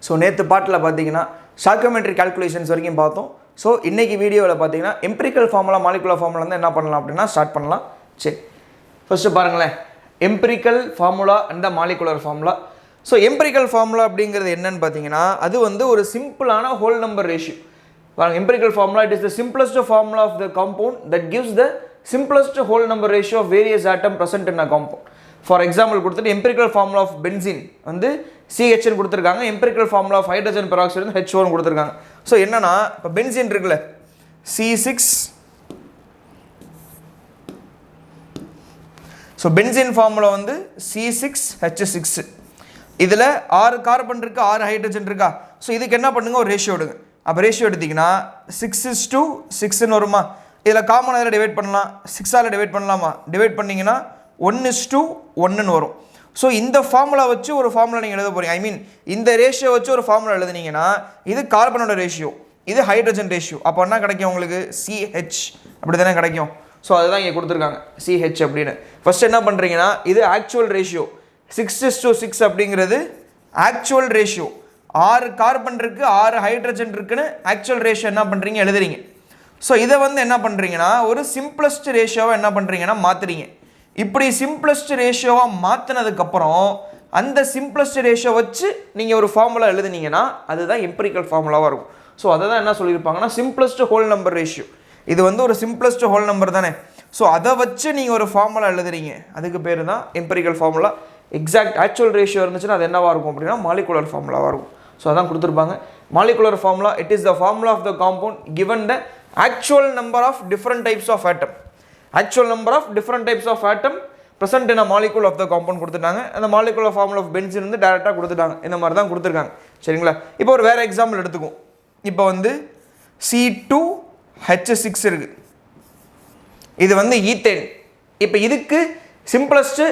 So நேற்று பாட்டில் பார்த்தீங்கன்னா சார்கோமெட்ரி calculations வரைக்கும் பார்த்தோம். ஸோ இன்றைக்கி வீடியோவில் பார்த்தீங்கன்னா எம்பிரிக்கல் ஃபார்முலா மாலிகுலர் ஃபார்முலா வந்து என்ன பண்ணலாம் அப்படின்னா ஸ்டார்ட் பண்ணலாம். சரி, ஃபஸ்ட்டு பாருங்களேன், empirical formula and the molecular formula. So empirical formula அப்படிங்கிறது என்னன்னு பார்த்தீங்கன்னா அது வந்து ஒரு சிம்பிளான ஹோல் நம்பர் ரேஷியோ. பாருங்கள், empirical formula it is the simplest formula of the compound that gives the simplest whole number ratio of various atom present in a compound. For example கொடுத்துட்டு empirical formula of benzene வந்து CH ன்னு கொடுத்துருக்காங்க, empirical formula of hydrogen peroxide வந்து H4 ன்னு கொடுத்துருக்காங்க. So என்னன்னா இப்போ benzene இருக்குல்ல C6, ஸோ பென்சீன் ஃபார்முலா வந்து C6H6. இதில் 6 கார்பன் இருக்கு, 6 ஹைட்ரஜன் இருக்கா. ஸோ இதுக்கு என்ன பண்ணுங்க, ஒரு ரேஷியோ எடுங்க. அப்போ ரேஷியோ எடுத்திங்கன்னா 6:6ன்னு வருமா. இதில் காமனாக இதில் டிவைட் பண்ணலாம், 6ஆல் டிவைட் பண்ணலாமா, டிவைட் பண்ணிங்கன்னா 1:1ன்னு வரும். ஸோ இந்த ஃபார்முலா வச்சு ஒரு ஃபார்முலா நீங்கள் எழுத போகிறீங்க. ஐ மீன் இந்த ரேஷியோ வச்சு ஒரு ஃபார்முலா எழுதுனீங்கன்னா இது கார்பனோட ரேஷியோ, இது ஹைட்ரஜன் ரேஷியோ. அப்போ என்ன கிடைக்கும் உங்களுக்கு, CH அப்படி தானே கிடைக்கும். ஸோ அதுதான் இங்கே கொடுத்துருக்காங்க CH அப்படின்னு. ஃபஸ்ட் என்ன பண்ணுறீங்கன்னா இது ஆக்சுவல் ரேஷியோ, 6:6 அப்படிங்கிறது ஆக்சுவல் ரேஷியோ. 6 கார்பன் இருக்குது, 6 ஹைட்ரஜன் இருக்குன்னு ஆக்சுவல் ரேஷியோ என்ன பண்ணுறீங்க எழுதுறீங்க. ஸோ இதை வந்து என்ன பண்ணுறீங்கன்னா ஒரு சிம்பிளஸ்ட் ரேஷியோவை என்ன பண்ணுறீங்கன்னா மாற்றுறீங்க. இப்படி சிம்பிளஸ்ட் ரேஷியோவாக மாற்றினதுக்கப்புறம் அந்த சிம்பிளஸ்ட் ரேஷியோ வச்சு நீங்கள் ஒரு ஃபார்முலா எழுதுனீங்கன்னா அதுதான் எம்பிரிக்கல் ஃபார்முலாவாக இருக்கும். ஸோ அதை தான் என்ன சொல்லியிருப்பாங்கன்னா சிம்பிளஸ்ட் ஹோல் நம்பர் ரேஷியோ. இது வந்து ஒரு சிம்பிளஸ்ட் ஹோல் நம்பர் தானே. ஸோ அதை வச்சு நீங்கள் ஒரு ஃபார்முலா எழுதுறீங்க, அதுக்கு பேர் தான் empirical formula. Exact actual ratio இருந்துச்சுன்னா அது என்னவாக இருக்கும் அப்படின்னா மாலிகுலர் ஃபார்முலாவாக இருக்கும். ஸோ அதான் கொடுத்துருப்பாங்க molecular formula. It is the formula of the compound given the actual number of different types of atom, actual number of different types of atom present in a molecule of the compound கொடுத்துட்டாங்க. அந்த molecular formula of benzene வந்து டைரக்டாக கொடுத்துட்டாங்க. இந்த மாதிரி தான் கொடுத்துருக்காங்க. சரிங்களா. இப்போ ஒரு வேறு எக்ஸாம்பிள் எடுத்துக்கும். இப்போ வந்து C2H6 இருக்கு, இது வந்து ஈத்தேன். இப்போ இதுக்கு சிம்பிளஸ்ட்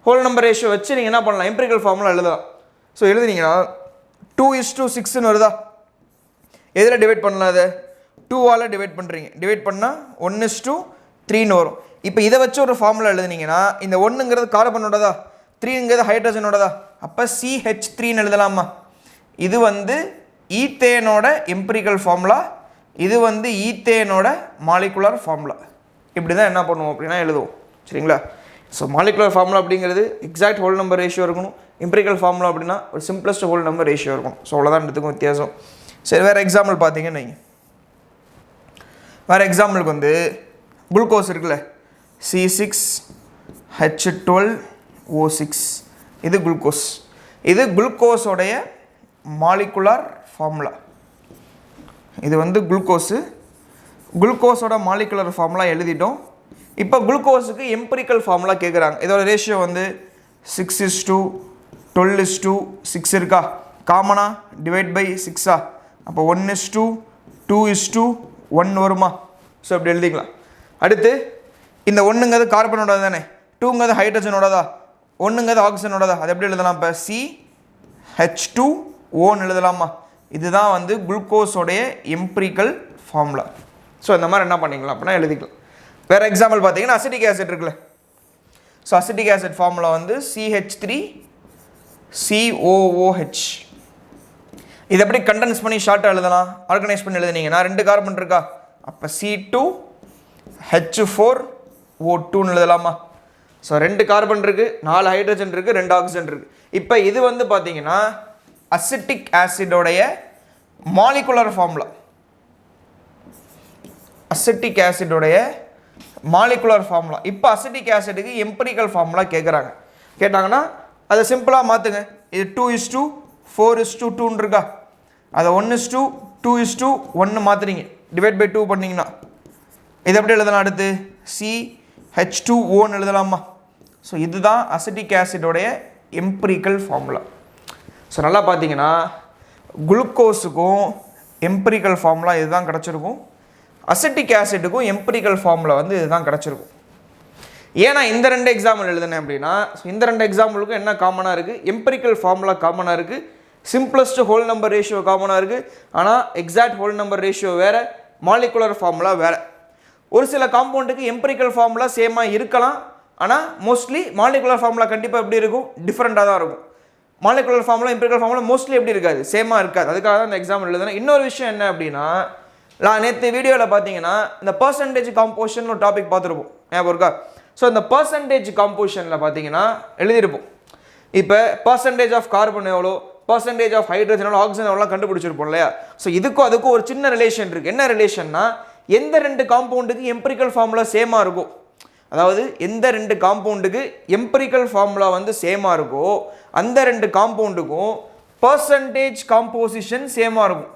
ஹோல் நம்பர் ரேஷியோ வச்சு நீங்கள் என்ன பண்ணலாம், எம்பிரிக்கல் ஃபார்முலா எழுதலாம். ஸோ எழுதுனீங்கன்னா 2:6ன்னு வருதா. எதில் டிவைட் பண்ணலாம், அதை 2ஆல் டிவைட் பண்ணுறீங்க, டிவைட் பண்ணால் 1:3ன்னு வரும். இப்போ இதை வச்சு ஒரு ஃபார்முலா எழுதுனீங்கன்னா இந்த 1ங்கிறது கார்பனோடதா, 3ங்கிறது ஹைட்ரஜனோடதா, அப்போ CH3ன்னு எழுதலாமா. இது வந்து ஈத்தேனோட எம்பிரிக்கல் ஃபார்முலா, இது வந்து ஈத்தேனோட மாலிகுலர் ஃபார்முலா. இப்படி தான் என்ன பண்ணுவோம் அப்படின்னா எழுதுவோம். சரிங்களா. ஸோ மாலிகுலர் ஃபார்முலா அப்படிங்கிறது எக்ஸாக்ட் ஹோல் நம்பர் ரேஷியோ இருக்கணும், எம்பிரிக்கல் ஃபார்முலா அப்படின்னா ஒரு சிம்பிளஸ்ட் ஹோல் நம்பர் ரேஷியோ இருக்கணும். ஸோ அவ்வளோதான் எடுத்துக்கும் வித்தியாசம். சரி, வேறு எக்ஸாம்பிள் பார்த்தீங்கன்னு வைங்க. வேறு எக்ஸாம்பிளுக்கு வந்து குளுக்கோஸ் இருக்குல்ல C6H12O6, இது குளுக்கோஸ். இது குளுக்கோஸோடைய மாலிகுலர் ஃபார்முலா. இது வந்து குளுக்கோஸு, குளுக்கோஸோட மாலிகுலர் ஃபார்முலா எழுதிட்டோம். இப்போ குளுக்கோஸுக்கு எம்பிரிக்கல் ஃபார்முலா கேட்குறாங்க. இதோட ரேஷியோ வந்து 6:12:6 இருக்கா. காமனாக டிவைட் பை 6ஆ, அப்போ 1:2:1 வருமா. ஸோ இப்படி எழுதிக்கலாம். அடுத்து இந்த 1ங்கிறது கார்பனோட தானே, 2ங்கிறது ஹைட்ரஜனோடதா, 1ங்கிறது ஆக்சிஜனோடதா, அது எப்படி எழுதலாம், இப்போ CH2O எழுதலாமா. இதுதான் வந்து குளுக்கோஸோடைய எம்பிரிக்கல் ஃபார்முலா. ஸோ இந்த மாதிரி என்ன பண்ணிக்கலாம் அப்படின்னா எழுதிக்கலாம். வேறு எக்ஸாம்பிள் பார்த்தீங்கன்னா அசிட்டிக் ஆசிட் இருக்குல்ல. ஸோ அசிட்டிக் ஆசிட் ஃபார்முலா வந்து CH3COOH. இது எப்படி கண்டென்ஸ் பண்ணி ஷார்ட்டாக எழுதலாம், ஆர்கனைஸ் பண்ணி எழுதுனீங்கன்னா 2 கார்பன் இருக்கா, அப்போ C2H4O2ன்னு எழுதலாமா. ஸோ 2 கார்பன் இருக்குது, 4 ஹைட்ரஜன் இருக்குது, 2 ஆக்சிஜன் இருக்குது. இப்போ இது வந்து பார்த்தீங்கன்னா அசிட்டிக் ஆசிடோடைய மாலிகுலர் ஃபார்முலா. அசிட்டிக் ஆசிடோடைய மாலிகுலர் ஃபார்முலா. இப்போ அசிட்டிக் ஆசிடுக்கு எம்பிரிக்கல் ஃபார்முலா கேட்டாங்கன்னா அதை சிம்பிளாக மாற்றுங்க. இது 2:4:2ன்னு இருக்கா, அதை 1:2:1 மாற்றுறீங்க, டிவைட் பை 2 பண்ணிங்கன்னா இது எப்படி எழுதலாம், அடுத்து CH2O எழுதலாமா. ஸோ இதுதான் அசிட்டிக் ஆசிடோடைய எம்பிரிக்கல் ஃபார்முலா. ஸோ நல்லா பார்த்தீங்கன்னா குளுக்கோஸுக்கும் எம்பிரிக்கல் ஃபார்முலா இதுதான் கிடச்சிருக்கும், அசிட்டிக் ஆசிட்டுக்கும் எம்பிரிக்கல் ஃபார்முலா வந்து இதுதான் கிடச்சிருக்கும். ஏன்னா இந்த 2 எக்ஸாம்பிள் எழுதுனேன் அப்படின்னா, ஸோ இந்த 2 எக்ஸாம்பிளுக்கும் என்ன காமனாக இருக்குது, எம்பிரிக்கல் ஃபார்முலா காமனாக இருக்குது, சிம்பிளஸ்ட் ஹோல் நம்பர் ரேஷியோ காமனாக இருக்குது. ஆனால் எக்ஸாக்ட் ஹோல் நம்பர் ரேஷியோ வேறு, மாலிகுலர் ஃபார்முலா வேறு. ஒரு சில காம்பவுண்டுக்கு எம்பிரிக்கல் ஃபார்முலா சேமாக இருக்கலாம், ஆனால் மோஸ்ட்லி மாலிகுலர் ஃபார்முலா கண்டிப்பாக எப்படி இருக்கும், டிஃப்ரெண்ட்டாக தான் இருக்கும். Molecular formula empirical formula mostly எப்படி இருக்காது, சேமாக இருக்காது. அதுக்காக தான் இந்த எக்ஸாம்பிள் எழுதுனேன். இன்னொரு விஷயம் என்ன அப்படின்னா, நான் நேற்று வீடியோவில் பார்த்தீங்கன்னா இந்த பர்சன்டேஜ் காம்போசிஷன் ஒரு டாபிக் பார்த்துருப்போம், ஞாபகம் இருக்கா? ஸோ இந்த பர்சன்டேஜ் காம்போசிஷனில் பார்த்தீங்கன்னா எழுதியிருப்போம். இப்போ பர்சன்டேஜ் ஆஃப் கார்பன் எவ்வளோ, பர்சன்டேஜ் ஆஃப் ஹைட்ரஜன் எவ்வளோ, ஆக்சிஜன் எவ்வளோ கண்டுபிடிச்சிருப்போம் இல்லையா? ஸோ அதுக்கும் ஒரு சின்ன ரிலேஷன் இருக்குது. என்ன ரிலேஷன்னா, எந்த ரெண்டு காம்பவுண்டுக்கு எம்பிரிக்கல் ஃபார்முலா சேமாக இருக்கும், அதாவது எந்த ரெண்டு காம்பவுண்டுக்கு எம்பிரிக்கல் ஃபார்முலா வந்து சேமாக இருக்கோ அந்த ரெண்டு காம்பவுண்டுக்கும் பர்சன்டேஜ் காம்போசிஷன் சேமாக இருக்கும்.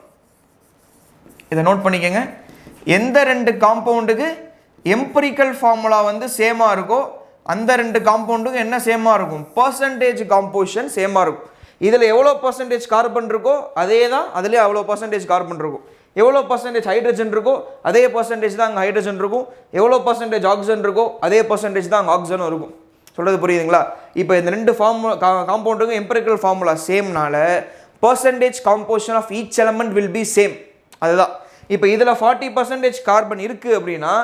இதை நோட் பண்ணிக்கோங்க. எந்த ரெண்டு காம்பவுண்டுக்கு எம்பிரிக்கல் ஃபார்முலா வந்து சேமாக இருக்கோ அந்த ரெண்டு காம்பவுண்டுக்கும் என்ன சேமாக இருக்கும், பர்சன்டேஜ் காம்போசிஷன் சேமாக இருக்கும். இதில் எவ்வளோ பர்சன்டேஜ் கார்பன் இருக்கோ அதே தான் அதுலேயே அவ்வளோ பர்சன்டேஜ் கார்பன் இருக்கும். எவ்வளோ பர்சன்டேஜ் ஹைட்ரஜன் இருக்கோ அதே பர்சன்டேஜ் தான் அங்கே ஹைட்ரஜன் இருக்கும். எவ்வளோ பர்சன்டேஜ் ஆக்சிஜன் இருக்கோ அதே பர்சன்டேஜ் தான் அங்கே ஆக்சிஜனும் இருக்கும். சொல்கிறது புரியுதுங்களா? இப்போ இந்த ரெண்டு காம்பவுண்டுக்கும் எம்பிரிக்கல் ஃபார்முலா சேம்னால percentage composition of each element will be same. அதுதான் இப்போ இதில் 40% கார்பன் இருக்குது அப்படின்னா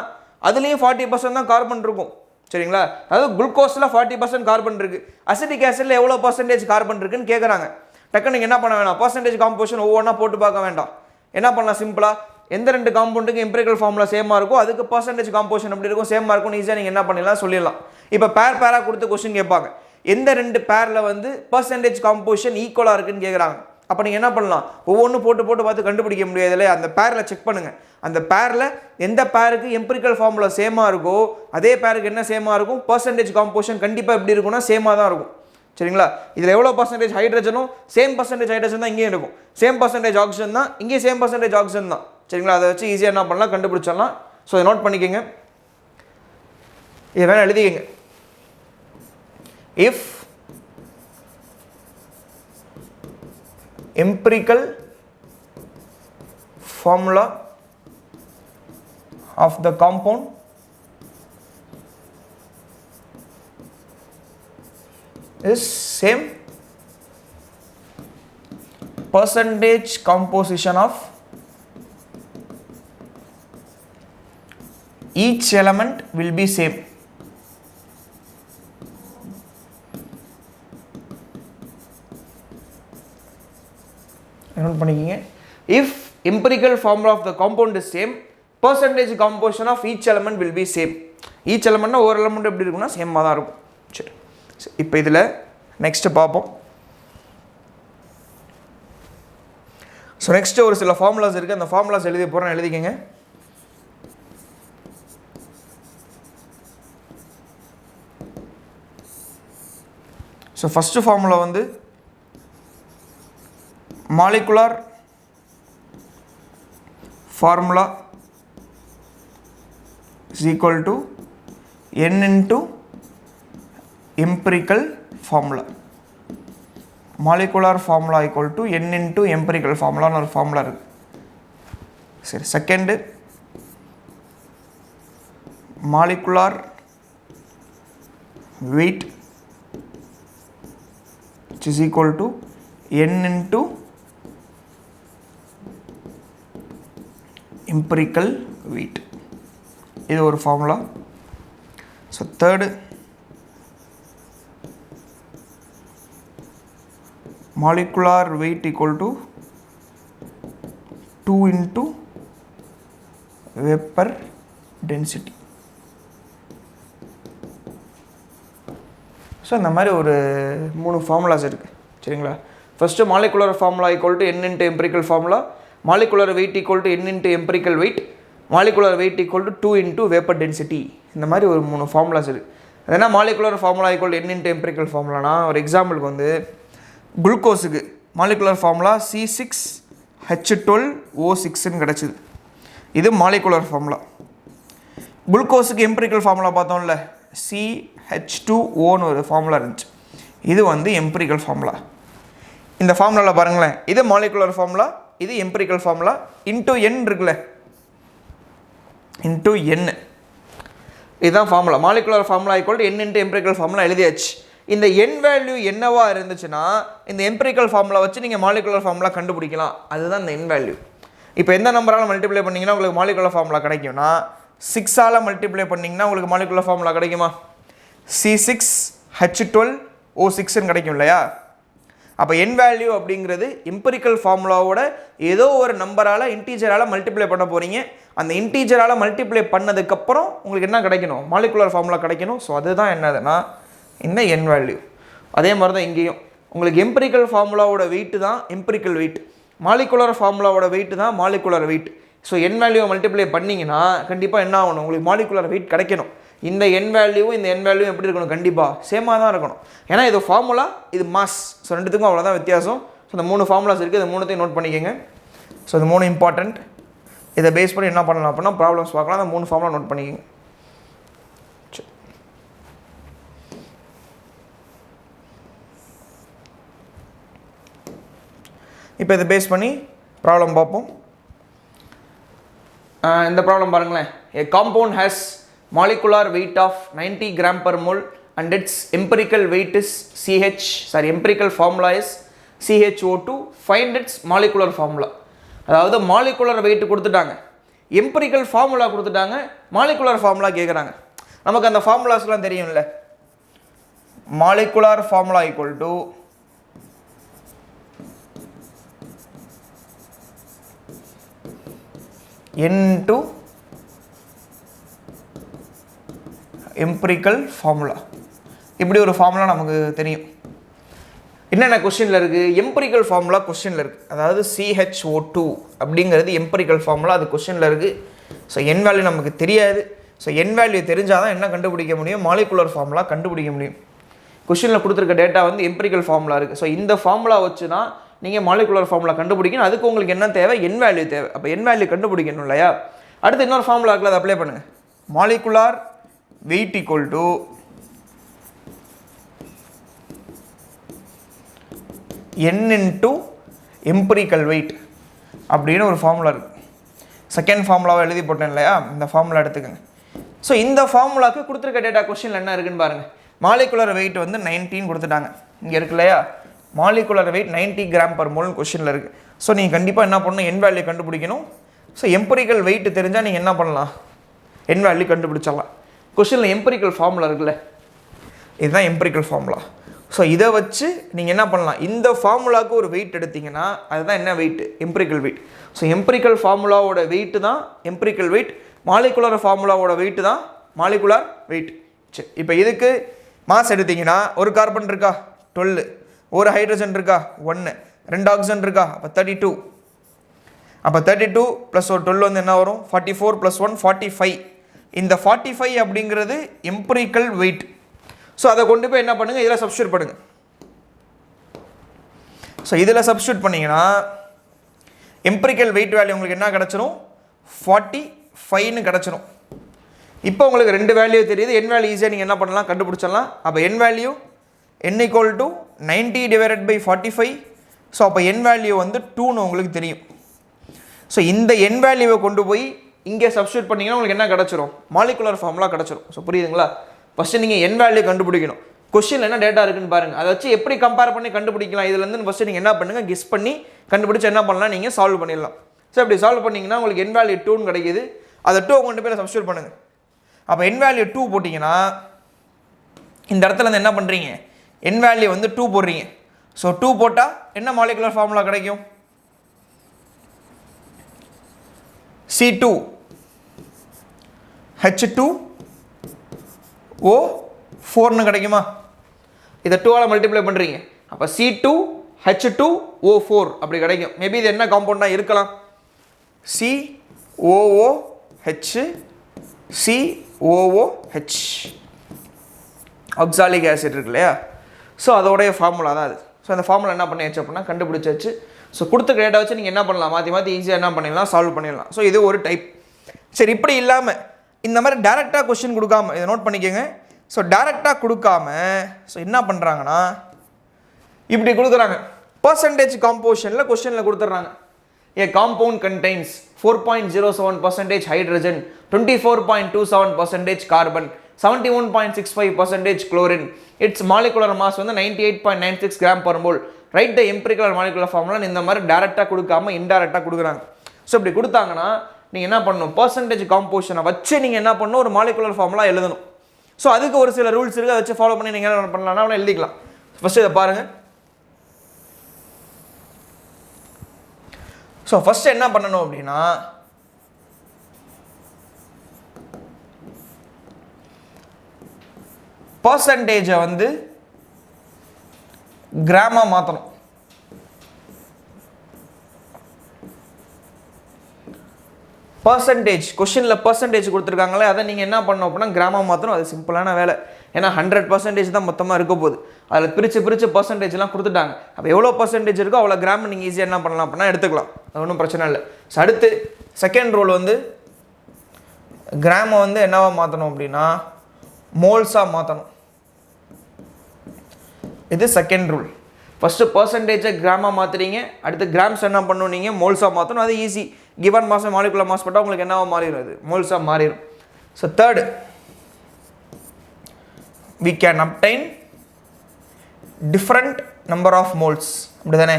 அதுலேயும் 40% தான் கார்பன் இருக்கும். சரிங்களா? அதாவது குளுக்கோஸில் 40% கார்பன் இருக்குது, அசிட்டிக் ஆசிடில் எவ்வளோ பர்சன்டேஜ் கார்பன் இருக்குன்னு கேட்குறாங்க. டக்குன்னு நீங்கள் என்ன பண்ண வேணாம், பர்சன்டேஜ் காம்போசிஷன் ஒவ்வொன்றா போட்டு பார்க்க வேண்டாம். என்ன பண்ணலாம், சிம்பிளாக எந்த ரெண்டு காம்பவுண்டுக்கு எம்பிரிக்கல் ஃபார்முலா சேமாக இருக்கும் அதுக்கு பர்சன்டேஜ் காம்போசிஷன் எப்படி இருக்கும், சேமாக இருக்கும்னு ஈஸியாக நீங்கள் என்ன பண்ணிடலாம் சொல்லிடலாம். இப்போ பேராக கொடுத்து கொஸ்டின் கேட்பாங்க, எந்த ரெண்டு பேரில் வந்து பர்சன்டேஜ் காம்போசிஷன் ஈக்குவலாக இருக்குன்னு கேட்குறாங்க. அப்போ நீங்கள் என்ன பண்ணலாம், ஒவ்வொன்றும் போட்டு பார்த்து கண்டுபிடிக்க முடியாது இல்லையா? அந்த பேரில் செக் பண்ணுங்கள். அந்த பேரில் எந்த பேருக்கு எம்பிரிக்கல் ஃபார்முலா சேமாக இருக்கோ அதே பேருக்கு என்ன சேமாக இருக்கும், பர்சன்டேஜ் காம்போசிஷன் கண்டிப்பாக எப்படி இருக்கும்னா சேமாக தான் இருக்கும். சரிங்களா? இதில் எவ்வளோ பர்சன்டேஜ் ஹைட்ரஜனும் சேம் பர்சன்டேஜ் ஹைட்ரஜன் தான் இங்கேயும் இருக்கும், சேம் பர்சன்டேஜ் ஆக்சிஜன் தான் இங்கேயும் சேம் பர்சன்டேஜ் ஆக்சிஜன் தான். சரிங்களா? அதை வச்சு ஈஸியாக என்ன பண்ணலாம், கண்டுபிடிச்சிடலாம். ஸோ இதை நோட் பண்ணிக்கோங்க, இதை வேணால் எழுதிக்கங்க. If empirical formula of the compound is same, percentage composition of each element will be same. Note பண்ணிக்கிங்க. If empirical formula of the compound is same, percentage composition of each element will be same. Each எலமெண்ட்னா ஒவ்வொரு element எப்படி இருக்குன்னா சேமாக தான் இருக்கும். சரி, இப்போ இதில் நெக்ஸ்ட்டு பார்ப்போம். ஸோ நெக்ஸ்ட்டு ஒரு சில ஃபார்முலாஸ் இருக்குது, அந்த ஃபார்முலாஸ் எழுதி போகிறேன், எழுதிக்கங்க. ஸோ ஃபஸ்ட்டு ஃபார்முலா வந்து molecular formula is equal to n into empirical formula. molecular formula equal to n into empirical formula ஒரு ஃபார்முலா இருக்கு. சரி, second molecular weight which is equal to n into empirical weight. இது ஒரு formula. So third molecular weight equal to 2 into vapor density. So இந்த மாதிரி ஒரு 3 formulas இருக்குது. சரிங்களா? First molecular formula equal to n into empirical formula, molecular weight equal to n into empirical weight, molecular weight equal to 2 into vapor density. இந்த மாதிரி ஒரு 3 formulas இருக்குது. அது என்ன molecular formula equal to n into empirical formula? ஒரு எக்ஸாம்பிளுக்கு வந்து குளுக்கோஸுக்கு molecular formula C6H12O6ன்னு கிடச்சிது. இது molecular formula. குளுக்கோஸுக்கு எம்பிரிக்கல் ஃபார்முலா பார்த்தோம்ல, CH2Oன்னு ஒரு ஃபார்முலா இருந்துச்சு. இது வந்து எம்பிரிக்கல் ஃபார்முலா. இந்த ஃபார்முலாவில் பாருங்களேன், இது மாலிகுலர் ஃபார்முலா, இது எம்பிரிக்கல் ஃபார்முலா. இன்டூ என் இருக்குல்ல, இன்டூ என், இதுதான் formula. Molecular formula equal to n into empirical formula எழுதியாச்சு. இந்த என் வேல்யூ என்னவா இருந்துச்சுன்னா இந்த எம்பிரிக்கல் ஃபார்முலா வச்சு நீங்கள் மாலிகுலர் ஃபார்முலா கண்டுபிடிக்கலாம். அதுதான் இந்த என் வேல்யூ. இப்போ எந்த நம்பரால் மல்டிப்ளை பண்ணிங்கன்னா உங்களுக்கு மாலிகுலர் ஃபார்முலா கிடைக்கும்னா 6ஆல் மல்டிப்ளை பண்ணிங்கன்னா உங்களுக்கு மாலிகுலர் ஃபார்முலா கிடைக்குமா? C6H12O6ன்னு கிடைக்கும் இல்லையா? அப்போ n வேல்யூ அப்படிங்கிறது எம்பிரிக்கல் ஃபார்முலாவோட ஏதோ ஒரு நம்பரால் இன்டீஜரால் மல்டிப்ளை பண்ண போகிறீங்க. அந்த இன்டீஜரால் மல்டிப்ளை பண்ணதுக்கப்புறம் உங்களுக்கு என்ன கிடைக்கணும், மாலிகுலர் ஃபார்முலா கிடைக்கணும். ஸோ அதுதான் என்னதுன்னா இந்த n வேல்யூ. அதே மாதிரி தான் இங்கேயும் உங்களுக்கு எம்பிரிக்கல் ஃபார்முலாவோட வெயிட்டு தான் எம்பிரிக்கல் வெயிட், மாலிகுலர் ஃபார்முலாவோட வெயிட்டு தான் மாலிகுலர் வெயிட். ஸோ n வேல்யூவை மல்டிப்ளை பண்ணிங்கன்னா கண்டிப்பாக என்ன ஆகணும், உங்களுக்கு மாலிகுலர் வெயிட் கிடைக்கணும். இந்த n வேல்யூவும் இந்த n வேல்யூவும் எப்படி இருக்கணும், கண்டிப்பாக சேமாக தான் இருக்கணும். ஏன்னா இது ஃபார்முலா, இது மாஸ். ஸோ ரெண்டுத்துக்கும் அவ்வளோதான் வித்தியாசம். ஸோ இந்த 3 ஃபார்முலாஸ் இருக்குது, இந்த 3த்தையும் நோட் பண்ணிக்கோங்க. ஸோ இது 3 இம்பார்ட்டண்ட். இதை பேஸ் பண்ணி என்ன பண்ணலாம் அப்படின்னா ப்ராப்ளம்ஸ் பார்க்கலாம். அந்த 3 ஃபார்முலா நோட் பண்ணிக்கோங்க. இப்போ இதை பேஸ் பண்ணி ப்ராப்ளம் பார்ப்போம். இந்த ப்ராப்ளம் பாருங்களேன். A compound has molecular weight of 90 gram per mole and its empirical weight is empirical formula is CHO2. Find its molecular formula. அதாவது மாலிகுலர் வெயிட் கொடுத்துட்டாங்க, எம்பிரிக்கல் ஃபார்முலா கொடுத்துட்டாங்க, மாலிகுலர் ஃபார்முலா கேட்குறாங்க. நமக்கு அந்த ஃபார்முலாஸ்லாம் தெரியும்ல. Molecular formula equal to into empirical formula. இப்படி ஒரு formula நமக்கு தெரியும். என்னென்ன கொஸ்டினில் இருக்குது, எம்பிரிக்கல் ஃபார்முலா கொஸ்டினில் இருக்குது. அதாவது CHO2 அப்படிங்கிறது எம்பிரிக்கல் ஃபார்முலா, அது கொஸ்டினில் இருக்குது. ஸோ n வேல்யூ நமக்கு தெரியாது. ஸோ n வேல்யூ தெரிஞ்சால் தான் என்ன கண்டுபிடிக்க முடியும், மாலிகுலர் ஃபார்முலா கண்டுபிடிக்க முடியும். கொஸ்டினில் கொடுத்துருக்க டேட்டா வந்து எம்பிரிக்கல் ஃபார்முலா இருக்குது. ஸோ இந்த ஃபார்முலா வச்சு தான் நீங்கள் மாலிகுலர் ஃபார்முலா கண்டுபிடிக்கணும். அதுக்கு உங்களுக்கு என்ன தேவை, n வேல்யூ தேவை. அப்போ n வேல்யூ கண்டுபிடிக்கணும் இல்லையா. அடுத்து இன்னொரு ஃபார்முலா இருக்குல்ல, அதை அப்ளை பண்ணுங்கள். Molecular weight equal to n into empirical weight அப்படின்னு ஒரு ஃபார்முலா இருக்குது. செகண்ட் ஃபார்முலாவை எழுதி போட்டேன் இல்லையா, இந்த ஃபார்முலா எடுத்துக்கோங்க. ஸோ இந்த ஃபார்முலாவுக்கு கொடுத்துருக்க டேட்டா கொஸ்டினில் என்ன இருக்குன்னு பாருங்கள். மாலிகுலர் வெயிட் வந்து 19 கொடுத்துட்டாங்க. இங்கே இருக்கு இல்லையா, molecular wait 90 gram per mole கொஸ்டினில் இருக்குது. ஸோ நீங்கள் கண்டிப்பாக என்ன பண்ணணும், n வேல்யூ கண்டுபிடிக்கணும். ஸோ எம்பிரிக்கல் வெயிட் தெரிஞ்சால் நீங்கள் என்ன பண்ணலாம், n வேல்யூ கண்டுபிடிச்சிடலாம். கொஸ்டினில் எம்பிரிக்கல் ஃபார்முலா இருக்குல்ல, இதுதான் எம்பிரிக்கல் ஃபார்முலா. ஸோ இதை வச்சு நீங்கள் என்ன பண்ணலாம், இந்த ஃபார்முலாவுக்கு ஒரு வெயிட் எடுத்திங்கன்னா அதுதான் என்ன weight, empirical weight. So empirical ஃபார்முலாவோட வெயிட்டு தான் எம்பிரிக்கல் வெயிட், மாலிகுலர் ஃபார்முலாவோட வெயிட்டு தான் மாலிகுலர் வெயிட். சரி, இப்போ இதுக்கு மாஸ் எடுத்திங்கன்னா ஒரு கார்பன் இருக்கா 12, ஒரு ஹைட்ரஜன் இருக்கா 1, 2 ஆக்சிஜன் இருக்கா, அப்போ 32. அப்போ 32 ப்ளஸ் ஒரு 12 வந்து என்ன வரும், 44 ப்ளஸ் 1 45. இந்த 45 அப்படிங்கிறது எம்பிரிக்கல் வெயிட். ஸோ அதை கொண்டு போய் என்ன பண்ணுங்கள், இதில் சப்ஸ்டியூட் பண்ணுங்கள். ஸோ இதில் சப்ஸ்டியூட் பண்ணிங்கன்னா எம்பிரிக்கல் வெயிட் வேல்யூ உங்களுக்கு என்ன கிடச்சிரும், 45ன்னு கிடச்சிரும். இப்போ உங்களுக்கு 2 வேல்யூ தெரியுது. n வேல்யூ ஈஸியாக நீங்கள் என்ன பண்ணலாம், கண்டுபிடிச்சிடலாம். அப்போ n value n equal to 90 divided by 45. So அப்போ n வேல்யூ வந்து 2ன்னு உங்களுக்கு தெரியும். ஸோ இந்த n வேல்யூவை கொண்டு போய் இங்கே சப்ஸ்டியூட் பண்ணிங்கன்னா உங்களுக்கு என்ன கிடச்சிரும், மாலிகுலர் ஃபார்முலா கிடச்சிரும். ஸோ புரியுதுங்களா. ஃபஸ்ட்டு நீங்கள் n வேல்யூ கண்டுபிடிக்கணும். கொஸ்டினில் என்ன டேட்டா இருக்குன்னு பாருங்கள், அதை வச்சு எப்படி கம்பேர் பண்ணி கண்டுபிடிக்கலாம். இதுலேருந்து ஃபஸ்ட்டு நீங்கள் என்ன பண்ணுங்கள், கெஸ் பண்ணி கண்டுபிடிச்சி என்ன பண்ணலாம், நீங்கள் சால்வ் பண்ணிடலாம். ஸோ அப்படி சால்வ் பண்ணிங்கன்னா உங்களுக்கு n வேல்யூ 2ன்னு கிடைக்கிது. அதை 2 கொண்டு போய் சப்ஸ்டியூட் பண்ணுங்கள். அப்போ n வேல்யூ 2 போட்டிங்கன்னா இந்த இடத்துல வந்து என்ன பண்ணுறீங்க, n வேல்யூ வந்து 2 போடுறீங்க. ஸோ 2 போட்டால் என்ன மாலிகுலர் ஃபார்முலா கிடைக்கும், C2 H2O4ன்னு கிடைக்குமா. இதை 2ஆல் மல்டிப்ளை பண்ணுறீங்க, அப்போ C2 H2O4 அப்படி கிடைக்கும். மேபி இது என்ன காம்பவுண்டாக இருக்கலாம், COOH COOH ஆக்சாலிக் ஆசிட் இருக்கு இல்லையா. ஸோ அதோடைய ஃபார்முலா தான் அது. ஸோ அந்த ஃபார்முலா என்ன பண்ணியாச்சு அப்படின்னா கண்டுபிடிச்சாச்சு. ஸோ கொடுத்த டேட்டா வச்சு நீங்கள் என்ன பண்ணலாம், மாற்றி மாற்றி ஈஸியாக என்ன பண்ணிடலாம், சால்வ் பண்ணிடலாம். ஸோ இது ஒரு டைப். சரி, இப்படி இல்லாமல் இந்த மாதிரி டேரெக்டாக கொஸ்டின் கொடுக்காம இதை நோட் பண்ணிக்கோங்க. ஸோ டேரெக்டாக கொடுக்காம ஸோ என்ன பண்ணுறாங்கன்னா இப்படி கொடுக்குறாங்க. பர்சன்டேஜ் காம்போசிஷனில் கொஸ்டினில் கொடுத்துட்றாங்க. A compound contains 4.07% hydrogen, 24.27% carbon, 71.65% chlorine. Its molecular mass வந்து 98.96 gram per mole. Write the empirical molecular formula. இந்த மாதிரி டைரக்டாக கொடுக்காம இன்டைரக்டாக கொடுக்குறாங்க. ஸோ இப்படி கொடுத்தாங்கன்னா நீங்கள் என்ன பண்ணணும், பர்சன்டேஜ் காம்போசிஷனை வச்சு நீங்கள் என்ன பண்ணணும், ஒரு மாலிகுலர் ஃபார்முலா எழுதணும். ஸோ அதுக்கு ஒரு சில ரூல்ஸ் இருக்குது, அதை வச்சு ஃபாலோ பண்ணி நீங்கள் என்ன பண்ணலாம்னா எழுதிக்கலாம். ஃபஸ்ட்டு இதை பாருங்கள். ஸோ ஃபஸ்ட்டு என்ன பண்ணணும் அப்படின்னா பர்சன்டேஜை வந்து கிராமா மாற்றணும். பர்சன்டேஜ் கொஷினில் பர்சன்டேஜ் கொடுத்துருக்காங்களே அதை நீங்கள் என்ன பண்ணணும் அப்படின்னா கிராமா மாற்றணும். அது சிம்பிளான வேலை. ஏன்னா 100% தான் மொத்தமாக இருக்க போகுது. அதில் பிரித்து பர்சன்டேஜ்லாம் கொடுத்துட்டாங்க. அப்போ எவ்வளோ பர்சன்டேஜ் இருக்கோ அவ்வளோ கிராம் நீங்கள் ஈஸியாக என்ன பண்ணலாம் அப்படின்னா எடுத்துக்கலாம். அது ஒன்றும் பிரச்சனை இல்லை. ஸோ அடுத்து செகண்ட் ரூல் வந்து கிராமை வந்து என்னவா மாற்றணும் அப்படின்னா மோல்ஸாக மாற்றணும். இது செகண்ட் ரூல். ஃபஸ்ட்டு பர்சன்டேஜை கிராமாக மாற்றுறீங்க, அடுத்து கிராம்ஸ் என்ன பண்ணணும் நீங்கள் மோல்ஸாக மாற்றணும். அது ஈஸி. கிவன் மாதம் மாலிகுலர் மாஸ் போட்டால் உங்களுக்கு என்னவா மாறிடும், அது மோல்ஸாக மாறிடும். So third, we can obtain different number of moles. அப்படி தானே?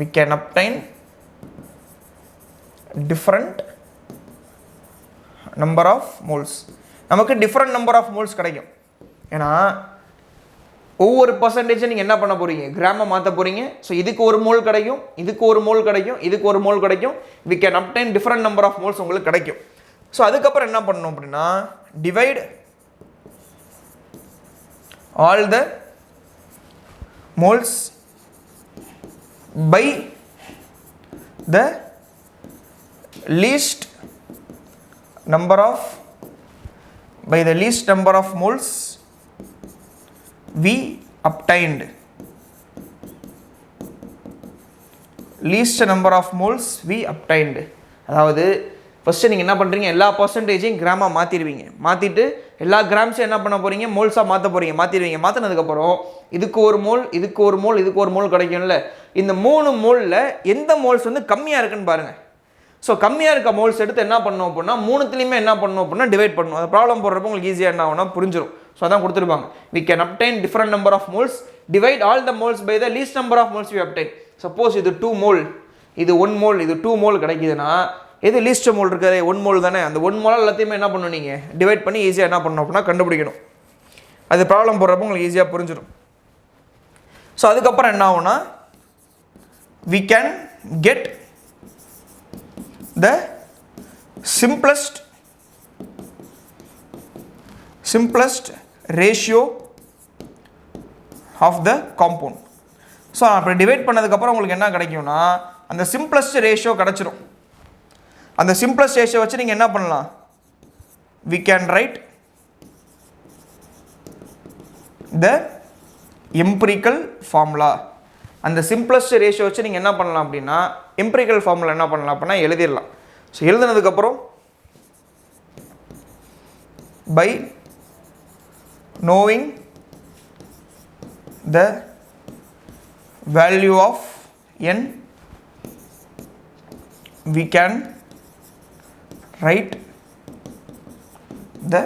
we can obtain different number of moles. நமக்கு different number of moles கிடைக்கும். ஏன்னா ஒவ்வொரு பர்சன்டேஜை நீங்கள் என்ன பண்ண போகிறீங்க கிராம மாற்ற போகிறீங்க. ஸோ இதுக்கு ஒரு மோல் கிடைக்கும், இதுக்கு ஒரு மோல் கிடைக்கும், இதுக்கு ஒரு மோல் கிடைக்கும். we can obtain different number of moles உங்களுக்கு கிடைக்கும். ஸோ அதுக்கப்புறம் என்ன பண்ணணும் அப்படின்னா divide all the moles by the least number of moles we obtained. least number of moles we obtained. அதாவது ஃபஸ்ட்டு நீங்கள் என்ன பண்ணுறீங்க எல்லா பர்சன்டேஜையும் கிராமாக மாற்றிடுவீங்க. மாற்றிட்டு எல்லா கிராம்ஸும் என்ன பண்ண போகிறீங்க மோல்ஸாக மாற்ற போகிறீங்க. மாற்றிடுவீங்க. மாற்றினதுக்கப்புறம் இதுக்கு ஒரு மோல், இதுக்கு ஒரு மோல், இதுக்கு ஒரு மோல் கிடைக்கும்ல. இந்த 3 மோலில் எந்த மோல்ஸ் வந்து கம்மியாக இருக்குன்னு பாருங்கள். ஸோ கம்மியாக இருக்க மோல்ஸ் எடுத்து என்ன பண்ணணும் அப்படின்னா 3த்துலேயுமே என்ன பண்ணணும் அப்படின்னா டிவைட் பண்ணணும். அது ப்ராப்ளம் போடுறப்போ உங்களுக்கு ஈஸியாக என்ன ஆகும்னா புரிஞ்சிடும். ஸோ அதான் கொடுத்துருப்பாங்க. we can obtain different number of moles, divide all the moles by the least number of moles we obtain. Suppose இது 2 மோல், இது 1 மோல், இது 2 மோல் கிடைக்குதுன்னா எது லீஸ்ட் மோல் இருக்காது 1 மோல் தானே. அந்த 1 மோலால் எல்லாத்தையுமே என்ன பண்ணணும் நீங்கள் டிவைட் பண்ணி ஈஸியாக என்ன பண்ணணும் அப்படின்னா கண்டுபிடிக்கணும். அது ப்ராப்ளம் போடுறப்போ உங்களுக்கு ஈஸியாக புரிஞ்சிடும். ஸோ அதுக்கப்புறம் என்ன ஆகும்னா we can get the simplest ratio of the compound. So அப்படி டிவைட் பண்ணதுக்கப்புறம் உங்களுக்கு என்ன கிடைக்கும்னா அந்த சிம்பிளஸ்ட் ரேஷியோ கிடச்சிரும். அந்த சிம்பிளஸ்ட் ரேஷியோ வச்சு நீங்கள் என்ன பண்ணலாம் we can write the empirical formula. அந்த சிம்பிளஸ்ட் ரேஷியோ வச்சு நீங்கள் என்ன பண்ணலாம் அப்படின்னா எம்பிரிக்கல் ஃபார்முலா என்ன பண்ணலாம் அப்படின்னா எழுதிடலாம். ஸோ எழுதுனதுக்கப்புறம் by knowing the value of n we can write the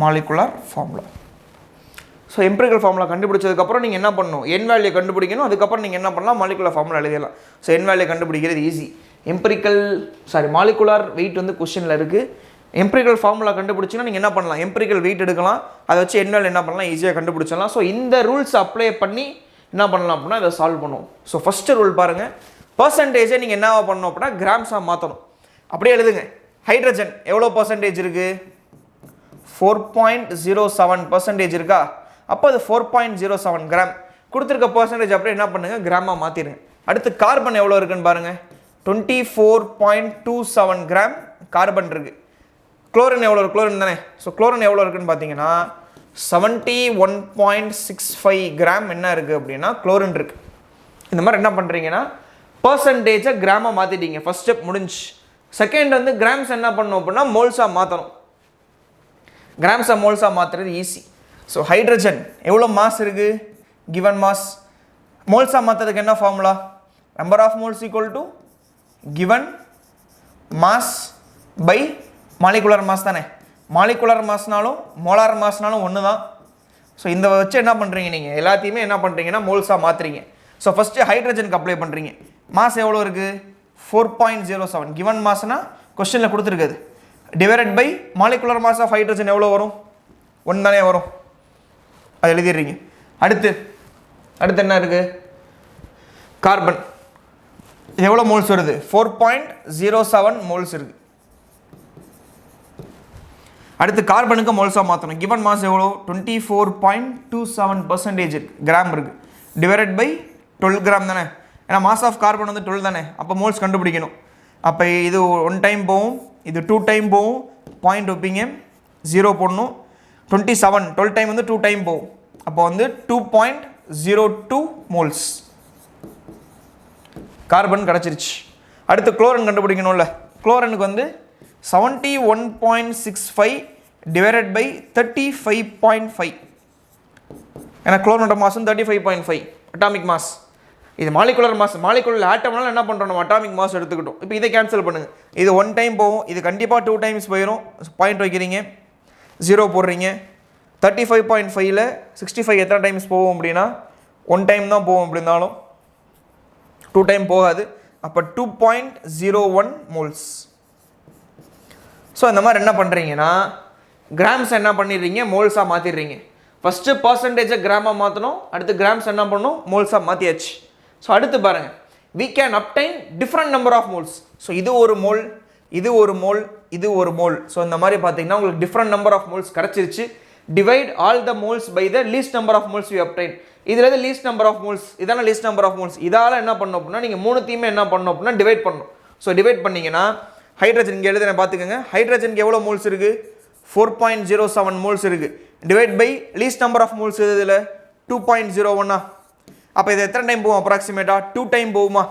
molecular formula. So empirical formula கண்டுபிடிச்சதுக்கப்புறம் நீங்கள் என்ன பண்ணணும் என் வேல்யூ கண்டுபிடிக்கணும். அதுக்கப்புறம் நீங்கள் என்ன பண்ணலாம் மாலிகுலர் ஃபார்முலா எழுதிடலாம். ஸோ என் வேல்யூ கண்டுபிடிக்கிறது ஈஸி. மாலிகுலர் வெயிட் வந்து கொஸ்டினில் இருக்குது. எம்பிரிக்கல் ஃபார்முலா கண்டுபிடிச்சிங்கன்னா நீங்கள் என்ன பண்ணலாம் எம்பிரிக்கல் வெயிட் எடுக்கலாம். அதை வச்சு என் வேல்யூ என்ன பண்ணலாம் ஈஸியாக கண்டுபிடிச்சிடலாம். ஸோ இந்த ரூல்ஸ் அப்ளை பண்ணி என்ன பண்ணலாம் அப்படின்னா இதை சால்வ் பண்ணுவோம். ஸோ ஃபஸ்ட்டு ரூல் பாருங்கள், பர்சன்டேஜை நீங்கள் என்ன பண்ணணும் அப்படின்னா கிராம்ஸாக மாற்றணும். அப்படியே எழுதுங்க. ஹைட்ரஜன் எவ்வளோ பர்சன்டேஜ் இருக்குது 4.07% இருக்கா. அப்போ அது 4.07 கிராம் கொடுத்துருக்க பர்சன்டேஜ் அப்படியே என்ன பண்ணுங்கள் கிராமாக மாற்றிடுங்க. அடுத்து கார்பன் எவ்வளோ இருக்குன்னு பாருங்கள் 24.27 கிராம் கார்பன் இருக்குது. குளோரின் எவ்வளோ இருக்குது குளோரின் தானே. ஸோ குளோரின் எவ்வளோ இருக்குன்னு பார்த்தீங்கன்னா 71.65 கிராம் என்ன இருக்குது அப்படின்னா குளோரின் இருக்குது. இந்த மாதிரி என்ன பண்ணுறீங்கன்னா பர்சன்டேஜை கிராமாக மாற்றிட்டீங்க. ஃபஸ்ட் ஸ்டெப் முடிஞ்சு. செகண்ட் வந்து கிராம்ஸ் என்ன பண்ணணும் அப்படின்னா மோல்ஸாக மாற்றணும். கிராம்ஸை மோல்ஸாக மாற்றுறது ஈஸி. ஸோ ஹைட்ரஜன் எவ்வளோ மாஸ் இருக்குது கிவன் மாஸ். மோல்ஸாக மாற்றுறதுக்கு என்ன formula number of moles equal to given mass by molecular mass தானே. மாலிகுலர் மாஸ்னாலும் மோலார் மாஸ்னாலும் ஒன்று தான். ஸோ இந்த வச்சு என்ன பண்ணுறீங்க நீங்கள் எல்லாத்தையுமே என்ன பண்ணுறீங்கன்னா மோல்ஸாக மாற்றுறீங்க. ஸோ ஃபஸ்ட்டு ஹைட்ரஜனுக்கு அப்ளை பண்ணுறீங்க. மாஸ் எவ்வளோ இருக்குது 4.07 கிவன் மாஸ்னா கொஸ்டினில் கொடுத்துருக்குது. Divided by molecular mass of hydrogen எவ்வளோ வரும் 1 தானே வரும். அது எழுதிடுறீங்க. அடுத்து என்ன இருக்குது கார்பன். எவ்வளோ மோல்ஸ் வருது 4.07 மோல்ஸ் இருக்குது. அடுத்து கார்பனுக்கு மோல்ஸாக மாற்றணும். கிவன் மாஸ் எவ்வளோ 24.27% இருக்குது, கிராம் இருக்குது. டிவைடட் பை 12 கிராம் தானே, ஏன்னா மாஸ் ஆஃப் கார்பன் வந்து 12 தானே, அப்போ மோல்ஸ் கண்டுபிடிக்கணும். அப்போ இது 1 டைம் போகும், இது 2 டைம் போகும், பாயிண்ட் வைப்பீங்க, 0 போடணும். 27 12 டைம் வந்து 2 டைம் போகும், அப்போ வந்து 2.02 மோல்ஸ் கார்பன் கிடச்சிருச்சு. அடுத்து குளோரின் கண்டுபிடிக்கணும்ல. குளோரினுக்கு வந்து 71.65 டிவைடட் பை 35.5, ஏன்னா குளோரினோட மாஸ் 35.5 அட்டாமிக் மாஸ். இது மாலிகுலர் மாஸ். மாலிகுலர் ஆட்டம்னால என்ன பண்ணுறோம், நம்ம அட்டாமிக் மாஸ் எடுத்துக்கிட்டோம். இப்போ இதை கேன்சல் பண்ணுங்கள். இது 1 டைம் போகும், இது கண்டிப்பாக 2 டைம்ஸ் போயிடும். பாயிண்ட் வைக்கிறீங்க, 0 போடுறீங்க. 35.5ல் 65 எத்தனை டைம்ஸ் போகும் அப்படின்னா 1 டைம் தான் போகும், அப்படி இருந்தாலும் 2 டைம் போகாது. அப்போ 2.01 மோல்ஸ். ஸோ இந்த மாதிரி என்ன பண்ணுறீங்கன்னா கிராம்ஸ் என்ன பண்ணிடுறீங்க, மோல்ஸாக மாற்றிடுறீங்க. ஃபஸ்ட்டு பர்சன்டேஜை கிராமாக மாற்றணும், அடுத்து கிராம்ஸ் என்ன பண்ணணும், மோல்ஸாக மாற்றியாச்சு. ஸோ அடுத்து பாருங்கள், we can obtain different number of moles. So இது ஒரு மோல், இது ஒரு மோல், இது ஒரு மோல். ஸோ இந்த மாதிரி பார்த்தீங்கன்னா உங்களுக்கு டிஃப்ரெண்ட் நம்பர் ஆஃப் மோல்ஸ் கிடச்சிருச்சு. Divide all the moles by the least number of moles you obtain. இதில் எது லீஸ்ட் நம்பர் ஆஃப் மோல்ஸ், இதான லீஸ்ட் நம்பர் ஆஃப் மோல்ஸ். இதால் என்ன பண்ணணும் அப்படின்னா நீங்கள் 3த்தையுமே என்ன பண்ணணும் அப்படின்னா டிவைட் பண்ணணும். ஸோ டிவைட் பண்ணிங்கன்னா ஹைட்ரஜன் இங்கே எழுதுன பார்த்துக்கோங்க. ஹைட்ரஜனுக்கு எவ்வளோ மோல்ஸ் இருக்குது, 4.07 மோல்ஸ் இருக்குது. Divide by least number of moles இதில் 2.01. அப்போ இது எத்தனை டைம் போகும், அப்ராக்சிமேட்டாக 2 டைம் போகுமா,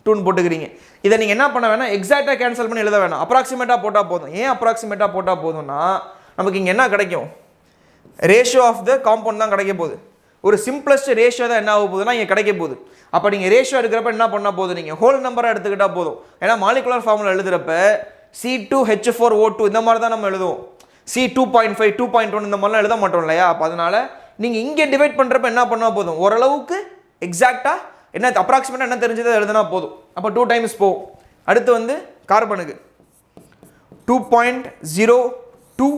2ன்னு போட்டுக்கிறீங்க. இதை நீங்கள் என்ன பண்ண வேணாம், எக்ஸாக்டாக கேன்சல் பண்ணி எழுத வேணாம், அப்ராக்சிமேட்டாக போட்டால் போதும். ஏன் அப்ராக்சிமேட்டாக போட்டால் போதும்னா நமக்கு இங்கே என்ன கிடைக்கும், ரேஷியோ ஆஃப் த காம்பவுண்ட் தான் கிடைக்க போகுது. ஒரு சிம்பிளஸ்ட் ரேஷியோ தான் என்ன ஆக போகுதுன்னா இங்கே கிடைக்க போகுது. அப்போ நீங்கள் ரேஷியோ எடுக்கிறப்ப என்ன பண்ணால் போதும், நீங்கள் ஹோல் நம்பராக எடுத்துக்கிட்டால் போதும். ஏன்னா மாலிகுலர் ஃபார்முலா எழுதுகிறப்ப C2H4O2 இந்த மாதிரி தான் நம்ம எழுதுவோம். C2.5 2.1 இந்த மாதிரிலாம் எழுத மாட்டோம் இல்லையா. அப்போ அதனால் நீங்கள் இங்கே டிவைட் பண்ணுறப்ப என்ன பண்ணால் போதும், ஓரளவுக்கு எக்ஸாக்டாக என்ன அப்ராக்சிமேட்டாக என்ன தெரிஞ்சதை எழுதுனா போதும். அப்போ 2 டைம்ஸ் போகும். அடுத்து வந்து கார்பனுக்கு 2.02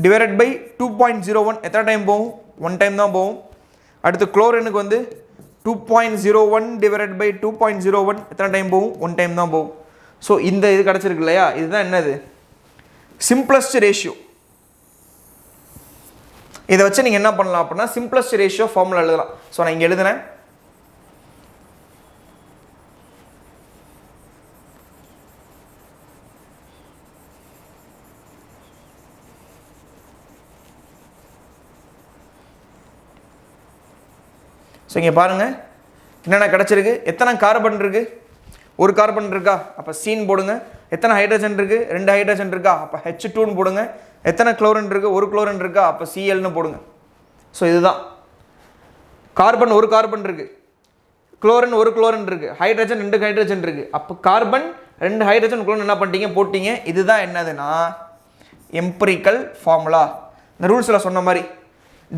டிவைடட் பை 2.01 எத்தனை டைம் போகும், 1 டைம் தான் போகும். அடுத்து குளோரினுக்கு வந்து 2.01 டிவைடட் பை 2.01 எத்தனை டைம் போகும், 1 டைம் தான் போகும். ஸோ இந்த இது கிடச்சிருக்கு இல்லையா, இதுதான் என்னது சிம்பிளஸ்ட் ரேஷியோ. இதை வச்சு நீங்கள் என்ன பண்ணலாம் அப்படின்னா சிம்பிளஸ்ட் ரேஷியோ ஃபார்முலா எழுதலாம். ஸோ நான் இங்கே எழுதுனேன். ஸோ இங்கே பாருங்கள் என்னென்ன கிடச்சிருக்கு, எத்தனை கார்பன் இருக்குது, ஒரு கார்பன் இருக்கா, அப்போ சீன் போடுங்க. எத்தனை ஹைட்ரஜன் இருக்குது, 2 ஹைட்ரஜன் இருக்கா, அப்போ H2ன்னு போடுங்க. எத்தனை குளோரின் இருக்குது, ஒரு குளோரின் இருக்கா, அப்போ Clன்னு போடுங்க. ஸோ இதுதான் கார்பன், ஒரு கார்பன் இருக்குது, குளோரின் ஒரு குளோரின் இருக்குது, ஹைட்ரஜன் 2 ஹைட்ரஜன் இருக்குது. அப்போ கார்பன் 2 ஹைட்ரஜன் குளோரின் என்ன பண்ணிட்டீங்க, போட்டிங்க. இதுதான் என்னதுன்னா எம்பிரிக்கல் ஃபார்முலா. இந்த ரூல்ஸில் சொன்ன மாதிரி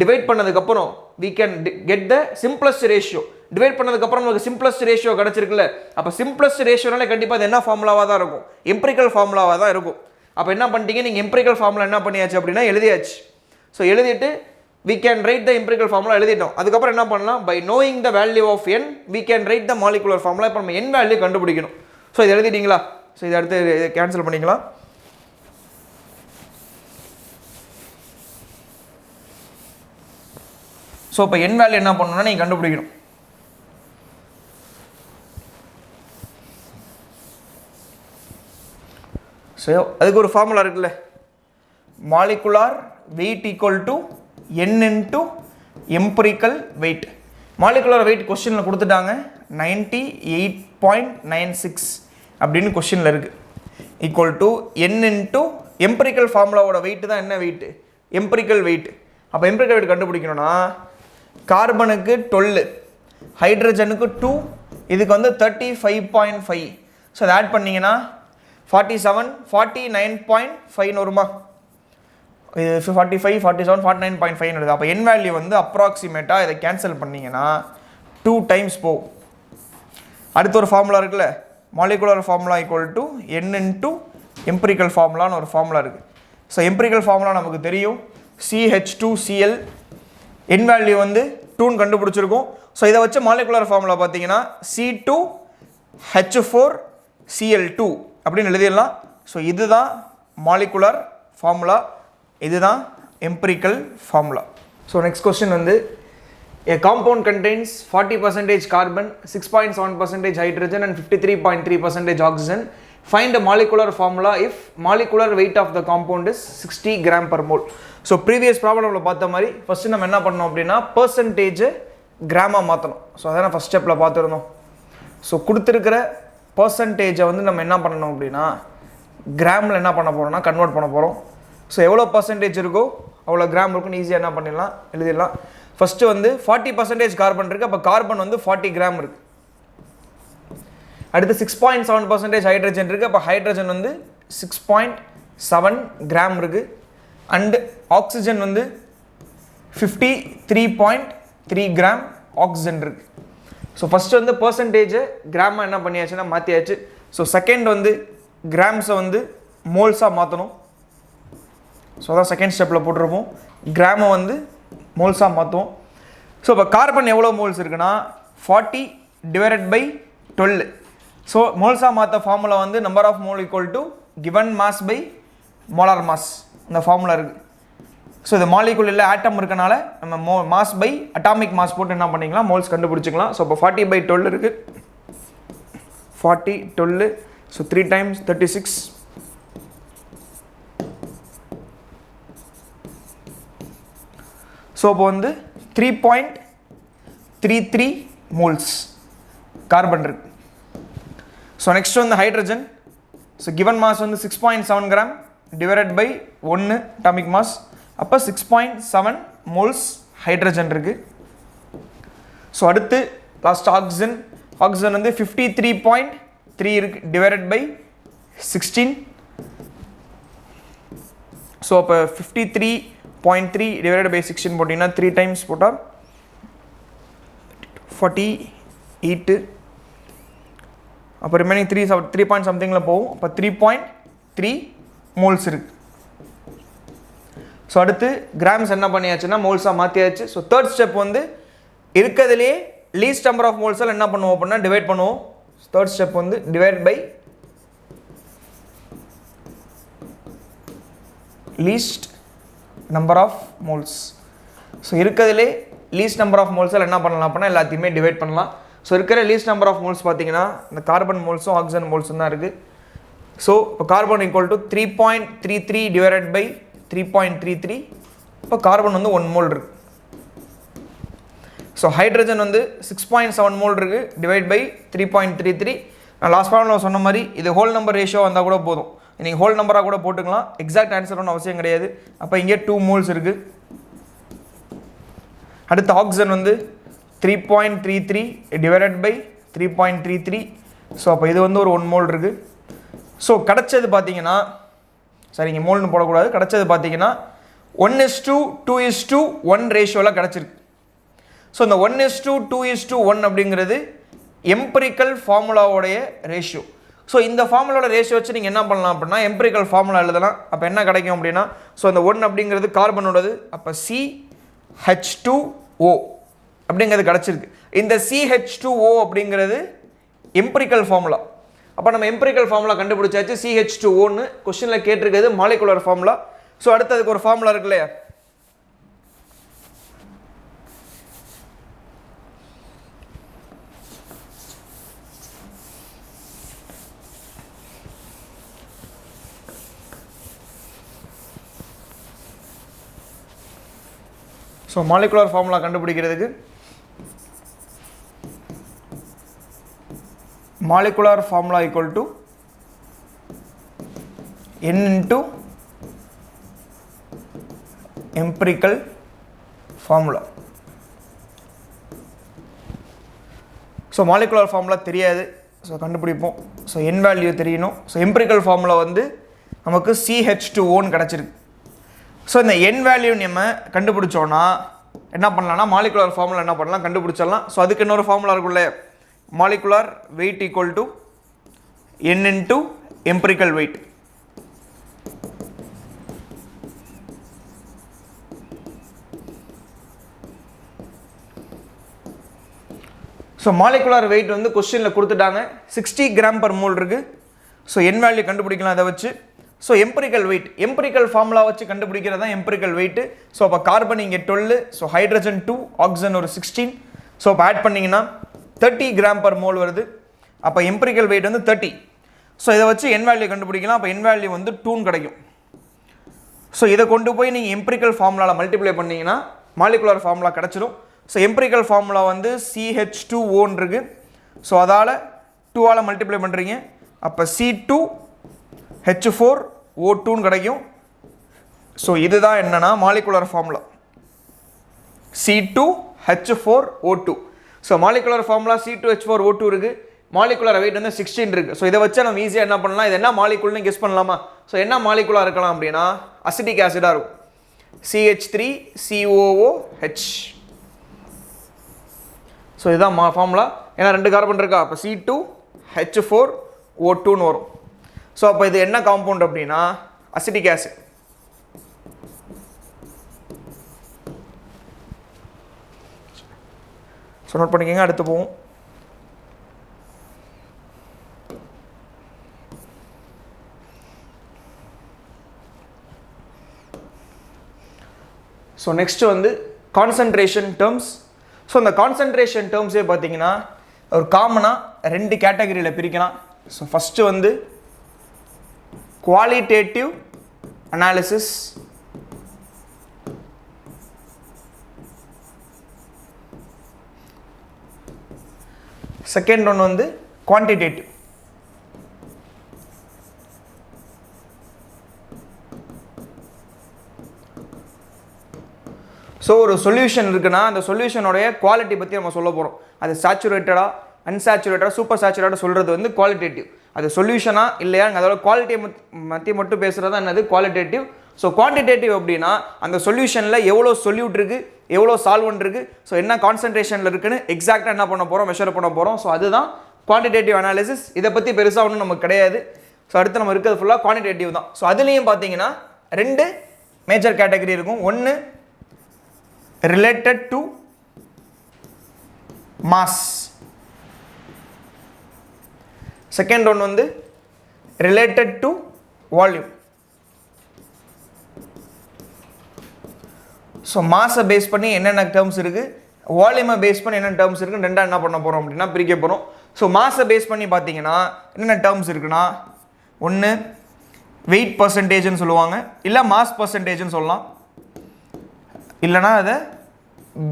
டிவைட் பண்ணதுக்கப்புறம் we can get the simplest ratio. Divide பண்ணதுக்கப்புறம் நமக்கு சிம்பிளஸ்ட் ரேஷியோ கிடச்சிருக்குல்ல. அப்போ சிம்பிளஸ்ட் ரேஷியோனாலே கண்டிப்பாக அது என்ன ஃபார்முலாவாக தான் இருக்கும், எம்பிரிக்கல் ஃபார்முலாவாக தான் இருக்கும். அப்போ என்ன பண்ணிட்டீங்க, நீங்கள் எம்பிரிக்கல் ஃபார்முலா என்ன பண்ணியாச்சு அப்படின்னா எழுதியாச்சு. ஸோ எழுதிட்டு we can write the empirical formula எழுதிட்டோம். அதுக்கப்புறம் என்ன பண்ணலாம், by knowing the value of n we can write the molecular formula. இப்போ நம்ம n வேல்யூ கண்டுபிடிக்கணும். ஸோ இது எழுதிட்டீங்களா, ஸோ இதை அடுத்து கேன்சல் பண்ணிக்கலாம். ஸோ இப்போ n வேல்யூ என்ன பண்ணணும்னா நீங்கள் கண்டுபிடிக்கணும். ஸோ அதுக்கு ஒரு ஃபார்முலா இருக்குல்ல, molecular weight equal to n into empirical weight. Molecular weight கொஸ்டினில் கொடுத்துட்டாங்க 98.96 அப்படின்னு கொஸ்டினில் இருக்குது. Equal to n into empirical ஃபார்முலாவோட வெயிட் தான் என்ன வெயிட், எம்பிரிக்கல் வெயிட். அப்போ எம்பிரிக்கல் வெயிட் கண்டுபிடிக்கணும்னா கார்பனுக்கு 12, ஹைட்ரஜனுக்கு 2, இதுக்கு வந்து 35.5. ஸோ அதை ஆட் பண்ணிங்கன்னா 47, 49.5 வருமா, இது 45, 47, 49.5 வருது. அப்போ n வேல்யூ வந்து அப்ராக்சிமேட்டாக இதை கேன்சல் பண்ணிங்கன்னா 2 டைம்ஸ் போகும். அடுத்து ஒரு ஃபார்முலா இருக்குல்ல, molecular formula equal to n into empirical ஃபார்முலான்னு ஒரு ஃபார்முலா இருக்குது. ஸோ எம்பிரிக்கல் ஃபார்முலா நமக்கு தெரியும், CH2Cl. n வேல்யூ வந்து 2ன்னு கண்டுபிடிச்சிருக்கோம். ஸோ இதை வச்சு மாலிகுலர் ஃபார்முலா பார்த்தீங்கன்னா C2 H4Cl2 அப்படின்னு எழுதிடலாம். ஸோ இதுதான் மாலிகுலர் ஃபார்முலா, இதுதான் empirical formula. So next question வந்து a compound contains 40% carbon, 6.7% hydrogen and 53.3% oxygen. Find a molecular formula if molecular weight of the compound is 60 gram per mole. So previous ப்ராப்ளமில் பார்த்த மாதிரி first நம்ம என்ன பண்ணோம் அப்படின்னா percentage கிராமாக மாற்றணும். ஸோ அதான் ஃபஸ்ட் ஸ்டெப்பில் பார்த்துருந்தோம். ஸோ கொடுத்துருக்கிற பர்சன்டேஜை வந்து நம்ம என்ன பண்ணணும் அப்படின்னா கிராமில் என்ன பண்ண போகிறோம்னா கன்வெர்ட் பண்ண போகிறோம். ஸோ எவ்வளோ பர்சன்டேஜ் இருக்கோ அவ்வளோ கிராம் இருக்குன்னு ஈஸியாக என்ன பண்ணிடலாம் எழுதிடலாம். ஃபஸ்ட்டு வந்து 40% கார்பன் இருக்குது, அப்போ கார்பன் வந்து 40 கிராம் இருக்குது. அடுத்து 6.7% ஹைட்ரஜன் இருக்குது, அப்போ ஹைட்ரஜன் வந்து 6.7 கிராம் இருக்குது. அண்டு ஆக்சிஜன் வந்து 53.3 கிராம் ஆக்சிஜன் இருக்குது. ஸோ ஃபஸ்ட்டு வந்து பர்சன்டேஜை கிராமாக என்ன பண்ணியாச்சுன்னா மாற்றியாச்சு. ஸோ செகண்ட் வந்து கிராம்ஸை வந்து மோல்ஸாக மாற்றணும். ஸோ அதான் செகண்ட் ஸ்டெப்பில் போட்டிருப்போம், கிராமை வந்து மோல்ஸாக மாற்றுவோம். ஸோ இப்போ கார்பன் எவ்வளோ மோல்ஸ் இருக்குன்னா 40 டிவைடட் பை 12. ஸோ மோல்ஸாக மாற்ற ஃபார்முலா வந்து number of mole equal to given mass by molar mass, இந்த ஃபார்முலா இருக்குது. ஸோ இது மாலிகுல் இல்லை ஆட்டம் இருக்கனால நம்ம மாஸ் பை அட்டாமிக் மாஸ் போட்டு என்ன பண்ணிக்கலாம் மோல்ஸ் கண்டுபிடிச்சிக்கலாம். ஸோ இப்போ 40/12 இருக்குது, 40 12, ஸோ 3 times 36. ஸோ இப்போ வந்து 3.33 மோல்ஸ் கார்பன் இருக்கு. ஸோ நெக்ஸ்ட் வந்து ஹைட்ரஜன். ஸோ கிவன் மாஸ் வந்து 6.7 gram divided by 1 atomic mass, அப்போ 6.7 மோல்ஸ் ஹைட்ரஜன் இருக்கு. ஸோ அடுத்து லாஸ்ட் ஆக்சிஜன். ஆக்சிஜன் வந்து 53.3 இருக்கு டிவைடட் பை 16. ஸோ அப்போ 53.3 டிவைடட் பை 16 போட்டிங்கன்னா 3 times போட்டால் 48. அப்போ ரிமைனிங் 3 பாயிண்ட் சம்திங்கில் போகும். அப்போ 3.3 மோல்ஸ் இருக்குது. ஸோ அடுத்து கிராம்ஸ் என்ன பண்ணியாச்சுன்னா மோல்ஸாக மாற்றியாச்சு. ஸோ தேர்ட் ஸ்டெப் வந்து இருக்கிறதுலே லீஸ்ட் நம்பர் ஆஃப் மோல்ஸால் என்ன பண்ணுவோம் அப்படின்னா டிவைட் பண்ணுவோம். தேர்ட் ஸ்டெப் வந்து divide by least number of moles. So இருக்கிறதுலே லீஸ்ட் நம்பர் ஆஃப் மோல்ஸால் என்ன பண்ணலாம் அப்படின்னா எல்லாத்தையுமே டிவைட் பண்ணலாம். ஸோ இருக்கிற லீஸ்ட் நம்பர் ஆஃப் மோல்ஸ் பார்த்தீங்கன்னா இந்த கார்பன் மோல்ஸும் ஆக்சிஜன் மோல்ஸும் தான் இருக்குது. ஸோ இப்போ carbon equal to 3.33 divided by 3.33. இப்போ கார்பன் வந்து 1 மோல் இருக்குது. ஸோ ஹைட்ரஜன் வந்து 6.7 மோல் இருக்குது டிவைட் பை 3.33. நான் லாஸ்ட் ப்ராப்ளம் சொன்ன மாதிரி இது ஹோல் நம்பர் ரேஷியோ வந்தால் கூட போதும், நீங்கள் ஹோல் நம்பராக கூட போட்டுக்கலாம், எக்ஸாக்ட் ஆன்சர் ஒன்றும் அவசியம் கிடையாது. அப்போ இங்கே 2 மோல்ஸ் இருக்குது. அடுத்து ஆக்சிஜன் வந்து 3.33 டிவைடட் பை 3.33. ஸோ அப்போ இது வந்து ஒரு 1 மோல் இருக்குது. ஸோ கிடச்சது பார்த்தீங்கன்னா சரி இங்கே மோல்னு போடக்கூடாது, கிடச்சது பார்த்தீங்கன்னா 1:2:1 ரேஷியோவில் கிடச்சிருக்கு. ஸோ இந்த 1:2:1 அப்படிங்கிறது எம்பிரிக்கல் ஃபார்முலாவோடைய ரேஷியோ. ஸோ இந்த ஃபார்முலாவோட ரேஷியோ வச்சு நீங்கள் என்ன பண்ணலாம் அப்படின்னா எம்பிரிக்கல் ஃபார்முலா எழுதலாம். அப்போ என்ன கிடைக்கும் அப்படின்னா ஸோ அந்த 1 அப்படிங்கிறது கார்பனோடது, அப்போ CH2O அப்படிங்கிறது கிடச்சிருக்கு. இந்த CH2O அப்படிங்கிறது எம்பிரிக்கல் ஃபார்முலா. அப்போ நம்ம எம்பிரிக்கல் ஃபார்முலா கண்டுபிடிச்சாச்சு. CH2Oன்னு கொஸ்டினில் கேட்டிருக்கிறது மாலிகுலர் ஃபார்முலா. ஸோ அடுத்து அதுக்கு ஒரு ஃபார்முலா இருக்கு இல்லையா, ஸோ மாலிகுலர் ஃபார்முலா கண்டுபிடிக்கிறதுக்கு molecular formula equal to N into empirical formula. So molecular formula தெரியாது, ஸோ கண்டுபிடிப்போம். ஸோ என் வேல்யூ தெரியணும். ஸோ எம்பிரிக்கல் ஃபார்முலா வந்து நமக்கு CH2Oன்னு கிடச்சிருக்கு. ஸோ இந்த என் வேல்யூ நம்ம கண்டுபிடிச்சோன்னா என்ன பண்ணலாம்னா மாலிகுலர் ஃபார்முலா என்ன பண்ணலாம் கண்டுபிடிச்சிடலாம். ஸோ அதுக்கு இன்னொரு ஃபார்முலா இருக்குல்ல, molecular weight equal to N into empirical weight. So molecular weight வந்து கொஸ்டினில் கொடுத்துட்டாங்க 60 கிராம் per mole இருக்குது. ஸோ என் வேல்யூ கண்டுபிடிக்கலாம் அதை வச்சு. So empirical weight, empirical formula வச்சு கண்டுபிடிக்கிறது தான் எம்பரிக்கல் வெயிட்டு. ஸோ அப்போ கார்பன் இங்கே 12, ஸோ ஹைட்ரஜன் 2, ஆக்சிஜன் ஒரு 16. ஸோ அப்போ ஆட் பண்ணிங்கன்னா 30 கிராம் per mole வருது. அப்போ எம்பரிக்கல் வெயிட் வந்து 30. ஸோ இதை வச்சு என் வேல்யூ கண்டுபிடிக்கலாம். அப்போ என் வேல்யூ வந்து 2 கிடைக்கும். ஸோ இதை கொண்டு போய் நீங்கள் எம்பரிக்கல் ஃபார்முலாவில் மல்டிப்ளை பண்ணிங்கன்னா மாலிகுலர் ஃபார்முலா கிடச்சிடும். ஸோ எம்பரிக்கல் ஃபார்முலா வந்து CH2O இருக்குது. ஸோ அதால் 2ஆல் மல்டிப்ளை பண்ணுறீங்க. அப்போ C2H4O2 கிடைக்கும். ஸோ இதுதான் என்னன்னா molecular formula C2H4O2. So molecular formula C2H4O2 இருக்குது. மாலிகுலர் வெயிட் வந்து 16 இருக்குது. ஸோ இதை வச்சு நம்ம ஈஸியாக என்ன பண்ணலாம், இது என்ன மாலிகுல்னு கெஸ் பண்ணலாமா? ஸோ என்ன மாலிகுலாக இருக்கலாம் அப்படின்னா அசிட்டிக் ஆசிடாக இருக்கும். CH3COOH. ஸோ இதுதான் ஃபார்முலா. ஏன்னா 2 கார்பன் இருக்கா, அப்போ C2H4O2ன்னு வரும். ஸோ அப்போ இது என்ன காம்பவுண்ட் அப்படின்னா அசிட்டிக் ஆசிட். ஸோ நோட் பண்ணிக்கோங்க. அடுத்து போவோம். ஸோ நெக்ஸ்ட் வந்து கான்சன்ட்ரேஷன் டேர்ம்ஸ். ஸோ இந்த கான்சன்ட்ரேஷன் டேர்ம்ஸே பார்த்தீங்கன்னா ஒரு காமனாக 2 கேட்டகரியில் பிரிக்கலாம். ஸோ ஃபஸ்ட்டு வந்து குவாலிட்டேட்டிவ் அனாலிசிஸ், செகண்ட் ஒன் வந்து குவான்டிடேட்டிவ். ஸோ ஒரு சொல்யூஷன் இருக்குன்னா அந்த சொல்யூஷனோடைய குவாலிட்டி பற்றி நம்ம சொல்ல போகிறோம். அது சேச்சுரேட்டடா, அன்சேச்சுரேட்டடா, சூப்பர் சேச்சுரேட்டா சொல்கிறது வந்து குவாலிட்டேட்டிவ். அது சொல்யூஷனா இல்லையா, அதோட குவாலிட்டியை மட்டும் பேசுகிறது தான் என்னது குவாலிட்டேட்டிவ். ஸோ குவான்டிடேட்டிவ் அப்படின்னா அந்த சொல்யூஷனில் எவ்வளோ சொல்யூட் இருக்குது, எவ்வளோ சால்வன்ட் இருக்குது, ஸோ என்ன கான்சன்ட்ரேஷனில் இருக்குன்னு எக்ஸாக்டாக என்ன பண்ண போகிறோம், மெஷர் பண்ண போகிறோம். ஸோ அதுதான் குவான்டிடேட்டிவ் அனாலிசிஸ். இதை பற்றி பெருசாக ஒன்றும் நமக்கு கிடையாது. ஸோ அடுத்து நம்ம இருக்கிறது ஃபுல்லாக குவான்டிடேட்டிவ் தான். ஸோ அதுலேயும் பார்த்தீங்கன்னா 2 மேஜர் கேட்டகரி இருக்கும். ஒன்று related to mass, second one வந்து ரிலேட்டட் டு வால்யூம். ஸோ மாஸை பேஸ் பண்ணி என்னென்ன டேர்ம்ஸ் இருக்குது, வால்யூமை பேஸ் பண்ணி என்னென்ன டேர்ம்ஸ் இருக்குன்னு ரெண்டாக என்ன பண்ண போகிறோம் அப்படின்னா பிரிக்க போகிறோம். ஸோ மாஸை பேஸ் பண்ணி பார்த்தீங்கன்னா என்னென்ன டேர்ம்ஸ் இருக்குன்னா, ஒன்று வெயிட் பர்சன்டேஜ்னு சொல்லுவாங்க, இல்லை மாஸ் பர்சன்டேஜ்னு சொல்லலாம், இல்லைனா அதை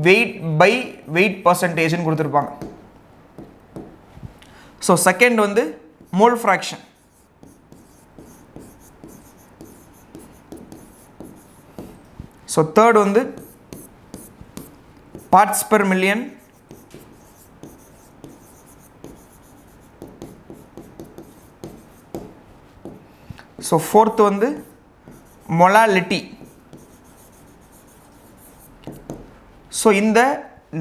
வெயிட் பை வெயிட் பர்சன்டேஜ்னு கொடுத்துருப்பாங்க. ஸோ செகண்ட் வந்து மோல் ஃப்ராக்ஷன். ஸோ தேர்ட் வந்து parts per million. So fourth வந்து மொலாலிட்டி. ஸோ இந்த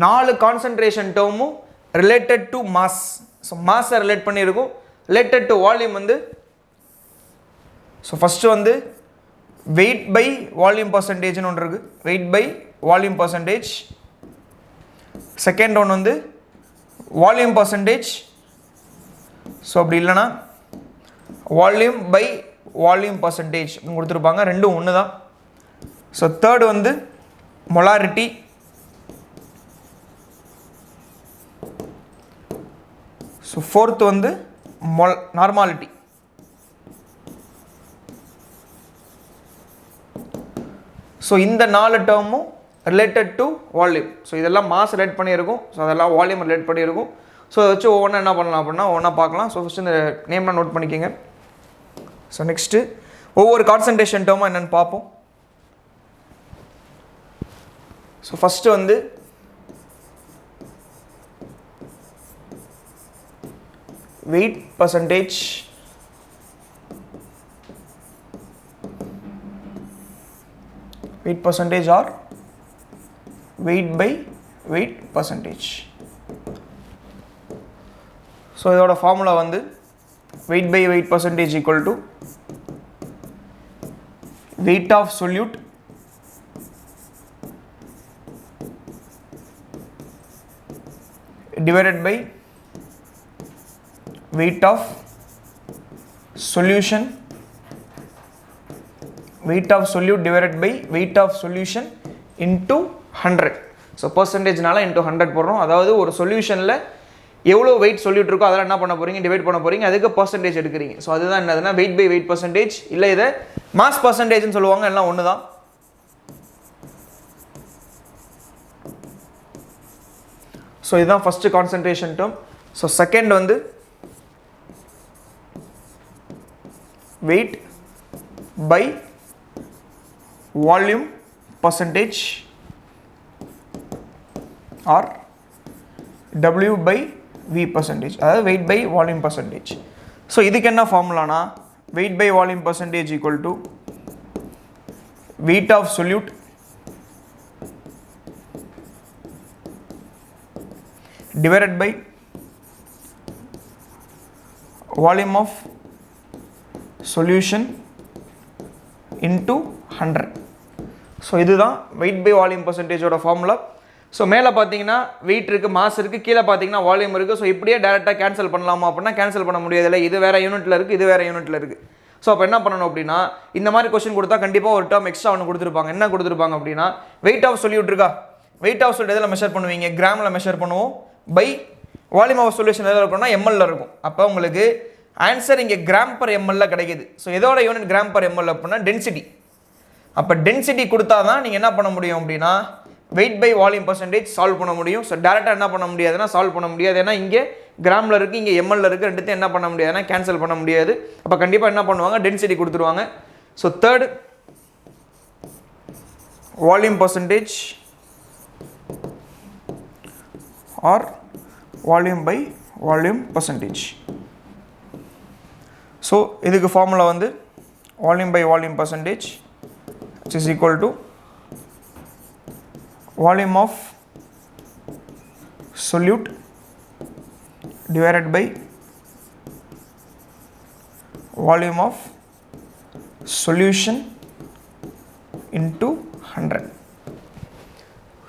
4 கான்சன்ட்ரேஷன் டேர்மும் ரிலேட்டட் டு மாஸ். ஸோ மாஸை ரிலேட் பண்ணியிருக்கும். ரிலேட்டட் டு வால்யூம் வந்து ஸோ ஃபஸ்ட்டு வந்து வெயிட் பை வால்யூம் பர்சன்டேஜ்னு ஒன்று இருக்குது, weight by volume percentage. Second one வந்து வால்யூம் பர்சன்டேஜ். ஸோ அப்படி இல்லைனா வால்யூம் பை வால்யூம் பர்சன்டேஜ் கொடுத்துருப்பாங்க, ரெண்டும் ஒன்று தான். ஸோ தேர்டு வந்து மொலாரிட்டி. ஸோ ஃபோர்த் வந்து நார்மாலிட்டி. ஸோ இந்த 4 டேர்மும் ரிலேட்டட் டு வால்யூம். ஸோ இதெல்லாம் மாஸ் ரிலேட் பண்ணியிருக்கும், ஸோ அதெல்லாம் வால்யூம் ரிலேட் பண்ணியிருக்கும். ஸோ அதை வச்சு ஒவ்வொன்றா என்ன பண்ணலாம் அப்படின்னா ஒவ்வொன்றா பார்க்கலாம். ஸோ ஃபஸ்ட்டு இந்த நேம்லாம் நோட் பண்ணிக்கோங்க. ஸோ நெக்ஸ்ட்டு ஒவ்வொரு கான்சன்ட்ரேஷன் டேர்மும் என்னென்னு பார்ப்போம். ஸோ ஃபஸ்ட்டு வந்து weight percentage. Weight percentage or weight by weight percentage. So இதோட ஃபார்முலா வந்து weight by weight percentage equal to weight of solute divided by weight of solution, weight of solute divided by weight of solution into 100. So பர்சன்டேஜ்னால into 100 போடுறோம். அதாவது ஒரு சொல்யூஷனில் எவ்வளோ wait சொல்லிட்டு இருக்கோ அதெல்லாம் என்ன பண்ண போகிறீங்க, டிவைட் பண்ண போகிறீங்க, அதுக்கு பர்சன்டேஜ் எடுக்கிறீங்க. ஸோ அதுதான் என்னதுன்னா வெயிட் பை வெயிட் பர்சன்டேஜ், இல்லை இதை மாஸ் பர்சன்டேஜ்னு சொல்லுவாங்க, எல்லாம் ஒன்று தான். ஸோ இதுதான் first concentration term. So second வந்து weight by volume percentage or W by V percentage, அதாவது weight by volume percentage. So இதுக்கு என்ன ஃபார்முலானா weight by volume percentage equal to weight of solute divided by volume of solution into 100. So இதுதான் weight by volume பர்சன்டேஜோட formula. So மேலே பார்த்தீங்கன்னா wait இருக்குது, mass இருக்குது, கீழே பார்த்தீங்கன்னா வால்யூம் இருக்குது. ஸோ இப்படியே டேரெக்டாக கேன்சல் பண்ணலாமா அப்படின்னா கேன்சல் பண்ண முடியாதுல்ல, இது வேறு யூனிட்டில் இருக்குது, இது வேறு யூனிட்டில் இருக்குது. ஸோ அப்போ என்ன பண்ணணும் அப்படின்னா இந்த மாதிரி கொஸ்டின் கொடுத்தா கண்டிப்பாக ஒரு டேர்ம் எக்ஸ்ட்ரா ஒன்று கொடுத்துருப்பாங்க. என்ன கொடுத்துருப்பாங்க அப்படின்னா வெயிட் ஆஃப் சொல்யூட் இருக்கா, வெயிட் ஆஃப் சொல்யூட் எதில் மெஷர் பண்ணுவீங்க, கிராமில் மெஷர் பண்ணுவோம். பை வால்யூம் ஆஃப் சொல்யூஷன் எதில் இருக்கும்னா எம்எல்ல இருக்கும். அப்போ உங்களுக்கு ஆன்சர் இங்கே கிராம் பர் எம்எல்ல கிடைக்குது. ஸோ எதோட யூனிட் கிராம் பர் எம்எல் அப்படின்னா டென்சிட்டி. அப்போ டென்சிட்டி கொடுத்தா தான் நீங்கள் என்ன பண்ண முடியும் அப்படின்னா weight by volume percentage solve பண்ண முடியும். ஸோ டேரெக்டாக என்ன பண்ண முடியாதுன்னா சால்வ் பண்ண முடியாது. ஏன்னா இங்கே கிராமில் இருக்குது, இங்கே எம்எல்ல இருக்குது, ரெண்டுத்தையும் என்ன பண்ண முடியாதுன்னா கேன்சல் பண்ண முடியாது. அப்போ கண்டிப்பாக என்ன பண்ணுவாங்க, டென்சிட்டி கொடுத்துருவாங்க. So third volume percentage or volume by volume percentage. So இதுக்கு ஃபார்முலா வந்து volume by volume percentage which is equal to volume of solute divided by volume of solution into 100.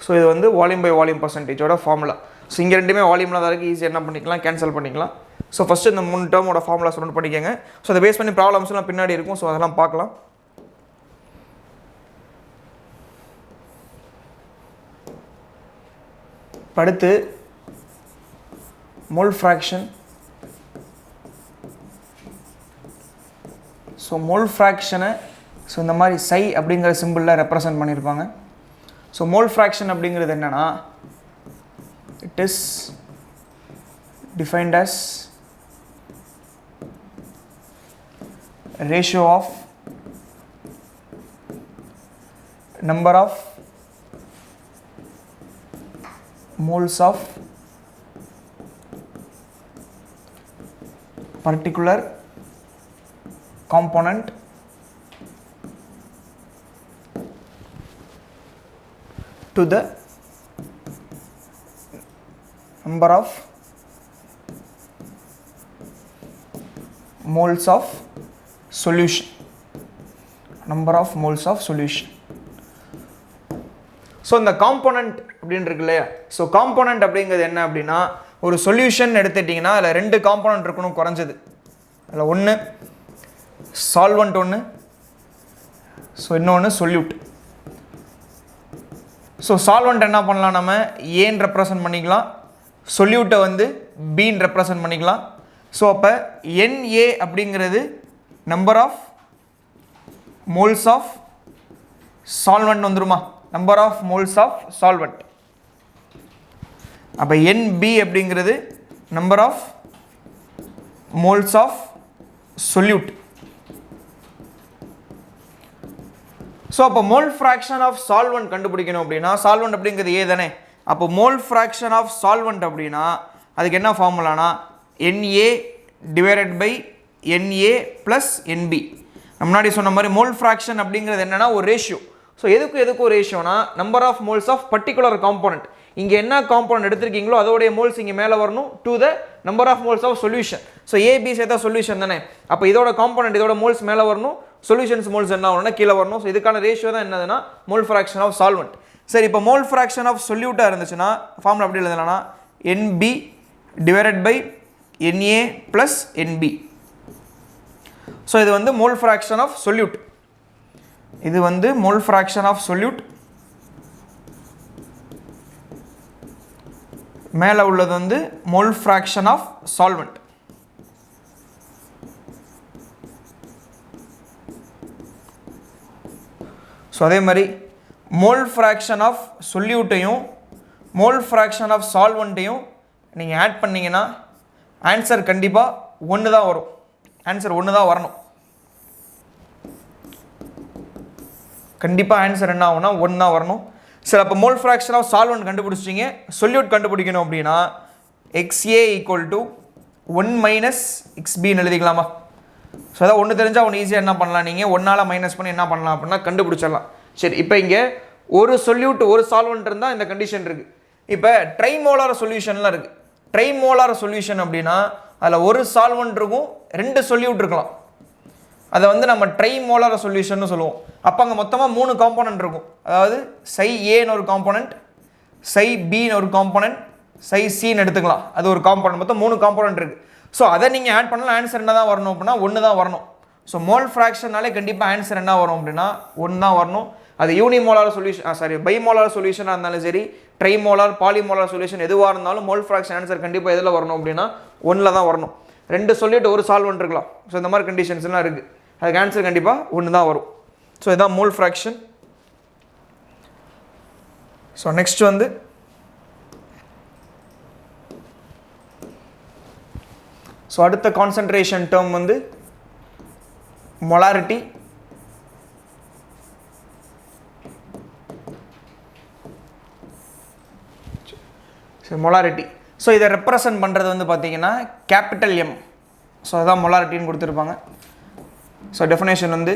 So இது வந்து வால்யூம் பை வால்யூம் பர்சன்டேஜோட formula. So இங்கே ரெண்டுமே வால்யூமில் தான் இருக்குது, ஈஸியாக என்ன பண்ணிக்கலாம், கேன்சல் பண்ணிக்கலாம். ஸோ ஃபஸ்ட்டு இந்த 3 டேர்மோட ஃபார்முலா நோட் பண்ணிக்கோங்க. ஸோ அதை பேஸ் பண்ணி ப்ராப்ளம்ஸ்லாம் பின்னாடி இருக்கும். ஸோ அதெல்லாம் பார்க்கலாம். அடுத்து மோல் ஃப்ராக்ஷன். ஸோ மோல் ஃப்ராக்ஷனை ஸோ இந்த மாதிரி சை அப்படிங்கிற சிம்பிளில் ரெப்ரசன்ட் பண்ணியிருப்பாங்க. ஸோ மோல் ஃப்ராக்ஷன் அப்படிங்கிறது என்னென்னா it is defined as ratio of number of moles of particular component to the number of moles of solution, number of moles of solution. So இந்த காம்போனன்ட் அப்படின்னு இருக்கு இல்லையா, ஸோ காம்போனன்ட் அப்படிங்கிறது என்ன அப்படின்னா ஒரு சொல்யூஷன் எடுத்துட்டிங்கன்னா அதில் 2 காம்போனன்ட் இருக்கணும் குறைஞ்சது. அதில் ஒன்று சால்வன்ட், ஒன்று ஸோ இன்னொன்று சொல்யூட். ஸோ சால்வன்ட் என்ன பண்ணலாம், நம்ம ஏன்னு ரெப்ரசன்ட் பண்ணிக்கலாம், சொல்யூட்டை வந்து பின்னு ரெப்ரசன்ட் பண்ணிக்கலாம். ஸோ அப்போ NA அப்படிங்கிறது number of moles of solvent வந்துருமா, number of moles of solvent. அப்போ NB அப்படிங்கிறது number of moles of solute. So அப்போ மோல் ஃப்ராக்ஷன் ஆஃப் சால்வன்ட் கண்டுபிடிக்கணும் அப்படின்னா சால்வன்ட் அப்படிங்கிறது ஏ தானே. அப்போ மோல் ஃப்ராக்ஷன் ஆஃப் சால்வன்ட் அப்படின்னா அதுக்கு என்ன ஃபார்முலானா NA divided by NA plus NB. முன்னாடி சொன்ன மாதிரி மோல் ஃப்ராக்ஷன் அப்படிங்கிறது என்னன்னா ஒரு ரேஷியோ. ஸோ எதுக்கு ஒரு ரேஷியோனா number of moles of particular component. இங்கே என்ன காம்போனன்ட் எடுத்திருக்கீங்களோ அதோடைய மோல்ஸ் இங்கே மேலே வரணும் to the number of moles of solution. So A B சேர்த்தா சொல்யூஷன் தானே. அப்போ இதோட காம்போனன்ட் இதோட மோல்ஸ் மேலே வரணும், சொல்யூஷன்ஸ் மோல்ஸ் என்ன வரணும்னா கீழே வரணும். ஸோ இதுக்கான ரேஷியோ தான் என்னதுன்னா மோல் ஃப்ராக்ஷன் ஆஃப் சால்வன்ட். சரி, இப்போ மோல் ஃப்ராக்ஷன் ஆஃப் சொல்யூட்டாக இருந்துச்சுன்னா ஃபார்முலா அப்படி எழுதலாம்னா NB divided by Na plus NB. So இது வந்து மோல் ஃப்ராக்ஷன் ஆஃப் சொல்யூட். இது வந்து மோல் ஃப்ராக்ஷன் ஆஃப் சொல்யூட். மேலே உள்ளது வந்து mole fraction of solvent. So அதே மாதிரி மோல் ஃப்ராக்ஷன் ஆஃப் சொல்யூட்டையும் மோல் ஃப்ராக்ஷன் ஆஃப் சால்வெண்ட்டையும் நீங்கள் ஆட் பண்ணிங்கன்னா ஆன்சர் கண்டிப்பாக ஒன்று தான் வரும். ஆன்சர் ஒன்று தான் வரணும். கண்டிப்பாக ஆன்சர் என்ன ஆகும்னா ஒன்று தான் வரணும். சரி, அப்போ மோல் ஃப்ராக்ஷன் ஆஃப் சால்வெண்ட் கண்டுபிடிச்சிட்டிங்க. சொல்யூட் கண்டுபிடிக்கணும் அப்படின்னா XA = 1 - XBன்னு எழுதிக்கலாமா? ஸோ அதான் ஒன்று தெரிஞ்சால் ஒன்று ஈஸியாக என்ன பண்ணலாம், நீங்கள் ஒன்றால் மைனஸ் பண்ணி என்ன பண்ணலாம் அப்படின்னா கண்டுபிடிச்சிடலாம். சரி, இப்போ இங்கே ஒரு சொல்யூட் ஒரு சால்வெண்ட் இருந்தால் இந்த கண்டிஷன் இருக்குது. இப்போ ட்ரைமோலார் சொல்யூஷன்லாம் இருக்குது. ட்ரைமோலார் சொல்யூஷன் அப்படின்னா அதில் ஒரு சால்வெண்ட் இருக்கும், 2 சொல்யூட் இருக்கலாம். அதை வந்து நம்ம ட்ரைமோலார் சொல்யூஷன் சொல்லுவோம். அப்போ அங்கே மொத்தமாக 3 காம்போனன்ட் இருக்கும். அதாவது சை ஏன்னு ஒரு காம்போனன்ட், சை பின்னு ஒரு காம்போனன்ட், சை சின்னு எடுத்துக்கலாம். அது ஒரு காம்போனன்ட். மொத்தம் 3 காம்போனன்ட் இருக்குது. ஸோ அதை நீங்கள் ஆட் பண்ணலாம். ஆன்சர் என்ன தான் வரணும் அப்படின்னா ஒன்று தான் வரணும். ஸோ மோல் ஃப்ராக்ஷன்னாலே கண்டிப்பாக ஆன்சர் என்ன வரும் அப்படின்னா ஒன்று தான் வரணும். அது யூனிமோலார் சொல்யூஷன் பைமோலார் சொல்யூஷனாக இருந்தாலும் சரி, ட்ரைமோலார் பாலிமோலார் சொல்யூஷன் எதுவாக இருந்தாலும் மோல் ஃப்ராக்ஷன் ஆன்சர் கண்டிப்பாக எதில் வரணும் அப்படின்னா ஒன்றில் தான் வரணும். 2 சொல்லிட்டு ஒரு சால்வெண்ட் இருக்கலாம். ஸோ இந்த மாதிரி கண்டிஷன்ஸ்லாம் இருக்குது. அதுக்கு ஆன்சர் கண்டிப்பாக ஒன்று தான் வரும். ஸோ இதுதான் மோல் ஃப்ராக்ஷன். ஸோ நெக்ஸ்ட் வந்து ஸோ அடுத்த கான்சன்ட்ரேஷன் டேர்ம் வந்து மொலாரிட்டி. மொலாரிட்டி. ஸோ இதை ரெப்ரசன்ட் பண்ணுறது வந்து பார்த்தீங்கன்னா கேபிட்டல் M. ஸோ அதுதான் மொலாரிட்டின்னு கொடுத்துருப்பாங்க. ஸோ டெஃபினேஷன் வந்து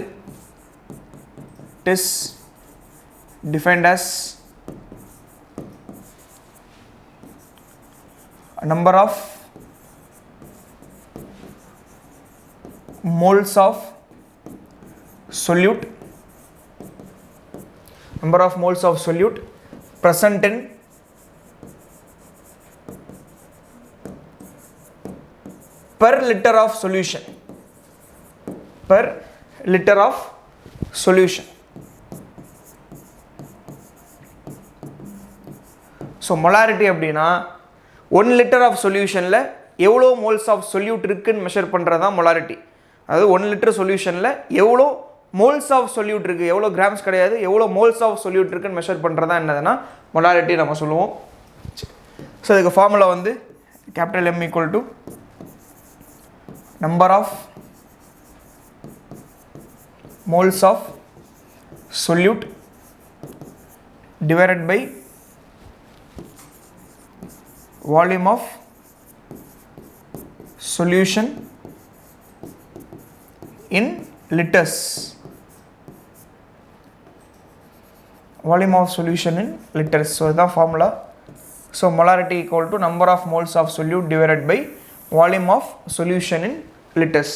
it is defined as number of moles of solute, number of moles of solute present in per liter of solution, per liter of solution. So molarity அப்படின்னா 1 litre of சொல்யூஷனில் எவ்வளோ moles of solute இருக்குன்னு measure பண்ணுறது தான் molarity. அதாவது 1 litre சொல்யூஷனில் எவ்வளோ moles of solute இருக்குது, எவ்வளோ கிராம்ஸ் கிடையாது, எவ்வளோ மோல்ஸ் ஆஃப் சொல்யூட் இருக்குன்னு மெஷர் பண்ணுறதா என்னதுன்னா மொலாரிட்டி நம்ம சொல்லுவோம். ஸோ இதுக்கு ஃபார்முலா வந்து capital M = number of moles of solute divided by volume of solution in liters. Volume of solution in liters. So the formula. So molarity = number of moles of solute divided by volume of solution in liters.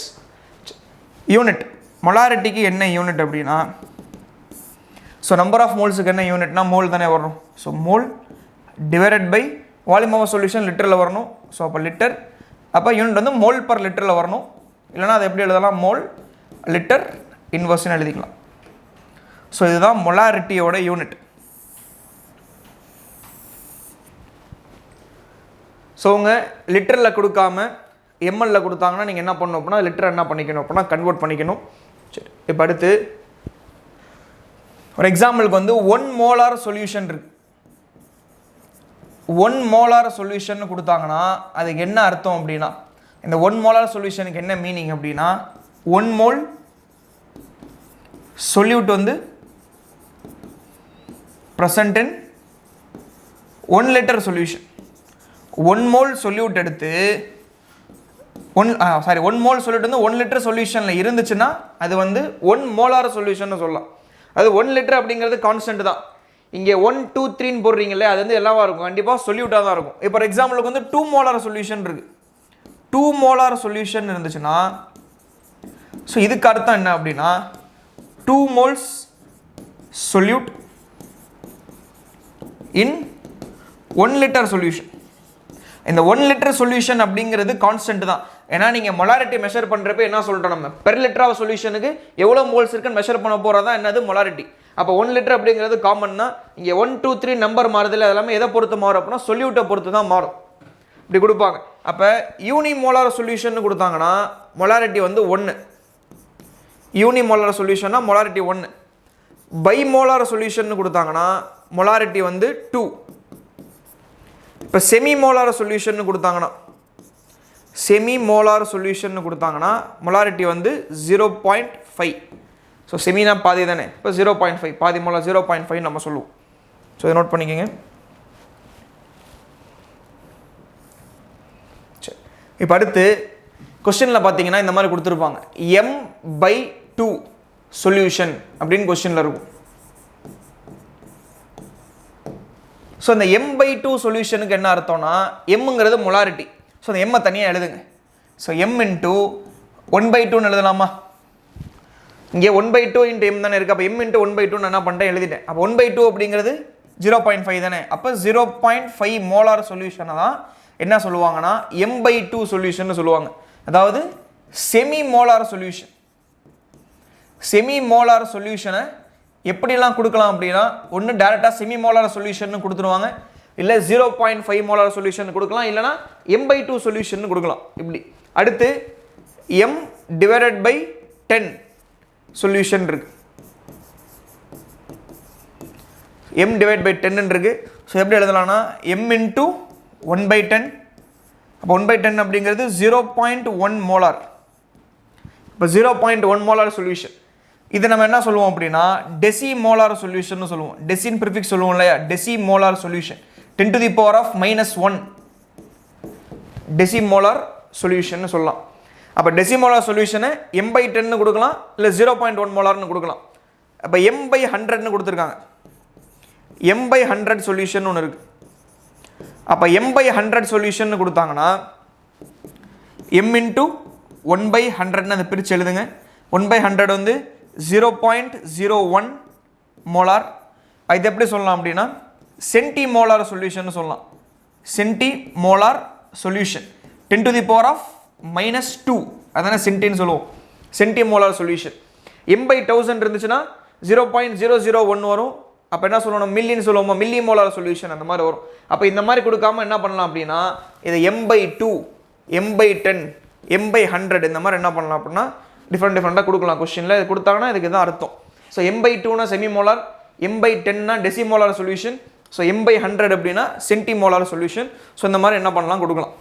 Unit molarity க்கு என்ன unit அப்படின்னா, so number of மோல்ஸுக்கு என்ன யூனிட்னா mole தானே வரணும். So mole divided by volume of solution லிட்டரில் வரணும். So அப்போ litre, அப்போ யூனிட் வந்து மோல் பர் லிட்டரில் வரணும். இல்லைனா அதை எப்படி எழுதலாம், மோல் லிட்டர் இன்வர்ஸ்னு எழுதிக்கலாம். ஸோ இதுதான் மொலாரிட்டியோட யூனிட். ஸோ உங்கள் லிட்டரில் கொடுக்காம எம்எல்ல கொடுத்தாங்கன்னா நீங்கள் என்ன பண்ணணும் அப்படின்னா லிட்டர் என்ன பண்ணிக்கணும் அப்படின்னா கன்வெர்ட் பண்ணிக்கணும். சரி, இப்போ அடுத்து ஒரு எக்ஸாம்பிளுக்கு வந்து 1 மோலார் சொல்யூஷன் இருக்குது. 1 மோலார் சொல்யூஷன் கொடுத்தாங்கன்னா அதுக்கு என்ன அர்த்தம் அப்படின்னா, இந்த 1 மோலார் சொல்யூஷனுக்கு என்ன மீனிங் அப்படின்னா 1 மோல் சொல்யூட் வந்து present in 1 litre solution. 1 mole solute எடுத்து 1 மோல் சொல்யூட் வந்து 1 லிட்டர் சொல்யூஷனில் இருந்துச்சுன்னா அது வந்து 1 மோலார் சொல்யூஷன் சொல்லலாம். அது 1 லிட்டர் அப்படிங்கிறது கான்ஸ்டன்ட் தான். இங்கே 1 2 3ன்னு போடுறீங்களே அது வந்து எல்லாவா இருக்கும், கண்டிப்பாக சொல்யூட்டாக தான் இருக்கும். இப்போ ஃபார் எக்ஸாம்பிளுக்கு வந்து 2 மோலார் சொல்யூஷன் இருக்குது. 2 மோலார் சொல்யூஷன் இருந்துச்சுன்னா ஸோ இதுக்கு அர்த்தம் என்ன அப்படின்னா 2 மோல்ஸ் சொல்யூட் இன் 1 லிட்டர் சொல்யூஷன். இந்த 1 லிட்டர் சொல்யூஷன் அப்படிங்கிறது கான்ஸ்டன்ட் தான். ஏன்னா நீங்கள் மொலாரிட்டி மெஷர் பண்ணுறப்ப என்ன சொல்கிறோம், நம்ம பெர் லிட்டர் ஆஃப் சொல்யூஷனுக்கு எவ்வளோ மோல்ஸ் இருக்குன்னு மெஷர் பண்ண போகிறதா என்னது மொலாரிட்டி. அப்போ 1 லிட்டர் அப்படிங்கிறது காமன் தான். இங்கே 1 2 3 நம்பர் மாறுதில்லை, அதெல்லாமே எதை பொறுத்து மாறும் அப்படின்னா சொல்யூட்டை பொறுத்து தான் மாறும். இப்படி கொடுப்பாங்க. அப்போ யூனிமோலார் சொல்யூஷன் கொடுத்தாங்கன்னா மொலாரிட்டி வந்து 1, யூனிமோலார் சொல்யூஷன்னா மொலாரிட்டி 1. பைமோலார் சொல்யூஷன் கொடுத்தாங்கன்னா மொலாரிட்டி வந்து 2. இப்போ செமிமோலார் சொல்யூஷன் கொடுத்தாங்கன்னா மொலாரிட்டி வந்து 0.5. ஸோ செமினா பாதி தானே, இப்போ 0.5 பாதி மோலார் 0.5 நம்ம சொல்லுவோம். ஸோ இதை நோட் பண்ணிக்கோங்க. சரி, இப்போ அடுத்து கொஸ்டினில் பார்த்தீங்கன்னா இந்த மாதிரி கொடுத்துருப்பாங்க, m/2 சொல்யூஷன் அப்படின்னு கொஸ்டினில் இருக்கும். ஸோ இந்த m/2 சொல்யூஷனுக்கு என்ன அர்த்தம்னா எம்ங்கிறது மொலாரிட்டி. ஸோ அந்த எம்மை தனியாக எழுதுங்க. ஸோ m × 1/2ன்னு எழுதலாமா? இங்கே 1/2 × m தானே இருக்குது. அப்போ m × 1/2 நான் என்ன பண்ணிட்டேன் எழுதிட்டேன். அப்போ 1/2 அப்படிங்கிறது 0.5 தானே. அப்போ 0.5 மோலார் சொல்யூஷனை தான் என்ன சொல்லுவாங்கன்னா m/2 சொல்யூஷன் சொல்லுவாங்க. அதாவது semi molar solution. Semi molar சொல்யூஷனை எப்படிலாம் கொடுக்கலாம் அப்படின்னா, ஒன்று டேரெக்டாக செமி மோலார் சொல்யூஷன் கொடுத்துருவாங்க, இல்லை 0.5 மோலார் சொல்யூஷன் கொடுக்கலாம், இல்லைனா m/2 சொல்யூஷன் கொடுக்கலாம். இப்படி அடுத்து m/10 சொல்யூஷன் இருக்கு, m/10 இருக்கு. ஸோ எப்படி எழுதலாம்னா m × 1/10. அப்போ 1/10 அப்படிங்கிறது 0.1 மோலார். இப்போ 0.1 மோலார் சொல்யூஷன். இது நம்ம என்ன சொல்லுவோம் அப்படின்னா டெசிமோலார் சொல்யூஷன் சொல்லுவோம். டெசின் ப்ரிஃபிக்ஸ் சொல்லுவோம் இல்லையா, டெசிமோலார் சொல்யூஷன் 10⁻⁻1 டெசிமோலார் சொல்யூஷன் சொல்லலாம். அப்போ டெசிமோலார் சொல்யூஷனை m/10 கொடுக்கலாம், இல்லை 0.1 மோலார்னு கொடுக்கலாம். அப்போ m/100 கொடுத்துருக்காங்க. m/100 சொல்யூஷன் ஒன்று இருக்குது. அப்போ m/100 சொல்யூஷன் கொடுத்தாங்கன்னா m × 1/100 அதை பிரித்து எழுதுங்க. 1/100 வந்து 0.01 மோலார். இது எப்படி சொல்லலாம் அப்படின்னா சென்டிமோலார் சொல்யூஷன் சொல்லலாம். சென்டிமோலார் சொல்யூஷன் 10⁻⁻2 அதான சென்டின்னு சொல்லுவோம். சென்டிமோலார் சொல்யூஷன். m/1000 இருந்துச்சுன்னா 0.001 வரும். அப்போ என்ன சொல்லணும், மில்லின்னு சொல்லுவோமா, மில்லி மோலார் சொல்யூஷன் அந்த மாதிரி வரும். அப்போ இந்த மாதிரி கொடுக்காம என்ன பண்ணலாம் அப்படின்னா இதை m/2 m/10 m/100 இந்த மாதிரி என்ன பண்ணலாம் அப்படின்னா டிஃப்ரெண்ட்டாக கொடுக்கலாம். கொஸ்டினில் இது கொடுத்தாங்கன்னா இதுக்கு தான் அர்த்தம். ஸோ m/2னா செமிமோலார், m/10னா டெசிமோலார் சொல்யூஷன், ஸோ m/100 அப்படின்னா சென்டிமோலார் சொல்யூஷன். ஸோ இந்த மாதிரி என்ன பண்ணலாம் கொடுக்கலாம்.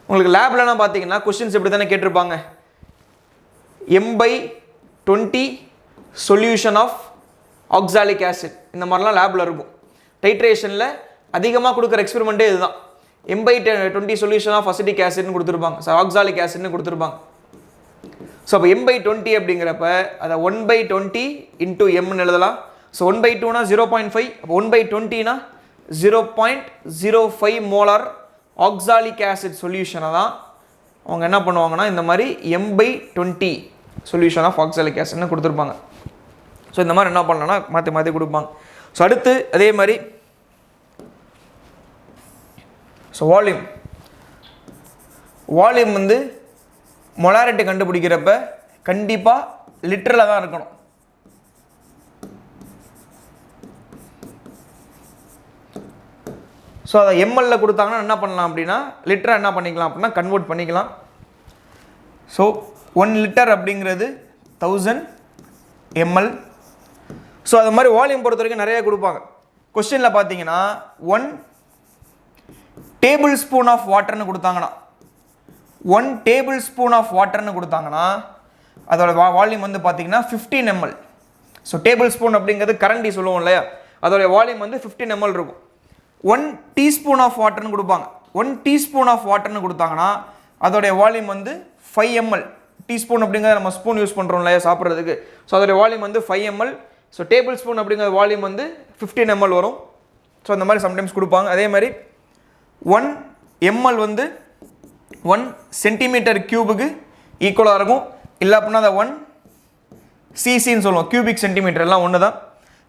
உங்களுக்கு லேப்லலாம் பார்த்தீங்கன்னா கொஸ்டின்ஸ் இப்படி தானே கேட்டிருப்பாங்க, m/20 solution of oxalic acid இந்த மாதிரிலாம் லேபில் இருக்கும். டைட்ரேஷனில் அதிகமாக கொடுக்குற எக்ஸ்பெரிமெண்ட்டே இதுதான். m/20 சொல்யூஷன் ஆஃப் அசிட்டிக் ஆசிட்னு கொடுத்துருப்பாங்க, ஸோ ஆக்சாலிக் ஆசிட்னு கொடுத்துருப்பாங்க. ஸோ அப்போ m/20 அப்படிங்கிறப்ப அதை 1/20 × mன்னு எழுதலாம். ஸோ 1/2னா 0.5, அப்போ 1/20னா 0.05 மோலார் ஆக்சாலிக் ஆசிட் சொல்யூஷனை தான் அவங்க என்ன பண்ணுவாங்கன்னா இந்த மாதிரி m/20 சொல்யூஷன் ஆஃப் ஆக்சாலிக் ஆசிட்னு கொடுத்துருப்பாங்க. ஸோ இந்த மாதிரி என்ன பண்ணலாம்னா மாற்றி மாற்றி கொடுப்பாங்க. ஸோ அடுத்து அதே மாதிரி ஸோ வால்யூம் வந்து மொலாரிட்டி கண்டுபிடிக்கிறப்ப கண்டிப்பாக லிட்டரில் தான் இருக்கணும். ஸோ அதை எம்எல்ல கொடுத்தாங்கன்னா என்ன பண்ணலாம் அப்படின்னா லிட்டரை என்ன பண்ணிக்கலாம் அப்படின்னா கன்வெர்ட் பண்ணிக்கலாம். ஸோ 1 லிட்டர் அப்படிங்கிறது 1000 ml. ஸோ அது மாதிரி வால்யூம் பொறுத்த வரைக்கும் நிறைய கொடுப்பாங்க. கொஸ்டினில் பார்த்தீங்கன்னா 1 டேபிள் ஸ்பூன் ஆஃப் வாட்டர்னு கொடுத்தாங்கன்னா 1 டேபிள் ஸ்பூன் ஆஃப் வாட்டர்னு கொடுத்தாங்கன்னா அதோட வால்யூம் வந்து பார்த்தீங்கன்னா 15 ml. ஸோ டேபிள் ஸ்பூன் அப்படிங்கிறது கரண்டி சொல்லுவோம் இல்லையா, அதோடைய வால்யூம் வந்து 15 ml இருக்கும். 1 டீஸ்பூன் ஆஃப் வாட்டர்னு கொடுப்பாங்க. 1 டீஸ்பூன் ஆஃப் வாட்டர்னு கொடுத்தாங்கன்னா அதோடைய வால்யூம் வந்து 5 ml. டீஸ்பூன் அப்படிங்கிறத நம்ம ஸ்பூன் யூஸ் பண்ணுறோம் இல்லையா சாப்பிட்றதுக்கு, ஸோ அதோடைய வால்யூம் வந்து 5 ml. ஸோ டேபிள் ஸ்பூன் அப்படிங்கிற வால்யூம் வந்து 15 ml வரும். ஸோ அந்த மாதிரி சம்டைம்ஸ் கொடுப்பாங்க. அதே மாதிரி 1 ml வந்து 1 சென்டிமீட்டர் கியூபுக்கு ஈக்குவலாக இருக்கும். இல்லை அப்படின்னா அதை 1 cc சொல்லுவோம், கியூபிக் சென்டிமீட்டர் எல்லாம் ஒன்று தான்.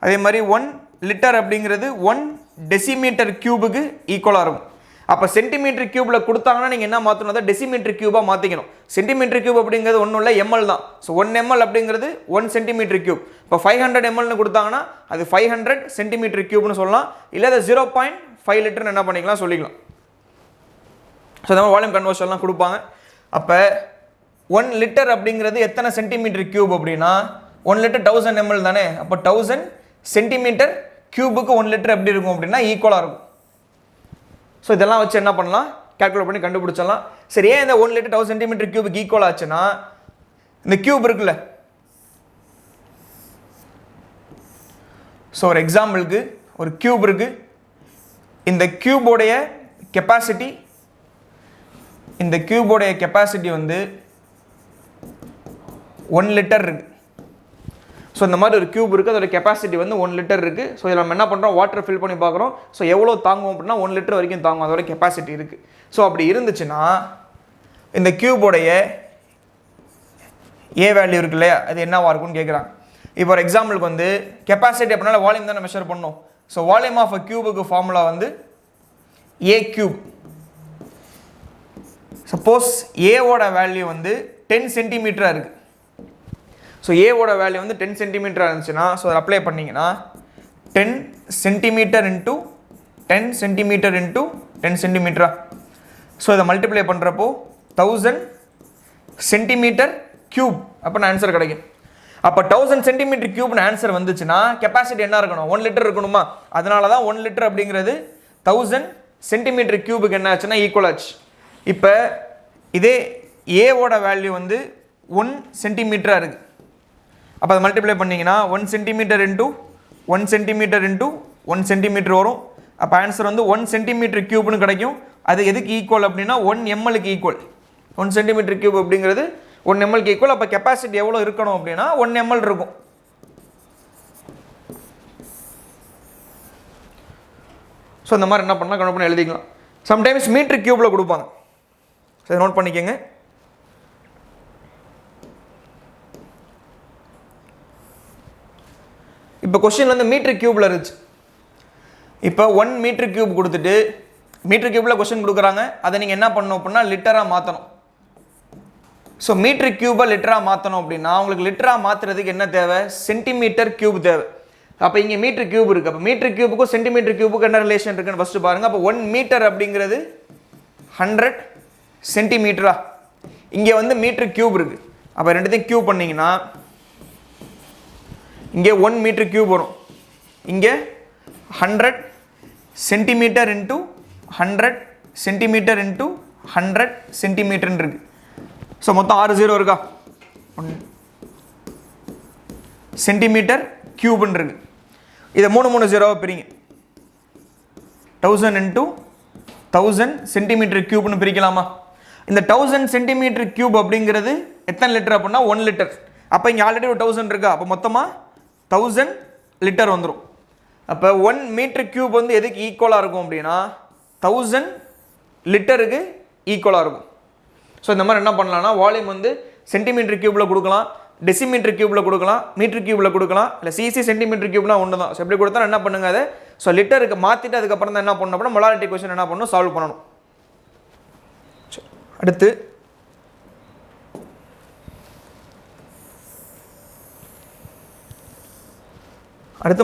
அதே மாதிரி 1 லிட்டர் அப்படிங்கிறது 1 டெசிமீட்டர் கியூபுக்கு ஈக்குவலாக இருக்கும். அப்போ சென்டிமீட்டர் கியூபில் கொடுத்தாங்கன்னா நீங்கள் என்ன மாற்றணும், அதை டெசிமீட்டர் கியூபாக மாற்றிக்கணும். சென்டிமீட்டர் கியூப் அப்படிங்கிறது ஒன்றும் இல்லை, எம்எல் தான். ஸோ 1 ml அப்படிங்கிறது 1 சென்டிமீட்டர் கியூப். இப்போ 500 mlன்னு கொடுத்தாங்கன்னா அது 500 சென்டிமீட்டர் கியூப்னு சொல்லலாம். இல்லை அதை 0.5 லிட்டர்னு என்ன பண்ணிக்கலாம் சொல்லிக்கலாம். ஸோ இந்த மாதிரி வால்யூம் கன்வர்ஷன்லாம் கொடுப்பாங்க. அப்போ 1 லிட்டர் அப்படிங்கிறது எத்தனை சென்டிமீட்டர் கியூப் அப்படின்னா 1 லிட்டர் 1000 ml தானே. அப்போ 1000 சென்டிமீட்டர் கியூபுக்கு 1 லிட்டர் எப்படி இருக்கும் அப்படின்னா ஈக்குவலாக இருக்கும். ஸோ இதெல்லாம் வச்சு என்ன பண்ணலாம், கேல்குலேட் பண்ணி கண்டுபிடிச்சிடலாம். சரி, ஏன் இந்த 1 லிட்டர் 1000 சென்டிமீட்டர் கியூபுக்கு ஈக்குவல் ஆச்சுன்னா இந்த கியூப் இருக்குல்ல. ஸோ ஒரு எக்ஸாம்பிளுக்கு ஒரு கியூப் இருக்கு. இந்த கியூபோடைய கெப்பாசிட்டி வந்து 1 லிட்டர் இருக்கு. ஸோ இந்த மாதிரி ஒரு கியூப் இருக்குது, அதோட கெப்பாசிட்டி வந்து 1 லிட்டர் இருக்குது. ஸோ இதில் நம்ம என்ன பண்ணுறோம், வாட்டர் ஃபில் பண்ணி பார்க்குறோம். ஸோ எவ்வளோ தாங்கும் அப்படின்னா 1 லிட்டர் வரைக்கும் தாங்கும், அதோட கெப்பாசிட்டி இருக்குது. ஸோ அப்படி இருந்துச்சுன்னா இந்த கியூபோடைய ஏ வேல்யூ இருக்கு இல்லையா, அது என்னவா இருக்கும்னு கேட்குறாங்க. இப்போ ஒரு எக்ஸாம்பிளுக்கு வந்து கெப்பாசிட்டி அப்படின்னால வால்யூம் தான் மெஷர் பண்ணோம். ஸோ வால்யூம் ஆஃப் அ கியூபுக்கு ஃபார்முலா வந்து ஏ கியூப். சப்போஸ் ஏவோட வேல்யூ வந்து 10 சென்டிமீட்டராக இருக்குது. ஸோ ஏவோட வேல்யூ வந்து 10 சென்டிமீட்டராக இருந்துச்சுன்னா ஸோ அதை அப்ளை பண்ணிங்கன்னா 10 சென்டிமீட்டர் இன்ட்டு 10 சென்டிமீட்டர் இன்ட்டு 10 சென்டிமீட்டரா. ஸோ இதை மல்டிப்ளை பண்ணுறப்போ 1000 சென்டிமீட்டர் கியூப் அப்படின்னு ஆன்சர் கிடைக்கும். அப்போ 1000 சென்டிமீட்டர் கியூப்னு ஆன்சர் வந்துச்சுன்னா கெப்பாசிட்டி என்ன இருக்கணும், 1 லிட்டர் இருக்கணுமா. அதனால தான் 1 லிட்டர் அப்படிங்கிறது 1000 சென்டிமீட்டர் கியூபுக்கு என்ன ஆச்சுன்னா ஈக்குவல் ஆச்சு. இப்போ இதே ஏவோட வேல்யூ வந்து 1 சென்டிமீட்டராக இருக்குது. அப்போ அதை மல்டிப்ளை பண்ணிங்கன்னா 1 centimetre into 1 centimetre into 1 centimetre வரும். அப்போ ஆன்சர் வந்து 1 சென்டிமீட்டர் கியூப்னு கிடைக்கும். அது எதுக்கு ஈக்குவல் அப்படின்னா 1 mlக்கு ஈக்குவல். 1 சென்டிமீட்டர் கியூப் அப்படிங்கிறது 1 mlக்கு ஈக்குவல். அப்போ கெப்பாசிட்டி எவ்வளோ இருக்கணும் அப்படின்னா 1 ml இருக்கும். ஸோ இந்த மாதிரி என்ன பண்ணலாம், கணக்கு பண்ணி எழுதிக்கலாம். சம்டைம்ஸ் மீட்டர் கியூபில் கொடுப்பாங்க. சரி, நோட் பண்ணிக்கோங்க. இப்போ கொஸ்டின் வந்து மீட்டர் கியூபில் இருந்துச்சு. இப்போ 1 மீட்டர் கியூப் கொடுத்துட்டு மீட்டர் கியூபில் கொஸ்டின் கொடுக்குறாங்க. அதை நீங்கள் என்ன பண்ணணும் அப்படின்னா லிட்டராக மாற்றணும். ஸோ மீட்டர் கியூபை லிட்டராக மாற்றணும் அப்படின்னா உங்களுக்கு லிட்டராக மாற்றுறதுக்கு என்ன தேவை, சென்டிமீட்டர் கியூப் தேவை. அப்போ இங்கே மீட்டர் கியூப் இருக்குது. அப்போ மீட்டர் கியூபுக்கும் சென்டிமீட்டர் கியூபுக்கும் என்ன ரிலேஷன் இருக்குன்னு ஃபஸ்ட்டு பாருங்கள். அப்போ 1 மீட்டர் அப்படிங்கிறது 100 சென்டிமீட்டரா. இங்கே வந்து மீட்டர் கியூப் இருக்குது. அப்போ ரெண்டுத்தையும் கியூப் பண்ணிங்கன்னா இங்கே 1 மீட்டர் கியூப் வரும். இங்கே 100 சென்டிமீட்டர் இன்ட்டு 100 சென்டிமீட்டர் இன்ட்டு 100 சென்டிமீட்டர்னு இருக்குது. ஸோ மொத்தம் 6 0 இருக்கா, சென்டிமீட்டர் கியூப்னு இருக்குது. இதை 3 0 பிரிங்க. 1000 இன்ட்டு 1000 சென்டிமீட்டர் கியூப்னு பிரிக்கலாமா. இந்த 1000 சென்டிமீட்டர் கியூப் அப்படிங்கிறது எத்தனை லிட்டர் அப்படின்னா 1 லிட்டர். அப்போ இங்கே ஆல்ரெடி ஒரு 1000 இருக்கா. அப்போ மொத்தமாக 1000 லிட்டர் வந்துடும். அப்போ 1 மீட்டர் கியூப் வந்து எதுக்கு ஈக்குவலாக இருக்கும் அப்படின்னா 1000 லிட்டருக்கு ஈக்குவலாக இருக்கும். ஸோ இந்த மாதிரி என்ன பண்ணலாம்னா வால்யூம் வந்து சென்டிமீட்டர் கியூபில் கொடுக்கலாம், டெசிமீட்டர் கியூபில் கொடுக்கலாம், மீட்டர் கியூபில் கொடுக்கலாம், இல்லை சிசி சென்டிமீட்டர் கியூப்னா ஒன்று தான். ஸோ எப்படி கொடுத்தா என்ன பண்ணுங்க அதை ஸோ லிட்டருக்கு மாற்றிட்டு அதுக்கப்புறம் தான் என்ன பண்ணணும் அப்படின்னா மொலாரிட்டி கொஸ்டின் என்ன பண்ணணும், சால்வ் பண்ணணும். அடுத்து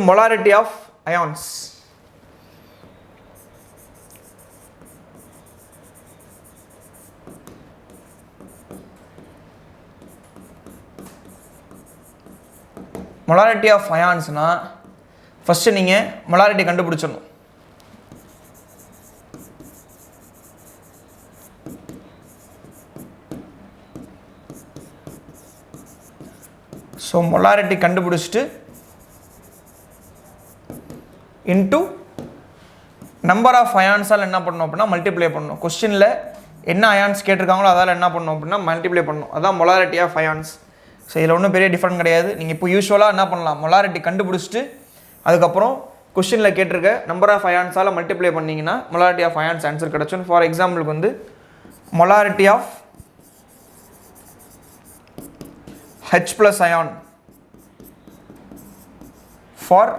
molarity of ions. molarity of ions னா ஃபர்ஸ்ட் நீங்க molarity கண்டுபிடிச்சணும். ஸோ molarity கண்டுபிடிச்சிட்டு இன்ட்டு நம்பர் ஆஃப் அயான்ஸால் என்ன பண்ணணும் அப்படின்னா மல்டிப்ளை பண்ணணும். கொஸ்டினில் என்ன அயான்ஸ் கேட்டிருக்காங்களோ அதால் என்ன பண்ணணும் அப்படின்னா மல்டிப்ளை பண்ணணும். அதான் மொலாரிட்டி ஆஃப் அயான்ஸ். ஸோ இதில் ஒன்றும் பெரிய டிஃப்ரெண்ட் கிடையாது. நீங்கள் இப்போ யூஸ்வலாக என்ன பண்ணலாம், மொலாரிட்டி கண்டுபிடிச்சிட்டு அதுக்கப்புறம் கொஸ்டினில் கேட்டிருக்க நம்பர் ஆஃப் அயான்ஸால் மல்டிப்ளை பண்ணிங்கன்னா மொலாரிட்டி ஆஃப் அயான்ஸ் ஆன்சர் கிடச்சும். ஃபார் எக்ஸாம்பிளுக்கு வந்து molarity of H+ ion for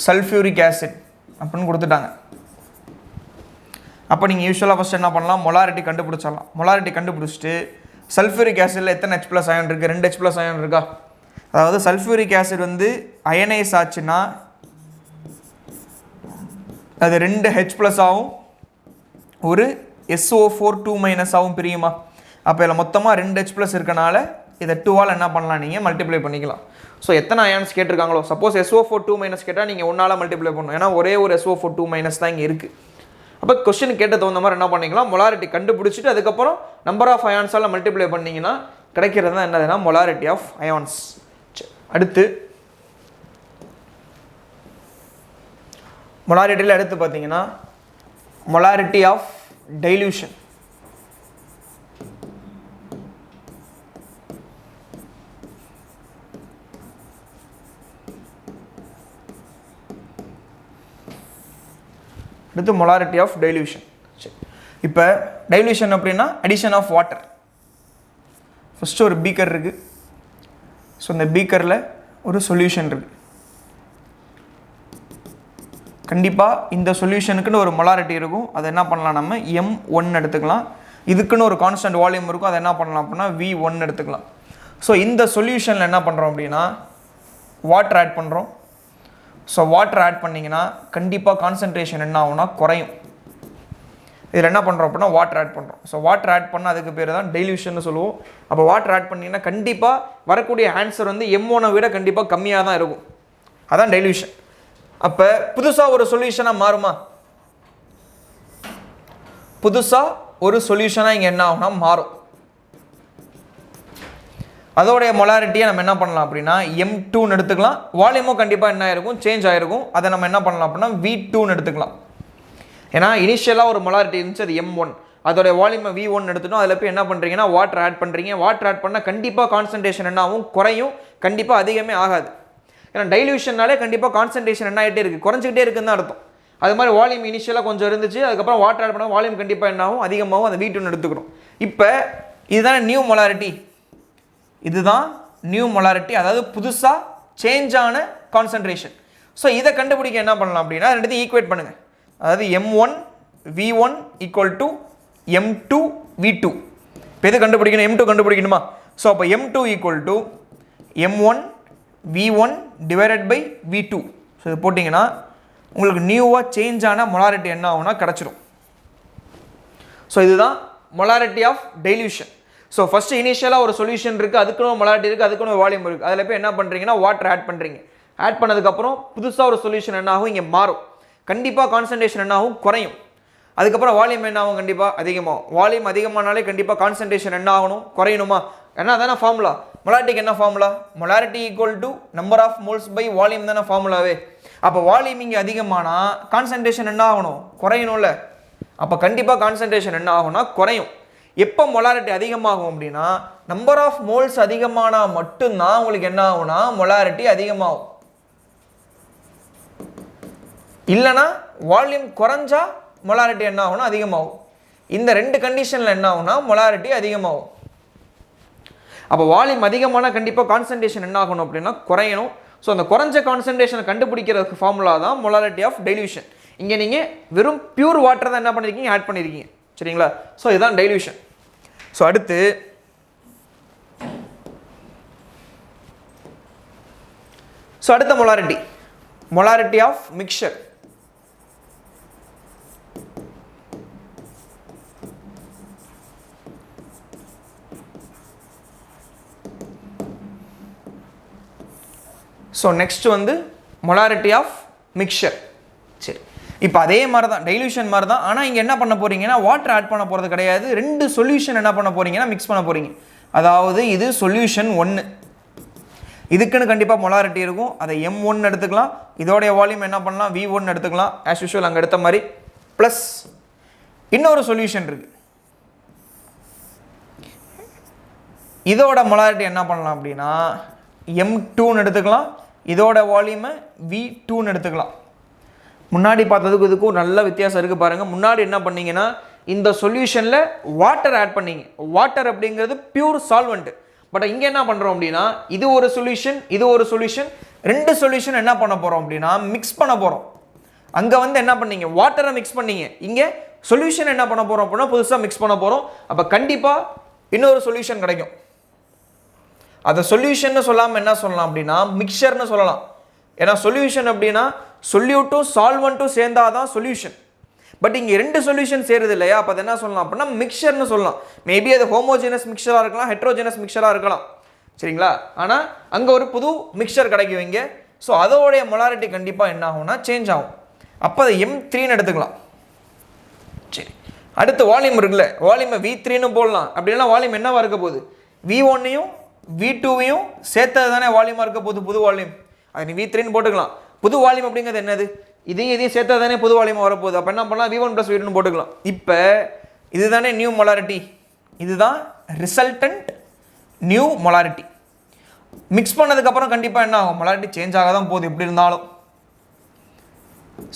sulfuric acid அப்படின்னு கொடுத்துட்டாங்க. அப்போ நீங்கள் யூஸ்வலாக ஃபஸ்ட் என்ன பண்ணலாம், மொலாரிட்டி கண்டுபிடிச்சிடலாம். மொலாரிட்டி கண்டுபிடிச்சிட்டு சல்ஃபியூரிக் ஆசிடில் எத்தனை H+ அயன் இருக்குது, 2 H+ அயன் இருக்கா. அதாவது சல்ஃபியூரிக் ஆசிட் வந்து அயனைஸ் ஆச்சுன்னா அது 2 H+ ஆகும், ஒரு SO4 2- ஆகும் பிரியுமா. அப்போ இதில் மொத்தமாக 2 H+ இருக்கனால இதை 2ஆல் என்ன பண்ணலாம், நீங்கள் மல்டிப்ளை பண்ணிக்கலாம். ஸோ எத்தனை அயான்ஸ் கேட்டிருக்காங்களோ, சப்போஸ் SO4 2- கேட்டால் நீங்கள் 1ஆல் மல்டிப்ளை பண்ணணும். ஏன்னா ஒரே ஒரு SO4 2- தான் இங்கே இருக்குது. அப்போ கொஸ்டின் கேட்ட தகுந்த மாதிரி என்ன பண்ணிக்கலாம், மொலாரிட்டி கண்டுபிடிச்சிட்டு அதுக்கப்புறம் நம்பர் ஆஃப் அயான்ஸால் மல்டிப்ளை பண்ணிங்கன்னா கிடைக்கிறது தான் என்னதுன்னா மொலாரிட்டி ஆஃப் அயான்ஸ். அடுத்து மொலாரிட்டியில் அடுத்து பார்த்தீங்கன்னா மொலாரிட்டி ஆஃப் டைல்யூஷன். அடுத்து மொலாரிட்டி ஆஃப் டைல்யூஷன். இப்போ டைல்யூஷன் அப்படின்னா அடிஷன் ஆஃப் வாட்டர். ஃபஸ்ட்டு ஒரு பீக்கர் இருக்குது. ஸோ இந்த பீக்கரில் ஒரு சொல்யூஷன் இருக்குது. கண்டிப்பாக இந்த சொல்யூஷனுக்குன்னு ஒரு மொலாரிட்டி இருக்கும். அதை என்ன பண்ணலாம், நம்ம M1 எடுத்துக்கலாம். இதுக்குன்னு ஒரு கான்ஸ்டன்ட் வால்யூம் இருக்கும். அதை என்ன பண்ணலாம் அப்படின்னா V1 எடுத்துக்கலாம். ஸோ இந்த சொல்யூஷனில் என்ன பண்ணுறோம் அப்படின்னா வாட்டர் ஆட் பண்ணுறோம். ஸோ வாட்டர் ஆட் பண்ணிங்கன்னா கண்டிப்பாக கான்சன்ட்ரேஷன் என்ன ஆகும்னா குறையும். இதில் என்ன பண்ணுறோம் அப்படின்னா வாட்டர் ஆட் பண்ணுறோம். ஸோ வாட்டர் ஆட் பண்ணால் அதுக்கு பேர் தான் டைல்யூஷன் சொல்லுவோம். அப்போ வாட்டர் ஆட் பண்ணிங்கன்னா கண்டிப்பாக வரக்கூடிய ஆன்சர் வந்து M1 விட கண்டிப்பாக கம்மியாக தான் இருக்கும். அதான் டைல்யூஷன். அப்போ புதுசாக ஒரு சொல்யூஷனாக மாறுமா, புதுசாக ஒரு சொல்யூஷனாக இங்கே என்ன ஆகும்னா மாறும். அதோடைய மொலாரிட்டியை நம்ம என்ன பண்ணலாம் அப்படின்னா M2 எடுத்துக்கலாம். வால்யூமும் கண்டிப்பாக என்ன ஆயிருக்கும், சேஞ்ச் ஆகிருக்கும். அதை நம்ம என்ன பண்ணலாம் அப்படின்னா V2 எடுத்துக்கலாம். ஏன்னா இனிஷியலாக ஒரு மொலாரிட்டி இருந்துச்சு, அது M1. அதோடைய வால்யூமை V1 எடுத்துட்டோம். அதில் போய் என்ன பண்ணுறீங்கன்னா வாட்டர் ஆட் பண்ணுறீங்க. வாட்டர் ஆட் பண்ணால் கண்டிப்பாக கான்சன்ட்ரேஷன் என்ன ஆகும், குறையும். கண்டிப்பாக அதிகமே ஆகாது. ஏன்னா டைல்யூஷன்னாலே கண்டிப்பாக கான்சன்ட்ரேஷன் என்ன ஆகிட்டே இருக்குது, குறைஞ்சிக்கிட்டே இருக்குன்னு தான் அர்த்தம். அது மாதிரி வால்யூம் இனிஷியலாக கொஞ்சம் இருந்துச்சு, அதுக்கப்புறம் வாட்டர் ஆட் பண்ணால் வால்யூம் கண்டிப்பாக என்ன ஆகும், அதிகமாகவும். அந்த V2 எடுத்துக்கிறோம். இப்போ இதுதானே நியூ மொலாரிட்டி. இதுதான் நியூ மொலாரிட்டி, அதாவது புதுசாக சேஞ்ச் ஆன கான்சன்ட்ரேஷன். ஸோ இதை கண்டுபிடிக்க என்ன பண்ணலாம் அப்படின்னா ரெண்டுத்தையும் ஈக்குவேட் பண்ணுங்கள். அதாவது M1 V1 equal to M2 V2. இப்போ எது கண்டுபிடிக்கணும், M2 கண்டுபிடிக்கணுமா. ஸோ அப்போ M2 equal to M1 V1 divided by V2. So இது போட்டிங்கன்னா உங்களுக்கு நியூவாக சேஞ்ச் ஆன மொலாரிட்டி என்ன ஆகும்னா கிடச்சிரும். ஸோ இதுதான் molarity of dilution. So first இனிஷியலாக ஒரு சொல்யூஷன் இருக்குது, அதுக்குன்னு மொலாரிட்டி இருக்குது, அதுக்குன்னு ஒரு வால்யூம் இருக்குது. அதில் போய் என்ன பண்ணுறீங்கன்னா வாட்டர் ஆட் பண்ணுறீங்க. ஆட் பண்ணதுக்கப்புறம் புதுசாக ஒரு சொல்யூஷன் என்ன ஆகும், இங்கே மாறும். கண்டிப்பாக கான்சன்ட்ரேஷன் என்ன ஆகும், குறையும். அதுக்கப்புறம் வால்யூம் என்ன ஆகும், கண்டிப்பாக அதிகமாகும். வால்யூம் அதிகமானாலே கண்டிப்பாக கான்சன்ட்ரேஷன் என்ன ஆகணும், குறையணுமா. ஏன்னா அதான ஃபார்முலா. மொலாரிட்டிக்கு என்ன formula, molarity equal to number of moles by volume தானே ஃபார்முலாவே. அப்போ வால்யூம் இங்கே அதிகமானால் கான்சன்ட்ரேஷன் என்ன ஆகணும், குறையணும்ல. அப்போ கண்டிப்பாக கான்சன்ட்ரேஷன் என்ன ஆகும்னா குறையும். எப்போ மொலாரிட்டி அதிகமாகும் அப்படின்னா நம்பர் ஆஃப் மோல்ஸ் அதிகமானால் மட்டும்தான் உங்களுக்கு என்ன ஆகும்னா மொலாரிட்டி அதிகமாகும். இல்லைனா வால்யூம் குறைஞ்சா மொலாரிட்டி என்ன ஆகும்னா அதிகமாகும். இந்த ரெண்டு கண்டிஷனில் என்ன ஆகும்னா மொலாரிட்டி அதிகமாகும். அப்போ வால்யூம் அதிகமான கண்டிப்பாக கான்சன்ட்ரேஷன் என்ன ஆகணும் அப்படின்னா குறையணும். ஸோ அந்த குறைஞ்ச கான்சன்ட்ரேஷனை கண்டுபிடிக்கிறதுக்கு ஃபார்முலா தான் மொலாரிட்டி ஆஃப் டைல்யூஷன். இங்கே நீங்கள் வெறும் பியூர் வாட்டர் தான் என்ன பண்ணியிருக்கீங்க, ஆட் பண்ணியிருக்கீங்க. சரிங்களா. ஸோ இதுதான் டைல்யூஷன். ஸோ அடுத்து அடுத்த molarity of mixture. So next வந்து மொலாரிட்டி ஆஃப் மிக்சர். சரி, இப்போ அதே மாதிரி தான் டைல்யூஷன் மாதிரி தான். ஆனால் இங்கே என்ன பண்ண போகிறீங்கன்னா வாட்டர் ஆட் பண்ண போகிறது கிடையாது. ரெண்டு சொல்யூஷன் என்ன பண்ண போகிறீங்கன்னா மிக்ஸ் பண்ண போகிறீங்க. அதாவது இது சொல்யூஷன் 1, இதுக்குன்னு கண்டிப்பாக மொலாரிட்டி இருக்கும். அதை M1 எடுத்துக்கலாம். இதோடைய வால்யூம் என்ன பண்ணலாம், V1 எடுத்துக்கலாம். ஆஸ் யூஷுவல் அங்கே எடுத்த மாதிரி. ப்ளஸ் இன்னொரு சொல்யூஷன் இருக்குது, இதோட மொலாரிட்டி என்ன பண்ணலாம் அப்படின்னா M2 எடுத்துக்கலாம். இதோட வால்யூமை V2 எடுத்துக்கலாம். முன்னாடி பார்த்ததுக்கு இதுக்கும் நல்ல வித்தியாசம் இருக்குது பாருங்கள். முன்னாடி என்ன பண்ணீங்கன்னா இந்த சொல்யூஷனில் வாட்டர் ஆட் பண்ணீங்க. வாட்டர் அப்படிங்கிறது பியூர் சால்வெண்ட். பட் இங்கே என்ன பண்ணுறோம் அப்படின்னா இது ஒரு சொல்யூஷன், இது ஒரு சொல்யூஷன், ரெண்டு சொல்யூஷன் என்ன பண்ண போகிறோம் அப்படின்னா மிக்ஸ் பண்ண போகிறோம். அங்கே வந்து என்ன பண்ணீங்க, வாட்டரை மிக்ஸ் பண்ணீங்க. இங்கே சொல்யூஷன் என்ன பண்ண போகிறோம் அப்படின்னா புதுசாக மிக்ஸ் பண்ண போகிறோம். அப்போ கண்டிப்பாக இன்னொரு சொல்யூஷன் கிடைக்கும். அதை சொல்யூஷன் சொல்லாமல் என்ன சொல்லலாம் அப்படின்னா மிக்சர்னு சொல்லலாம். ஏன்னா சொல்யூஷன் அப்படின்னா சொல்யூட்டும் சால்வெண்ட்டும் சேர்ந்தாதான் சொல்யூஷன். பட் இங்கே 2 சொல்யூஷன் சேருது இல்லையா, அப்போ அதை என்ன சொல்லலாம் அப்படின்னா மிக்சர்னு சொல்லலாம். மேபி அது ஹோமோஜினஸ் மிக்சராக இருக்கலாம், ஹெட்ரோஜினஸ் மிக்சராக இருக்கலாம், சரிங்களா. ஆனால் அங்கே ஒரு புது மிக்சர் கிடைக்கும் இங்கே. ஸோ அதோடைய மொலாரிட்டி கண்டிப்பாக என்ன ஆகும்னா சேஞ்ச் ஆகும். அப்போ அதை M3ன்னு எடுத்துக்கலாம். சரி, அடுத்து வால்யூம் இருக்குல்ல, வால்யூமை V3ன்னு போடலாம். அப்படின்னா வால்யூம் என்னவா இருக்க போகுது, V1ஐயும் V2வையும் சேர்த்தது தானே வால்யூமாக இருக்க போகுது, புது வால்யூம். அது நீ V3ன்னு போட்டுக்கலாம். புது வால்யூம் அப்படிங்கிறது என்னது, இதையும் சேர்த்தது தானே புது வால்யூமாக வரப்போகுது. அப்போ என்ன பண்ணலாம், V1 + V2ன்னு போட்டுக்கலாம். இப்போ இதுதானே நியூ மொலாரிட்டி, இதுதான் ரிசல்டன்ட் நியூ மொலாரிட்டி. மிக்ஸ் பண்ணதுக்கப்புறம் கண்டிப்பாக என்ன ஆகும், மொலாரிட்டி சேஞ்ச் ஆக தான் போகுது எப்படி இருந்தாலும்.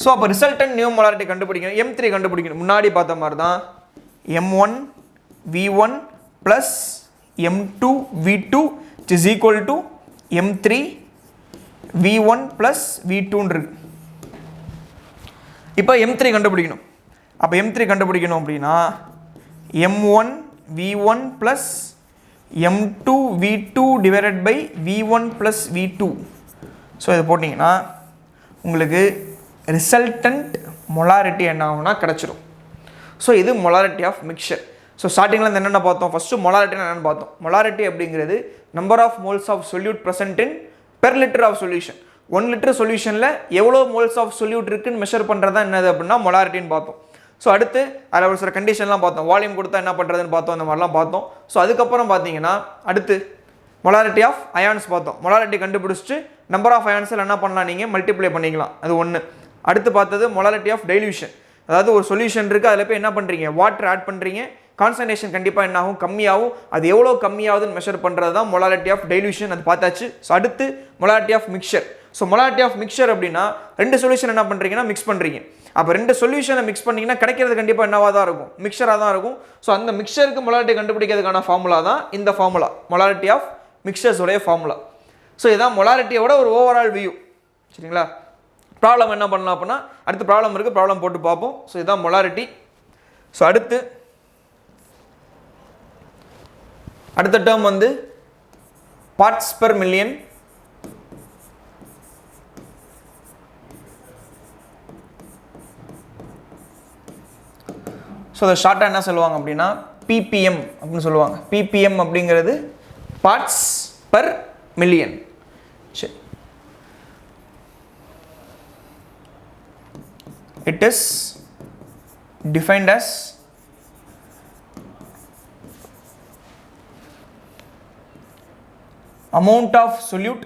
ஸோ அப்போ ரிசல்டன்ட் நியூ மொலாரிட்டி கண்டுபிடிக்கணும், M3 கண்டுபிடிக்கணும். முன்னாடி பார்த்த மாதிரி தான் M1 V1 + M2 V2 is equal to M3 V1 + V2 இருக்கு. இப்போ M3 கண்டுபிடிக்கணும். அப்போ M3 கண்டுபிடிக்கணும் அப்படின்னா M1 V1 + M2 V2 divided by V1 + V2. So இதை போட்டிங்கன்னா உங்களுக்கு ரிசல்டன்ட் மொலாரிட்டி என்ன ஆகும்னா கிடச்சிடும். ஸோ இது மொலாரிட்டி ஆஃப் மிக்சர். ஸோ ஸ்டார்டிங்கில் என்னென்ன பார்த்தோம், ஃபஸ்ட்டு மொலாரிட்டின்னு என்னென்னு பார்த்தோம். மொலாரிட்டி அப்படிங்கிறது number of moles of solute present in per litre of solution. 1 litre சொல்யூஷனில் எவ்வளோ மோல்ஸ் ஆஃப் சொல்யூட் இருக்குன்னு மெஷர் பண்ணுறது தான் என்னது அப்படின்னா மொலாரிட்டின்னு பார்த்தோம். ஸோ அடுத்து அதில் ஒரு சில கண்டிஷன்லாம் பார்த்தோம், வால்யூம் கொடுத்தா என்ன பண்ணுறதுன்னு பார்த்தோம், அந்த மாதிரிலாம் பார்த்தோம். ஸோ அதுக்கப்புறம் பார்த்தீங்கன்னா அடுத்து மொலாரிட்டி ஆஃப் அயான்ஸ் பார்த்தோம். மொலாரிட்டி கண்டுபிடிச்சிட்டு நம்பர் ஆஃப் அயான்ஸில் என்ன பண்ணலாம், நீங்கள் மல்டிப்ளை பண்ணிக்கலாம், அது ஒன்று. அடுத்து பார்த்தது மொலாரிட்டி ஆஃப் டைல்யூஷன். அதாவது ஒரு சொல்யூஷன் இருக்குது, அதில் போய் என்ன பண்ணுறீங்க, வாட்டர் ஆட் பண்ணுறீங்க, கான்சன்ட்ரேஷன் கண்டிப்பாக என்ன ஆகும், கம்மியாகும். அது எவ்வளோ கம்மியாகுதுன்னு மெஷர் பண்ணுறது தான் மொலாரிட்டி ஆஃப் டைல்யூஷன், அது பார்த்தாச்சு. ஸோ அடுத்து molarity of mixture. So molarity of mixture அப்படின்னா 2 சொல்யூஷன் என்ன பண்ணுறீங்கன்னா மிக்ஸ் பண்ணுறீங்க. அப்போ 2 சொல்யூஷனை மிக்ஸ் பண்ணிங்கன்னா கிடைக்கிறது கண்டிப்பாக என்னவாக தான் இருக்கும், மிக்சராக தான் இருக்கும். ஸோ அந்த மிக்சருக்கு மொலாரிட்டி கண்டுபிடிக்கிறதுக்கான ஃபார்முலா தான் இந்த ஃபார்முலா, மொலாரிட்டி ஆஃப் மிக்சர்ஸோடைய ஃபார்முலா. ஸோ இதான் மொலாரிட்டியோட ஒரு ஓவரால் வியூ, சரிங்களா. ப்ராப்ளம் என்ன பண்ணலாம் அப்படின்னா அடுத்து ப்ராப்ளம் இருக்குது, ப்ராப்ளம் போட்டு பார்ப்போம். ஸோ இதுதான் மொலாரிட்டி. ஸோ அடுத்த டேர்ம் வந்து பார்ட்ஸ் பெர் மில்லியன். ஸோ அதை ஷார்ட்டாக என்ன சொல்லுவாங்க அப்படின்னா PPM அப்படின்னு சொல்லுவாங்க. PPM அப்படிங்கிறது பார்ட்ஸ் பெர் மில்லியன். சரி, it is defined as amount of solute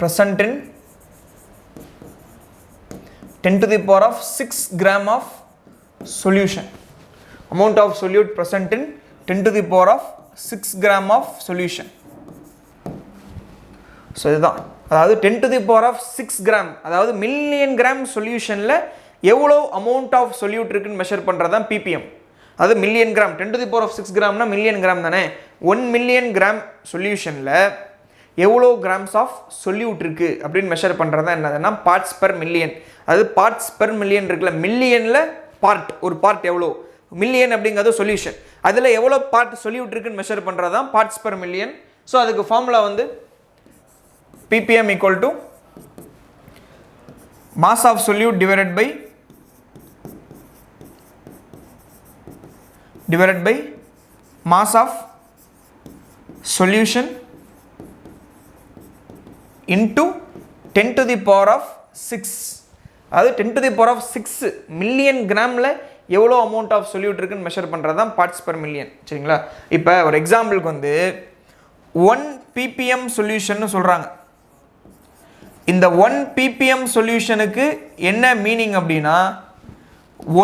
present in 10⁻⁶ gram of solution. Amount of solute present in 10⁻⁶ gram of solution. So இதுதான், அதாவது 10⁻⁶ கிராம், அதாவது மில்லியன் கிராம் சொல்யூஷனில் எவ்வளோ அமௌண்ட் ஆஃப் சொல்யூட் இருக்குன்னு measure பண்ணுறது தான் PPM. அதாவது million gram, 10⁻⁶ கிராம்னா million gram தானே. 1 million gram சொல்யூஷனில் எவ்வளோ கிராம்ஸ் ஆஃப் சொல்யூட் இருக்குது அப்படின்னு மெஷர் பண்ணுறது தான் என்னதுன்னா பார்ட்ஸ் பெர் மில்லியன். அதாவது பார்ட்ஸ் பெர் மில்லியன் இருக்குல்ல, மில்லியனில் பார்ட், ஒரு பார்ட் எவ்வளோ, மில்லியன் அப்படிங்கிறது சொல்யூஷன், அதில் எவ்வளோ பார்ட் சொல்யூட் இருக்குன்னு மெஷர் பண்ணுறது தான் பார்ட்ஸ் பெர் மில்லியன். ஸோ அதுக்கு ஃபார்முலா வந்து PPM equal to mass of solute divided by mass of solution into 10⁻⁶. அதாவது 10⁻⁶ மில்லியன் கிராமில் எவ்வளோ அமௌண்ட் ஆஃப் சொல்யூட் இருக்குன்னு மெஷர் பண்ணுறது தான் பார்ட்ஸ் பெர் மில்லியன், சரிங்களா. இப்போ ஒரு எக்ஸாம்பிளுக்கு வந்து 1 ppm சொல்யூஷன் சொல்கிறாங்க. இந்த 1 ppm சொல்யூஷனுக்கு என்ன மீனிங் அப்படின்னா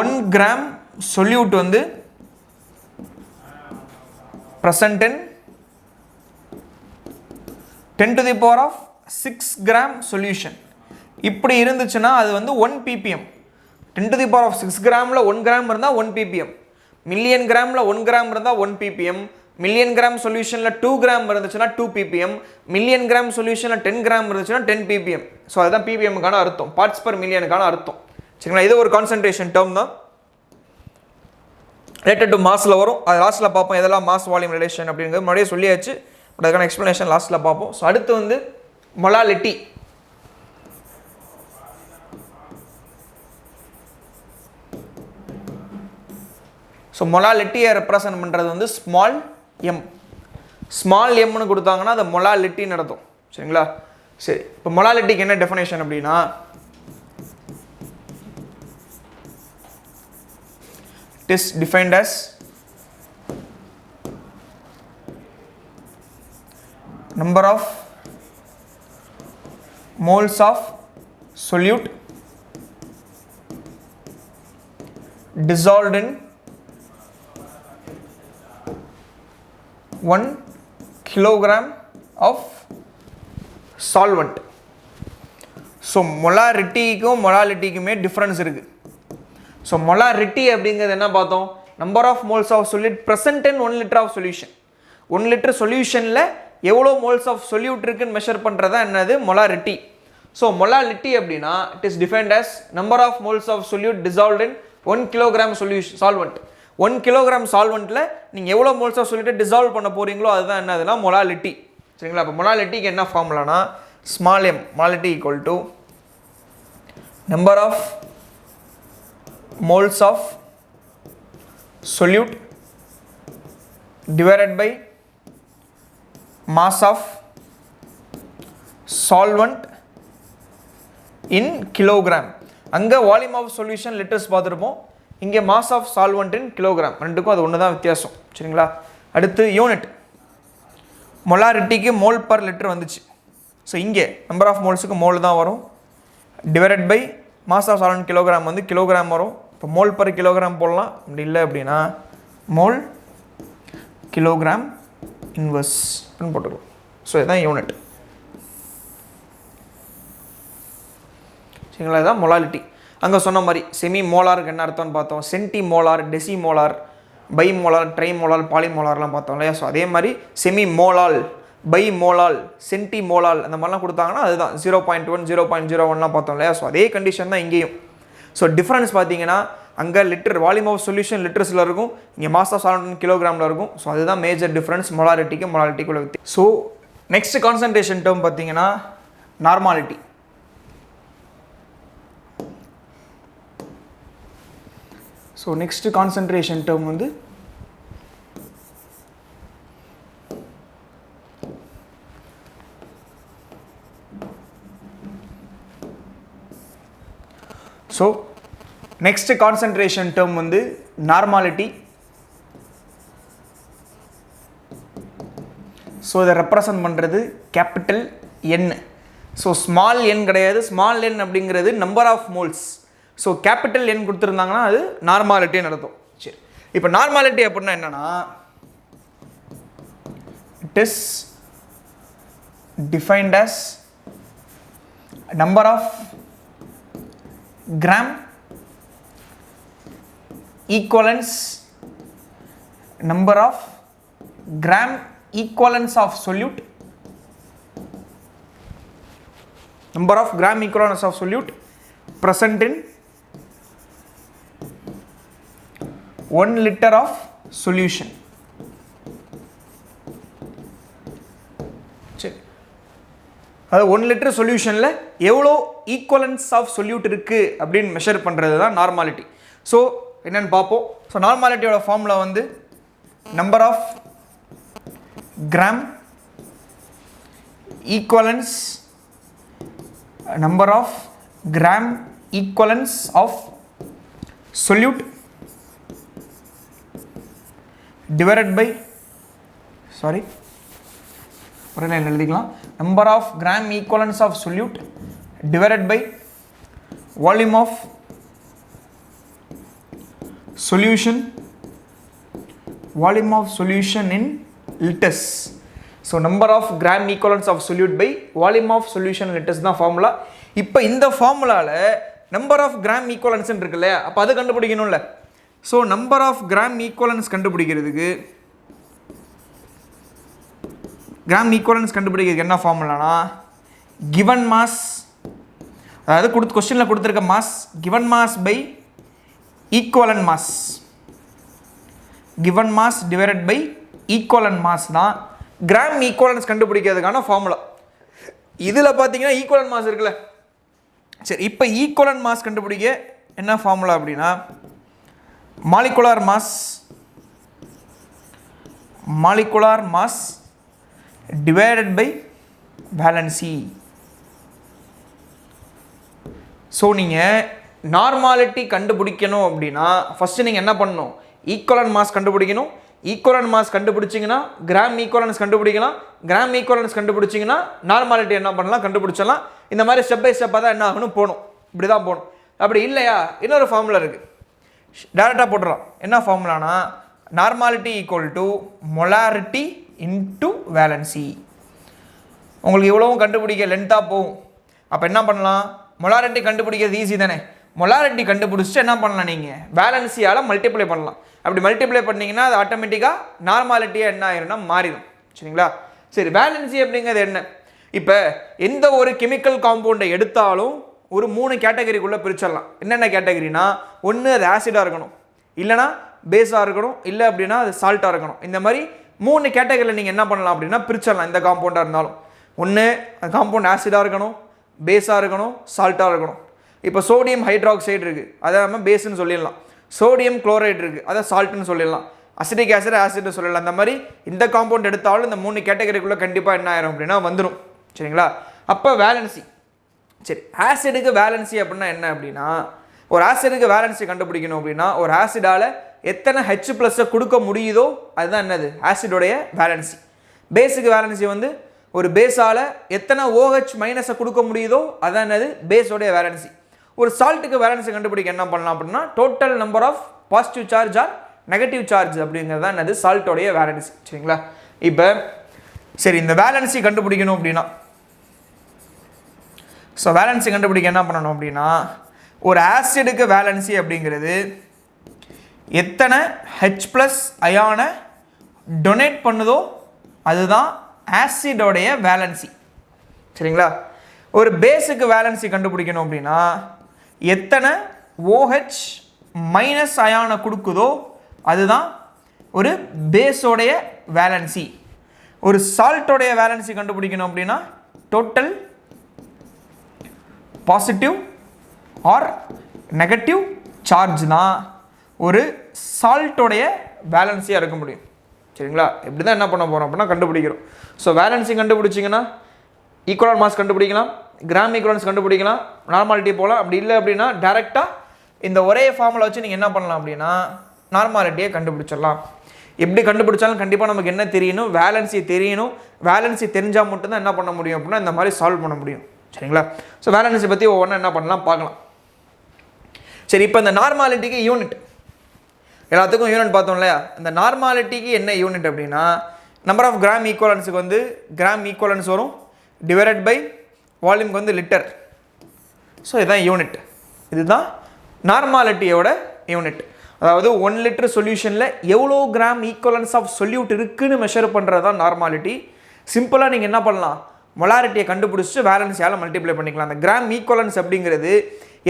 1 கிராம் சொல்யூட் வந்து present in 10⁻⁶ கிராம் சொல்யூஷன். இப்படி இருந்துச்சுன்னா அது வந்து 1 ppm. 10⁻⁶ கிராமில் 1 கிராம் இருந்தால் 1 ppm, மில்லியன் கிராமில் 1 கிராம் இருந்தால் 1 ppm, மில்லியன் கிராம் சொல்யூஷனில் 2 கிராம் இருந்துச்சுன்னா 2 ppm, மில்லியன் கிராம் சொல்யூஷனில் 10 கிராம் இருந்துச்சுன்னா 10 ppm. ஸோ அதுதான் ppmக்கான அர்த்தம், பார்ட்ஸ் பர் மில்லியனுக்கான அர்த்தம். சரிங்களா, இது ஒரு கான்சன்ட்ரேஷன் டேர்ம் தான், ரிலேட்டட் டு மாஸில் வரும். அது லாஸ்ட்டில் பார்ப்போம் எதெல்லாம் மாஸ் வால்யூம் ரிலேஷன் அப்படிங்கிறது முன்னாடியே சொல்லியாச்சு. பட் அதுக்கான எக்ஸ்ப்ளனேஷன் லாஸ்ட்டில் பார்ப்போம். ஸோ அடுத்து வந்து மொலாலிட்டி. ஸோ மொலாலிட்டியை ரெப்ரசன்ட் பண்ணுறது வந்து ஸ்மால் எம். ஸ்மால் எம்னு கொடுத்தாங்கன்னா அது மொலாலிட்டி நடத்தும். சரிங்களா, சரி. இப்போ மொலாலிட்டிக்கு என்ன டெஃபினேஷன் அப்படின்னா, it is defined as number of moles of solute dissolved in 1 kilogram of solvent. So மொலாரிட்டிக்கும் மொலாலிட்டிக்குமே டிஃப்ரென்ஸ் இருக்குது. ஸோ மொலாரிட்டி அப்படிங்கிறது என்ன பார்த்தோம், number of moles of solute present in 1 litre of solution. 1 litre சொல்யூஷனில் எவ்வளோ மோல்ஸ் ஆஃப் சொல்யூட் இருக்குன்னு measure பண்ணுறதா என்னது மொலாரிட்டி. ஸோ மொலாலிட்டி அப்படின்னா it is defined as number of moles of solute dissolved in 1 kilogram solution solvent. 1 kilogram சால்வெண்ட்டில் நீங்கள் எவ்வளோ moles of சொல்யூட்டை dissolve பண்ண போகிறீங்களோ அதுதான் என்னதுன்னா மொலாலிட்டி. சரிங்களா, இப்போ மொலாலிட்டிக்கு என்ன ஃபார்முலானா small M molality equal to number of moles of solute divided by mass of solvent in kilogram. அங்கே வால்யூம் ஆஃப் சொல்யூஷன் லிட்டர்ஸ் பார்த்துருப்போம், இங்கே mass of solvent in kilogram. ரெண்டுக்கும் அது ஒன்று தான் வித்தியாசம். சரிங்களா, அடுத்து யூனிட் மொலாரிட்டிக்கு மோல் பர் லிட்டர் வந்துச்சு. ஸோ இங்கே நம்பர் ஆஃப் மோல்ஸுக்கு மோல் தான் வரும், divided by mass of solvent kilogram வந்து கிலோகிராம் வரும். இப்போ மோல் பர் கிலோகிராம் போடலாம், அப்படி இல்லை அப்படின்னா மோல் கிலோகிராம் இன்வர்ஸ் போட்டுக்கலாம். ஸோ இதுதான் யூனிட். சரிங்களா, இதுதான் மொலாலிட்டி. அங்கே சொன்ன மாதிரி செமி மோலாருக்கு என்ன அர்த்தம்னு பார்த்தோம், centimolar, decimolar, bimolar, trimolar, பாலி மோலார்லாம் பார்த்தோம் இல்லையா. ஸோ அதே மாதிரி செமி மோலால், பை மோலால், சென்டி மோலால் அந்த மாதிரிலாம் கொடுத்தாங்கன்னா அதுதான் 0.1 0.01லாம் பார்த்தோம் இல்லையா. ஸோ அதே கண்டிஷன் தான் இங்கேயும். ஸோ டிஃப்ரென்ஸ் பார்த்தீங்கன்னா அங்கே லிட்டர் வால்யூம் ஆஃப் சொல்யூஷன் லிட்டர்ஸில் இருக்கும், இங்கே மாஸ் ஆஃப் சால்வெண்ட் கிலோகிராமில் இருக்கும். ஸோ அதுதான் மேஜர் டிஃப்ரென்ஸ் மொலாரிட்டிக்கு மொலாலிட்டிக்குள்ள வித்தி. ஸோ நெக்ஸ்ட் கான்சன்ட்ரேஷன் டேர்ம் பார்த்தீங்கன்னா normality. So next concentration term வந்து ஸோ நெக்ஸ்ட் கான்சன்ட்ரேஷன் டேர்ம் வந்து நார்மாலிட்டி. ஸோ இதை ரெப்ரசன்ட் பண்ணுறது capital N. So small N கிடையாது, ஸ்மால் என் அப்படிங்கிறது number of moles. So capital N கொடுத்துருந்தாங்கன்னா அது நார்மாலிட்டின்னு நடத்தும். சரி, இப்போ நார்மாலிட்டி அப்படின்னா என்னன்னா, it is defined as number of gram equivalence, number of gram equivalence of solute, number of gram equivalence of solute present in 1 liter of solution. சரி, அது 1 லிட்டர் சொல்யூஷனில் எவ்வளோ ஈக்குவலன்ஸ் ஆஃப் சொல்யூட் இருக்குது அப்படின்னு மெஷர் பண்ணுறது தான் நார்மாலிட்டி. ஸோ என்னென்னு பார்ப்போம். ஸோ நார்மாலிட்டியோட ஃபார்முலா வந்து number of gram equivalents, number of gram equivalents of solute divided by ஒரு லைன் எழுதிக்கலாம், number of gram equivalents of solute divided by volume of solution in liters. So number of gram equivalence of solute by volume of solution in liters தான் formula. இப்போ இந்த ஃபார்முலாவில் number of gram equivalence இருக்குல்ல, அப்போ அது கண்டுபிடிக்கணும்ல. So number of gram equivalence கண்டுபிடிக்கிறதுக்கு gram equivalence கண்டுபிடிக்கிறதுக்கு என்ன ஃபார்முலானா given mass, அதாவது கொஸ்டினில் கொடுத்துருக்க mass given mass by equivalent mass, given mass divided by equivalent mass தான் கிராம் ஈக்குவலன்ஸ் கண்டுபிடிக்கிறதுக்கான ஃபார்முலா. இதில் பார்த்தீங்கன்னா ஈக்குவலன்ட் மாஸ் இருக்குல்ல, சரி இப்போ ஈக்குவலன்ட் மாஸ் கண்டுபிடிக்க என்ன ஃபார்முலா அப்படின்னா molecular mass divided by valency. So நீங்கள் நார்மாலிட்டி கண்டுபிடிக்கணும் அப்படின்னா ஃபஸ்ட்டு நீங்கள் என்ன பண்ணணும், ஈக்குவலன்ட் மாஸ் கண்டுபிடிக்கணும். ஈக்குவலன்ட் மாஸ் கண்டுபிடிச்சிங்கன்னா கிராம் ஈக்குவலன்ஸ் கண்டுபிடிக்கலாம். கிராம் ஈக்குவலன்ஸ் கண்டுபிடிச்சிங்கன்னா நார்மாலிட்டி என்ன பண்ணலாம் கண்டுபிடிச்சலாம். இந்த மாதிரி ஸ்டெப் பை ஸ்டெப்பாக தான் என்ன ஆகணும் போகணும், இப்படி தான் போகணும். அப்படி இல்லையா இன்னொரு ஃபார்முலா இருக்குது, டேரெக்டாக போட்டுடலாம். என்ன ஃபார்முலானா normality equal to molarity into valency. உங்களுக்கு இவ்வளவும் கண்டுபிடிக்க லென்த்தாக போகும். அப்போ என்ன பண்ணலாம், மொலாரிட்டி கண்டுபிடிக்கிறது ஈஸி தானே. மொலாரிட்டி கண்டுபிடிச்சிட்டு என்ன பண்ணலாம், நீங்கள் வேலன்சியால் மல்டிப்ளை பண்ணலாம். அப்படி மல்டிப்ளை பண்ணிங்கன்னா அது ஆட்டோமேட்டிக்காக நார்மாலிட்டியாக என்ன ஆயிரும்னா மாறிடும். சரிங்களா? சரி, வேலன்சி அப்படிங்கிறது என்ன? இப்போ எந்த ஒரு கெமிக்கல் காம்பவுண்டை எடுத்தாலும் ஒரு 3 கேட்டகரிக்குள்ளே பிரிச்சிடலாம். என்னென்ன கேட்டகரினா, ஒன்று அது ஆசிடாக இருக்கணும், இல்லைனா பேஸாக இருக்கணும், இல்லை அப்படின்னா அது சால்ட்டாக இருக்கணும். இந்த மாதிரி 3 கேட்டகரியில் நீங்கள் என்ன பண்ணலாம் அப்படின்னா பிரிச்சிடலாம். இந்த காம்பவுண்டாக இருந்தாலும் ஒன்று காம்பவுண்ட் ஆசிடாக இருக்கணும், பேஸாக இருக்கணும், சால்ட்டாக இருக்கணும். இப்போ சோடியம் ஹைட்ராக்சைடு இருக்குது, அதை நம்ம பேஸ்ன்னு சொல்லிடலாம். சோடியம் குளோரைடு இருக்குது, அதை சால்ட்டுன்னு சொல்லிடலாம். அசிட்டிக் ஆசிட்னு சொல்லலாம். அந்த மாதிரி இந்த காம்பவுண்ட் எடுத்தாலும் இந்த 3 கேட்டகரிக்குள்ளே கண்டிப்பாக என்ன ஆயிரும் அப்படின்னா வந்துடும். சரிங்களா? அப்போ வேலன்சி. சரி, ஆசிடுக்கு வேலன்சி அப்படின்னா என்ன அப்படின்னா, ஒரு ஆசிடுக்கு வேலன்சி கண்டுபிடிக்கணும் அப்படின்னா ஒரு ஆசிடால் எத்தனை H+ கொடுக்க முடியுதோ அதுதான் என்னது ஆசிடோடைய வேலன்சி. பேஸுக்கு வேலன்சி வந்து ஒரு பேஸால் எத்தனை OH- கொடுக்க முடியுதோ அதான் என்னது பேஸோடைய வேலன்சி. ஒரு சால்ட்டுக்கு வேலன்சி கண்டுபிடிக்க என்ன பண்ணலாம் அப்படின்னா total number of positive charge or negative charge அப்படிங்கிறது தான் என்னது சால்ட்டோடைய வேலன்சி. சரிங்களா? இப்போ சரி, இந்த வேலன்சி கண்டுபிடிக்கணும் அப்படின்னா ஸோ வேலன்சி கண்டுபிடிக்க என்ன பண்ணணும் அப்படின்னா ஒரு ஆசிடுக்கு வேலன்சி அப்படிங்கிறது எத்தனை H+ அயானை டொனேட் பண்ணுதோ அதுதான் ஆசிடோடைய வேலன்சி. சரிங்களா? ஒரு பேஸுக்கு வேலன்சி கண்டுபிடிக்கணும் அப்படின்னா எத்தனை OH- அயானை கொடுக்குதோ அதுதான் ஒரு பேஸோடைய வேலன்சி. ஒரு சால்ட்டோடைய வேலன்சி கண்டுபிடிக்கணும் அப்படின்னா total positive or negative charge தான் ஒரு சால்ட்டோடைய வேலன்சியாக இருக்க முடியும். சரிங்களா? இப்படி தான் என்ன பண்ண போகிறோம் அப்படின்னா கண்டுபிடிக்கிறோம். ஸோ வேலன்சி கண்டுபிடிச்சிங்கன்னா ஈக்குவலன்ட் மாஸ் கண்டுபிடிக்கலாம், கிராம் ஈக்குவலன்ஸ் கண்டுபிடிக்கலாம், நார்மாலிட்டி போகலாம். அப்படி இல்லை அப்படின்னா டேரெக்டாக இந்த ஒரே ஃபார்முலா வச்சு நீங்கள் என்ன பண்ணலாம் அப்படின்னா நார்மாலிட்டியை கண்டுபிடிச்சிடலாம். எப்படி கண்டுபிடிச்சாலும் கண்டிப்பாக நமக்கு என்ன தெரியணும், வேலன்சி தெரியணும். வேலன்சி தெரிஞ்சால் மட்டும்தான் என்ன பண்ண முடியும் அப்படின்னா இந்த மாதிரி சால்வ் பண்ண முடியும். சரிங்களா? ஸோ வேலன்சி பற்றி ஒவ்வொன்றா என்ன பண்ணலாம் பார்க்கலாம். சரி, இப்போ இந்த நார்மாலிட்டிக்கு யூனிட், எல்லாத்துக்கும் யூனிட் பார்த்தோம் இல்லையா? இந்த நார்மாலிட்டிக்கு என்ன யூனிட் அப்படின்னா நம்பர் ஆஃப் கிராம் ஈக்குவலன்ஸுக்கு வந்து கிராம் ஈக்குவலன்ஸ் வரும், டிவைடட் பை வால்யூம்க்கு வந்து லிட்டர். ஸோ இதுதான் யூனிட். இதுதான் நார்மாலிட்டியோட யூனிட். அதாவது 1 லிட்டர் சொல்யூஷனில் எவ்வளோ கிராம் ஈக்குவலன்ஸ் ஆஃப் சொல்யூட் இருக்குன்னு மெஷர் பண்ணுறது தான் நார்மாலிட்டி. சிம்பிளாக நீங்கள் என்ன பண்ணலாம், மொலாரிட்டியை கண்டுபிடிச்சிட்டு வேலன்சியால் மல்டிப்ளை பண்ணிக்கலாம். அந்த கிராம் ஈக்குவலன்ஸ் அப்படிங்கிறது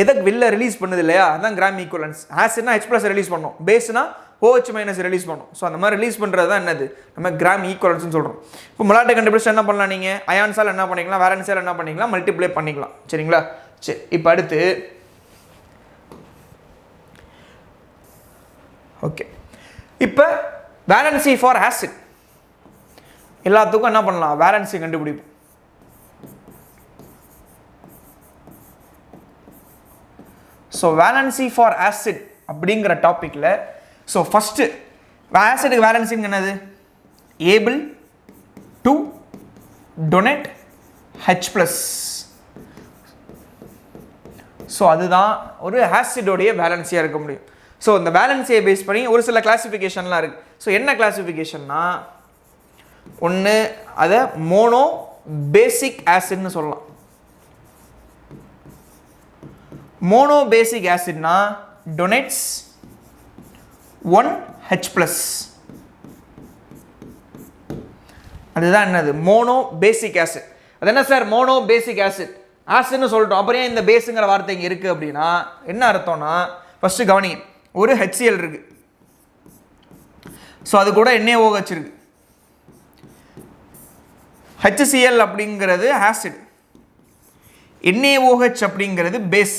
எதை வெளில ரிலீஸ் பண்ணுது இல்லையா, அதுதான் கிராம் ஈக்குவலன்ஸ். ஆசிட்னா H+ ரிலீஸ் பண்ணோம், பேஸ்னா OH- ரிலீஸ் பண்ணும். ஸோ அந்த மாதிரி ரிலீஸ் பண்ணுறது தான் என்னது நம்ம கிராம் ஈக்குவலன்ஸ்னு சொல்கிறோம். இப்போ மொலாரிட்டி கண்டுபிடிச்சு என்ன பண்ணலாம், நீங்கள் அயான்ஸால் என்ன பண்ணிக்கலாம், வேலன்சியால் என்ன பண்ணிக்கலாம், மல்டிப்ளை பண்ணிக்கலாம். சரிங்களா? சரி, இப்போ அடுத்து ஓகே, இப்போ வேலன்சி ஃபார் ஆசிட் எல்லாத்துக்கும் என்ன பண்ணலாம், வேலன்சி கண்டுபிடிப்போம். ஸோ வேலன்சி ஃபார் ஆசிட் அப்படிங்கிற டாப்பிக்கில் ஸோ ஃபஸ்ட்டு ஆசிடுக்கு வேலன்சிங்க என்னது, able to donate H+. So அதுதான் ஒரு ஆசிடோடைய வேலன்சியாக இருக்க முடியும். ஸோ இந்த வேலன்சியை பேஸ் பண்ணி ஒரு சில கிளாசிஃபிகேஷன்லாம் இருக்குது. ஸோ என்ன கிளாசிஃபிகேஷன்னா, ஒன்று அதை மோனோ பேசிக் ஆசிட்னு சொல்லலாம். மோனோ பேசிக் ஆசிட்னா டொனேட்ஸ் 1 H+. அதுதான் என்னது மோனோ பேசிக் ஆசிட். அது என்ன சார் மோனோ பேசிக் ஆசிட் ஆசிட்னு சொல்லிட்டோம், அப்புறம் ஏன் இந்த பேஸுங்கிற வார்த்தை இங்கே இருக்குது அப்படின்னா என்ன அர்த்தம்னா ஃபஸ்ட்டு கவனி, ஒரு HCl இருக்குது, ஸோ அது கூட NaOH இருக்குது. HCl அப்படிங்கிறது ஆசிட், NaOH அப்படிங்கிறது பேஸ்.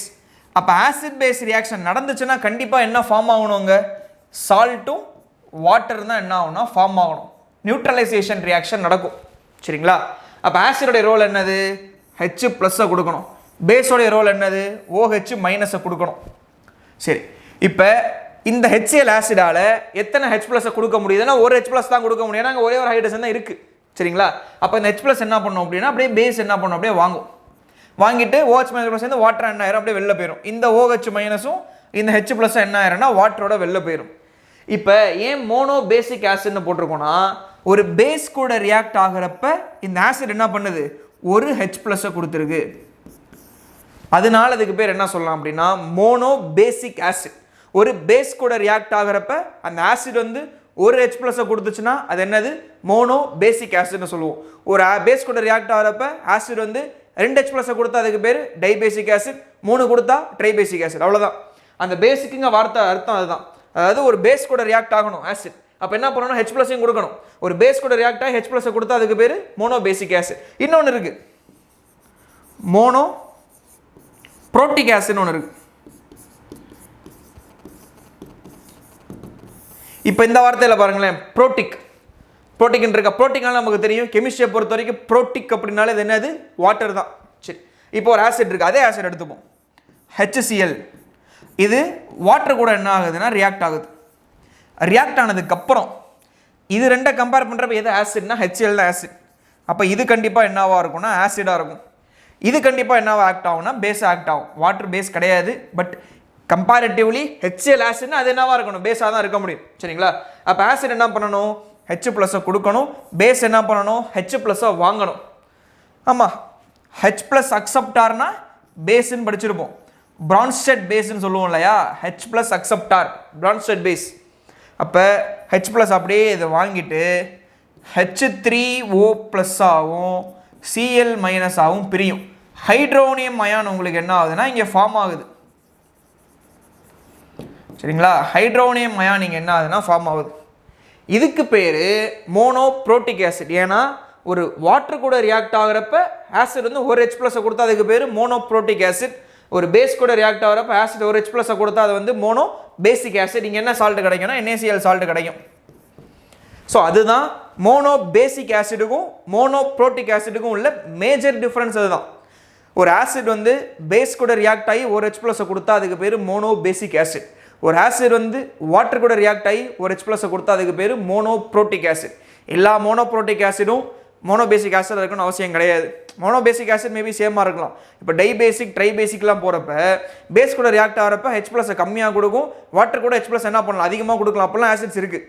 அப்போ ஆசிட் பேஸ் ரியாக்ஷன் நடந்துச்சுன்னா கண்டிப்பாக என்ன ஃபார்ம் ஆகணுங்க, சால்ட்டும் வாட்டர் தான் என்ன ஆகும்னா ஃபார்ம் ஆகணும், நியூட்ரலைசேஷன் ரியாக்ஷன் நடக்கும். சரிங்களா? அப்போ ஆசிடோடைய ரோல் என்னது, H+-ஐ கொடுக்கணும், பேஸோடைய ரோல் என்னது, OH- கொடுக்கணும். சரி, இப்போ இந்த HCl ஆசிடால் எத்தனை H+-ஐ கொடுக்க முடியுதுன்னா ஒரு H+ தான் கொடுக்க முடியும், ஏன்னா ஒரே ஒரு ஹைட்ரஜன் தான் இருக்குது. சரிங்களா? அப்போ இந்த H+ என்ன பண்ணும் அப்படின்னா அப்படியே பேஸ் என்ன பண்ணும் அப்படியே வாங்கும், வாங்கிட்டு OH- சேர்ந்து வாட்டர் என்ன ஆயிரும் அப்படியே வெளில போயிடும். இந்த OH- இந்த H+ என்ன ஆயிரும்னா வாட்டரோட வெளில போயிடும். இப்போ ஏன் மோனோ பேசிக் ஆசிட்னு போட்டிருக்கோன்னா ஒரு பேஸ் கூட ரியாக்ட் ஆகிறப்ப இந்த ஆசிட் என்ன பண்ணுது, ஒரு H+-ஐ கொடுத்துருக்கு, அதனால அதுக்கு பேர் என்ன சொல்லலாம் அப்படின்னா மோனோ பேசிக் ஆசிட். ஒரு பேஸ் கூட ரியாக்ட் ஆகிறப்ப அந்த ஆசிட் வந்து ஒரு H+-ஐ கொடுத்துச்சுன்னா அது என்னது மோனோ பேசிக் ஆசிட்னு சொல்லுவோம். ஒரு பேஸ் கூட ரியாக்ட் ஆகிறப்ப ஆசிட் வந்து 2 H+-ஐ கொடுத்தா அதுக்கு பேர் டைபேசிக் ஆசிட், 3 கொடுத்தா ட்ரைபேசிக் ஆசிட். அவ்வளோதான், அந்த பேசிக்குங்க வார்த்தை அர்த்தம் அதுதான். அதாவது ஒரு பேஸ் கூட ரியாக்ட் ஆகணும் ஆசிட், அப்போ என்ன பண்ணணும் H+-ஐயும் கொடுக்கணும். ஒரு பேஸ் கூட ரியாக்ட் ஆகி H+-ஐ கொடுத்தா அதுக்கு பேர் மோனோ பேசிக் ஆசிட். இன்னொன்று இருக்கு மோனோ புரோட்டிக் ஆசிட்னு ஒன்று இருக்கு. இப்போ இந்த வார்த்தையில் பாருங்களேன், புரோட்டிக் புரோட்டிக்னு இருக்கா, புரோட்டிக்னால நமக்கு தெரியும் கெமிஸ்ட்ரியை பொறுத்த வரைக்கும் புரோட்டிக் அப்படின்னால இது என்னது வாட்டர் தான். சரி, இப்போ ஒரு ஆசிட் இருக்குது, அதே ஆசிட் எடுத்துப்போம் HCl, இது வாட்டர் கூட என்ன ஆகுதுன்னா ரியாக்ட் ஆகுது. ரியாக்ட் ஆனதுக்கப்புறம் இது ரெண்டை கம்பேர் பண்ணுறப்ப எது ஆசிட்னா HCl தான் ஆசிட். அப்போ இது கண்டிப்பாக என்னவாக இருக்கும்னா ஆசிடாக இருக்கும், இது கண்டிப்பாக என்னவா ஆக்ட் ஆகும்னா பேஸாக ஆக்ட் ஆகும். வாட்டர் பேஸ் கிடையாது, பட் கம்பேரிட்டிவ்லி HCl ஆசிட்னா அது என்னவா இருக்கணும், பேஸாக தான் இருக்க முடியும். சரிங்களா? அப்போ ஆசிட் என்ன பண்ணணும், H+-ஐ கொடுக்கணும், பேஸ் என்ன பண்ணணும், H+-ஐ வாங்கணும். ஆமாம், H+ அக்செப்டார்னா பேஸ்ன்னு படிச்சிருப்போம், பிரான்ஸ்டட் பேஸ்ன்னு சொல்லுவோம் இல்லையா, H+ அக்செப்டார் பிரான்ஸ்டட் பேஸ். அப்போ H+ அப்படியே இதை வாங்கிட்டு H3O+ ஆகும், Cl- ஆகும் பிரியும். ஹைட்ரோனியம் அயான் உங்களுக்கு என்ன ஆகுதுன்னா இங்கே ஃபார்ம் ஆகுது. சரிங்களா? ஹைட்ரோனியம் அயான் இங்கே என்ன ஆகுதுன்னா ஃபார்ம் ஆகுது. இதுக்கு பேர் மோனோ புரோட்டிக் ஆசிட். ஏன்னா ஒரு வாட்டர் கூட ரியாக்ட் ஆகிறப்ப ஆசிட் வந்து ஒரு H+-ஐ கொடுத்தா அதுக்கு பேர் மோனோ புரோட்டிக் ஆசிட். ஒரு பேஸ் கூட ரியாக்ட் ஆகிறப்ப ஆசிட் ஒரு H+-ஐ கொடுத்தா அது வந்து மோனோ பேசிக் ஆசிட். இங்கே என்ன சால்ட் கிடைக்கும்னா NaCl சால்ட் கிடைக்கும். ஸோ அதுதான் மோனோ பேசிக் ஆசிடுக்கும் மோனோ புரோட்டிக் ஆசிடுக்கும் உள்ள மேஜர் டிஃப்ரென்ஸ். அதுதான் ஒரு ஆசிட் வந்து பேஸ் கூட ரியாக்ட் ஆகி ஒரு H+-ஐ கொடுத்தா அதுக்கு பேர் மோனோ பேசிக் ஆசிட். ஒரு ஆசிட் வந்து வாட்டர் கூட ரியாக்ட் ஆகி ஒரு H+-ஐ கொடுத்தா அதுக்கு பேர் மோனோ புரோட்டிக் ஆசிட். எல்லா மோனோ புரோட்டிக் ஆசிடும் மோனோ பேசிக் ஆசிட் இருக்கணும்னு அவசியம் கிடையாது. மோனோ பேசிக் ஆசிட் மேபி சேமாக இருக்கலாம். இப்போ டைபேசிக் ட்ரைபேசிக்லாம் போகிறப்ப பேஸ் கூட ரியாக்ட் ஆகிறப்ப H+-ஐ கம்மியாக கொடுக்கும், வாட்டர் கூட H+ என்ன பண்ணலாம் அதிகமாக கொடுக்கலாம். அப்போல்லாம் ஆசிட்ஸ் இருக்குது.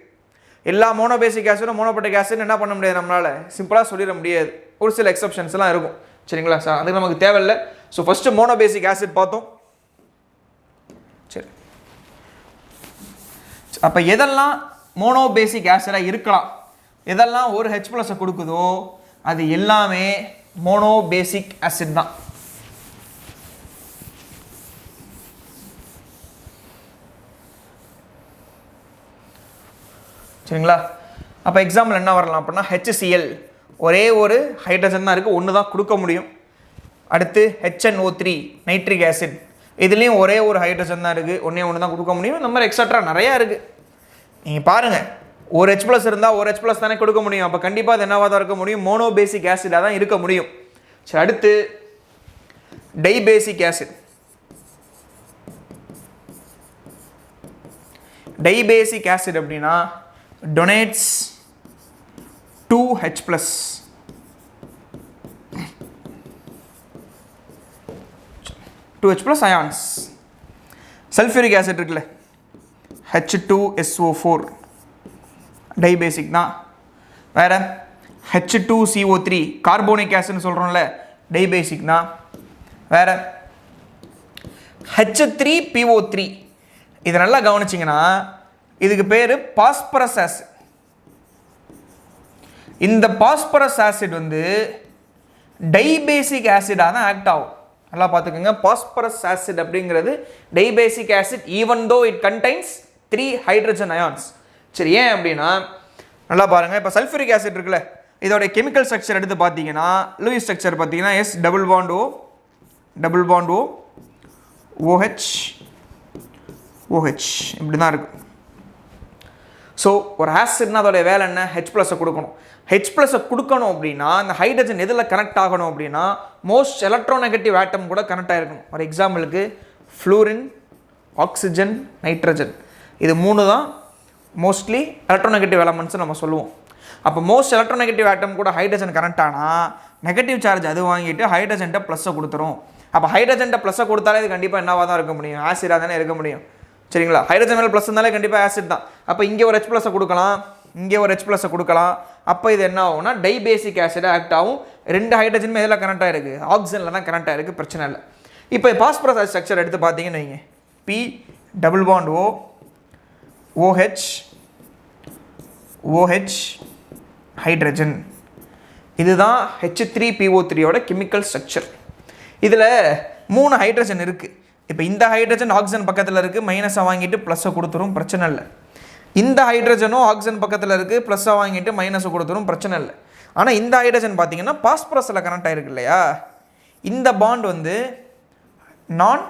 எல்லா மோனோ பேசிக் ஆசிடும் மோனோபோட்டிக் ஆசிட் என்ன பண்ண முடியாது, நம்மளால் சிம்பிளாக சொல்லிட முடியாது. ஒரு சில எக்ஸப்ஷன்ஸ்லாம் இருக்கும். சரிங்களா சார், அதுக்கு நமக்கு தேவையில்லை. ஸோ ஃபஸ்ட்டு மோனோ பேசிக் ஆசிட் பார்த்தோம். சரி, அப்போ எதெல்லாம் மோனோ பேசிக் ஆசிடாக இருக்கலாம், எதெல்லாம் ஒரு H+-ஐ கொடுக்குதோ அது எல்லாமே மோனோ பேசிக் ஆசிட் தான். சரிங்களா? அப்போ எக்ஸாம்பிள் என்ன வரலாம் அப்படின்னா HCl ஒரே ஒரு ஹைட்ரஜன் தான் இருக்குது, ஒன்று தான் கொடுக்க முடியும். அடுத்து HNO3 நைட்ரிக் ஆசிட், இதுலேயும் ஒரே ஒரு ஹைட்ரஜன் தான் இருக்குது, ஒன்று தான் கொடுக்க முடியும். இந்த மாதிரி எக்ஸட்ரா நிறையா இருக்குது. நீங்கள் பாருங்கள், ஒரு H+ இருந்தால் ஒரு H+ தானே கொடுக்க முடியும். அப்போ கண்டிப்பாக அது என்னவாக தான் இருக்க முடியும், மோனோ பேசிக் ஆசிடாக தான் இருக்க முடியும். சரி, அடுத்து டைபேசிக் ஆசிட். டைபேசிக் ஆசிட் அப்படின்னா donates 2H+. ions. Sulphuric acid இருக்குல்ல, H2SO4 டைபேசிக் தான். வேற H2CO3 கார்போனிக் ஆசிட்னு சொல்கிறோம்ல, டைபேசிக் தான். வேற H3PO3, இதை நல்லா கவனிச்சிங்கன்னா இதுக்கு பேர் பாஸ்பரஸ் ஆசிட். இந்த பாஸ்பரஸ் ஆசிட் வந்து டைபேசிக் ஆசிடாக தான் ஆக்ட் ஆகும். நல்லா பார்த்துக்கோங்க, பாஸ்பரஸ் ஆசிட் அப்படிங்கிறது dibasic acid even though it contains 3 hydrogen ions. சரி, ஏன் அப்படின்னா நல்லா பாருங்கள், இப்போ சல்ஃபூரிக் ஆசிட் இருக்குல்ல, இதோட கெமிக்கல் ஸ்ட்ரக்சர் எடுத்து பார்த்தீங்கன்னா லூயிஸ் ஸ்ட்ரக்சர் பார்த்தீங்கன்னா S double bond O OH இப்படி தான் இருக்கும். ஸோ ஒரு ஆசிட்னா அதோடைய வேலை என்ன? H+ கொடுக்கணும். H+ கொடுக்கணும் அப்படின்னா அந்த ஹைட்ரஜன் எதில் கனெக்ட் ஆகணும் அப்படின்னா மோஸ்ட் எலக்ட்ரோநெகட்டிவ் ஆட்டம் கூட கனெக்ட் ஆகிருக்கணும். ஒரு எக்ஸாம்பிளுக்கு ஃப்ளூரின், ஆக்சிஜன், நைட்ரஜன், இது 3 தான் மோஸ்ட்லி எலக்ட்ரோநெகட்டிவ் எலமெண்ட்ஸ் நம்ம சொல்லுவோம். அப்போ மோஸ்ட் எலக்ட்ரோநெகட்டிவ் ஆட்டம் கூட ஹைட்ரஜன் கனெக்ட் ஆனால் நெகட்டிவ் சார்ஜ் அது வாங்கிட்டு ஹைட்ரஜன்ட்ட +ஐ கொடுத்துரும். அப்போ ஹைட்ரஜன்ட்ட +ஐ கொடுத்தாலே இது கண்டிப்பாக என்னவாக தான் இருக்க முடியும்? ஆசிடாக தானே இருக்க முடியும். சரிங்களா? ஹைட்ரஜன் மேலே ப்ளஸ் இருந்தாலே கண்டிப்பாக ஆசிட் தான். அப்போ இங்கே ஒரு H+ கொடுக்கலாம், இங்கே ஒரு H+ கொடுக்கலாம். அப்போ இது என்ன ஆகும்னா டைபேசிக் ஆசிடாக ஆக்ட் ஆகும். 2 ஹைட்ரஜனுமே எதில் கனெக்ட் ஆகிருக்கு? ஆக்சிஜனில் தான் கனெக்ட் ஆகிருக்கு, பிரச்சனை இல்லை. இப்போ பாஸ்பரஸ் ஸ்ட்ரக்சர் எடுத்து பார்த்தீங்கன்னு வைங்க, P double bond O OH hydrogen, இதுதான் H3PO3யோட கெமிக்கல் ஸ்ட்ரக்சர். இதில் 3 ஹைட்ரஜன் இருக்குது. இப்போ இந்த ஹைட்ரஜன் ஆக்சிஜன் பக்கத்தில் இருக்குது, மைனஸை வாங்கிட்டு +ஐ கொடுத்துரும், பிரச்சனை இல்லை. இந்த ஹைட்ரஜனும் ஆக்சிஜன் பக்கத்தில் இருக்குது, +ஐ வாங்கிட்டு மைனஸை கொடுத்துரும், பிரச்சனை இல்லை. ஆனால் இந்த ஹைட்ரஜன் பார்த்தீங்கன்னா பாஸ்பரஸில் கனெக்ட் ஆகிருக்கு இல்லையா, இந்த பாண்ட் வந்து நான்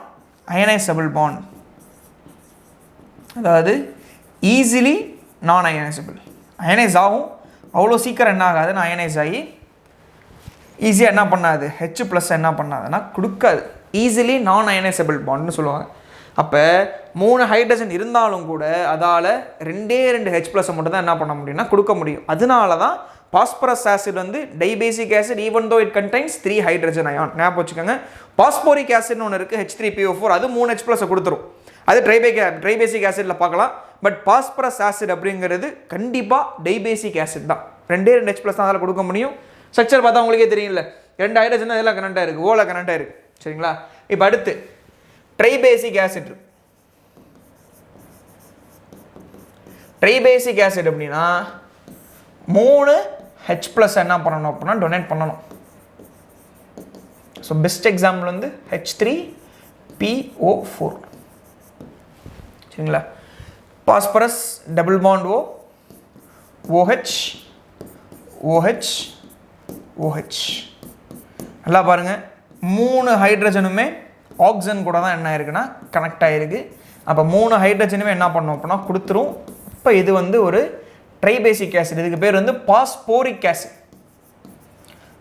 அயனைசபிள் பாண்ட், அதாவது ஈஸிலி நான் அயனைசபிள். அயனைஸ் ஆகும், அவ்வளோ சீக்கிரம் என்ன ஆகாதுன்னு அயனைஸ் ஆகி ஈஸியாக என்ன பண்ணாது? H+ என்ன பண்ணாதுன்னா கொடுக்காது. ஈஸிலி நான் அயனைசபிள் பாண்ட்னு சொல்லுவாங்க. அப்போ 3 ஹைட்ரஜன் இருந்தாலும் கூட அதால் 2 H+ மட்டும் தான் என்ன பண்ண முடியும்னா கொடுக்க முடியும். அதனால தான் பாஸ்பரஸ் ஆசிட் வந்து dibasic acid even though it contains 3 hydrogen ion. ஞாபகம் வச்சுக்கோங்க. பாஸ்போரிக் ஆசிட்னு ஒன்று இருக்குது, H3PO4, அது 3 H+ கொடுத்துரும். அது ட்ரைபேசிக் ஆசிடில் பார்க்கலாம். பட் பாஸ்பரஸ் ஆசிட் அப்படிங்கிறது கண்டிப்பாக டைபேசிக் ஆசிட் தான். 2 H+ தான் அதில் கொடுக்க முடியும். ஸ்ட்ரக்சர் பார்த்தா உங்களுக்கே தெரியல, 2 ஹைட்ரஜன் இதெல்லாம் கனெக்ட் ஆகிருக்கு, ஓல கனெக்ட் ஆகிருக்கு. சரிங்களா? இப்போ அடுத்து ட்ரைபேசிக் ஆசிட். ட்ரைபேசிக் ஆசிட் அப்படின்னா 3 H+ என்ன பண்ணணும் அப்படின்னா டொனேட் பண்ணணும். ஸோ பெஸ்ட் எக்ஸாம்பிள் வந்து H3PO4. சரிங்களா? Phosphorus double bond OH. நல்லா பாருங்கள், 3 ஹைட்ரஜனுமே ஆக்சிஜன் கூட தான் என்ன ஆயிருக்குன்னா கனெக்ட் ஆகிருக்கு. அப்போ 3 ஹைட்ரஜனுமே என்ன பண்ணோம் அப்படின்னா கொடுத்துரும். இப்போ இது வந்து ஒரு ட்ரைபேசிக் ஆசிட். இதுக்கு பேர் வந்து பாஸ்போரிக் ஆசிட்.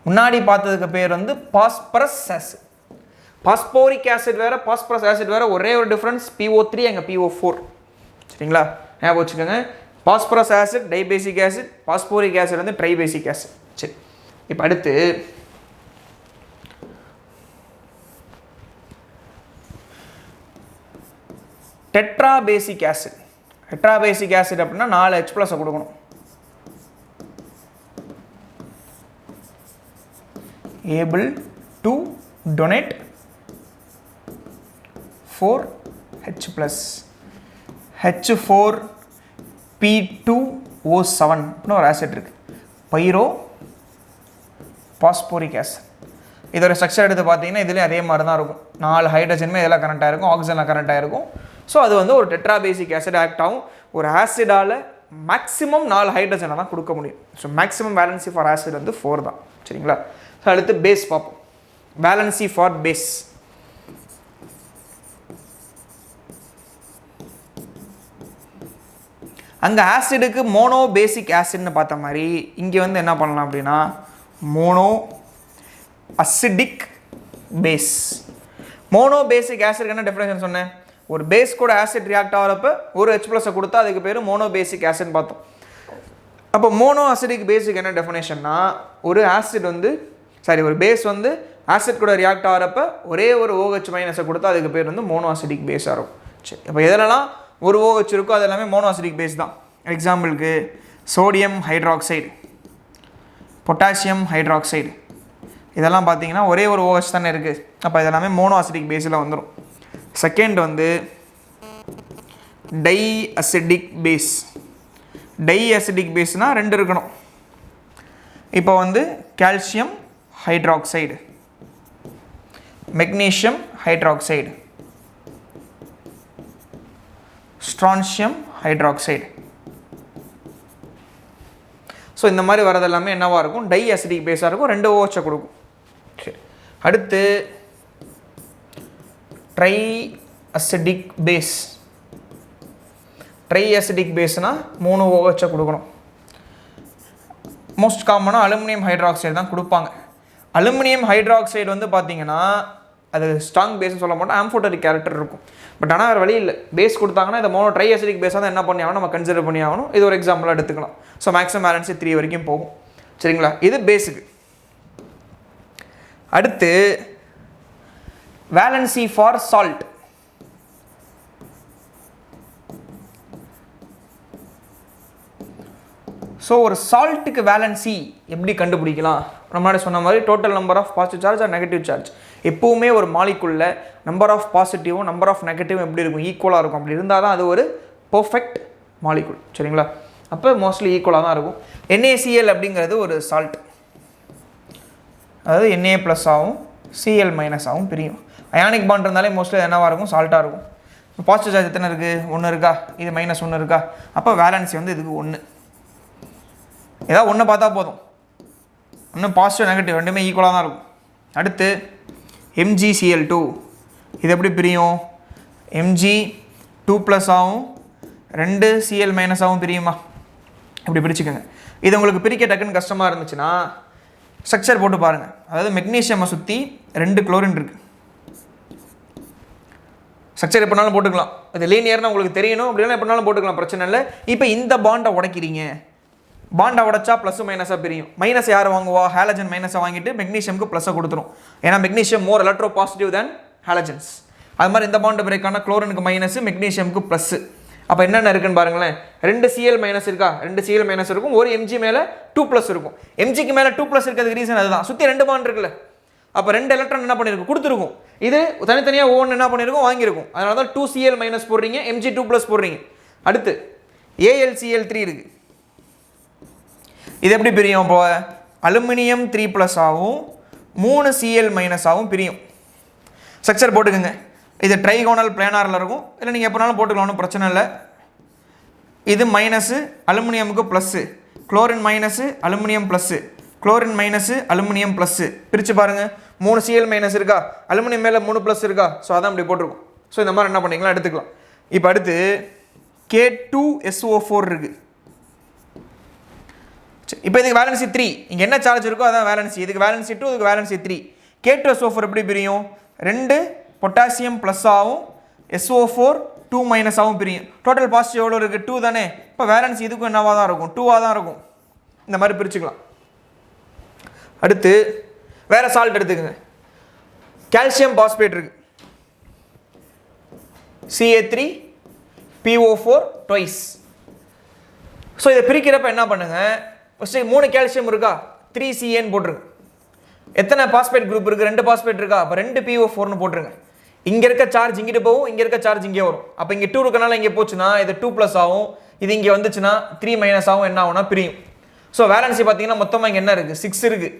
முன்னாடி பார்த்ததுக்கு பேர் வந்து பாஸ்பரஸ் ஆசிட். பாஸ்போரிக் ஆசிட் வேறு, பாஸ்பரஸ் ஆசிட் வேறு, ஒரே ஒரு டிஃப்ரென்ஸ், PO3 அங்கே PO4. சரிங்களா? ஞாபகம் வச்சுக்கோங்க. Phosphorus acid dibasic acid, phosphoric acid வந்து ட்ரைபேசிக் ஆசிட். சரி, இப்போ அடுத்து டெட்ராபேசிக் ஆசிட். டெட்ராபேசிக் ஆசிட் அப்படின்னா 4 H+ கொடுக்கணும். Able to donate 4 H+, H4P2O7 ஒரு ஆசிட் இருக்குது, பைரோ பாஸ்போரிக் ஆசிட். இதோட ஸ்ட்ரக்சர் எடுத்து பார்த்தீங்கன்னா இதுலேயும் அதே மாதிரி தான் இருக்கும். 4 ஹைட்ரஜனுமே இதெல்லாம் கனெக்ட் ஆகிருக்கும், ஆக்சிஜனில் கனெக்ட் ஆகிருக்கும். ஸோ அது வந்து ஒரு டெட்ராபேசிக் ஆசிட் ஆக்ட் ஆகும். ஒரு ஆசிடால் மேக்ஸிமம் 4 ஹைட்ரஜனை தான் கொடுக்க முடியும். So maximum valency for acid வந்து 4 தான். சரிங்களா? ஸோ அடுத்து பேஸ் பார்ப்போம். Valency for base. அங்கே ஆசிடுக்கு மோனோ பேசிக் ஆசிட்னு பார்த்த மாதிரி இங்கே வந்து என்ன பண்ணலாம் அப்படின்னா மோனோ அசிடிக் பேஸ். மோனோ பேசிக் ஆசிட் என்ன டெஃபினேஷன் சொன்னேன்? ஒரு பேஸ் கூட ஆசிட் ரியாக்ட் ஆகிறப்ப ஒரு H+ கொடுத்தா அதுக்கு பேர் மோனோ பேசிக் ஆசிட் பார்த்தோம். அப்போ மோனோ அசிடிக் பேஸுக்கு என்ன டெஃபினேஷன்னா, ஒரு ஆசிட் வந்து ஒரு பேஸ் வந்து ஆசிட் கூட ரியாக்ட் ஆகிறப்ப ஒரே ஒரு OH- கொடுத்தா அதுக்கு பேர் வந்து மோனோ அசிடிக் பேஸாக இருக்கும். சரி, இப்போ எதெல்லாம் ஒரு OH இருக்கோ அது எல்லாமே மோனோ அசிடிக் பேஸ் தான். எக்ஸாம்பிளுக்கு சோடியம் ஹைட்ராக்சைடு, பொட்டாசியம் ஹைட்ராக்சைடு, இதெல்லாம் பார்த்தீங்கன்னா ஒரே ஒரு OH தானே இருக்குது. அப்போ இதெல்லாமே மோனோ அசிடிக் பேஸில் வந்துடும். செகண்ட் வந்து diacidic base. Diacidic பேஸ்னால் 2 இருக்கணும். இப்போ வந்து calcium hydroxide, magnesium hydroxide, strontium hydroxide. So இந்த மாதிரி வரது எல்லாமே என்னவாக இருக்கும், டை அசிடிக் பேஸாக இருக்கும், 2 OH கொடுக்கும். சரி, அடுத்து triacidic base. Triacidic பேஸ்னால் 3 OH கொடுக்கணும். மோஸ்ட் காமனாக அலுமினியம் ஹைட்ராக்சைடு தான் கொடுப்பாங்க. அலுமினியம் ஹைட்ராக்சைடு வந்து பார்த்தீங்கன்னா அது ஸ்ட்ராங் பேஸ்னு சொல்ல மாட்டோம், ஆம்ஃபோட்டரிக் கேரக்டர் இருக்கும். பட் ஆனால் வேறு வழி இல்லை, பேஸ் கொடுத்தாங்கன்னா இந்த ட்ரை அசிடிக் பேஸாக தான் என்ன பண்ணி ஆகணும், நம்ம கன்சிடர் பண்ணி ஆகணும். இது ஒரு எக்ஸாம்பிளாக எடுத்துக்கலாம். ஸோ மேக்ஸிமம் வேலன்சி 3 வரைக்கும் போகும். சரிங்களா, இது பேஸுக்கு. அடுத்து வேலன்சி ஃபார் சால்ட். ஸோ ஒரு சால்ட்டுக்கு வேலன்சி எப்படி கண்டுபிடிக்கலாம்? நம்மளால சொன்ன மாதிரி total number of positive charge or negative charge. எப்போவுமே ஒரு மாலிகுல்ல நம்பர் ஆஃப் பாசிட்டிவும் நம்பர் ஆஃப் நெகட்டிவும் எப்படி இருக்கும், ஈக்குவலாக இருக்கும். அப்படி இருந்தால் தான் அது ஒரு பர்ஃபெக்ட் மாலிகுல். சரிங்களா, அப்போ மோஸ்ட்லி ஈக்குவலாக தான் இருக்கும். NaCl அப்படிங்கிறது ஒரு சால்ட், அதாவது Na ப்ளஸ் ஆகும் Cl மைனஸ் ஆகும் பிரியும். அயானிக் பாண்ட் இருந்தாலே மோஸ்ட்லி என்னவாக இருக்கும், சால்ட்டாக இருக்கும். இப்போ பாசிட்டிவ் சார்ஜ் எத்தனை இருக்குது, 1 இருக்கா, இது -1 இருக்கா, அப்போ வேலன்சி வந்து இதுக்கு 1. ஏதாவது ஒன்று பார்த்தா போதும், இன்னும் பாசிட்டிவ் நெகட்டிவ் ரெண்டுமே ஈக்குவலாக தான் இருக்கும். அடுத்து MgCl2, இது எப்படி பிரியும், Mg2+ ஆகும் 2 Cl மைனஸ் ஆகும் பிரியுமா, இப்படி பிரிச்சுக்கோங்க. இது உங்களுக்கு பிரிக்க டக்குன்னு கஷ்டமாக இருந்துச்சுன்னா ஸ்ட்ரக்சர் போட்டு பாருங்கள். அதாவது மெக்னீஷியமை சுற்றி 2 குளோரின் இருக்குது. ஸ்ட்ரக்சர் எப்படினாலும் போட்டுக்கலாம், இது லீனியர்னு உங்களுக்கு தெரியணும், அப்படின்னா எப்படினாலும் போட்டுக்கலாம், பிரச்சனை இல்லை. இப்போ இந்த பாண்டை உடைக்கிறீங்க, பாண்டை உடைச்சா ப்ளஸ் மைனஸாக பிரியும். மைனஸ் யார் வாங்குவா, ஹாலஜன் மைனஸை வாங்கிட்டு மெக்னீஷியமுக்கு ப்ளஸ்ஸை கொடுத்துரும். ஏன்னா மெக்னீஷியம் மோர் எலக்ட்ரோ பாசிட்டிவ் தேன் ஹாலஜன்ஸ். அது மாதிரி இந்த பாண்டு பிரேக்கான குளோரினுக்கு மைனஸ், மெக்னீஷியமுக்கு ப்ளஸ். அப்போ என்னென்ன இருக்குன்னு பாருங்களேன், 2 Cl மைனஸ் இருக்கா, 2 Cl மைனஸ் இருக்கும், ஒரு Mg மேலே 2+ இருக்கும். Mgக்கு மேலே 2+ இருக்கிறதுக்கு ரீசன் அதுதான், சுற்றி 2 பாண்ட் இருக்குல்ல, அப்போ 2 எலக்ட்ரான் என்ன பண்ணியிருக்கும், கொடுத்துருக்கும். இது தனித்தனியாக ஒவ்வொன்று என்ன பண்ணியிருக்கும், வாங்கியிருக்கும். அதனால தான் 2 Cl மைனஸ் போடுறீங்க, Mg2+ போடுறீங்க. அடுத்து AlCl3 இருக்குது. இது எப்படி பிரியும், இப்போ அலுமினியம் 3+ ஆகும் 3 Cl மைனஸ் ஆகும் பிரியும். ஸ்ட்ரக்சர் போட்டுக்கோங்க. இது ட்ரைகோனல் பிளேனாரில் இருக்கும், இல்லை நீங்கள் எப்போனாலும் போட்டுக்கலாம், ஒன்றும் பிரச்சனை இல்லை. இது மைனஸு அலுமினியமுக்கு plus, chlorine minus aluminium plus, chlorine minus aluminium plus. பிரித்து பாருங்கள், 3 Cl மைனஸ் இருக்கா, அலுமினியம் மேலே 3+ இருக்கா, ஸோ அதான் இப்படி போட்டிருக்கும். ஸோ இந்த மாதிரி என்ன பண்ணிக்கலாம், எடுத்துக்கலாம். இப்போ அடுத்து K2SO4 இருக்குது. இப்போ இதுக்கு வேலன்சி 3, இங்கே என்ன சார்ஜ் இருக்கோ அதான் வேலன்சி. இதுக்கு வேலன்சி 2, இதுக்கு வேலன்சி 3. K2SO4 எப்படி பிரியும், 2 பொட்டாசியம் ப்ளஸ் ஆகும், SO4 2 மைனஸ் ஆகும் பிரியும். டோட்டல் பாசிட்டிவ் எவ்வளோ இருக்குது, 2 தானே. இப்போ வேலன்சி இதுக்கும் என்னவாக தான் இருக்கும், 2ஆக தான் இருக்கும். இந்த மாதிரி பிரிச்சுக்கலாம். அடுத்து வேறு சால்ட் எடுத்துக்கோங்க. கால்சியம் பாஸ்பேட் இருக்குது, Ca3PO4 ட்வைஸ். ஸோ இதை பிரிக்கிறப்ப என்ன பண்ணுங்கள், ஃபஸ்ட்டு 3 கால்சியம் இருக்கா, 3Ca போட்டுருங்க. எத்தனை பாஸ்பேட் குரூப் இருக்குது, 2 பாஸ்பேட் இருக்கா, அப்போ 2 PO4 போட்டுருங்க. இங்கே இருக்க சார்ஜ் இங்கிட்டு போகும், இங்கே இருக்க சார்ஜ் இங்கே வரும். அப்போ இங்கே 2 இருக்கனால இங்கே போச்சுன்னா இது 2+ ஆகும், இது இங்கே வந்துச்சுன்னா 3 மைனஸ் ஆகும், என்ன ஆகும்னா பிரியும். ஸோ வேலன்சி பார்த்தீங்கன்னா மொத்தமாக இங்கே என்ன இருக்குது, 6 இருக்குது.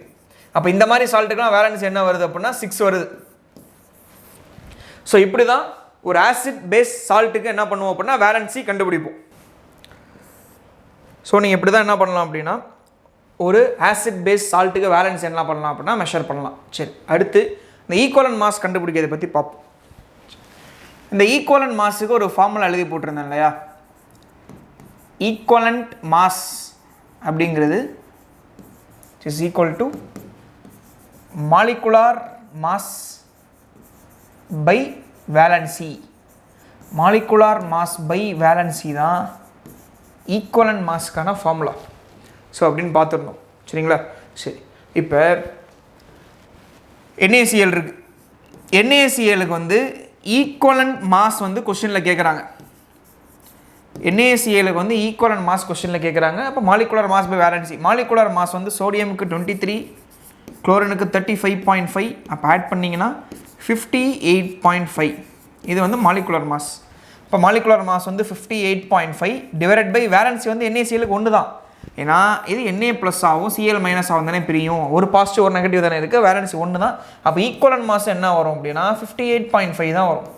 அப்போ இந்த மாதிரி சால்ட்டுக்குலாம் வேலன்சி என்ன வருது அப்படின்னா 6 வருது. ஸோ இப்படி தான் ஒரு ஆசிட் பேஸ் சால்ட்டுக்கு என்ன பண்ணுவோம் அப்படின்னா வேலன்சி கண்டுபிடிப்போம். ஸோ நீங்கள் இப்படி தான் என்ன பண்ணலாம் அப்படின்னா ஒரு ஆசிட் பேஸ் சால்ட்டுக்கு வேலன்ஸ் என்ன பண்ணலாம் அப்படின்னா மெஷர் பண்ணலாம். சரி, அடுத்து இந்த ஈக்குவலன்ட் மாஸ் கண்டுபிடிக்கிறத பற்றி பார்ப்போம். இந்த ஈக்குவலன்ட் மாஸுக்கு ஒரு ஃபார்முலா எழுதி போட்டிருந்தேன் இல்லையா, ஈக்குவலன்ட் மாஸ் அப்படிங்கிறது is equal to molecular mass by valency. Molecular mass by valency தான் ஈக்குவலன்ட் மாஸ்க்கான ஃபார்முலா. ஸோ அப்படின்னு பார்த்துருந்தோம். சரிங்களா, சரி. இப்போ NaCl இருக்குது. NaClக்கு வந்து ஈக்குவலன்ட் மாஸ் வந்து கொஸ்டினில் கேட்குறாங்க. NaClக்கு வந்து ஈக்குவலன்ட் மாஸ் கொஸ்டினில் கேட்குறாங்க. அப்போ molecular mass by valency. Molecular mass வந்து சோடியமுக்கு 23, குளோரினுக்கு 35.5, அப்போ ஆட் பண்ணிங்கன்னா 58.5. இது வந்து மாலிகுலர் மாஸ். இப்போ மாலிகுலர் மாஸ் வந்து 58.5 டிவைடட் பை வேலன்சி வந்து NaClக்கு 1 தான். ஏன்னா இது Na ப்ளஸ் ஆகும் Cl மைனஸ் ஆகும் தானே பிரியும், ஒரு பாசிட்டிவ் ஒரு நெகட்டிவ் தானே இருக்குது, வேலன்சி ஒன்று தான். அப்போ ஈக்குவலன்ட் மாஸ் என்ன வரும் அப்படின்னா 58.5 தான் வரும்.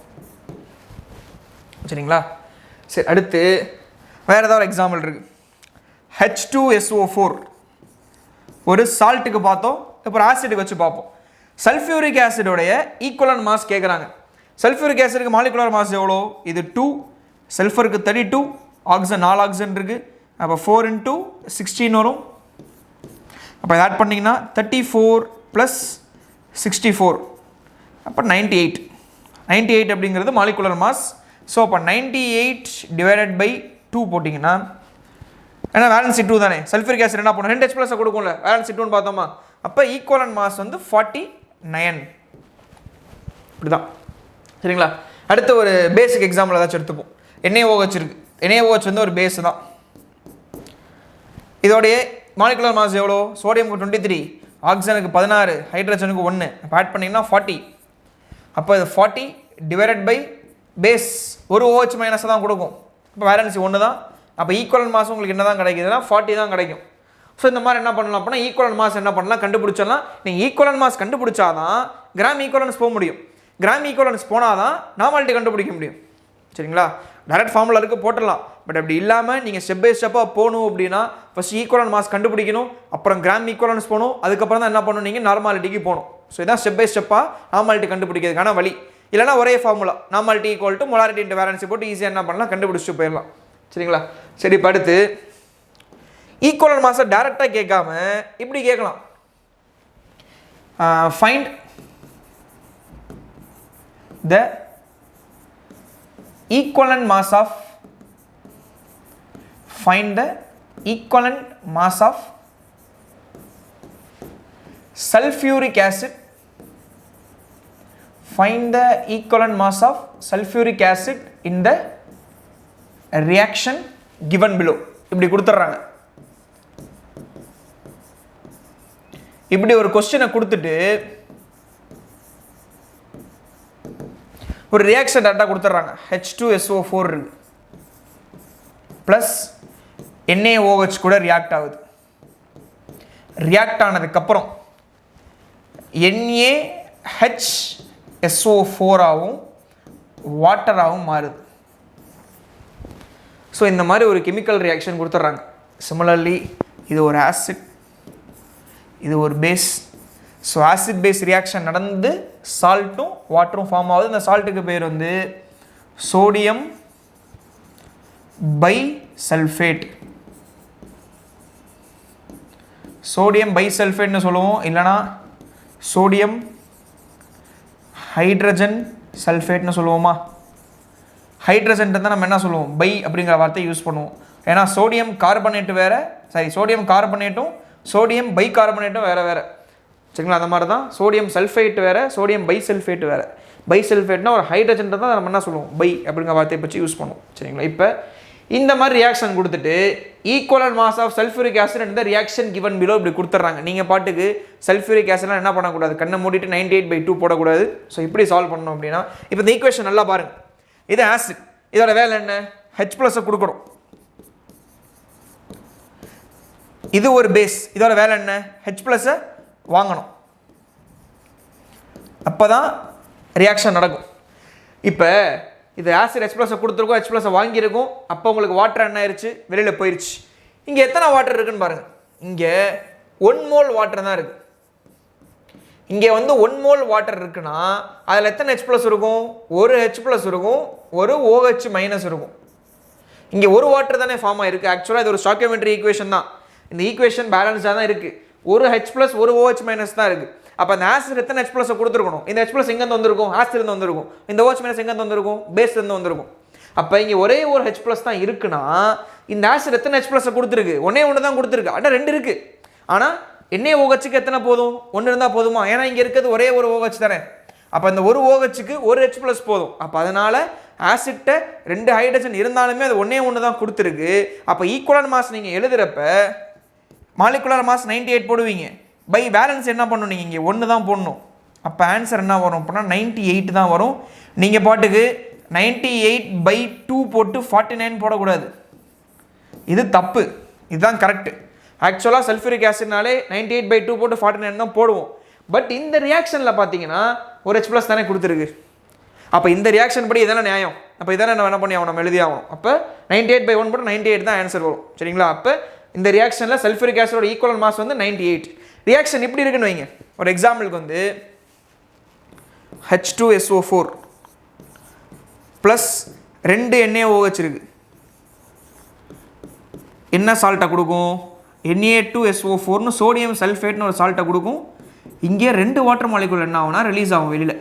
சரிங்களா? சரி, அடுத்து வேறு ஏதாவது எக்ஸாம்பிள் இருக்குது. H2SO4 ஒரு சால்ட்டுக்கு பார்த்தோம், இப்போ ஆசிட்டுக்கு வச்சு பார்ப்போம். சல்ஃபியூரிக் ஆசிடோடைய ஈக்குவலன்ட் மாஸ் கேட்குறாங்க. சல்ஃபியூரிக் ஆசிடுக்கு மாலிகுலர் மாஸ் எவ்வளோ? இது 2, சல்ஃபருக்கு 32, ஆக்சிஜன் 4 ஆக்சிஜன் இருக்குது. அப்போ 4 × 16 வரும். அப்போ இதை ஆட் பண்ணிங்கன்னா 34 + 64, அப்போ 98. 98 அப்படிங்கிறது மாலிகுலர் மாஸ். ஸோ அப்போ 98 / 2 போட்டிங்கன்னா, ஏன்னா வேலன்சி 2 தானே, சல்ஃபரிக் ஆசிட் என்ன பண்ணும் 2H ப்ளஸை கொடுக்கும்ல, வேலன்சி 2ன்னு பார்த்தோமா, அப்போ ஈக்குவலன்ட் மாஸ் வந்து 49. இப்படிதான். சரிங்களா? அடுத்து ஒரு பேசிக் எக்ஸாம்பிள் ஏதாச்சும் எடுத்துப்போம். NaOH இருக்குது. NaOH வந்து ஒரு பேஸ் தான். இதோடைய மாலிகுலர் மாஸ் எவ்வளோ? சோடியமுக்கு 23, ஆக்சிஜனுக்கு 16, ஹைட்ரஜனுக்கு 1. அப்போ ஆட் பண்ணிங்கன்னா 40. அப்போ இது 40 / பேஸ் ஒரு OH மைனஸ் தான் கொடுக்கும். இப்போ வேலன்சி 1 தான். அப்போ ஈக்குவலன்ட் மாஸ் உங்களுக்கு என்ன தான் கிடைக்குதுன்னா 40 தான் கிடைக்கும். ஸோ இந்த மாதிரி என்ன பண்ணலாம் அப்படின்னா ஈக்குவலன்ட் மாஸ் என்ன பண்ணலாம் கண்டுபிடிச்சிடலாம். நீங்கள் ஈக்குவலன்ட் மாஸ் கண்டுபிடிச்சாதான் கிராம் ஈக்குவலன்ஸ் போக முடியும். கிராம் ஈக்குவலன்ஸ் போனால் தான் நார்மாலிட்டி கண்டுபிடிக்க முடியும். சரிங்களா? டைரக்ட் ஃபார்முலா இருக்குது போட்டுடலாம். பட் அப்படி இல்லாமல் நீங்கள் ஸ்டெப் பை ஸ்டெப்பாக போகணும் அப்படின்னா ஃபஸ்ட் ஈக்குவலன்ட் மாஸ் கண்டுபிடிக்கணும், அப்புறம் கிராம் ஈக்குவலன்ஸ் போகணும், அதுக்கப்புறம் தான் என்ன பண்ணணும் நீங்கள் நார்மாலிட்டிக்கு போகணும். ஸோ இதான் ஸ்டெப் பை ஸ்டெப்பாக நார்மாலிட்டி கண்டுபிடிக்கிறதுக்கான வழி. இல்லைனா ஒரே formula normality equal to molarity into valency போட்டு ஈஸியாக என்ன பண்ணலாம் கண்டுபிடிச்சிட்டு போயிடலாம். சரிங்களா? சரி, இப்போ அடுத்து ஈக்குவலன்ட் மாஸை டைரெக்டாக கேட்காம இப்படி கேட்கலாம். Find the equivalent mass of sulfuric acid. Find the equivalent mass of sulfuric acid in the reaction given below. இப்படி கொடுத்துட்றாங்க. இப்படி ஒரு கொஸ்டினை கொடுத்துட்டு ஒரு ரியாக்ஷன் டேட்டா கொடுத்துட்றாங்க. H2SO4 இருக்கு ப்ளஸ் NaOH கூட ரியாக்ட் ஆகுது. ரியாக்ட் ஆனதுக்கப்புறம் NaHSO4 ஆகவும் வாட்டராகவும் மாறுது. ஸோ இந்த மாதிரி ஒரு கெமிக்கல் ரியாக்ஷன் கொடுத்துட்றாங்க. சிமிலர்லி இது ஒரு ஆசிட், இது ஒரு base. So acid base reaction நடந்து சால்ட்டும் வாட்டரும் ஃபார்ம் ஆகுது. இந்த சால்ட்டுக்கு பேர் வந்து சோடியம் பைசல்ஃபேட். சோடியம் பைசல்ஃபேட்னு சொல்லுவோம், இல்லைனா சோடியம் ஹைட்ரஜன் சல்ஃபேட்னு சொல்லுவோமா. ஹைட்ரஜன் தான் நம்ம என்ன சொல்லுவோம் பை அப்படிங்கிற வார்த்தையை யூஸ் பண்ணுவோம். ஏன்னா சோடியம் கார்பனேட்டு வேறு, சோடியம் கார்பனேட்டும் சோடியம் பை கார்பனேட்டும் வேறு வேறு. சரிங்களா? அந்த மாதிரி தான் சோடியம் சல்ஃபேட் வேறு, சோடியம் பைசல்ஃபேட் வேறு. பைசல்ஃபேட்னா ஒரு ஹைட்ரஜன் தான் நம்ம என்ன சொல்லுவோம் பை அப்படிங்கிற வார்த்தையை பற்றி யூஸ் பண்ணுவோம். சரிங்களா? இப்போ இந்த மாதிரி ரியாக்ஷன் கொடுத்துட்டு equivalent mass of sulphuric acid இந்த ரியாக்ஷன் கிவன் பிலோ இப்படி கொடுத்துட்றாங்க. நீங்கள் பாட்டுக்கு சல்ஃபூரிக் ஆசிட்லாம் என்ன பண்ணக்கூடாது, கண்ணை மூடிட்டு 98/2 போடக்கூடாது. ஸோ இப்படி சால்வ் பண்ணணும் அப்படின்னா இப்போ இந்த ஈக்குவேஷன் நல்லா பாருங்கள். இது ஆசிட், இதோட வேலை என்ன, H+ கொடுக்கணும். இது ஒரு பேஸ், இதோட வேலை என்ன, H+ வாங்கணும். அப்போ தான் ரியாக்ஷன் நடக்கும். இப்போ இது ஆசிட் H+ கொடுத்துருக்கோம், H+ வாங்கியிருக்கும். அப்போ உங்களுக்கு வாட்டர் என்ன ஆயிடுச்சு, வெளியில் போயிடுச்சு. இங்கே எத்தனை வாட்டர் இருக்குன்னு பாருங்கள். இங்கே 1 மோல் வாட்டர் தான் இருக்குது. இங்கே வந்து 1 மோல் வாட்டர் இருக்குன்னா அதில் எத்தனை H+ இருக்கும், ஒரு H+ இருக்கும், ஒரு OH- இருக்கும். இங்கே ஒரு வாட்டர் தானே ஃபார்ம் ஆகிருக்கு. ஆக்சுவலாக இது ஒரு ஸ்டாக்கியோமெட்ரி ஈக்குவேஷன் தான். இந்த ஈக்குவேஷன் பேலன்ஸாக தான் இருக்குது. ஒரு H+ ஒரு OH- தான் இருக்குது. அப்போ அந்த ஆசிட் எத்தனை H+ கொடுத்துருக்கணும், இந்த H+ எங்கேருந்து வந்திருக்கும், ஆசிட்லேருந்து வந்திருக்கும். இந்த OH- எங்கேருந்து வந்திருக்கும், பேஸ்லேருந்து வந்திருக்கும். அப்போ இங்கே ஒரே ஒரு H+ தான் இருக்குன்னா இந்த ஆசிட் எத்தனை H+ கொடுத்துருக்கு, ஒன்று தான் கொடுத்துருக்கு. ஆனால் 2 இருக்குது. ஆனால் NaOH எத்தனை போதும், 1 இருந்தால் போதுமா, ஏன்னா இங்கே இருக்கிறது ஒரே ஒரு OH தானே. அப்போ இந்த ஒரு OH ஒரு H+ போதும். அப்போ அதனால் ஆசிட்டை 2 ஹைட்ரஜன் இருந்தாலுமே அது ஒன்று தான் கொடுத்துருக்கு. அப்போ ஈக்குவலன்ட் மாஸ் நீங்கள் எழுதுகிறப்ப மாலிகுலர் மாஸ் 98 போடுவீங்க, பை பேலன்ஸ் என்ன பண்ணணும், நீங்கள் இங்கே 1 தான் போடணும். அப்போ ஆன்சர் என்ன வரும் அப்படின்னா 98 தான் வரும். நீங்கள் பாட்டுக்கு 98/2 போட்டு 49 போடக்கூடாது. இது தப்பு, இதுதான் கரெக்டு. ஆக்சுவலாக சல்ஃபூரிக் ஆசிட்னாலே 98/2 போட்டு 49 தான் போடுவோம். பட் இந்த ரியாக்ஷனில் பார்த்தீங்கன்னா ஒரு H+ தானே கொடுத்துருக்கு. அப்போ இந்த ரியாக்ஷன் படி இதெல்லாம் நியாயம். அப்போ இதெல்லாம் என்ன பண்ணி ஆகும், நம்ம எழுதி ஆகும். அப்போ 98/1 போட்டு 98 தான் ஆன்சர் வரும். சரிங்களா? அப்போ இந்த ரியாக்ஷனில் சல்ஃபூரிக் ஆசிடோட ஈக்குவலன்ட் மாஸ் வந்து 98. ரியாக்ஷன் இப்படி இருக்குன்னு வைங்க. ஒரு எக்ஸாம்பிளுக்கு வந்து H2SO4 ப்ளஸ் 2 NaOH இருக்குது. என்ன சால்ட்டை கொடுக்கும்? Na2SO4னு சோடியம் சல்ஃபேட்னு ஒரு சால்ட்டை கொடுக்கும். இங்கே 2 வாட்டர் மாலிகுல் என்ன ஆகும்னா ரிலீஸ் ஆகும் வெளியில்.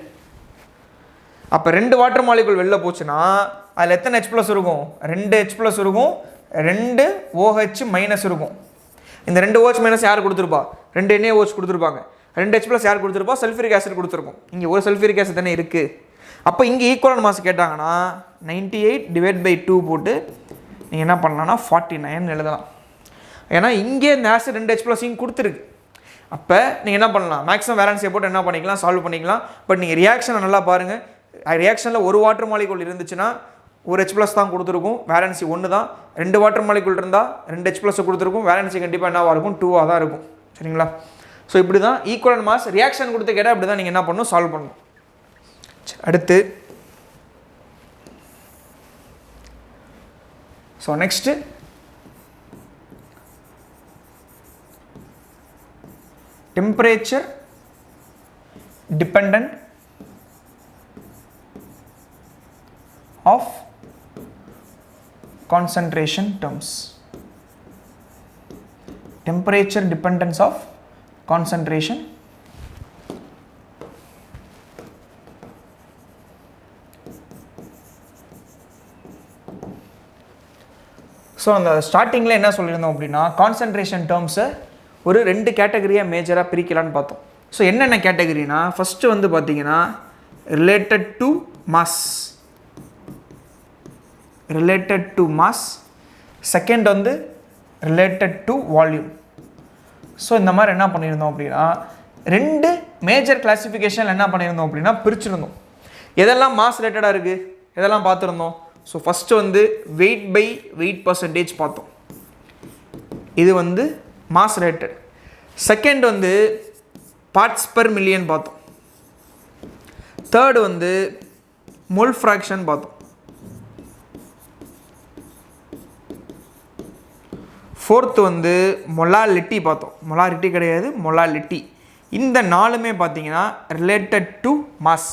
அப்போ 2 வாட்டர் மாலிகுல் வெளில போச்சுன்னா அதில் எத்தனை H+ இருக்கும்? 2 H+ இருக்கும், 2 OH- இருக்கும். இந்த 2 OH- யார் கொடுத்துருப்பா? 2 NaOH கொடுத்துருப்பாங்க. 2 H+ யார் கொடுத்துருப்பா? சல்ஃபூரிக் ஆசிட் கொடுத்துருக்கும். இங்கே ஒரு சல்ஃபூரிக் ஆசிட் தானே இருக்குது. அப்போ இங்கே ஈக்குவலன்ட் மாஸ் கேட்டாங்கன்னா 98/2 போட்டு நீங்கள் என்ன பண்ணலாம்னா 49 எழுதலாம். ஏன்னா இங்கே இந்த ஆசிட் 2 H+ கொடுத்துருக்கு. அப்போ நீங்கள் என்ன பண்ணலாம், மேக்ஸிமம் வேலன்ஸியை போட்டு என்ன பண்ணிக்கலாம், சால்வ் பண்ணிக்கலாம். பட் நீங்கள் ரியாக்ஷனை நல்லா பாருங்கள். ரியாக்ஷனில் ஒரு வாட்டர் மாலிகுல் இருந்துச்சுன்னா ஒரு H+ தான் கொடுத்துருக்கும், வேலன்சி 1 தான். 2 வாட்டர் மாலிகுல் இருந்தால் 2 H+ கொடுத்துருக்கும், வேலன்சி கண்டிப்பாக என்னவாக இருக்கும், 2ஆக தான் இருக்கும். சரிங்களா? ஸோ இப்படி தான் ஈக்குவலன்ட் மாஸ் ரியாக்ஷன் கொடுத்து கேட்டால் இப்படி தான் நீங்கள் என்ன பண்ணணும், சால்வ் பண்ணணும். அடுத்து so next temperature dependent of concentration terms. Temperature dependence of concentration. So அந்த ஸ்டார்டிங்கில் என்ன சொல்லியிருந்தோம் அப்படின்னா கான்சன்ட்ரேஷன் டேர்ம்ஸை ஒரு 2 கேட்டகரியாக மேஜராக பிரிக்கலான்னு பார்த்தோம். ஸோ என்னென்ன கேட்டகரினா, ஃபஸ்ட்டு வந்து பார்த்தீங்கன்னா ரிலேட்டட் டு மாஸ், செகண்ட் வந்து ரிலேட்டட் டு வால்யூம். ஸோ இந்த மாதிரி என்ன பண்ணியிருந்தோம் அப்படின்னா 2 மேஜர் கிளாசிஃபிகேஷன் என்ன பண்ணியிருந்தோம் அப்படின்னா பிரிச்சுருந்தோம். எதெல்லாம் மாஸ் ரிலேட்டடாக இருக்குது, எதெல்லாம் பார்த்துருந்தோம். ஸோ ஃபஸ்ட்டு வந்து வெயிட் பை வெயிட் பர்சன்டேஜ் பார்த்தோம், இது வந்து மாஸ் ரிலேட்டட். செகண்ட் வந்து பார்ட்ஸ் பெர் மில்லியன் பார்த்தோம். தேர்டு வந்து மோல் ஃப்ராக்ஷன் பார்த்தோம். ஃபோர்த்து வந்து மொலாலிட்டி பார்த்தோம். மொலாரிட்டி கிடையாது, மொலாலிட்டி. இந்த 4மே பார்த்தீங்கன்னா ரிலேட்டட் டு மாஸ்.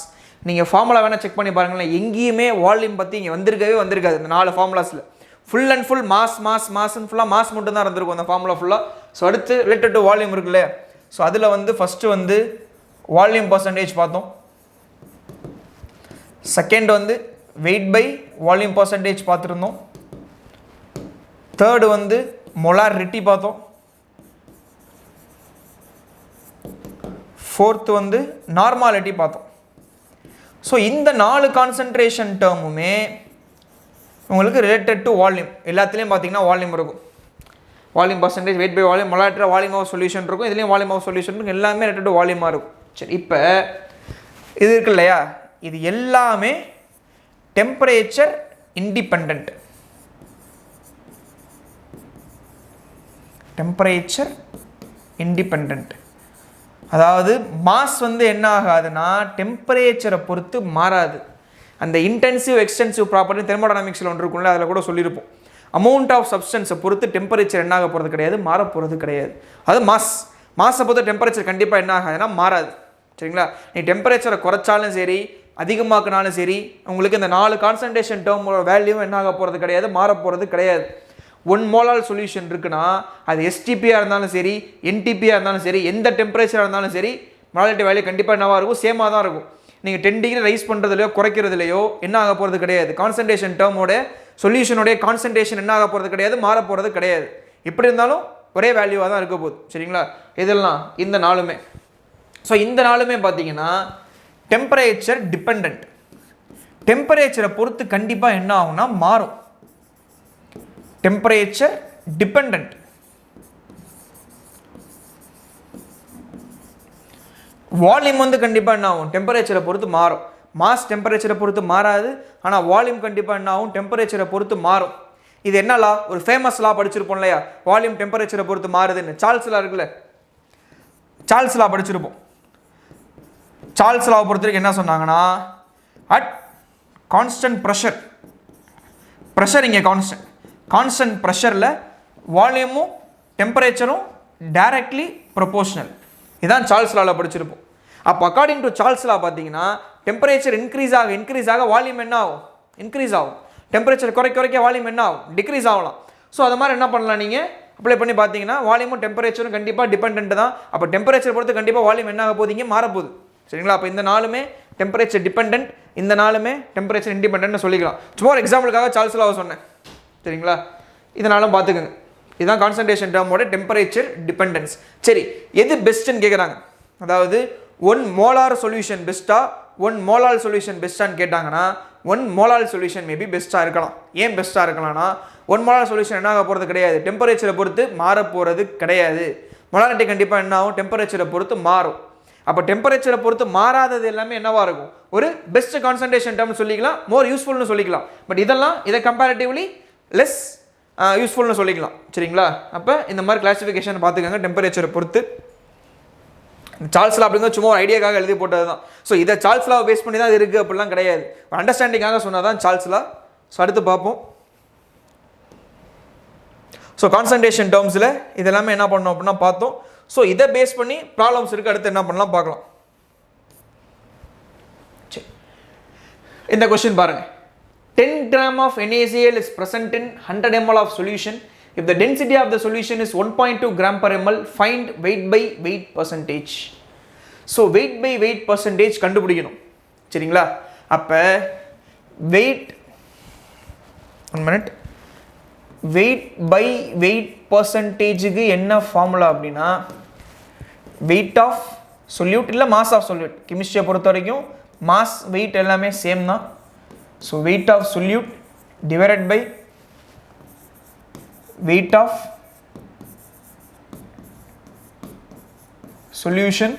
நீங்கள் ஃபார்முலா வேணால் செக் பண்ணி பாருங்களேன், எங்கேயுமே வால்யூம் பற்றி இங்கே வந்திருக்காது. இந்த 4 ஃபார்முலாஸில் ஃபுல் அண்ட் ஃபுல் மாஸ்ன்னு ஃபுல்லாக மாஸ் மட்டும் தான் இருந்திருக்கும் அந்த ஃபார்முலா ஃபுல்லாக. ஸோ அடுத்து ரிலேட்டட் டு வால்யூம் இருக்குல்ல, ஸோ அதில் வந்து ஃபஸ்ட்டு வந்து வால்யூம் பர்சன்டேஜ் பார்த்தோம். செகண்ட் வந்து வெயிட் பை வால்யூம் பர்சன்டேஜ் பார்த்துருந்தோம். தேர்டு வந்து மொலாரிட்டி பார்த்தோம். ஃபோர்த்து வந்து நார்மாலிட்டி பார்த்தோம். ஸோ இந்த 4 கான்சன்ட்ரேஷன் டேர்முமே உங்களுக்கு ரிலேட்டட் டு வால்யூம். எல்லாத்துலேயும் பார்த்தீங்கன்னா வால்யூம் இருக்கும். Volume percentage, weight by volume, மொலாரிட்டியில் வால்யூம் ஆஃப் சொல்யூஷன் இருக்கும், இதுலேயும் வால்யூம் ஆஃப் சொல்யூஷன் இருக்கும். எல்லாமே ரிலேட்டட் டு வால்யூமாக இருக்கும். சரி, இப்போ இது இருக்கு இல்லையா, இது எல்லாமே டெம்பரேச்சர் இண்டிபெண்ட். டெம்பரேச்சர் இண்டிபெண்ட் அதாவது மாஸ் வந்து என்ன ஆகாதுன்னா டெம்பரேச்சரை பொறுத்து மாறாது. அந்த இன்டென்சிவ் எக்ஸ்டென்சிவ் ப்ராப்பர்ட்டி தெர்மோடைனமிக்ஸில் ஒன்று இருக்கும்ல, அதில் கூட சொல்லியிருப்போம். அமௌண்ட் ஆஃப் சப்ஸ்டன்ஸை பொறுத்து டெம்பரேச்சர் என்ன ஆக போகிறது கிடையாது, மாற போகிறது கிடையாது. அது மாஸை பொறுத்து டெம்பரேச்சர் கண்டிப்பாக என்ன ஆகாதுன்னா மாறாது. சரிங்களா? நீ டெம்பரேச்சரை குறைச்சாலும் சரி, அதிகமாக்கினாலும் சரி, உங்களுக்கு இந்த 4 கான்சன்ட்ரேஷன் டேர்மோட வேல்யூவும் என்ன ஆக போகிறது கிடையாது, மாற போகிறது கிடையாது. 1 மோலார் சொல்யூஷன் இருக்குன்னா அது எஸ்டிபியாக இருந்தாலும் சரி, என்டிபியாக இருந்தாலும் சரி, எந்த டெம்பரேச்சராக இருந்தாலும் சரி, மொலாரிட்டி வேல்யூ கண்டிப்பாக என்னவாக இருக்கும், சேமாக தான் இருக்கும். நீங்கள் 10 டிகிரி ரைஸ் பண்ணுறதுலையோ குறைக்கிறதுலையோ என்ன ஆக போகிறது கிடையாது. கான்சன்ட்ரேஷன் டேர்மோட சொல்யூஷனுடைய கான்சன்ட்ரேஷன் என்ன ஆக போகிறது கிடையாது, மாற போகிறது கிடையாது. எப்படி இருந்தாலும் ஒரே வேல்யூவாக தான் இருக்க போகுது. சரிங்களா? இதெல்லாம் இந்த 4மே. ஸோ இந்த 4மே பார்த்தீங்கன்னா டெம்பரேச்சர் டிபெண்ட். டெம்பரேச்சரை பொறுத்து கண்டிப்பாக என்ன ஆகும்னா மாறும். Temperature depend. வால்யூம் வந்து கண்டிப்பாக என்ன ஆகும், டெம்பரேச்சரை பொறுத்து மாறும். மாஸ் டெம்பரேச்சரை பொறுத்து மாறாது, ஆனால் வால்யூம் கண்டிப்பாக என்ன ஆகும், டெம்பரேச்சரை பொறுத்து மாறும். இது என்ன லா? ஒரு ஃபேமஸ் லா படிச்சிருப்போம் இல்லையா, வால்யூம் டெம்பரேச்சரை பொறுத்து மாறுதுன்னு. சார்ல்ஸ் லா இருக்குல்ல, சார்ல்ஸ் லா படிச்சிருப்போம். சார்ல்ஸ் லாவை பொறுத்த வரைக்கும் என்ன சொன்னாங்கன்னா, அட் கான்ஸ்டன்ட் ப்ரெஷர், ப்ரெஷர் இங்கே கான்ஸ்டன்ட் ப்ரெஷரில் வால்யூமும் டெம்பரேச்சரும் டைரக்ட்லி ப்ரொபோஷனல். இதுதான் சார்ல்ஸ் லாவில் படிச்சிருப்போம். அப்போ அக்கார்டிங் டு சார்ல்ஸ் லா பார்த்தீங்கன்னா டெம்பரேச்சர் இன்க்ரீஸ் ஆக வால்யூம் என்ன ஆகும்? இன்க்ரீஸ் ஆகும். டெம்பரேச்சர் குறைக்க வால்யூம் என்ன ஆகும்? டிக்ரீஸ் ஆகலாம். ஸோ அது மாதிரி என்ன பண்ணலாம், நீங்கள் அப்ளை பண்ணி பார்த்தீங்கன்னா வால்யூமும் டெம்பரேச்சரும் கண்டிப்பாக டிபெண்ட் தான். அப்போ டெம்பரேச்சர் பொறுத்து கண்டிப்பாக வால்யூம் என்ன ஆக போகுது? இங்கே மாறப்போகுது. சரிங்களா? அப்போ இந்த நாளுமே டெம்பரேச்சர் டிபெண்ட், இந்த நாளுமே டெம்பரேச்சர் இண்டிபெண்ட்னு சொல்லிக்கலாம். சும்மா ஒரு எக்ஸாம்பிளுக்காக சார்ல்ஸ் லாவை சொன்னேன். சரிங்களா? இதனாலும் பார்த்துக்கோங்க. இதுதான் கான்சன்ட்ரேஷன் டேர்மோட டெம்பரேச்சர் டிபெண்டன்ஸ். சரி, எது பெஸ்ட்டுன்னு கேட்குறாங்க. அதாவது 1 மோலார் சொல்யூஷன் பெஸ்ட்டா 1 மோலார் சொல்யூஷன் பெஸ்ட்டான்னு கேட்டாங்கன்னா 1 மோலார் சொல்யூஷன் மேபி பெஸ்ட்டாக இருக்கலாம். ஏன் பெஸ்ட்டாக இருக்கலாம்னா 1 மோலார் சொல்யூஷன் என்ன ஆக போகிறது கிடையாது, டெம்பரேச்சரை பொறுத்து மாற போகிறது கிடையாது. மொலாரிட்டி கண்டிப்பாக என்ன ஆகும்? டெம்பரேச்சரை பொறுத்து மாறும். அப்போ டெம்பரேச்சரை பொறுத்து மாறாதது எல்லாமே என்னவா இருக்கும்? ஒரு பெஸ்ட் கான்சன்ட்ரேஷன் டேர்ம்னு சொல்லிக்கலாம், மோர் யூஸ்ஃபுல்னு சொல்லிக்கலாம். பட் இதெல்லாம் இதை கம்பேரிட்டிவ்லி லெஸ் யூஸ்ஃபுல்னு சொல்லிக்கலாம். சரிங்களா? அப்போ இந்த மாதிரி கிளாசிஃபிகேஷன் பார்த்துக்கோங்க டெம்பரேச்சரை பொறுத்து. சார்ல்ஸ் லா அப்படிங்கிற சும்மா ஒரு ஐடியாக்காக எழுதி போட்டது தான். ஸோ இதை சார்ல்ஸ் லாவை பேஸ் பண்ணி தான் இது இருக்குது அப்படிலாம் கிடையாது, அண்டர்ஸ்டாண்டிங்காக சொன்னதான் சார்ல்ஸ் லா. ஸோ அடுத்து பார்ப்போம். ஸோ கான்சன்ட்ரேஷன் டேர்ம்ஸில் இதெல்லாமே என்ன பண்ணோம் அப்படின்னா பார்த்தோம். ஸோ இதை பேஸ் பண்ணி ப்ராப்ளம்ஸ் இருக்குது. அடுத்து என்ன பண்ணலாம் பார்க்கலாம். சரி, இந்த கொஸ்டின் பாருங்கள். 10 gram of NaCl is present in 100 ml of solution. If the density of the solution is 1.2 gram per ml, find weight by weight percentage. So weight by weight percentage கண்டுபிடிக்கணும். சரிங்களா? அப்போ weight, 1 minute, weight by weight percentageக்கு என்ன formula அப்படின்னா weight of solute இல்லை mass of solute. கெமிஸ்ட்ரியை பொறுத்த வரைக்கும் mass weight எல்லாமே same தான். So weight of solute divided by weight of solution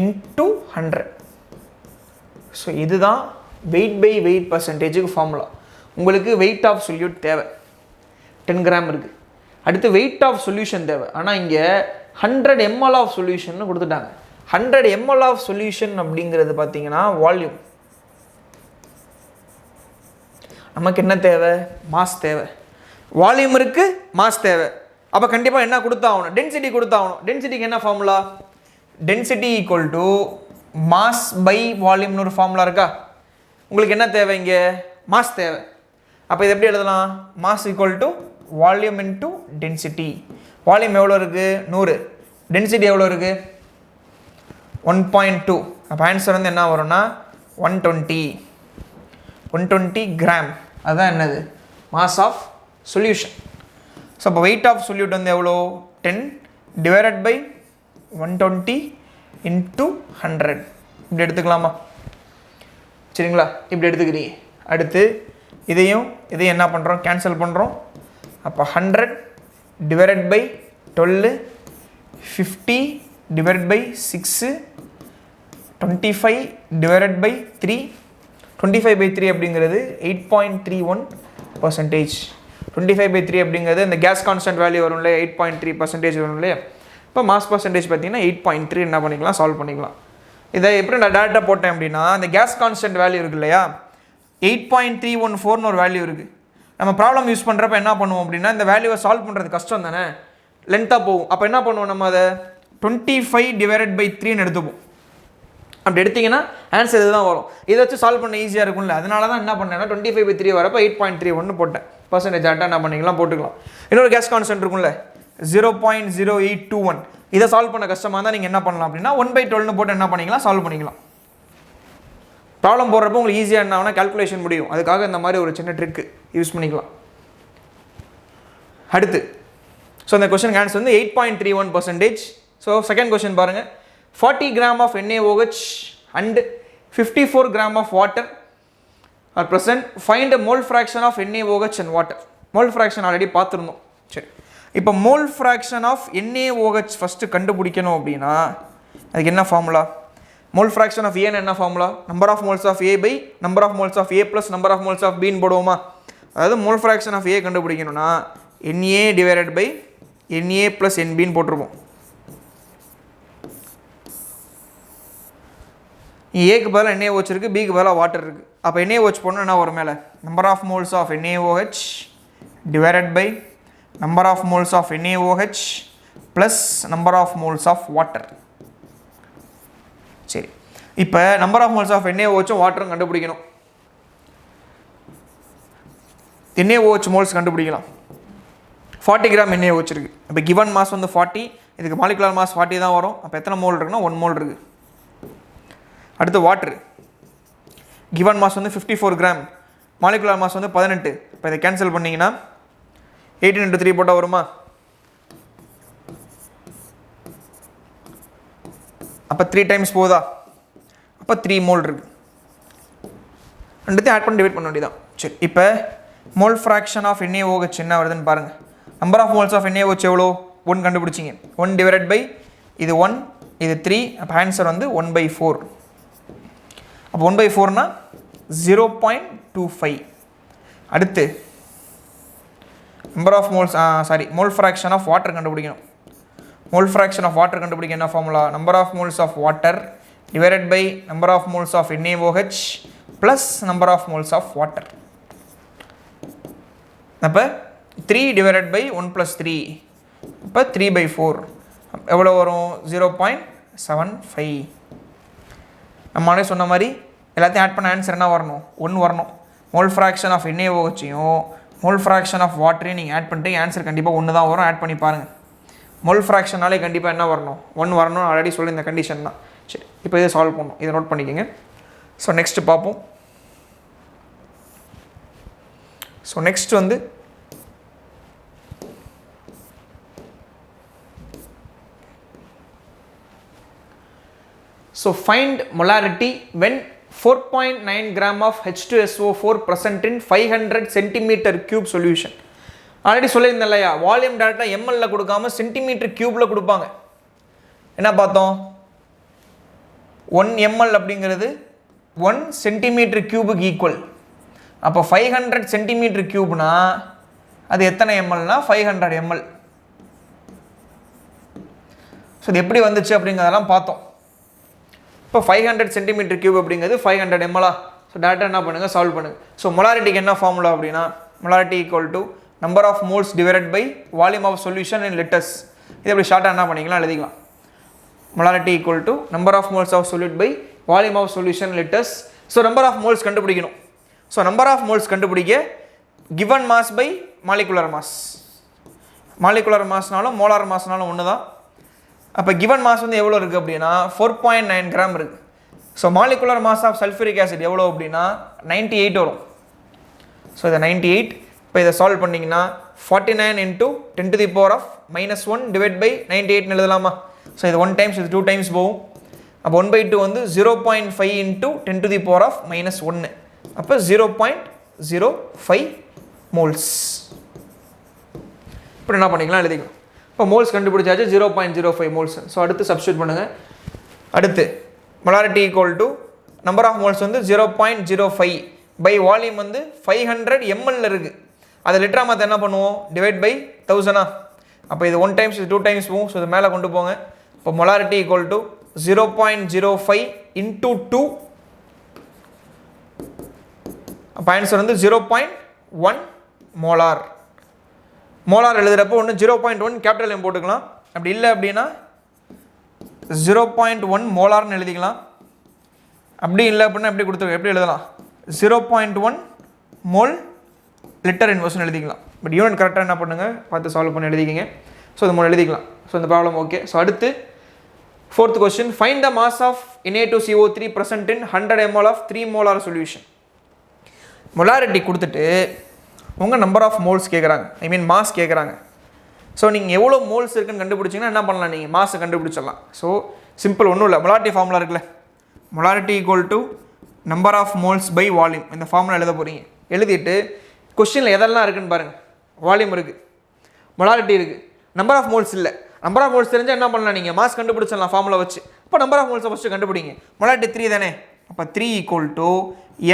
into 100. So இதுதான் weight by weight percentageக்கு ஃபார்முலா. உங்களுக்கு weight of solute தேவை 10 கிராம் இருக்குது. அடுத்து weight of solution தேவை. ஆனால் இங்கே 100 ml of solution கொடுத்துட்டாங்க. 100 ml of solution அப்படிங்கிறது பார்த்தீங்கன்னா வால்யூம். நமக்கு என்ன தேவை? மாஸ் தேவை. வால்யூம் இருக்குது, மாஸ் தேவை. அப்போ கண்டிப்பாக என்ன கொடுத்தாகணும்? டென்சிட்டி கொடுத்தாகணும். டென்சிட்டிக்கு என்ன formula? Density equal to mass by வால்யூம்னு ஒரு ஃபார்முலா இருக்கா? உங்களுக்கு என்ன தேவை? இங்கே மாஸ் தேவை. அப்போ இது எப்படி எழுதலாம்? Mass equal to volume into density. Volume எவ்வளோ இருக்குது? 100. டென்சிட்டி எவ்வளோ இருக்குது? 1.2. அப்போ ஆன்சர் வந்து என்ன வரும்னா 120 கிராம். அதுதான் என்னது? Mass of solution. ஸோ அப்போ வெயிட் ஆஃப் சொல்யூட் வந்து எவ்வளோ? 10 டிவைடட் பை 120 இன்ட்டு 100. இப்படி எடுத்துக்கலாமா? சரிங்களா? இப்படி எடுத்துக்கிறீங்க. அடுத்து இதையும் என்ன பண்ணுறோம்? கேன்சல் பண்ணுறோம். அப்போ 100 divided by 12, 50 divided by 6, 25 divided by 3. 25/3 அப்படிங்கிறது 8.31%. 25/3 அப்படிங்கிறது இந்த கேஸ் கான்ஸ்டன்ட் வேல்யூ வரும் இல்லையா, 8.3% வரும் இல்லையா. இப்போ மாஸ் பர்சன்டேஜ் பார்த்தீங்கன்னா 8.3 என்ன பண்ணிக்கலாம்? சால்வ் பண்ணிக்கலாம். இதை எப்படி நான் டேரெக்டாக போட்டேன் அப்படின்னா அந்த கேஸ் கான்ஸ்டன்ட் வேல்யூ இருக்கு இல்லையா, 8.314 ஒரு வேல்யூ இருக்குது. நம்ம ப்ராப்ளம் யூஸ் பண்ணுறப்ப என்ன பண்ணுவோம் அப்படின்னா இந்த வேல்யூவை சால்வ் பண்ணுறது கஷ்டம் தானே, லென்த்தாக போகும். அப்போ என்ன பண்ணுவோம்? நம்ம அதை 25 டிவைடட் பை 3ன்னு எடுத்துப்போம். அப்படி எடுத்திங்கன்னா ஆன்சர் இதுதான் வரும். இதை வச்சு சால்வ் பண்ண ஈஸியாக இருக்கும்ல, அதனால தான் என்ன பண்ணேன்னா 25/3 வரப்போ 8.31 போட்டேன். % என்ன பண்ணிக்கலாம்? போட்டுக்கலாம். இன்னொரு கேஸ் கான்ஸ்டன்ட் இருக்கும்ல 0.0821. இதை சால்வ் பண்ண கஷ்டமாக இருந்தால் நீங்கள் என்ன பண்ணலாம் அப்படின்னா 1/12 போட்டு என்ன பண்ணிக்கலாம்? சால்வ் பண்ணிக்கலாம். ப்ராப்ளம் போடுறப்போ உங்களுக்கு ஈஸியாக என்ன ஆகுனா கால்குலேஷன் முடியும். அதுக்காக இந்த மாதிரி ஒரு சின்ன ட்ரிக் யூஸ் பண்ணிக்கலாம். அடுத்து ஸோ இந்த கொஸ்டின் ஆன்சர் வந்து 8.31%. ஸோ செகண்ட் கொஸ்டின் பாருங்கள். 40 gram of NaOH and 54 gram of water are present. Find a mole fraction of NaOH and water. Mole fraction already பார்த்துருந்தோம். சரி, இப்போ mole fraction of NaOH first கண்டுபிடிக்கணும் அப்படின்னா அதுக்கு என்ன formula? mole fraction of A என்ன formula? number of moles of A by number of moles of A plus number of moles of B ன்னு போடுவோமா? அதாவது மோல் ஃப்ராக்ஷன் ஆஃப் ஏ கண்டுபிடிக்கணும்னா NA divided by NA plus NBன்னு போட்டிருப்போம். ஏக்கு பதிலாக NaOH இருக்குது, பிக்கு பதிலாக வாட்டர் இருக்குது. அப்போ NaOH போடணும் என்ன வரும் மேலே? Number of moles of NaOH divided by number of moles of NaOH plus number of moles of water. சரி, இப்போ நம்பர் ஆஃப் மோல்ஸ் ஆஃப் NaOHும் வாட்டரும் கண்டுபிடிக்கணும். NaOH மோல்ஸ் கண்டுபிடிக்கலாம். 40 கிராம் NaOH இருக்குது. இப்போ கிவன் மாஸ் வந்து 40, இதுக்கு மாலிகுலர் மாஸ் 40 தான் வரும். அப்போ எத்தனை மோல் இருக்குன்னா 1 மோல் இருக்குது. அடுத்து வாட்ரு, கிவன் மாஸ் வந்து 54 கிராம், மாலிகுலர் மாஸ் வந்து 18. இப்போ இதை கேன்சல் பண்ணிங்கன்னா 18 into 3 போட்டால் வருமா? அப்போ 3 டைம்ஸ் போகுதா? அப்போ 3 மோல் இருக்குது. ரெண்டுத்தையும் ஆட் பண்ணி டிவைட் பண்ண வேண்டியதான். சரி, இப்போ மோல் ஃப்ராக்ஷன் ஆஃப் NaOH என்ன வருதுன்னு பாருங்கள். Number of moles of NaOH எவ்வளோ? 1 கண்டுபிடிச்சிங்க. 1 டிவைடட் பை இது 1, இது 3. அப்போ ஆன்சர் வந்து 1/4. அப்போ 1/4னா 0.25. அடுத்து number of moles mole fraction of water கண்டுபிடிக்கணும். மோல் ஃப்ராக்ஷன் ஆஃப் வாட்டர் கண்டுபிடிக்க என்ன formula? Number of moles of water divided by number of moles of NaOH plus number of moles of water. அப்போ 3 divided by 1 + 3, இப்போ 3/4 எவ்வளோ வரும்? 0.75. நம்மளே சொன்ன மாதிரி எல்லாத்தையும் ஆட் பண்ண ஆன்சர் என்ன வரணும்? 1 வரணும். மோல் ஃப்ராக்ஷன் ஆஃப் NaOHையும் மோல் ஃப்ராக்ஷன் ஆஃப் வாட்டரையும் நீங்கள் ஆட் பண்ணிட்டு ஆன்சர் கண்டிப்பாக 1 தான் வரும். ஆட் பண்ணி பாருங்கள். மோல் ஃப்ராக்ஷனாலே கண்டிப்பாக என்ன வரணும்? 1 வரணும். ஆல்ரெடி சொல்லி இந்த கண்டிஷன் தான். சரி, இப்போ இதை சால்வ் பண்ணணும். இதை நோட் பண்ணிக்கோங்க. ஸோ நெக்ஸ்ட்டு பார்ப்போம். ஸோ நெக்ஸ்ட் வந்து so find molarity when 4.9 gram of H2SO4 present in 500 centimeter cube solution. Already சொல்லியிருந்தேன் இல்லையா, வால்யூம் டேரெக்டாக எம்எல்ல கொடுக்காம சென்டிமீட்டர் கியூப்பில் கொடுப்பாங்க. என்ன பார்த்தோம்? 1 ml அப்படிங்கிறது 1 சென்டிமீட்டர் கியூபுக்கு ஈக்குவல். அப்போ 500 சென்டிமீட்டர் கியூப்னா அது எத்தனை எம்எல்னா 500 ml. ஸோ இது எப்படி வந்துச்சு அப்படிங்கிறதெல்லாம் பார்த்தோம். இப்போ 500 சென்டிமீட்டர் கியூப் அப்படிங்கிறது 500 ml. ஸோ டேரெக்டாக என்ன பண்ணுங்கள்? சால்வ் பண்ணுங்கள். ஸோ மொலாரிட்டிக்கு என்ன ஃபார்முலா அப்படின்னா molarity equal to number of moles divided by volume of solution in litres. இது எப்படி ஷார்ட்டாக என்ன பண்ணிக்கலாம் எழுதிக்கலாம். Molarity equal to number of moles of solute by volume of solution litres. So number of moles கண்டுபிடிக்கணும். So number of moles கண்டுபிடிக்க given mass by molecular mass. Molecular மாஸ்னாலும் molar மாஸ்னாலும் ஒன்று தான். அப்போ கிவன் மாஸ் வந்து எவ்வளோ இருக்குது அப்படின்னா 4.9 கிராம் இருக்குது. So molecular mass of sulphuric acid எவ்வளோ அப்படின்னா 98 வரும். ஸோ இதை 98. இப்போ இதை சால்வ் பண்ணிங்கன்னா 49 × 10⁻⁻1 டிவைட் பை 98 எழுதலாமா? ஸோ இது 1 டைம்ஸ், இது 2 டைம்ஸ் போகும். அப்போ 1/2 வந்து 0.5 × 10⁻⁻1. அப்போ 0.05 மோல்ஸ். இப்போ என்ன பண்ணிக்கலாம் எழுதிக்கலாம். இப்போ மோல்ஸ் கண்டுபிடிச்சாச்சு 0.05 மோல்ஸ். ஸோ அடுத்து சப்ஸ்டியூட் பண்ணுங்கள். அடுத்து molarity equal to number of moles வந்து 0.05 பை வால்யூம் வந்து 500 ml இருக்குது. அதை லிட்டரா மாற்ற என்ன பண்ணுவோம்? Divide by 1000. அப்போ இது 1 டைம்ஸ், இது 2 டைம்ஸ் போகும். ஸோ இது மேலே கொண்டு போங்க. இப்போ மொலாரிட்டி ஈக்குவல் டு 0.05 × 2. அப்போ ஆன்சர் வந்து 0.1 மோலார். மோலார் எழுதுகிறப்போ ஒன்று 0.1 கேபிட்டல் எம் போட்டுக்கலாம். அப்படி இல்லை அப்படின்னா 0.1 மோலார்னு எழுதிக்கலாம். அப்படி இல்லை அப்படின்னா எப்படி கொடுத்துருக்கோம்? எப்படி எழுதலாம்? 0.1 மோல் லிட்டர் இன்வெர்ஸ்னு எழுதிக்கலாம். பட் யூனிட் கரெக்டாக என்ன பண்ணுங்கள்? பார்த்து சால்வ் பண்ணி எழுதிக்கிங்க. ஸோ இது 3 எழுதிக்கலாம். ஸோ இந்த ப்ராப்ளம் ஓகே. ஸோ அடுத்து 4th question, find the mass of Na2CO3 present in 100 ml of 3 molar solution. Molarity கொடுத்துட்டு உங்கள் நம்பர் ஆஃப் மோல்ஸ் கேட்குறாங்க, ஐ மீன் மாஸ் கேட்குறாங்க. ஸோ நீங்கள் எவ்வளோ மோல்ஸ் இருக்குன்னு கண்டுபிடிச்சிங்கன்னா என்ன பண்ணலாம்? நீங்கள் மாஸை கண்டுபிடிச்சிடலாம். ஸோ சிம்பிள், ஒன்றும் இல்லை. மொலாரிட்டி ஃபார்முலா இருக்குல்ல, molarity equal to number of moles by volume. இந்த ஃபார்முலா எழுத போகிறீங்க. எழுதிட்டு கொஸ்டினில் எதெல்லாம் இருக்குன்னு பாருங்கள். வால்யூம் இருக்குது, மொலாரிட்டி இருக்குது, நம்பர் ஆஃப் மோல்ஸ் இல்லை. நம்பர் ஆஃப் மோல்ஸ் தெரிஞ்சால் என்ன பண்ணலாம்? நீங்கள் மாஸ் கண்டுபிடிச்சிடலாம் ஃபார்முலா வச்சு. இப்போ நம்பர் ஆஃப் மோல்ஸை ஃபஸ்ட்டு கண்டுபிடிங்க. மொலாரிட்டி 3 தானே. அப்போ 3 equal to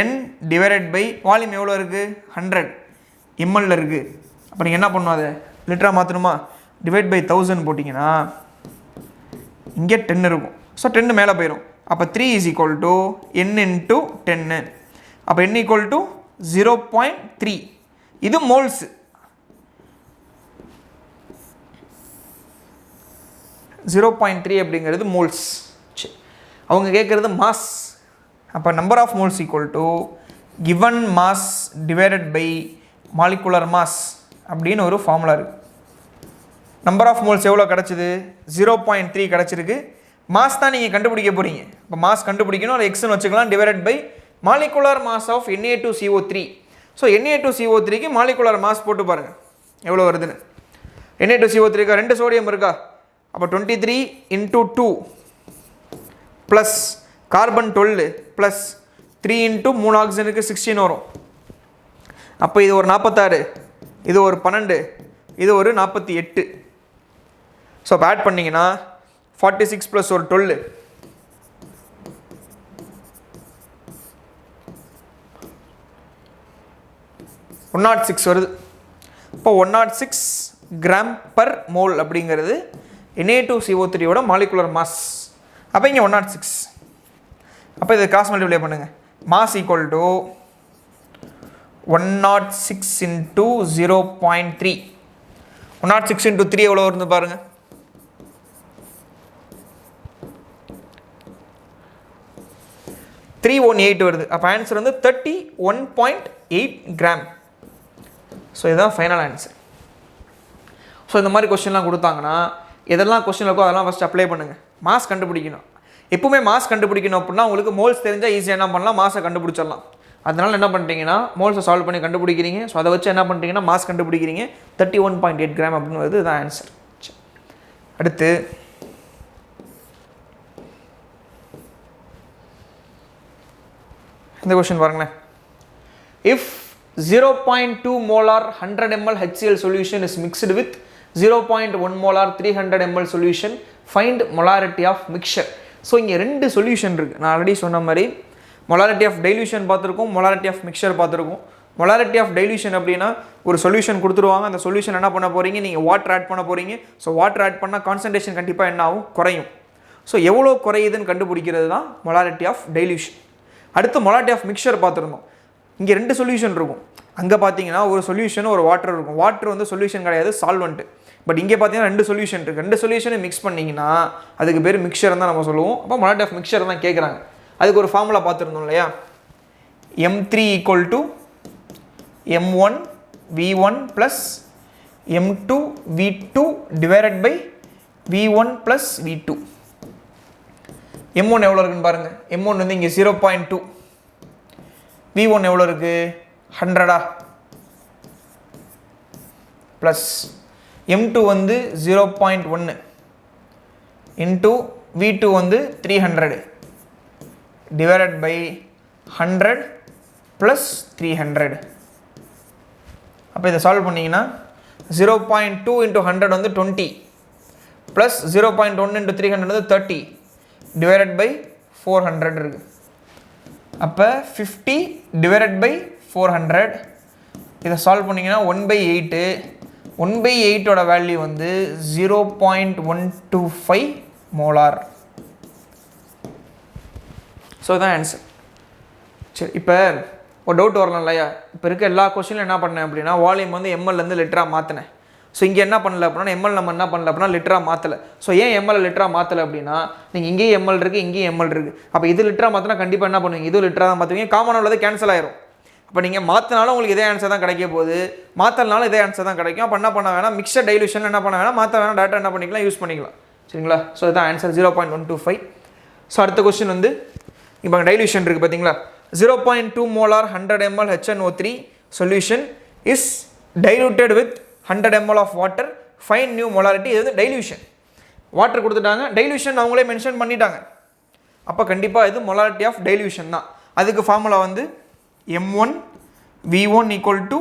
n divided by volume எவ்வளோ இருக்குது? 100. எம்எல்ல இருக்குது. அப்போ நீங்கள் என்ன பண்ணணும், அதை லிட்டராக மாற்றணுமா, டிவைட் பை 1000 போட்டிங்கன்னா இங்கே 10 இருக்கும். ஸோ 10 மேலே போயிடும். அப்போ 3 is equal to n into 10. அப்போ n ஈக்குவல் டு 0.3. இது மோல்ஸு. 0.3 அப்படிங்கிறது மோல்ஸ். அவங்க கேட்குறது மாஸ். அப்போ number of moles equal to given mass divided by molecular mass அப்படின்னு ஒரு ஃபார்முலா இருக்குது. நம்பர் ஆஃப் மோல்ஸ் எவ்வளோ கிடச்சிது, 0.3 கிடச்சிருக்கு. மாஸ் தான் நீங்கள் கண்டுபிடிக்க போகிறீங்க. இப்போ மாஸ் கண்டுபிடிக்கணும், அது எக்ஸ்னு வச்சுக்கலாம், divided by molecular mass of Na2CO3. So Na2CO3க்கு மாலிகுலர் மாஸ் போட்டு பாருங்கள் எவ்வளோ வருதுன்னு. Na2CO3க்கு 2 சோடியம் இருக்கா, அப்போ 23 into 2 plus carbon 12 plus 3 into 3 ஆக்சிஜனுக்கு 16 வரும். அப்போ இது ஒரு 46, இது ஒரு 12, இது ஒரு 48. ஸோ அப்போ ஆட் பண்ணிங்கன்னா 46 ப்ளஸ் ஒரு 12 106 வருது. இப்போ 106 கிராம் பர் மோல் அப்படிங்கிறது Na2CO3யோட மாலிகுலர் மாஸ். அப்போ இங்கே 106. அப்போ இதை கிராஸ் மல்டிப்ளை பண்ணுங்கள். Mass equal to 106 into 0.3. 106 into 3 எவ்வளோ வருது பாருங்கள். 318 வருது. அப்போ ஆன்சர் வந்து 31.8 கிராம். ஸோ இதுதான் ஃபைனல் ஆன்சர். ஸோ இந்த மாதிரி கொஸ்டின்லாம் கொடுத்தாங்கன்னா எதெல்லாம் கொஸ்டின் இருக்கோ அதெல்லாம் ஃபஸ்ட் அப்ளை பண்ணுங்கள். மாஸ் கண்டுபிடிக்கணும். எப்பவுமே மாஸ் கண்டுபிடிக்கணும் அப்படின்னா உங்களுக்கு மோல்ஸ் தெரிஞ்சால் ஈஸியாக என்ன பண்ணலாம், மாஸை கண்டுபிடிச்சிடலாம். அதனால் என்ன பண்ணிட்டீங்கன்னா மோல்ஸை சால்வ் பண்ணி கண்டுபிடிக்கிறீங்க. ஸோ அதை வச்சு என்ன பண்ணிட்டீங்கன்னா மாஸ் கண்டுபிடிக்கிறீங்க. 31.8 கிராம் அப்படின்னு வருது. இதுதான் ஆன்சர். அடுத்து இந்த கொஸ்டின் பாருங்களேன். If 0.2 molar 100 ml HCl solution is mixed with 0.1 molar 300 ml solution, find molarity of mixture. So இங்கே 2 சொல்யூஷன் இருக்குது. நான் ஆல்ரெடி சொன்ன மாதிரி molarity of dilution பார்த்துருக்கோம், molarity of mixture பார்த்துருக்கோம். molarity of dilution அப்படின்னா ஒரு சொல்யூஷன் கொடுத்துருவாங்க. அந்த சொல்யூஷன் என்ன பண்ண போகிறீங்க, நீங்கள் வாட்டர் ஆட் பண்ண போகிறீங்க. ஸோ வாட்டர் ஆட் பண்ணால் கான்சன்ட்ரேஷன் கண்டிப்பாக என்ன ஆகும், குறையும். ஸோ எவ்வளோ குறையுதுன்னு கண்டுபிடிக்கிறது தான் molarity of dilution. அடுத்து molarity of mixture பார்த்துருந்தோம். இங்கே 2 சொல்யூஷன் இருக்கும். அங்கே பார்த்தீங்கன்னா ஒரு சொல்யூஷன் ஒரு வாட்டர் இருக்கும். வாட்டர் வந்து சொல்யூஷன் கிடையாது, சால்வெண்ட்டு. பட் இங்கே பார்த்தீங்கன்னா 2 சொல்யூஷன் இருக்குது. 2 சொல்யூஷனை மிக்ஸ் பண்ணிங்கன்னா அதுக்கு பேர் மிக்சர் தான் நம்ம சொல்லுவோம். அப்போ molarity of mixture தான் கேட்குறாங்க. அதுக்கு ஒரு ஃபார்முலா பார்த்துருந்தோம் இல்லையா, M3 equal to M1 V1 plus M2 V2 divided by V1 plus V2. M1 எவ்வளோ இருக்குன்னு பாருங்கள். M1 வந்து இங்கே 0.2, V1 எவ்வளோ இருக்குது 100 ப்ளஸ் M2 வந்து 0.1 இன்ட்டு V2 வந்து 300 டிவைடட் பை 100 ப்ளஸ் 300. அப்போ இதை சால்வ் பண்ணிங்கன்னா 0.2 இன்ட்டு 100 வந்து 20 ப்ளஸ் 0.1 இன்ட்டு 300 வந்து 30 டிவைடட் பை 400 இருக்குது. அப்போ 50 டிவைடட் பை 400. இதை சால்வ் பண்ணிங்கன்னா 1/8. 1/8ஓட வேல்யூ வந்து 0.125 மோலார். ஸோ இதுதான் ஆன்சர். சரி, இப்போ ஒரு டவுட் வரலாம் இல்லையா, இப்போ இருக்க எல்லா கொஸ்டினும் என்ன பண்ணேன் அப்படின்னா வால்யூம் வந்து எம்எல்லேருந்து லிட்டராக மாற்றினேன். ஸோ இங்கே என்ன பண்ணல அப்படின்னா எம்எல் நம்ம என்ன பண்ணல அப்படின்னா லிட்டராக மாற்றலை. ஸோ ஏன் எம்எல் லிட்டராக மாற்றலை அப்படின்னா நீங்கள் இங்கேயும் எம்எல் இருக்குது, இங்கேயும் எம்எல் இருக்குது. அப்போ இது லிட்டராக மாற்றினா கண்டிப்பாக என்ன பண்ணுவீங்க, இது லிட்டராக தான் மாற்றுவீங்க. காமன் உள்ளது கேன்சல் ஆயிரும். அப்போ நீங்கள் மாற்றினாலும் உங்களுக்கு இதே ஆன்சர் தான் கிடைக்க போகுது, மாற்றனாலும் இதே ஆன்சர் தான் கிடைக்கும். அப்போ என்ன பண்ண வேணாம், மிக்சர் டைலூஷன் என்ன பண்ண வேணாம், மாற்ற வேணாம், டேட்டா என்ன பண்ணிக்கலாம், யூஸ் பண்ணிக்கலாம். சரிங்களா? ஸோ இதுதான் ஆன்சர் 0.125. ஸோ அடுத்த கொஸ்டின் வந்து இப்போ டைலூஷன் இருக்குது பார்த்தீங்களா, 0.2 molar 100 ml HNO3 solution is diluted with 100 ml of water, find new molarity. இது வந்து டைலூஷன். வாட்டர் கொடுத்துட்டாங்க, டைலூஷன் அவங்களே மென்ஷன் பண்ணிட்டாங்க. அப்போ கண்டிப்பாக இது molarity of dilution தான். அதுக்கு ஃபார்முலா வந்து M1 V1 equal to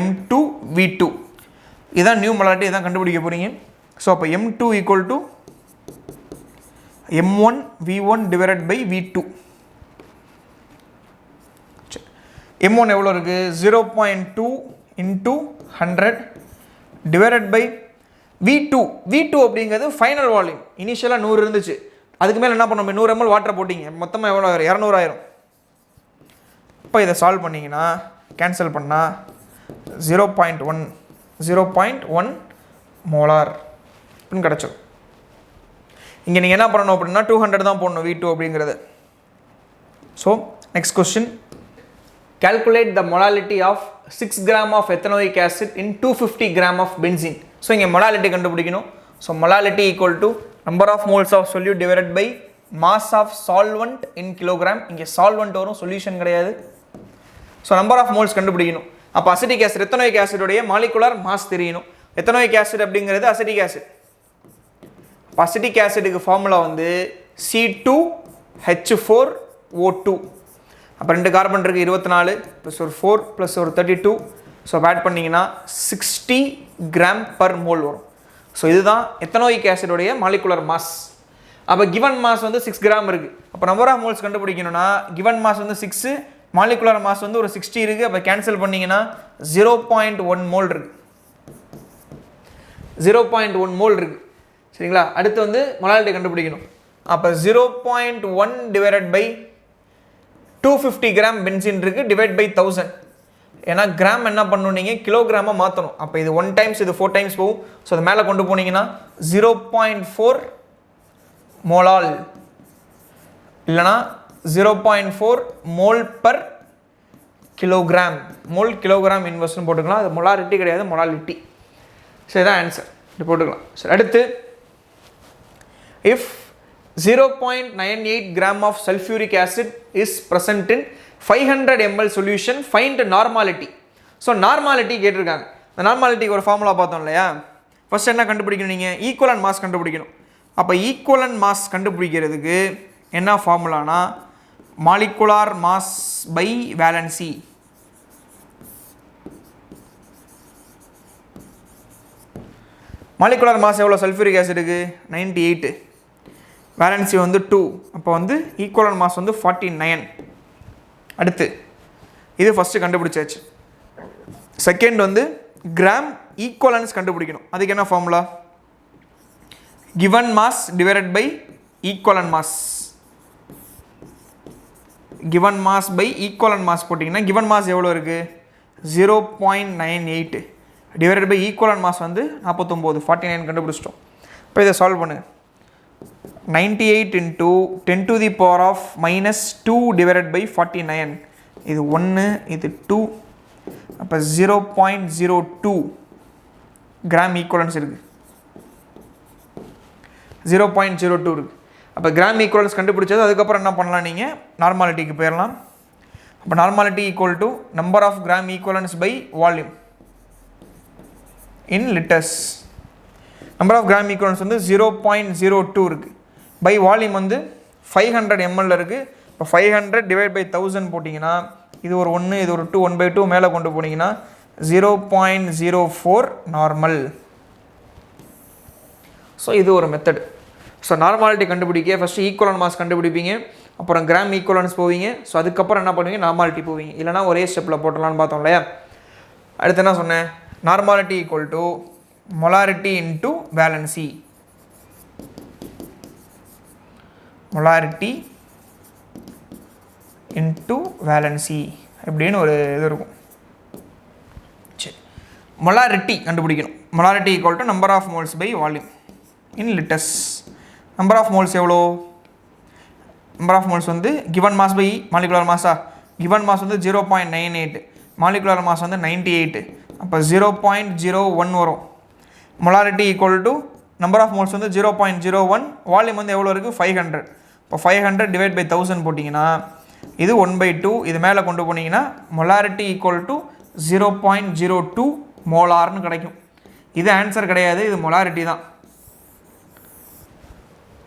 M2 V2. இதுதான் நியூ molarity, இதான் கண்டுபிடிக்க போகிறீங்க. ஸோ அப்போ M2 equal to M1 V1 divided by V2. M1 எவ்வளோ இருக்குது 0.2 into 100 divided by V2. V2 அப்படிங்கிறது ஃபைனல் வால்யூம். இனிஷியலாக 100 இருந்துச்சு, அதுக்கு மேலே என்ன பண்ணணும், 100 ml வாட்டர் போட்டிங்க, மொத்தமாக எவ்வளோ ஆயிரும், 200 ஆயிரும். இப்போ இதை சால்வ் பண்ணிங்கன்னா கேன்சல் பண்ணால் 0.1 மோலார் அப்படின்னு கிடச்சிடும். இங்கே நீங்கள் என்ன பண்ணணும் அப்படின்னா 200 தான் போடணும் V2 அப்படிங்கிறது. So next question, calculate the molality of 6 gram of ethanoic acid in 250 gram of benzene. So இங்கே molality கண்டுபிடிக்கணும். So molality equal to number of moles of solute divided by mass of solvent in kilogram. இங்கே solvent வரும், solution கிடையாது. So number of moles கண்டுபிடிக்கணும். அப்போ acetic acid, ethanoic ஆசிடோடைய molecular mass தெரியணும். Ethanoic acid அப்படிங்கிறது அசிட்டிக் ஆசிட். அப்போ acetic ஆசிடுக்கு ஃபார்முலா வந்து C2H4O2. அப்போ 2 கார்பன் இருக்குது, 24 ப்ளஸ் ஒரு 4 ப்ளஸ் ஒரு 32. ஸோ ஆட் பண்ணிங்கன்னா 60 கிராம் பர் மோல் வரும். ஸோ இதுதான் எத்தனோயிக் ஆசிடோடைய மாலிகுலர் மாஸ். அப்போ கிவன் மாஸ் வந்து 6 கிராம் இருக்குது. அப்போ நம்பர் ஆஃப் மோல்ஸ் கண்டுபிடிக்கணும்னா கிவன் மாஸ் வந்து 6, மாலிகுலர் மாஸ் வந்து ஒரு 60 இருக்குது. அப்போ கேன்சல் பண்ணிங்கன்னா 0.1 மோல் இருக்குது. 0.1 மோல் இருக்குது, சரிங்களா. அடுத்து வந்து மொலாலிட்டி கண்டுபிடிக்கணும். அப்போ 0.1 டிவைடட் பை 250 கிராம் பென்சின் இருக்குது, டிவைட் பை 1000. ஏன்னா கிராம் என்ன பண்ணணும், நீங்கள் கிலோகிராமாக மாற்றணும். அப்போ இது 1 டைம்ஸ், இது 4 டைம்ஸ் போகும். ஸோ அது மேலே கொண்டு போனீங்கன்னா 0.4 மோலால் இல்லைனா 0.4 mole per kilogram. Mole kilogram இன்வெர்ஸ்னு போட்டுக்கலாம். அது மொலாரிட்டி கிடையாது, மொலாலிட்டி. சரி, தான் ஆன்சர். இப்படி போட்டுக்கலாம். சரி, அடுத்து if 0.98 gram of sulfuric acid is present in 500 ml solution, find normality. So normality கேட்டிருக்காங்க. இந்த நார்மாலிட்டிக்கு ஒரு ஃபார்முலா பார்த்தோம் இல்லையா. ஃபர்ஸ்ட் என்ன கண்டுபிடிக்கணும், நீங்கள் ஈக்குவலன்ட் மாஸ் கண்டுபிடிக்கணும். அப்போ ஈக்குவலன்ட் மாஸ் கண்டுபிடிக்கிறதுக்கு என்ன ஃபார்முலானா molecular mass by valency. Molecular mass எவ்வளோ சல்ஃபூரிக் ஆசிடுக்கு 98, வேலன்சி வந்து 2. அப்போ வந்து ஈக்குவலன்ட் மாஸ் வந்து 49. அடுத்து இது ஃபஸ்ட்டு கண்டுபிடிச்சாச்சு. செகண்ட் வந்து கிராம் ஈக்குவலன்ஸ் கண்டுபிடிக்கணும். அதுக்கு என்ன formula, given mass divided by equivalent mass. Given mass by equivalent mass போட்டிங்கன்னா கிவன் மாஸ் எவ்வளோ இருக்குது 0.98 டிவைடட் பை ஈக்குவலன்ட் மாஸ் வந்து 49, 49 கண்டுபிடிச்சிட்டோம். இப்போ இதை சால்வ் பண்ணுங்கள். 98 into 10 to the power of minus 2 divided by 49. இது 1, இது 2. அப்போ 0.02 கிராம் ஈக்குவலன்ஸ் இருக்குது. 0.02 இருக்குது. அப்போ கிராம் ஈக்குவலன்ஸ் கண்டுபிடிச்சது. அதுக்கப்புறம் என்ன பண்ணலாம், நீங்கள் நார்மாலிட்டிக்கு போயிடலாம். அப்போ normality equal to number of gram equivalents by volume in litres. Number of gram equivalents வந்து 0.02 இருக்குது. பை வால்யூம் வந்து 500 ml இருக்குது. இப்போ 500 டிவைட் பை 1000 போட்டிங்கன்னா இது ஒரு 1, இது ஒரு 2, 1/2 மேலே கொண்டு போனீங்கன்னா 0.04 நார்மல். ஸோ இது ஒரு மெத்தடு. ஸோ நார்மாலிட்டி கண்டுபிடிக்க ஃபஸ்ட்டு ஈக்குவலன்ட் மாஸ் கண்டுபிடிப்பீங்க, அப்புறம் கிராம் ஈக்குவலன்ஸ் போவீங்க. ஸோ அதுக்கப்புறம் என்ன பண்ணுவீங்க, நார்மாலிட்டி போவீங்க. இல்லைனா ஒரே ஸ்டெப்பில் போட்டலான்னு பார்த்தோம் இல்லையா. அடுத்து என்ன சொன்னேன், normality equal to molarity into valency. Molarity into valency அப்படின்னு ஒரு இது இருக்கும். சரி, மொலாரிட்டி கண்டுபிடிக்கணும். Molarity equal to number of moles by volume in litres. Number of moles எவ்வளோ, நம்பர் ஆஃப் மோல்ஸ் வந்து கிவன் மாஸ் பை மாலிகுலர் மாஸா. கிவன் மாஸ் வந்து 0.98, மாலிகுலர் மாஸ் வந்து 98. அப்போ 0.01 வரும். Molarity equal to number of moles வந்து 0.01, volume வந்து எவ்வளோ இருக்குது 500. இப்போ 500 டிவைட் பை 1000 போட்டிங்கன்னா இது 1/2. இது மேலே கொண்டு போனீங்கன்னா மொலாரிட்டி ஈக்குவல் டு 0.02 மோலார்னு கிடைக்கும். இது ஆன்சர் கிடையாது, இது மொலாரிட்டி தான்.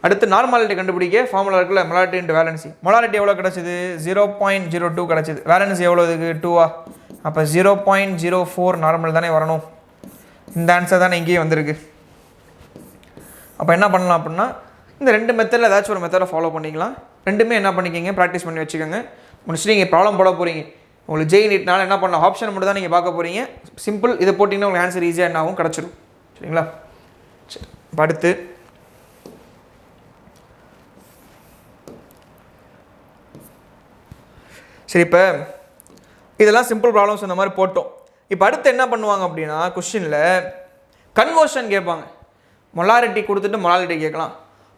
அடுத்து நார்மாலிட்டி கண்டுபிடிக்க ஃபார்முலா இருக்குல்ல, மொலாரிட்டி இன்ட்டு வேலன்சி. மொலாரிட்டி எவ்வளோ கிடச்சிது 0.02 கிடச்சிது. வேலன்சி எவ்வளோ இதுக்கு 2. அப்போ 0.04 நார்மல் தானே வரணும். இந்த ஆன்சர் தானே இங்கேயே வந்திருக்கு. அப்போ என்ன பண்ணலாம் அப்படின்னா இந்த 2 மெத்தடில் ஏதாச்சும் ஒரு மெத்தடை ஃபாலோ பண்ணிக்கலாம். ரெண்டுமே என்ன பண்ணிக்கிங்க, ப்ராக்டிஸ் பண்ணி வச்சுக்கோங்க. முடிச்சுட்டு நீங்கள் ப்ராப்ளம் போட போகிறீங்க. உங்களுக்கு ஜெய் நீட்னால என்ன பண்ணலாம், ஆப்ஷன் மட்டும் தான் நீங்கள் பார்க்க போகிறீங்க. சிம்பிள், இதை போட்டிங்கன்னா உங்களுக்கு ஆன்சர் ஈஸியாக என்ன ஆகும், கிடச்சிடும். சரிங்களா? சரி, இப்போ அடுத்து சரி, இப்போ இதெல்லாம் சிம்பிள் ப்ராப்ளம்ஸ் இந்த மாதிரி போட்டோம். இப்போ அடுத்து என்ன பண்ணுவாங்க அப்படின்னா, கொஸ்டினில் கன்வர்ஷன் கேட்பாங்க. மொலாரிட்டி கொடுத்துட்டு மொலாலிட்டி கேட்கலாம்,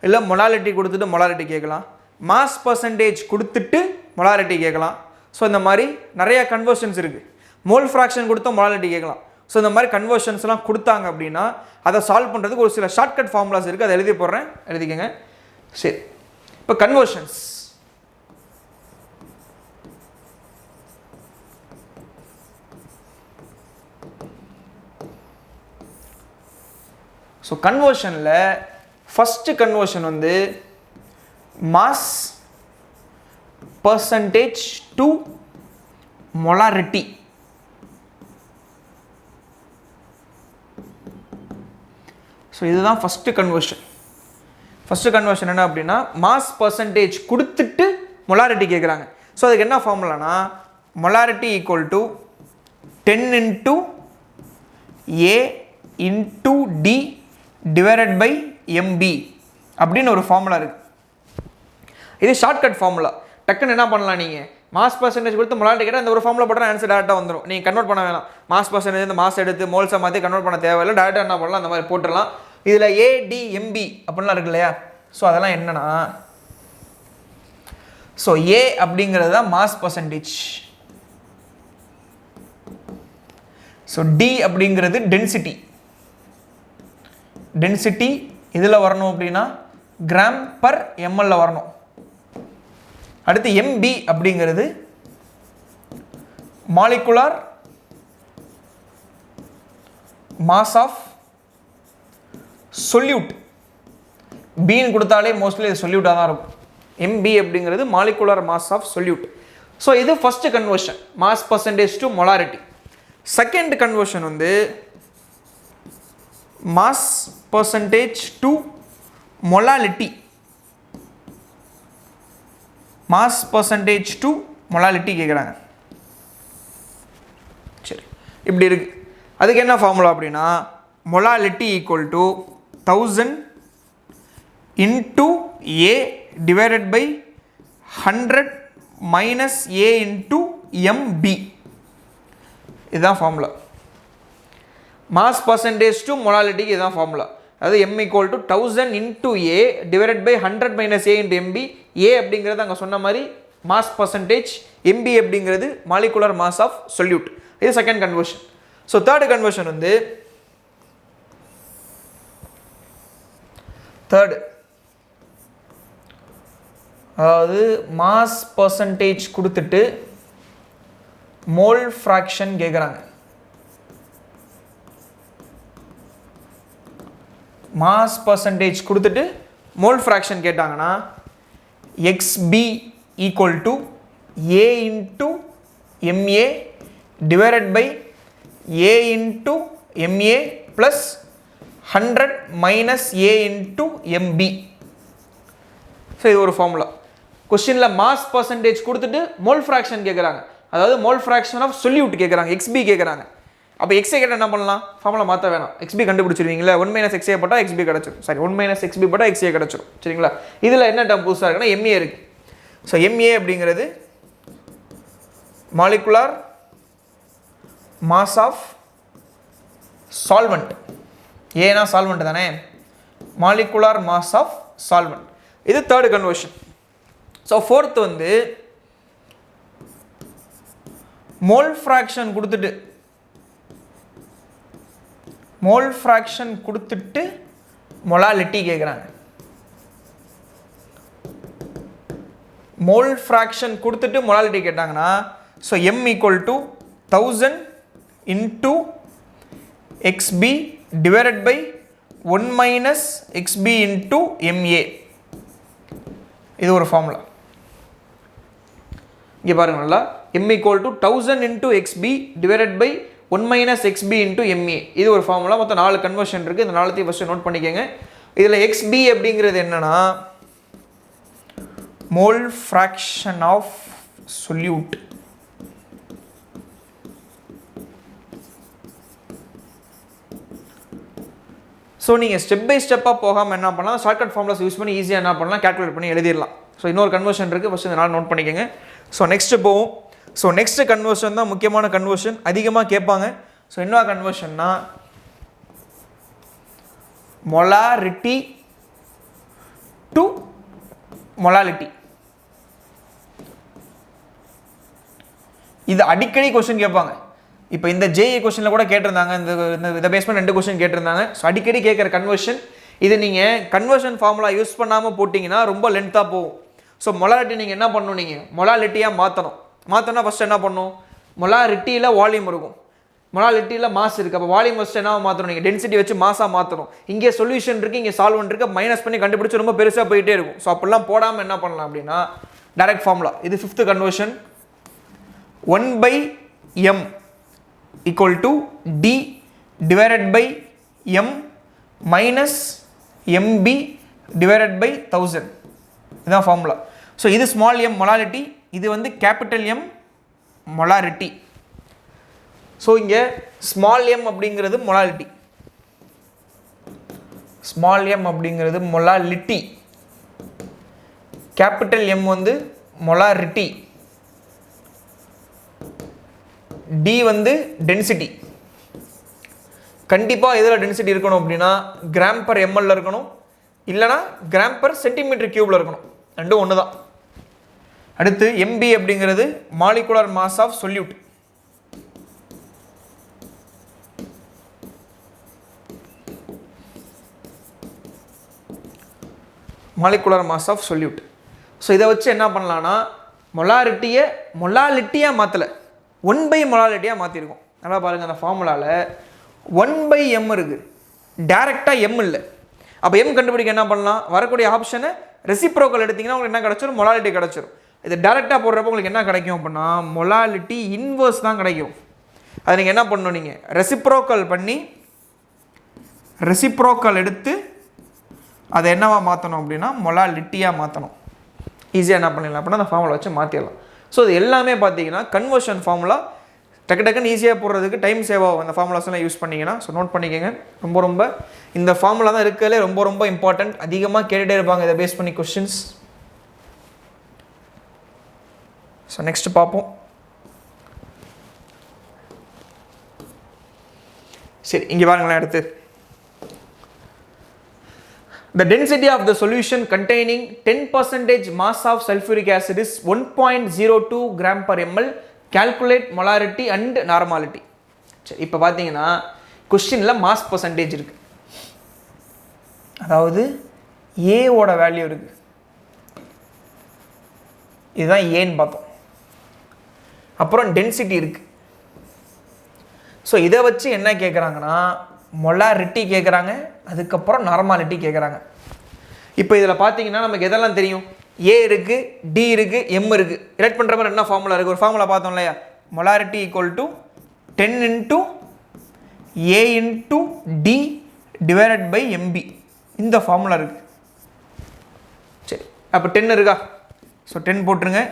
இல்லை மொலாலிட்டி கொடுத்துட்டு மொலாரிட்டி கேட்கலாம், மாஸ் பர்சன்டேஜ் கொடுத்துட்டு மொலாரிட்டி கேட்கலாம். ஸோ இந்த மாதிரி நிறையா கன்வர்ஷன்ஸ் இருக்குது. மோல் ஃப்ராக்ஷன் கொடுத்தா மொலாலிட்டி கேட்கலாம். ஸோ இந்த மாதிரி கன்வர்ஷன்ஸ்லாம் கொடுத்தாங்க அப்படின்னா அதை சால்வ் பண்ணுறதுக்கு ஒரு சில ஷார்ட்கட் ஃபார்முலாஸ் இருக்குது, அதை எழுதி போடுறேன், எழுதிக்கங்க. சரி, இப்போ கன்வர்ஷன்ஸ். ஸோ கன்வர்ஷனில் ஃபஸ்ட்டு கன்வர்ஷன் வந்து mass percentage to molarity. So இதுதான் ஃபஸ்ட்டு கன்வர்ஷன். ஃபஸ்ட்டு கன்வர்ஷன் என்ன அப்படின்னா, மாஸ் பர்சன்டேஜ் கொடுத்துட்டு மொலாரிட்டி கேட்குறாங்க. ஸோ அதுக்கு என்ன ஃபார்முலானா, molarity equal to 10 into A into D divided by MB அப்படின்னு ஒரு ஃபார்முலா இருக்குது. இது ஷார்ட்கட் ஃபார்முலா. டக்குன்னு என்ன பண்ணலாம், நீங்கள் மாஸ் பர்சன்டேஜ் கொடுத்து மொலாரிட்டி கேட்டால் இந்த ஒரு ஃபார்முலா போட்டால் ஆன்சர் டேரெக்டாக வந்துடும். நீங்கள் கன்வெர்ட் பண்ண வேணாம். மாஸ் பர்சன்டேஜ் இந்த மாஸ் எடுத்து மோல்ஸை மாற்றி கன்வெர்ட் பண்ண தேவையில்லை. டேரெக்டாக என்ன பண்ணலாம், அந்த மாதிரி போட்டுடலாம். இதில் ADMB அப்படின்லாம் இருக்கு இல்லையா? ஸோ அதெல்லாம் என்னன்னா, ஸோ A அப்படிங்கிறது தான் மாஸ் பர்சன்டேஜ், ஸோ D அப்படிங்கிறது டென்சிட்டி. டென்சிட்டி இதில் வரணும் அப்படின்னா கிராம் பர் ml வரணும். அடுத்து MB அப்படிங்கிறது மாலிகுலார் மாஸ் ஆஃப் சொல்யூட். பீன் கொடுத்தாலே மோஸ்ட்லி இது சொல்யூட்டாக தான் இருக்கும். MB அப்படிங்கிறது molecular mass of solute. So இது first conversion, mass percentage to molarity. Second conversion வந்து mass percentage to molality. Mass percentage to molality கேட்குறாங்க. சரி, இப்படி இருக்கு. அதுக்கு என்ன ஃபார்முலா அப்படின்னா, molality equal to 1000 into A divided by 100 minus A into MB. இதுதான் ஃபார்முலா. மாஸ் பர்சன்டேஜ் டு மொலாலிட்டிக்கு இதுதான் ஃபார்முலா. அதாவது M equal to 1000 into A divided by 100 minus A into MB. A அப்படிங்கிறது அங்கே சொன்ன மாதிரி மாஸ் பர்சன்டேஜ், MB அப்படிங்கிறது molecular mass of solute. இது second conversion. So third conversion வந்து அதாவது மாஸ் பர்சன்டேஜ் கொடுத்துட்டு மோல் ஃப்ராக்ஷன் கேட்குறாங்க. மாஸ் பர்சன்டேஜ் கொடுத்துட்டு மோல் ஃப்ராக்ஷன் கேட்டாங்கன்னா XB equal to A into MA divided by A into MA plus 100 minus A into MB. So இது ஒரு formula. கொஸ்டினில் mass percentage கொடுத்துட்டு மோல் ஃப்ராக்ஷன் கேட்குறாங்க, அதாவது மோல் ஃப்ராக்ஷன் ஆஃப் சொல்யூட் கேட்குறாங்க, XB கேட்குறாங்க. அப்போ XA கேட்டால் என்ன பண்ணலாம், ஃபார்முலா மாற்ற வேணாம், XB கண்டுபிடிச்சிருவீங்களா, 1 மைனஸ் XA போட்டால் XB கிடச்சிரும். சாரி, 1 மைனஸ் XB போட்டால் XA கிடச்சிரும். சரிங்களா? இதில் என்ன டேர்ம் புதுசாக இருக்குன்னா MA இருக்குது. ஸோ MA அப்படிங்கிறது மாலிகுலார் மாஸ் ஆஃப் சால்வெண்ட். ஏன்னா சால்வெண்ட் தானே, மாலிகுலார் மாஸ் ஆஃப் சால்வெண்ட். இது தேர்டு கன்வர்ஷன். ஸோ ஃபோர்த் வந்து மோல் ஃப்ராக்ஷன் கொடுத்துட்டு மொலாலிட்டி கேட்குறாங்க. மோல் ஃப்ராக்ஷன் கொடுத்துட்டு மொலாலிட்டி கேட்டாங்கன்னா so M equal to 1000 into XB divided by 1 minus XB into MA. இது ஒரு ஃபார்முலா. இங்கே பாருங்க நல்லா, M equal to 1000 into XB divided by 1 minus XB into MA. இது ஒரு ஃபார்முலா. மொத்தம் 4 கன்வர்ஷன் இருக்குது. இந்த 4த்தையும் ஃபஸ்ட்டு நோட் பண்ணிக்கோங்க. இதில் XB அப்படிங்கிறது என்னன்னா mole fraction of solute. So நீங்கள் ஸ்டெப் பை ஸ்டெப்பாக போகாமல் என்ன பண்ணலாம், ஷார்ட்கட் ஃபார்முலாஸ் யூஸ் பண்ணி ஈஸியாக என்ன பண்ணலாம், கேல்குலேட் பண்ணி எழுதிடலாம். ஸோ இன்னொரு கன்வர்ஷன் இருக்குது, ஃபஸ்ட்டு இதனால் நோட் பண்ணிக்கோங்க. ஸோ நெக்ஸ்ட்டு போவோம். ஸோ நெக்ஸ்ட் கன்வர்ஷன் தான் முக்கியமான கன்வர்ஷன், அதிகமாக கேட்பாங்க. ஸோ என்ன கன்வர்ஷன்னா மொலாரிட்டி டு மொலாலிட்டி. இது அடிக்கடி கொஸ்டின் கேட்பாங்க. இப்போ இந்த ஜேஇ கொஸ்டினில் கூட கேட்டிருந்தாங்க, இந்த பேஸ்மெண்ட் 2 கொஸ்டின் கேட்டிருந்தாங்க. ஸோ அடிக்கடி கேட்குற கன்வர்ஷன் இது. நீங்கள் கன்வர்ஷன் ஃபார்முலா யூஸ் பண்ணாமல் போட்டிங்கன்னா ரொம்ப லென்த்தாக போகும். ஸோ மொலாரிட்டி நீங்கள் என்ன பண்ணணும், நீங்கள் மொலாலிட்டியாக மாற்றணும். ஃபஸ்ட்டு என்ன பண்ணணும், மொலாரிட்டியில் வால்யூம் இருக்கும், மொலாலிட்டியில் மாஸ் இருக்குது. அப்போ வால்யூம் ஃபஸ்ட்டு என்ன மாற்றணும், நீங்கள் டென்சிட்டி வச்சு மாஸாக மாற்றணும். இங்கே சொல்யூஷன் இருக்குது, இங்கே சால்வன் இருக்குது, மைனஸ் பண்ணி கண்டுபிடிச்சி ரொம்ப பெருசாக போயிட்டே இருக்கும். ஸோ அப்படிலாம் போடாமல் என்ன பண்ணலாம் அப்படின்னா டைரக்ட் ஃபார்முலா. இது 5th conversion. 1/m equal to d divided by m minus mb divided by 1000. இதுதான் ஃபார்முலா. ஸோ இது ஸ்மால் m மொலாலிட்டி, இது வந்து கேபிட்டல் M மொலாரிட்டி. ஸோ இங்கே ஸ்மால் m அப்படிங்கிறது மொலாலிட்டி, ஸ்மால் m அப்படிங்கிறது மொலாலிட்டி, கேபிட்டல் M வந்து molarity, D வந்து density. கண்டிப்பாக இதில் டென்சிட்டி இருக்கணும் அப்படின்னா கிராம் பர் எம்எல்ல இருக்கணும், இல்லைனா கிராம் பர் சென்டிமீட்டர் கியூப்ல இருக்கணும். ரெண்டும் ஒன்று தான். அடுத்து எம்பி அப்படிங்கிறது molecular mass of solute. Molecular mass of solute. So இதை வச்சு என்ன பண்ணலான்னா மொலாலிட்டியாக மாற்றலை, 1/m மொலாலிட்டியாக மாற்றிருக்கோம். நல்லா பாருங்கள், அந்த ஃபார்முலாவில் 1/m இருக்குது, டேரெக்டாக m இல்லை. அப்போ m கண்டுபிடிக்க என்ன பண்ணலாம், வரக்கூடிய ஆப்ஷனை ரெசிப்ரோக்கல் எடுத்திங்கன்னா உங்களுக்கு என்ன கிடச்சிரும், மொலாலிட்டி கிடச்சிரும். இது டேரெக்டாக போடுறப்போ உங்களுக்கு என்ன கிடைக்கும் அப்படின்னா மொலாலிட்டி இன்வர்ஸ் தான் கிடைக்கும். அது நீங்கள் என்ன பண்ணணும், நீங்கள் ரெசிப்ரோக்கல் எடுத்து அதை என்னவா மாற்றணும் அப்படின்னா மொலாலிட்டியாக மாற்றணும். ஈஸியாக என்ன பண்ணிடலாம் அப்படின்னா அந்த ஃபார்முலா வச்சு மாற்றிடலாம். ஸோ இது எல்லாமே பார்த்தீங்கன்னா கன்வர்ஷன் ஃபார்முலா, டக்குன்னு ஈஸியாக போடுறதுக்கு டைம் சேவ் ஆகும் அந்த ஃபார்முலாஸ்லாம் யூஸ் பண்ணிங்கன்னா. ஸோ நோட் பண்ணிக்கோங்க. ரொம்ப இந்த ஃபார்முலா தான் இருக்கிறதுலே ரொம்ப இம்பார்ட்டன்ட். அதிகமாக கேட்டுகிட்டே இருப்பாங்க இதை பேஸ் பண்ணி கொஸ்டின்ஸ். ஸோ நெக்ஸ்ட் பார்ப்போம். சரி, இங்கே பாருங்களேன். அடுத்து the density of the solution containing 10% mass of sulfuric acid is 1.02 gram per ml. calculate molarity and normality. சரி, இப்போ பார்த்தீங்கன்னா கொஸ்டினில் மாஸ் பர்சன்டேஜ் இருக்குது, அதாவது ஏவோட வேல்யூ இருக்குது, இதுதான் ஏன்னு பார்த்தோம். அப்புறம் டென்சிட்டி இருக்குது. ஸோ இதை வச்சு என்ன கேட்குறாங்கன்னா மொலாரிட்டி கேட்குறாங்க, அதுக்கப்புறம் நார்மாலிட்டி கேட்குறாங்க. இப்போ இதில் பார்த்தீங்கன்னா நமக்கு எதெல்லாம் தெரியும், ஏ இருக்குது, டி இருக்குது, எம் இருக்குது. ரைட் பண்ணுற மாதிரி என்ன ஃபார்முலா இருக்குது, ஒரு ஃபார்முலா பார்த்தோம் இல்லையா, molarity equal to 10 into A into D divided by MB. இந்த ஃபார்முலா இருக்குது. சரி, அப்போ 10 இருக்கா, ஸோ 10 போட்டுருங்க.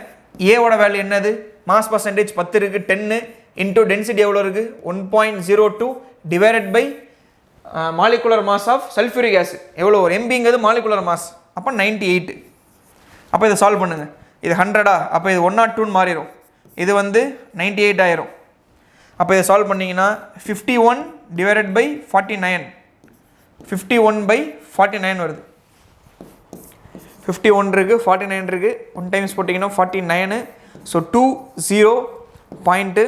ஏவோட வேல்யூ என்னது, மாஸ் பர்சன்டேஜ் 10 இருக்குது, 10 இன்டூ டென்சிட்டி எவ்வளோ இருக்குது 1.02 divided by molecular mass of sulphuric acid எவ்வளோ, ஒரு எம்பிங்கிறது மாலிகுலர் மாஸ், அப்போ 98. அப்போ இதை சால்வ் பண்ணுங்கள். இது 100ஆ, அப்போ இது 102ன்னு மாறிடும், இது வந்து 98 ஆயிரும். அப்போ இதை சால்வ் பண்ணிங்கன்னா 51 டிவைடட் பை 49, 51/49 வருது. 51 இருக்குது, 49 இருக்குது, 1 டைம்ஸ் போட்டிங்கன்னா 49. So 20 point.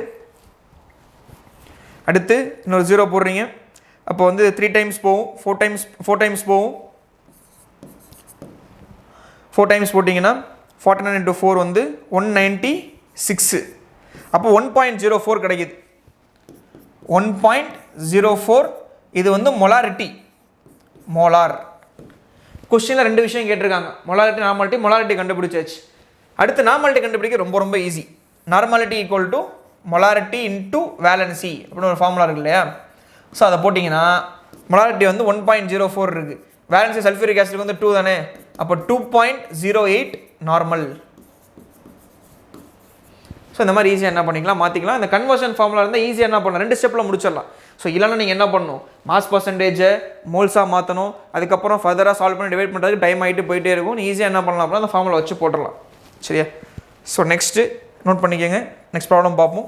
அடுத்து இன்னொரு 0 போடுறீங்க, அப்போ வந்து 3 டைம்ஸ் போகும், 4 டைம்ஸ் போகும். 4 டைம்ஸ் போட்டிங்கன்னா 49 into 4 வந்து 196. அப்போ 1.04 கிடைக்குது. 1.04 இது வந்து மொலாரிட்டி, மோலார். கொஸ்டினில் 2 விஷயம் கேட்டிருக்காங்க, மொலாரிட்டி நார்மாலிட்டி. மொலாரிட்டி கண்டுபிடிச்சாச்சு. அடுத்து நார்மாலிட்டி கண்டுபிடிக்க ரொம்ப easy. Normality equal to molarity into valency அப்படின்னு ஒரு ஃபார்முலா இருக்கு இல்லையா. ஸோ அதை போட்டிங்கன்னா மொலாரிட்டி வந்து 1.04 இருக்குது, வேலன்சி சல்ஃபியூரிக் ஆசிட் வந்து 2 தானே, அப்போ 2.08 நார்மல். ஸோ இந்த மாதிரி ஈஸியாக என்ன பண்ணிக்கலாம், மாற்றிக்கலாம். இந்த கன்வர்ஷன் ஃபார்முலா இருந்தால் ஈஸியாக என்ன பண்ணலாம், 2 ஸ்டெப்பில் முடிச்சிடலாம். ஸோ இல்லைன்னா நீங்கள் என்ன பண்ணணும், மாஸ் பர்சன்டேஜை மோல்ஸாக மாற்றணும், அதுக்கப்புறம் ஃபர்தராக சால்வ் பண்ணி டிவைட் பண்ணுறதுக்கு டைம் ஆகிட்டு போயிட்டே இருக்கும். நீ ஈஸியாக என்ன பண்ணலாம் அப்படின்னா அந்த ஃபார்முலா வச்சு போட்டுடலாம். சரியா? ஸோ நெக்ஸ்ட்டு நோட் பண்ணிக்கோங்க, நெக்ஸ்ட் ப்ராப்ளம் பார்ப்போம்.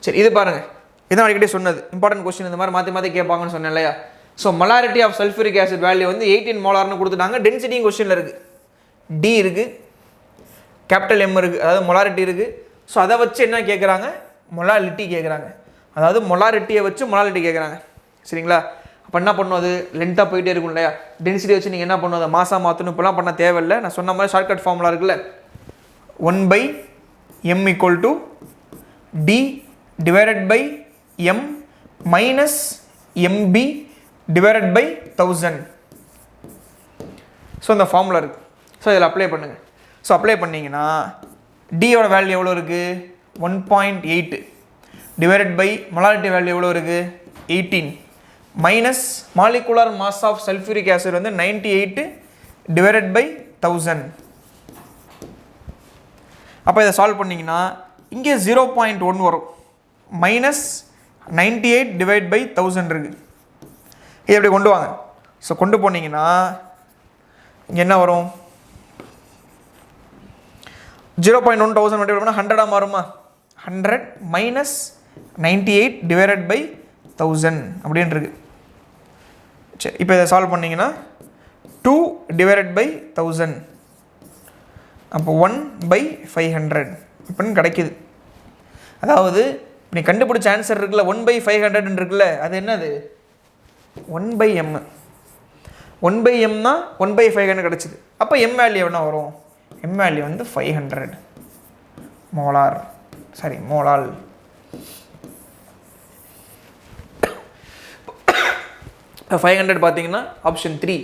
சரி, இது பாருங்கள், இதான் அடிக்கடி சொன்னது இம்பார்ட்டன்ட் கொஸ்டின், இந்த மாதிரி மாற்றி மாற்றி கேட்பாங்கன்னு சொன்னேன் இல்லையா? So molarity of sulphuric acid value வந்து 18 மோலார்னு கொடுத்துட்டாங்க. டென்சிட்டியும் கொஸ்டினில் இருக்குது, டி இருக்குது, கேபிட்டல் எம் இருக்குது, அதாவது மொலாரிட்டி இருக்குது. ஸோ அதை வச்சு என்ன கேட்குறாங்க, மொலாலிட்டி கேட்குறாங்க. அதாவது மொலாரிட்டியை வச்சு மொலாலிட்டி கேட்குறாங்க. சரிங்களா? அப்போ என்ன பண்ணும், அது லென்த்தாக போயிட்டே இருக்கும் இல்லையா? டென்சிட்டி வச்சு நீங்கள் என்ன பண்ணும், அதை மாசாக மாற்றணும், இப்போலாம் பண்ண தேவையில்லை. நான் சொன்ன மாதிரி ஷார்ட்கட் ஃபார்முலா இருக்குல்ல, 1/m = d divided by m minus mb divided by 1000. So இந்த ஃபார்முலா இருக்குது. ஸோ இதில் அப்ளை பண்ணுங்கள். ஸோ அப்ளை பண்ணிங்கன்னா டியோட வேல்யூ எவ்வளோ இருக்குது, 1.8 டிவைடட் பை மொலாரிட்டி வேல்யூ எவ்வளோ இருக்குது, 18 minus molecular mass of sulphuric acid வந்து 98 டிவைடட் பை 1000. அப்போ இதை சால்வ் பண்ணிங்கன்னா இங்கே 0.1 வரும், மைனஸ் 98 டிவைட் பை 1000 இருக்குது. இது எப்படி கொண்டு வாங்க. ஸோ கொண்டு போனீங்கன்னா இங்கே என்ன வரும், 0.1 1000 மல்டிப்ளை பண்ணால் 100 மாறுமா, 100 மைனஸ் 98 டிவைடட் பை 1000 அப்படின்னு இருக்கு. சரி, இப்போ இதை சால்வ் பண்ணிங்கன்னா 2 டிவைடட் பை 1000, அப்போ 1/500 அப்படின்னு கிடைக்கிது. அதாவது நீ கண்டுபிடிச்ச ஆன்சர் இருக்குல்ல, 1/500 இருக்குல்ல, அது என்னது, 1/m. 1/mனா 1/500 கிடச்சிது. அப்போ m வேல்யூ என்ன வரும், m வேல்யூ வந்து 500 மோலார், சாரி மோலால். இப்போ 500 பார்த்தீங்கன்னா ஆப்ஷன் 3.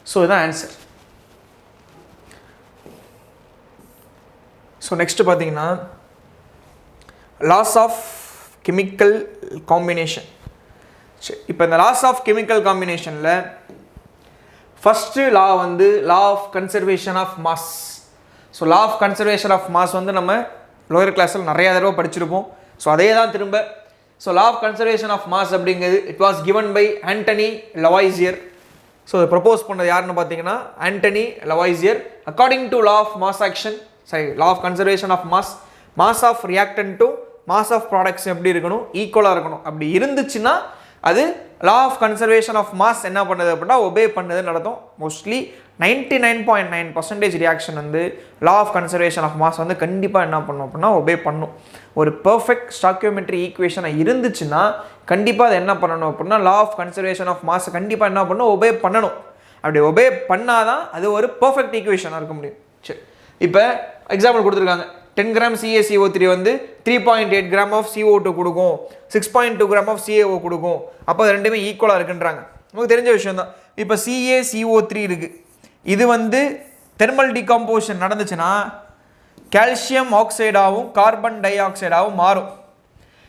ஸோ இதுதான் ஆன்சர். ஸோ நெக்ஸ்ட் பார்த்தீங்கன்னா லாஸ் ஆஃப் கெமிக்கல் காம்பினேஷன். சரி, இப்போ இந்த லாஸ் ஆஃப் கெமிக்கல் காம்பினேஷனில் ஃபஸ்ட்டு லா வந்து law of conservation of mass. So law of conservation of mass வந்து நம்ம லோயர் கிளாஸில் நிறையா தடவை படிச்சிருப்போம். ஸோ அதே தான் திரும்ப. So law of conservation of mass அப்படிங்கிறது it was given by Antony Lavoisier. So propose பண்ணது யாருன்னு பார்த்தீங்கன்னா Antony Lavoisier. According to law of mass action, sorry law of conservation of mass, mass of reactant to mass of products எப்படி இருக்கணும், ஈக்குவலாக இருக்கணும். அப்படி இருந்துச்சுன்னா அது law of conservation of mass என்ன பண்ணுது அப்படின்னா ஒபே பண்ணுதுன்னு நடத்தும். மோஸ்ட்லி 99.9% ரியாக்ஷன் வந்து law of conservation of mass வந்து கண்டிப்பாக என்ன பண்ணும் அப்படின்னா ஒபே பண்ணும். ஒரு பர்ஃபெக்ட் ஸ்டாக்கியோமெட்ரி ஈக்குவேஷனாக இருந்துச்சுன்னா கண்டிப்பாக அது என்ன பண்ணணும் அப்படின்னா law of conservation of mass கண்டிப்பாக என்ன பண்ணணும், ஒபே பண்ணணும். அப்படி ஒபே பண்ணாதான் அது ஒரு பர்ஃபெக்ட் ஈக்குவேஷனாக இருக்க முடியும். சரி, இப்போ எக்ஸாம்பிள் கொடுத்துருக்காங்க, 10 கிராம் CaCO3 வந்து 3.8 கிராம் ஆஃப் CO2 கொடுக்கும், 6.2 கிராம் ஆஃப் CaO கொடுக்கும். அப்போ அது ரெண்டுமே ஈக்குவலாக இருக்குன்றாங்க. நமக்கு தெரிஞ்ச விஷயம் தான். இப்போ CaCO3 இருக்குது, இது வந்து தெர்மல் டிகாம்போசிஷன் நடந்துச்சுன்னா கால்சியம் ஆக்சைடாகவும் கார்பன் டை ஆக்சைடாகவும் மாறும்.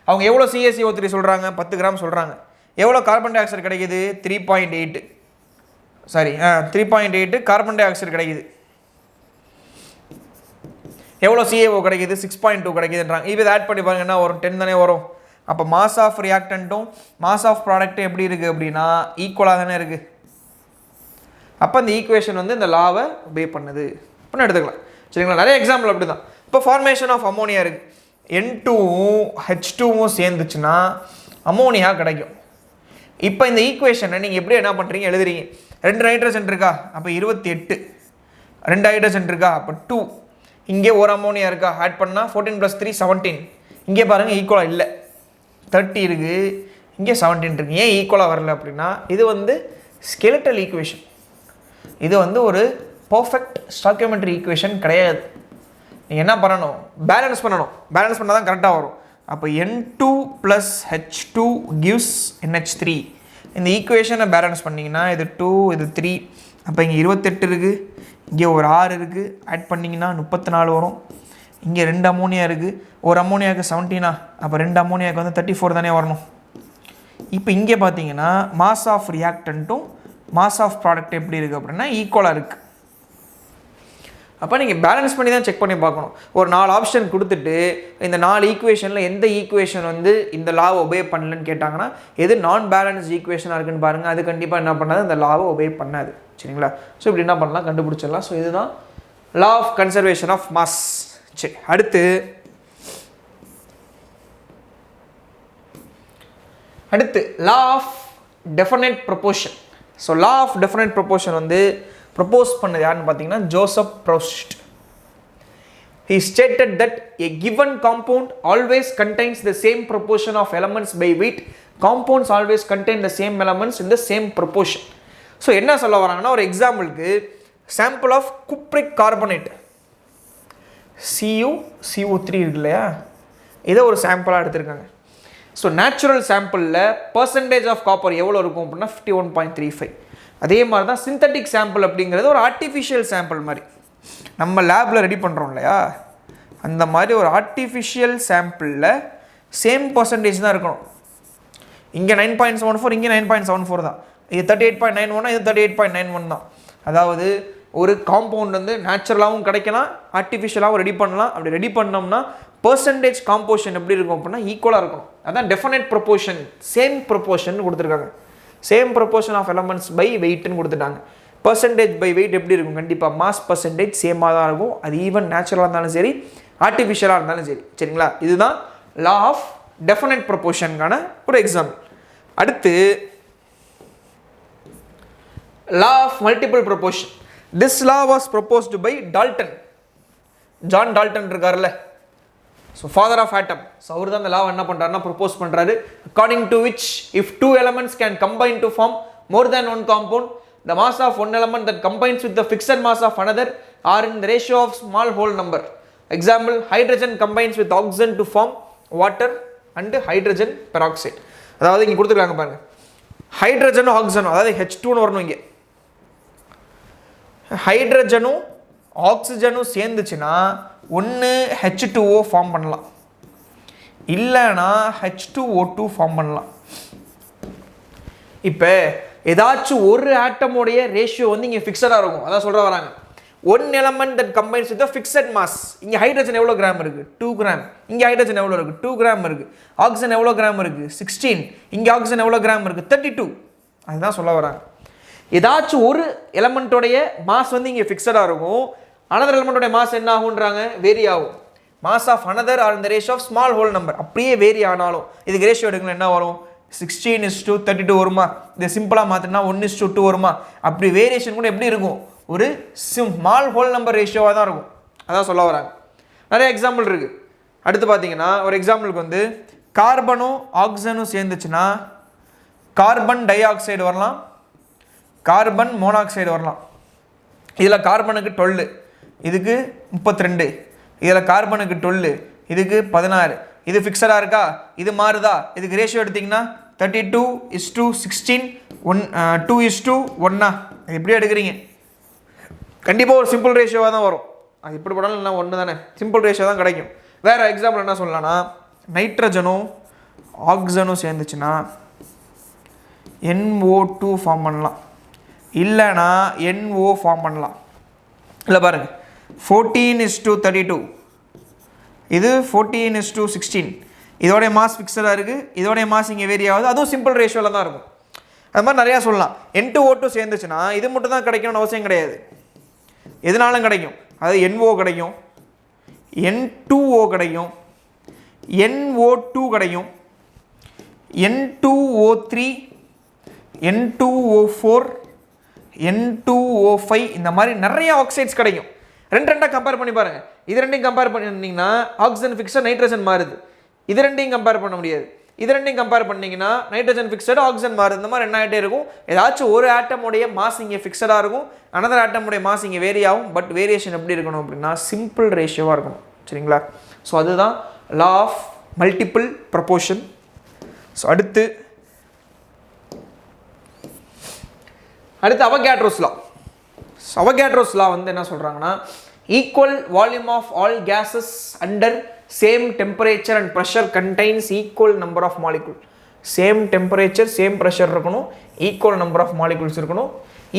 அவங்க எவ்வளோ CaCO3 சொல்கிறாங்க, 10 கிராம் சொல்கிறாங்க. எவ்வளோ கார்பன் டை ஆக்சைடு கிடைக்கிது, 3.8, சாரி 3.8 கார்பன் டை ஆக்சைடு கிடைக்கிது. எவ்வளோ CaO கிடைக்கிது, 6.2 கிடைக்கிதுன்றாங்க. இப்போ இதை ஆட் பண்ணி பாருங்க, என்ன வரும், 10 தானே வரும். அப்போ மாஸ் ஆஃப் ரியாக்டன்ட்டும் மாஸ் ஆஃப் ப்ராடக்ட்டும் எப்படி இருக்குது அப்படின்னா ஈக்குவலாக தானே இருக்குது. அப்போ இந்த ஈக்குவேஷன் வந்து இந்த லாவை ஒபே பண்ணுது அப்படின்னு எடுத்துக்கலாம். சரிங்களா? நிறைய எக்ஸாம்பிள் அப்படி தான். இப்போ ஃபார்மேஷன் ஆஃப் அமோனியா இருக்குது, N2வும் H2வும் சேர்ந்துச்சுன்னா அமோனியா கிடைக்கும். இப்போ இந்த ஈக்குவேஷனை நீங்கள் எப்படி என்ன பண்ணுறீங்க, எழுதுறீங்க. 2 நைட்ரஜன் இருக்கா, அப்போ 28, 2 ஹைட்ரஜன் இருக்கா, அப்போ 2, இங்கே ஒரு அமோனியா இருக்கா, ஆட் பண்ணால் 14 + 3 17. இங்கே பாருங்கள் ஈக்குவலாக இல்லை, 30 இருக்குது, இங்கே 17 இருக்குது. ஏன் ஈக்குவலாக வரல அப்படின்னா இது வந்து ஸ்கெலட்டல் ஈக்குவேஷன், இது வந்து ஒரு பர்ஃபெக்ட் ஸ்டாக்கியோமெட்ரி ஈக்குவேஷன் கிடையாது. நீங்கள் என்ன பண்ணணும், பேலன்ஸ் பண்ணணும். பேலன்ஸ் பண்ணால் தான் கரெக்டாக வரும். அப்போ N2 + H2 gives NH3. இந்த ஈக்குவேஷனை பேலன்ஸ் பண்ணிங்கன்னா இது 2, இது 3, அப்போ இங்கே 28 இருக்குது, இங்கே ஒரு 6 இருக்குது, ஆட் பண்ணிங்கன்னா 34 வரும். இங்கே 2 அமோனியா இருக்குது, ஒரு அமோனியாவுக்கு 17, அப்போ 2 அமோனியாவுக்கு வந்து 34 தானே வரணும். இப்போ இங்கே பார்த்தீங்கன்னா மாஸ் ஆஃப் ரியாக்டன்ட்டும் மாஸ் ஆஃப் ப்ராடக்ட் எப்படி இருக்குது அப்படின்னா ஈக்குவலாக இருக்குது. அப்போ நீங்கள் பேலன்ஸ் பண்ணி தான் செக் பண்ணி பார்க்கணும். ஒரு 4 ஆப்ஷன் கொடுத்துட்டு இந்த 4 ஈக்குவேஷனில் எந்த ஈக்குவேஷன் வந்து இந்த லாவை ஒபே பண்ணலன்னு கேட்டாங்கன்னா எது நான் பேலன்ஸ் ஈக்குவேஷனாக இருக்குன்னு பாருங்கள். அது கண்டிப்பாக என்ன பண்ணாது, இந்த லாவை ஒபே பண்ணாது. சரிங்களா? ஸோ இப்படி என்ன பண்ணலாம், கண்டுபிடிச்சிடலாம். ஸோ இதுதான் law of conservation of mass. சரி, அடுத்து law of definite proportion. So law of definite proportion வந்து ப்ரொபோஸ் பண்ணது யாருன்னு பார்த்தீங்கன்னா Joseph Proust. He stated that a given compound always contains the same proportion of elements by weight. Compounds always contain the same elements in the same proportion. So என்ன சொல்ல வராங்கன்னா, ஒரு எக்ஸாம்பிளுக்கு sample of cupric carbonate CO3 இருக்கு இல்லையா, இதை ஒரு சாம்பிளாக எடுத்திருக்காங்க. ஸோ நேச்சுரல் சாம்பிளில் பர்சன்டேஜ் ஆஃப் காப்பர் எவ்வளோ இருக்கும் அப்படின்னா 51.35. அதே மாதிரி தான் சிந்தட்டிக் சாம்பிள் அப்படிங்கிறது ஒரு ஆர்டிஃபிஷியல் சாம்பிள் மாதிரி நம்ம லேபில் ரெடி பண்ணுறோம் இல்லையா, அந்த மாதிரி ஒரு ஆர்டிஃபிஷியல் சாம்பிளில் சேம் பர்சன்டேஜ் தான் இருக்கணும். இங்கே 9.74, இங்கே 9.74 தான். இது 38.91, இது 38.91 தான். அதாவது ஒரு காம்பவுண்ட் வந்து நேச்சுரலாகவும் கிடைக்கலாம், ஆர்டிஃபிஷியலாகவும் ரெடி பண்ணலாம். அப்படி ரெடி பண்ணோம்னா பர்சன்டேஜ் காம்போசிஷன் எப்படி இருக்கும் அப்படின்னா ஈக்குவலாக இருக்கும். அதான் டெஃபினைட் ப்ரொபோர்ஷன், சேம் ப்ரொபோர்ஷன் கொடுத்துருக்காங்க. Same proportion of elements by வெயிட்னு கொடுத்துட்டாங்க. பர்சன்டேஜ் பை வெயிட் எப்படி இருக்கும், கண்டிப்பாக மாஸ் பர்சன்டேஜ் சேமாக தான் இருக்கும். அது ஈவன் நேச்சுரலாக இருந்தாலும் சரி, ஆர்டிஃபிஷியலாக இருந்தாலும் சரி. சரிங்களா? இதுதான் லா ஆஃப் டெஃபினைட் ப்ரொபோர்ஷனுக்கான ஒரு எக்ஸாம்பிள். அடுத்து law of multiple proportion. This law was proposed by Dalton. John Dalton இருக்கார்ல, so father of atom. So அவர் தான் இந்த law என்ன பண்றாருன்னா ப்ரோபோஸ் பண்றாரு. According to which if two elements can combine to form more than one compound, the mass of one element that combines with the fixed mass of another are in the ratio of small whole number. Example, hydrogen combines with oxygen to form water and hydrogen peroxide. அதாவது இங்க கொடுத்துருக்காங்க பாருங்க, ஹைட்ரஜனும் ஆக்சிஜனும், அதாவது H2ன்னு வரணும். இங்கே ஹைட்ரஜனும் ஆக்சிஜனும் சேர்ந்துச்சுன்னா ஒன்று H2O form பண்ணலாம், இல்லைன்னா H2O2 ஃபார்ம் பண்ணலாம். இப்போ ஏதாச்சும் ஒரு ஆட்டமோடைய ரேஷியோ வந்து இங்கே ஃபிக்ஸடாக இருக்கும். அதான் சொல்கிற வராங்க, one element that combines with fixed mass. இங்கே ஹைட்ரஜன் எவ்வளோ கிராம் இருக்குது, 2 கிராம். இங்கே ஹைட்ரஜன் எவ்வளோ இருக்குது, 2 கிராம் இருக்குது. ஆக்சிஜன் எவ்வளோ கிராம் இருக்குது, 16. இங்கே ஆக்சிஜன் எவ்வளோ கிராம் இருக்குது, 32. அதுதான் சொல்ல வராங்க. ஏதாச்சும் ஒரு எலமெண்ட்டோடைய மாஸ் வந்து இங்கே ஃபிக்ஸடாக இருக்கும், அனதர் எலமெண்ட்டோடைய மாஸ் என்ன ஆகுன்றாங்க, வேரி ஆகும். மாஸ் ஆஃப் அனதர் ஆர் இந்த ratio of small whole number. அப்படியே வேரி ஆனாலும் இதுக்கு ரேஷியோ எடுக்கணும், என்ன வரும், 16:32 வருமா? இதை சிம்பிளாக மாற்றினா 1:2 வருமா? அப்படி வேரியேஷன் கூட எப்படி இருக்கும், ஒரு ஸ்மால் ஹோல் நம்பர் ரேஷியோவாக தான் இருக்கும். அதான் சொல்ல வராங்க. நிறைய எக்ஸாம்பிள் இருக்குது. அடுத்து பார்த்தீங்கன்னா ஒரு எக்ஸாம்பிளுக்கு வந்து கார்பனும் ஆக்சிஜனும் சேர்ந்துச்சுன்னா கார்பன் டை ஆக்சைடு வரலாம், கார்பன் மோனாக்சைடு வரலாம். இதில் கார்பனுக்கு 12, இதுக்கு 32. இதில் கார்பனுக்கு 12, இதுக்கு 16. இது ஃபிக்ஸடாக இருக்கா, இது மாறுதா? இதுக்கு ரேஷியோ எடுத்திங்கன்னா 32:16, 2:1. இது எப்படியே எடுக்கிறீங்க, கண்டிப்பாக ஒரு சிம்பிள் ரேஷியோவாக தான் வரும். அது எப்படி போனாலும் இல்லை, ஒன்று தானே, சிம்பிள் ரேஷியோ தான் கிடைக்கும். வேறு எக்ஸாம்பிள் என்ன சொல்லலாம்னா, நைட்ரஜனும் ஆக்சிஜனும் சேர்ந்துச்சுன்னா NO2 ஃபார்ம் பண்ணலாம், இல்லைனா NO ஃபார்ம் பண்ணலாம். இல்லை பாருங்கள், 14:32, இது 14:16. இதோடைய மாஸ் ஃபிக்ஸடாக இருக்குது, இதோடைய மாஸ் இங்கே வேரி ஆகுது, அதுவும் சிம்பிள் ரேஷியோவில் தான் இருக்கும். அது மாதிரி நிறையா சொல்லலாம். N2O2 சேர்ந்துச்சுன்னா இது மட்டும் தான் கிடைக்கணும்னு அவசியம் கிடையாது, எதுனாலும் கிடைக்கும். அது NO கிடைக்கும், N2O கிடைக்கும், NO2 கிடைக்கும், N2O3, N2O4, N2O5, இந்த மாதிரி நிறைய ஆக்சைட்ஸ் கிடைக்கும். ரெண்டாக கம்பேர் பண்ணி பாருங்கள். இது ரெண்டையும் கம்பேர் பண்ணிங்கன்னா ஆக்சிஜன் ஃபிக்ஸட், நைட்ரஜன் மாறுது. இது ரெண்டையும் கம்பேர் பண்ண முடியாது. இது ரெண்டையும் கம்பேர் பண்ணிங்கன்னா நைட்ரஜன் ஃபிக்ஸட், ஆக்சிஜன் மாறுது. இந்த மாதிரி என்ன ஆகிட்டே இருக்கும். ஏதாச்சும் ஒரு ஆட்டமுடைய மாஸ் இங்கே ஃபிக்ஸடாக இருக்கும், அனதர் ஆட்டமுடைய மாஸ் இங்கே வேரி ஆகும். பட் வேரியேஷன் எப்படி இருக்கணும் அப்படின்னா சிம்பிள் ரேஷியோவாக இருக்கணும். சரிங்களா? ஸோ அதுதான் law of multiple proportion. So அடுத்து அவகேட்ரோஸ் லா. அவகேட்ரோஸ் லா வந்து என்ன சொல்கிறாங்கன்னா, equal volume of all gases under same temperature and pressure contains equal number of molecule. Same temperature, same pressure இருக்கணும், ஈக்குவல் நம்பர் ஆஃப் மாலிகுல்ஸ் இருக்கணும்,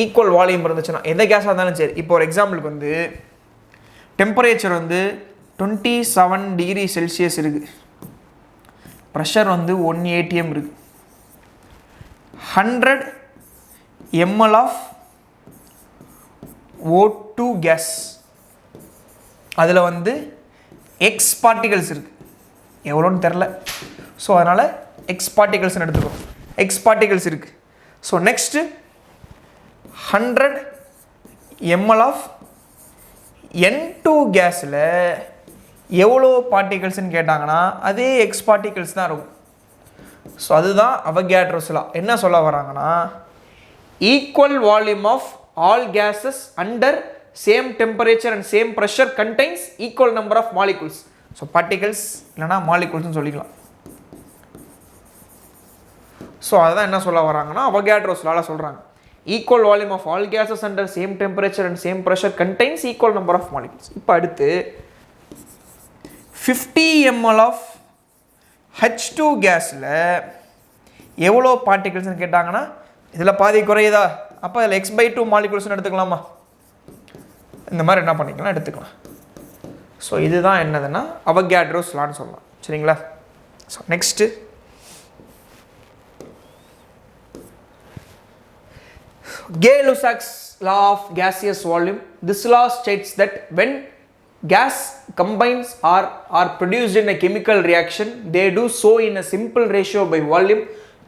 equal volume இருந்துச்சுன்னா எந்த கேஸாக இருந்தாலும் சரி. இப்போ ஒரு எக்ஸாம்பிளுக்கு வந்து டெம்பரேச்சர் வந்து 27 டிகிரி செல்சியஸ் இருக்குது, ப்ரெஷர் வந்து 1 atm இருக்குது, 100 ml ஆஃப் O2 கேஸ், அதில் வந்து எக்ஸ் பார்ட்டிகல்ஸ் இருக்குது, எவ்வளோன்னு தெரில. ஸோ அதனால் எக்ஸ் பார்ட்டிகல்ஸ்னு எடுத்துக்கிறோம், எக்ஸ் பார்ட்டிகல்ஸ் இருக்குது. So next 100 ml of N2 கேஸில் எவ்வளோ பார்ட்டிகல்ஸ்ன்னு கேட்டாங்கன்னா அதே எக்ஸ் பார்ட்டிகல்ஸ் தான் இருக்கும். ஸோ அதுதான் அவகேட்ரோஸ் லா. என்ன சொல்ல வராங்கன்னா equal volume of all gases under same temperature and same pressure contains equal number of molecules. So particles இல்லைனா மாலிகுல்ஸ்னு சொல்லிக்கலாம். ஸோ அதுதான் என்ன சொல்ல வராங்கன்னா அவகேட்ரோஸ் லால சொல்கிறாங்க equal volume of all gases under same temperature and same pressure contains equal number of molecules. இப்போ அடுத்து 50 ml ஆஃப் H2 கேஸில் எவ்வளோ பார்ட்டிகல்ஸ்னு கேட்டாங்கன்னா இதில் பாதி குறையுதா, அப்போ அதில் x/2 மாலிகுல்ஸ்னு எடுத்துக்கலாமா, இந்த மாதிரி என்ன பண்ணிக்கலாம் எடுத்துக்கலாம். ஸோ இதுதான் என்னதுன்னா அவகேட்ரோஸ் லான்னு சொல்லலாம். சரிங்களா. So next Gay-Lussac's law of gaseous volume. This law states that when gas combines or are produced in a chemical reaction, they do so in a simple ratio by volume,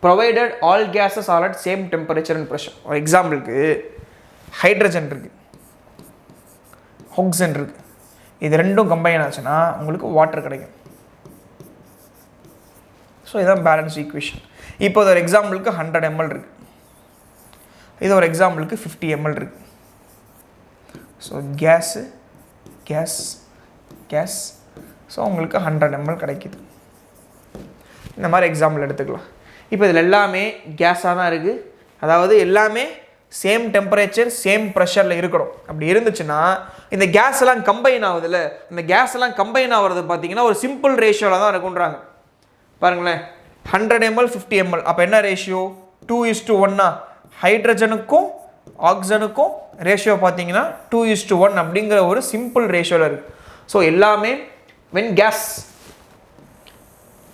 provided all gases are at same temperature and pressure. For example, hydrogen இருக்கு, oxygen இருக்கு, இது ரெண்டும் combine ஆச்சுன்னா உங்களுக்கு water கிடைக்கும். So இதுதான் balance equation. இப்போ ஒரு எக்ஸாம்பிளுக்கு 100 ml இருக்கு, இது ஒரு எக்ஸாம்பிளுக்கு 50 ml இருக்கு. So gas gas gas, so உங்களுக்கு 100 ml கிடைக்குது. இந்த மாதிரி எக்ஸாம்பிள் எடுத்துக்கலாம். இப்போ இதில் எல்லாமே கேஸாக தான் இருக்குது, அதாவது எல்லாமே சேம் டெம்பரேச்சர் சேம் ப்ரெஷரில் இருக்கணும். அப்படி இருந்துச்சுன்னா இந்த கேஸ் எல்லாம் கம்பைன் ஆகுதுல்ல, இந்த கேஸ் எல்லாம் கம்பைன் ஆகிறது பார்த்தீங்கன்னா ஒரு சிம்பிள் ரேஷியோவில் தான் இருக்குன்றாங்க. பாருங்களேன், 100 ml 50 ml, அப்போ என்ன ரேஷியோ 2:1. ஹைட்ரஜனுக்கும் ஆக்சிஜனுக்கும் ரேஷியோ பார்த்தீங்கன்னா 2:1 அப்படிங்கிற ஒரு சிம்பிள் ரேஷியோவில் இருக்குது. ஸோ எல்லாமே when gas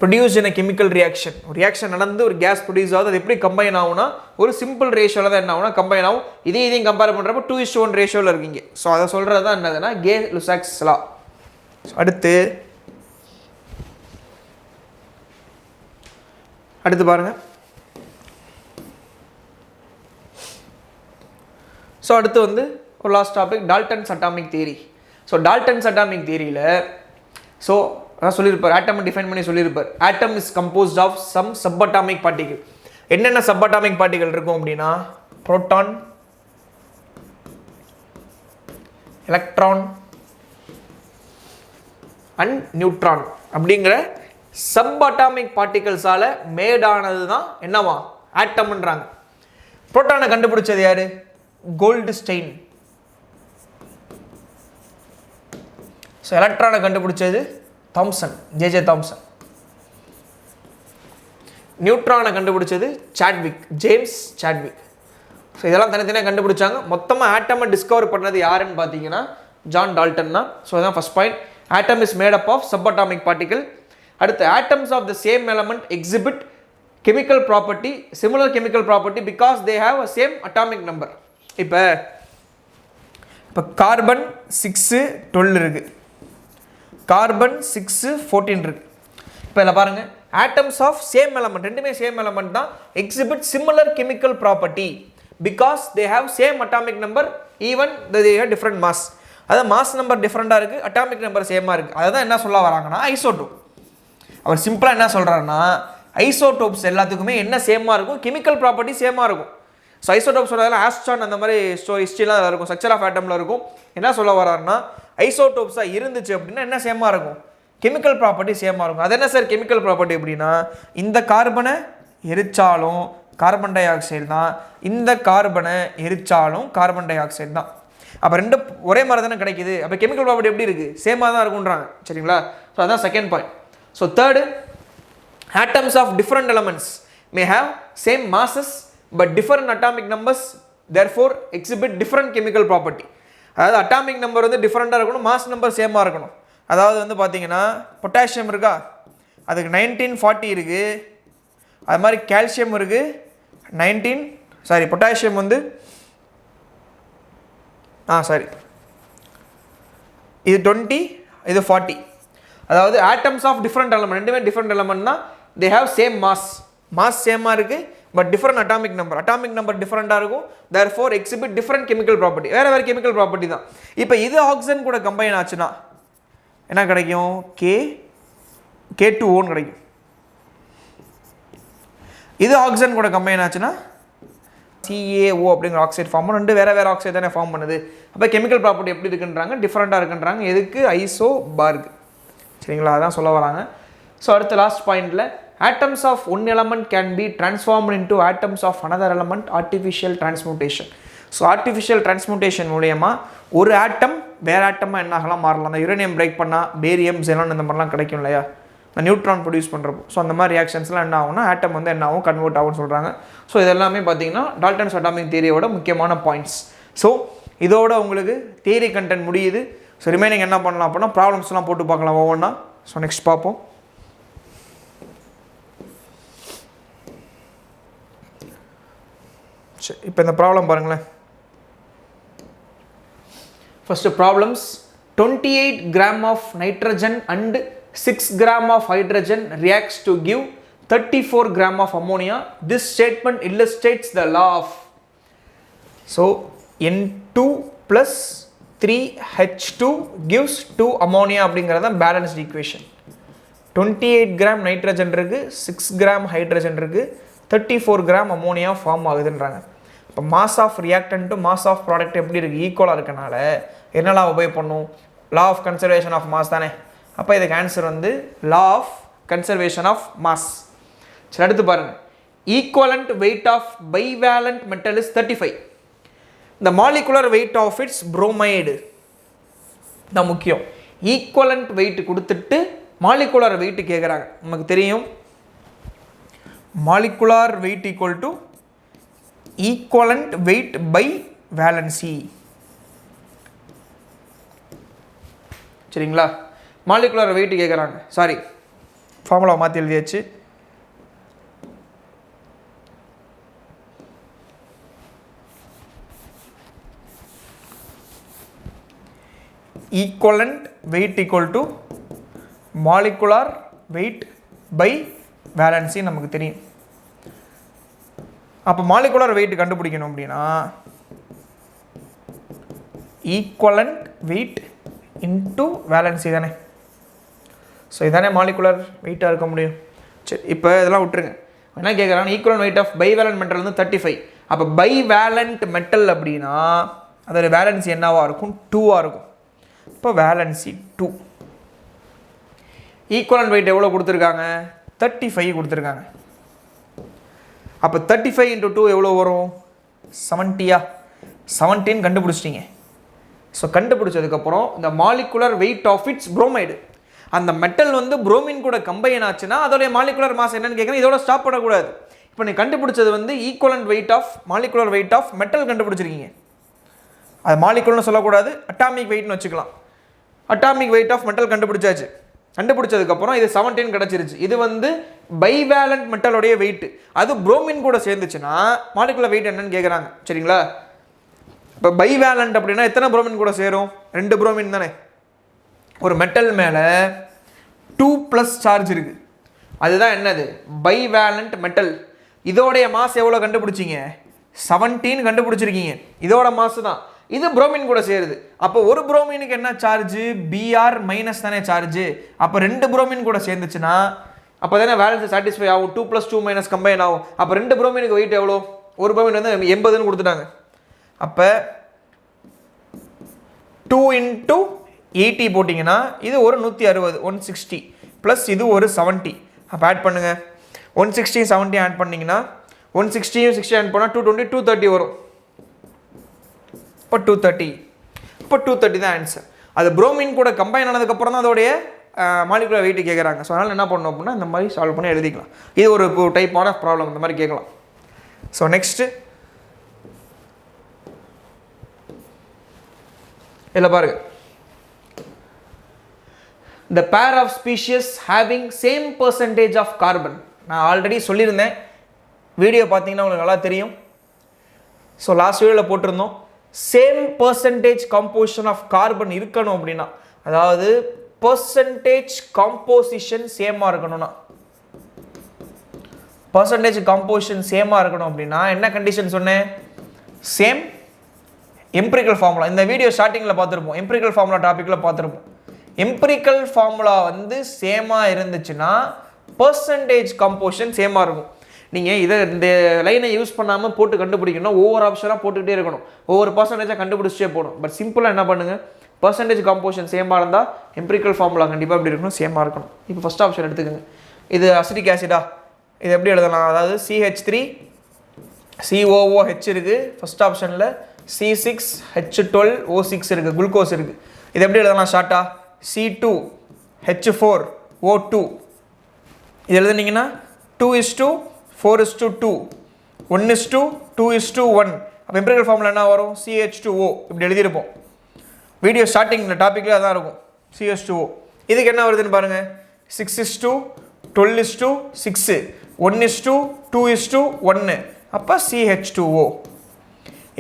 produced in a chemical reaction, ஒரு ரியாக்ஷன் நடந்து ஒரு கேஸ் ப்ரொடியூஸ் ஆகுது, அது எப்படி கம்பைன் ஆகும்னா ஒரு சிம்பிள் ரேஷியோவில் தான் என்ன ஆகும்னா கம்பைன் ஆகும். இதையும் கம்பேர் பண்ணுறப்போ 2:1 ரேஷியோவில் இருக்கீங்க. ஸோ அதை சொல்கிறது தான் என்னதுன்னா Gay-Lussac's law. அடுத்து பாருங்கள். ஸோ அடுத்து வந்து ஒரு last topic Dalton's atomic theory. So Dalton's atomic தியரியில் ஸோ அதான் சொல்லியிருப்பார், ஆட்டம் டிஃபைன் பண்ணி சொல்லியிருப்பார். Atom is composed of some subatomic particle. என்னென்ன சப் அட்டாமிக் பார்ட்டிகல் இருக்கும் அப்படின்னா புரோட்டான், எலக்ட்ரான் அண்ட் நியூட்ரான் அப்படிங்கிற சப் அட்டாமிக் பார்ட்டிகல்ஸால் மேடானது தான் என்னவா ஆட்டம்ன்றாங்க. புரோட்டானை கண்டுபிடிச்சது யாரு? கோல்ட்ஸ்டைன். ஸோ எலக்ட்ரானை கண்டுபிடிச்சது தாம்சன், ஜே தாம்சன். நியூட்ரானை கண்டுபிடிச்சது சாட்விக், ஜேம்ஸ் சாட்விக். ஸோ இதெல்லாம் தனித்தனியாக கண்டுபிடிச்சாங்க. மொத்தமாக ஆட்டமை டிஸ்கவர் பண்ணது யாருன்னு பார்த்தீங்கன்னா ஜான் டால்டன் தான். ஸோ அதான் first point. Atom is made up of subatomic particle. அடுத்து atoms of the same element exhibit chemical property, similar chemical property because they have a same atomic number. இப்போ carbon 6 12 இருக்கு, carbon 6 14 இருக்கு. இப்போ இதில் பாருங்க, atoms of same element, ரெண்டுமே same element தான், exhibit similar chemical property because they have same atomic number even they have different mass. அதாவது mass number டிஃப்ரெண்டாக இருக்குது, அட்டாமிக் நம்பர் சேமாக இருக்குது. அதை தான் என்ன சொல்ல வராங்கன்னா ஐசோடோப். அவர் சிம்பிளாக என்ன சொல்கிறாருன்னா ஐசோடோப்ஸ் எல்லாத்துக்குமே என்ன சேமாக இருக்கும், கெமிக்கல் ப்ராப்பர்ட்டி சேமாக இருக்கும். ஸோ ஐசோடோப்ஸ் சொல்கிறதுல ஆஸ்ட்ரான் அந்த மாதிரி ஹிஸ்ட்ரிலாம் இருக்கும், ஸ்ட்ரக்சர் ஆஃப் ஆட்டமில் இருக்கும். என்ன சொல்ல வராருன்னா ஐசோடோப்ஸாக இருந்துச்சு அப்படின்னா என்ன சேமாக இருக்கும், கெமிக்கல் ப்ராப்பர்ட்டி சேமாக இருக்கும். அது என்ன சார் கெமிக்கல் ப்ராப்பர்ட்டி அப்படின்னா, இந்த கார்பனை எரிச்சாலும் கார்பன் டை ஆக்சைடு தான், இந்த கார்பனை எரிச்சாலும் கார்பன் டை ஆக்சைடு தான். அப்போ ரெண்டு ஒரே மாதிரி தானே கிடைக்குது. அப்போ கெமிக்கல் ப்ராப்பர்ட்டி எப்படி இருக்குது, சேமாக தான் இருக்குன்றாங்க. சரிங்களா. ஸோ அதான் second point. So third, atoms of different elements may have same masses but different atomic numbers, therefore exhibit different chemical property. அதாவது அட்டாமிக் நம்பர் வந்து டிஃப்ரெண்ட்டாக இருக்கணும், மாஸ் நம்பர் சேமாக இருக்கணும். அதாவது வந்து பார்த்தீங்கன்னா பொட்டாசியம் இருக்கா, அதுக்கு 1940 இருக்குது. அது மாதிரி கால்சியம் இருக்குது பொட்டாசியம் வந்து இது 20, இது 40. அதாவது ஆட்டம்ஸ் ஆஃப் டிஃப்ரெண்ட் எலமெண்ட், ரெண்டுமே டிஃப்ரெண்ட் எலமெண்ட்னா தே ஹேவ் சேம் மாஸ் சேமாக இருக்குது, பட் டிஃப்ரெண்ட் அட்டாமிக் நம்பர் டிஃப்ரெண்ட்டாக இருக்கும். Therefore exhibit different chemical property, வேறு கெமிக்கல் ப்ராப்பர்ட்டி தான். இப்போ இது ஆக்சிஜன் கூட கம்பைன் ஆச்சுன்னா என்ன கிடைக்கும்? K2O கிடைக்கும். இது ஆக்சிஜன் கூட கம்பைன் ஆச்சுன்னா CaO அப்படிங்கிற ஆக்சைடு ஃபார்ம், ரெண்டு வேறு ஆக்சைடு தானே ஃபார்ம் பண்ணுது. அப்போ கெமிக்கல் ப்ராப்பர்ட்டி எப்படி இருக்குன்றாங்க? டிஃப்ரெண்ட்டாக இருக்குன்றாங்க. எதுக்கு? ஐசோபார்க். சரிங்களா, அதான் சொல்ல வராங்க. ஸோ அடுத்த லாஸ்ட் பாயிண்டில் atoms of one element can be transformed into atoms of another element, artificial transmutation. ஸோ ஆர்டிஃபிஷியல் டிரான்ஸ்முட்டேஷன் மூலயமா ஒரு ஆட்டம் வேறு ஆட்டமாக என்ன ஆகலாம், மாறலாம். அந்த யுரேனியம் பிரேக் பண்ணால் பேரியம், ஜெனான் இந்த மாதிரிலாம் கிடைக்கும் இல்லையா, இந்த நியூட்ரான் ப்ரொடியூஸ் பண்ணுறப்போ. ஸோ அந்த மாதிரி ரியாக்ஷன்ஸ்லாம் என்ன ஆகும்னா ஆட்டம் வந்து என்ன ஆகும், கன்வெர்ட் ஆகும்னு சொல்கிறாங்க. ஸோ இதெல்லாமே பார்த்தீங்கன்னா டால்டன்ஸ் அட்டாமிக் தியரியோட முக்கியமான பாயிண்ட்ஸ். ஸோ இதோட உங்களுக்கு தியரி கண்டென்ட் முடியுது. ஸோ ரிமைனிங் என்ன பண்ணலாம் அப்படின்னா ப்ராப்ளம்ஸ்லாம் போட்டு பார்க்கலாம் ஒவ்வொன்றா. ஸோ நெக்ஸ்ட் பார்ப்போம். சரி, இப்போ இந்த ப்ராப்ளம் பாருங்களேன். First problems 28 gram of nitrogen and 6 gram of hydrogen reacts to give 34 gram of ammonia. This statement illustrates the law of. So N2 plus 3H2 gives 2 ammonia அப்படிங்கிறது பேலன்ஸ்ட் ஈக்குவேஷன். 28 gram நைட்ரஜன் இருக்குது, 6 gram hydrogen இருக்குது, 34 gram ammonia form ஆகுதுன்றாங்க. இப்போ mass of reactant mass of product எப்படி இருக்குது, ஈக்குவலாக இருக்கனால என்னெல்லாம் உபயோக பண்ணும்? Law of conservation of mass தானே. அப்போ இதுக்கு ஆன்சர் வந்து law of conservation of mass. சரி, அடுத்து பாருங்கள். Equivalent weight of bivalent metal is 35. இந்த molecular weight of its bromide தான் முக்கியம். ஈக்குவலண்ட் வெயிட் கொடுத்துட்டு மாலிகுலர் வெயிட் கேட்குறாங்க. நமக்கு தெரியும் molecular weight equal to equivalent weight by valency. சரிங்களா, மாலிகுலர் வெயிட் கேட்குறாங்க. சாரி, ஃபார்முலா மாற்றி எழுதியாச்சு. Equivalent weight equal to molecular weight by valency நமக்கு தெரியும். அப்போ மாலிகுலர் வெயிட் கண்டுபிடிக்கணும் அப்படின்னா ஈக்குவலண்ட் வெயிட் இன்ட்டு வேலன்சி தானே. ஸோ இதானே மாலிகுலர் வெயிட்டாக இருக்க முடியும். சரி, இப்போ இதெல்லாம் விட்டுருங்க. என்ன கேட்குறாங்க? Equivalent weight of bivalent metal வந்து 35. அப்போ பைவேலண்ட் மெட்டல் அப்படின்னா அதோட வேலன்சி என்னவாக இருக்கும்? 2ஆக இருக்கும். இப்போ வேலன்சி 2. ஈக்குவலண்ட் வெயிட் எவ்வளோ கொடுத்துருக்காங்க? 35 கொடுத்துருக்காங்க. அப்போ 35 × 2 எவ்வளோ வரும்? 70. 17 கண்டுபிடிச்சிட்டிங்க. ஸோ கண்டுபிடிச்சதுக்கப்புறம் இந்த molecular weight of its bromide, அந்த மெட்டல் வந்து புரோமின் கூட கம்பைன் ஆச்சுன்னா அதோடைய மாலிகுலர் மாஸ் என்னன்னு கேட்குறேன். இதோட ஸ்டாப் பண்ணக்கூடாது. இப்போ நீ கண்டுபிடிச்சது வந்து equivalent weight of molecular weight of metal கண்டுபிடிச்சிருக்கீங்க. அது மாலிகுலர்னு சொல்லக்கூடாது, அட்டாமிக் வெயிட்னு வச்சுக்கலாம். அட்டாமிக் வெயிட் ஆஃப் மெட்டல் கண்டுபிடிச்சாச்சு. கண்டுபிடிச்சதுக்கப்புறம் இது 17 கிடச்சிருச்சு. இது வந்து பைவேலண்ட் மெட்டலோடைய வெயிட். அது புரோமின் கூட சேர்ந்துச்சுன்னா மாலிகுலர் வெயிட் என்னன்னு கேட்குறாங்க. சரிங்களா, இப்போ பைவேலண்ட் அப்படின்னா எத்தனை புரோமின் கூட சேரும்? 2 புரோமின் தானே. ஒரு மெட்டல் மேலே 2+ சார்ஜ் இருக்குது, அதுதான் என்னது? Bivalent metal. இதோடைய மாஸ் எவ்வளோ கண்டுபிடிச்சிங்க? 17 கண்டுபிடிச்சிருக்கீங்க. இதோட மாஸ் தான். இது புரோமின் கூட சேருது. அப்போ ஒரு புரோமினுக்கு என்ன சார்ஜ்? Br மைனஸ் தானே சார்ஜ். அப்போ 2 புரோமின் கூட சேர்ந்துச்சுன்னா அப்போ தானே வேலன்ஸ் சாட்டிஸ்ஃபை ஆகும். 2 + 2 - கம்பைன் ஆகும். அப்போ 2 புரோமினுக்கு வெயிட் எவ்வளோ? ஒரு புரோமின் வந்து 80ன்னு கொடுத்துட்டாங்க. அப்போ 2 × 80 போட்டிங்கன்னா இது ஒரு 160, 160 ப்ளஸ் இது ஒரு 70. அப்போ ஆட் பண்ணுங்கள். 160 70 ஆட் பண்ணிங்கன்னா 160 60 ஆட் பண்ணால் 220 230 வரும். இப்போ 230. இப்போ 230 தான் ஆன்சர். அது புரோமின் கூட கம்பைன் ஆனதுக்கப்புறம் தான் அதோடைய மாலிகுலர் வெயிட் கேட்குறாங்க. ஸோ அதனால் என்ன பண்ணணும் அப்படின்னா இந்த மாதிரி சால்வ் பண்ணி எழுதிக்கலாம். இது ஒரு டைப்பான ப்ராப்ளம், இந்த மாதிரி கேட்கலாம். ஸோ நெக்ஸ்ட்டு இதில் பாருங்க, the pair of species having same percentage of carbon. நான் ஆல்ரெடி சொல்லியிருந்தேன், வீடியோ பார்த்தீங்கன்னா உங்களுக்கு நல்லா தெரியும். ஸோ லாஸ்ட் வீடியோவில் போட்டிருந்தோம், same percentage composition of carbon இருக்கணும் அப்படின்னா, அதாவது பர்சன்டேஜ் காம்போசிஷன் சேமாக இருக்கணும்னா, பர்சன்டேஜ் காம்போசிஷன் சேமாக இருக்கணும் அப்படின்னா என்ன கண்டிஷன் சொன்னேன்? Same empirical formula. இந்த வீடியோ ஸ்டார்டிங்கில் பார்த்துருப்போம், எம்பிரிக்கல் ஃபார்முலா டாப்பிக்கில் பார்த்துருப்போம். எம்பிரிக்கல் ஃபார்முலா வந்து சேமாக இருந்துச்சுன்னா பர்சன்டேஜ் கம்போசிஷன் சேமாக இருக்கும். நீங்கள் இதை இந்த லைனை யூஸ் பண்ணாமல் போட்டு கண்டுபிடிக்கணும், ஒவ்வொரு ஆப்ஷனாக போட்டுக்கிட்டே இருக்கணும், ஒவ்வொரு பர்சன்டேஜாக கண்டுபிடிச்சிட்டே போகணும். பட் சிம்பிளாக என்ன பண்ணுங்கள், பர்சன்டேஜ் கம்போசிஷன் சேமாக இருந்தால் எம்பிரிக்கல் ஃபார்முலா கண்டிப்பாக எப்படி இருக்கணும், சேமாக இருக்கணும். இப்போ ஃபஸ்ட் ஆப்ஷன் எடுத்துக்கோங்க, இது அசிட்டிக் ஆசிடா, இது எப்படி எழுதலாம்? அதாவது CH3 COOH இருக்குது ஃபஸ்ட் ஆப்ஷனில், C6H12O6 இருக்குது, குளுக்கோஸ் இருக்குது. இது எப்படி எழுதலாம் ஷார்ட்டா? C2H4O2. இது எழுதுனீங்கன்னா 2:4:2, 1:2:1. அப்போ எம்பிரிக்கல் ஃபார்முலா என்ன வரும்? CH2O. இப்படி எழுதியிருப்போம், வீடியோ ஸ்டார்டிங்கில் டாப்பிக்கில் அதான் இருக்கும், CH2O. இதுக்கு என்ன வருதுன்னு பாருங்கள், 6:12:6, 1:2:1. அப்போ CH2O.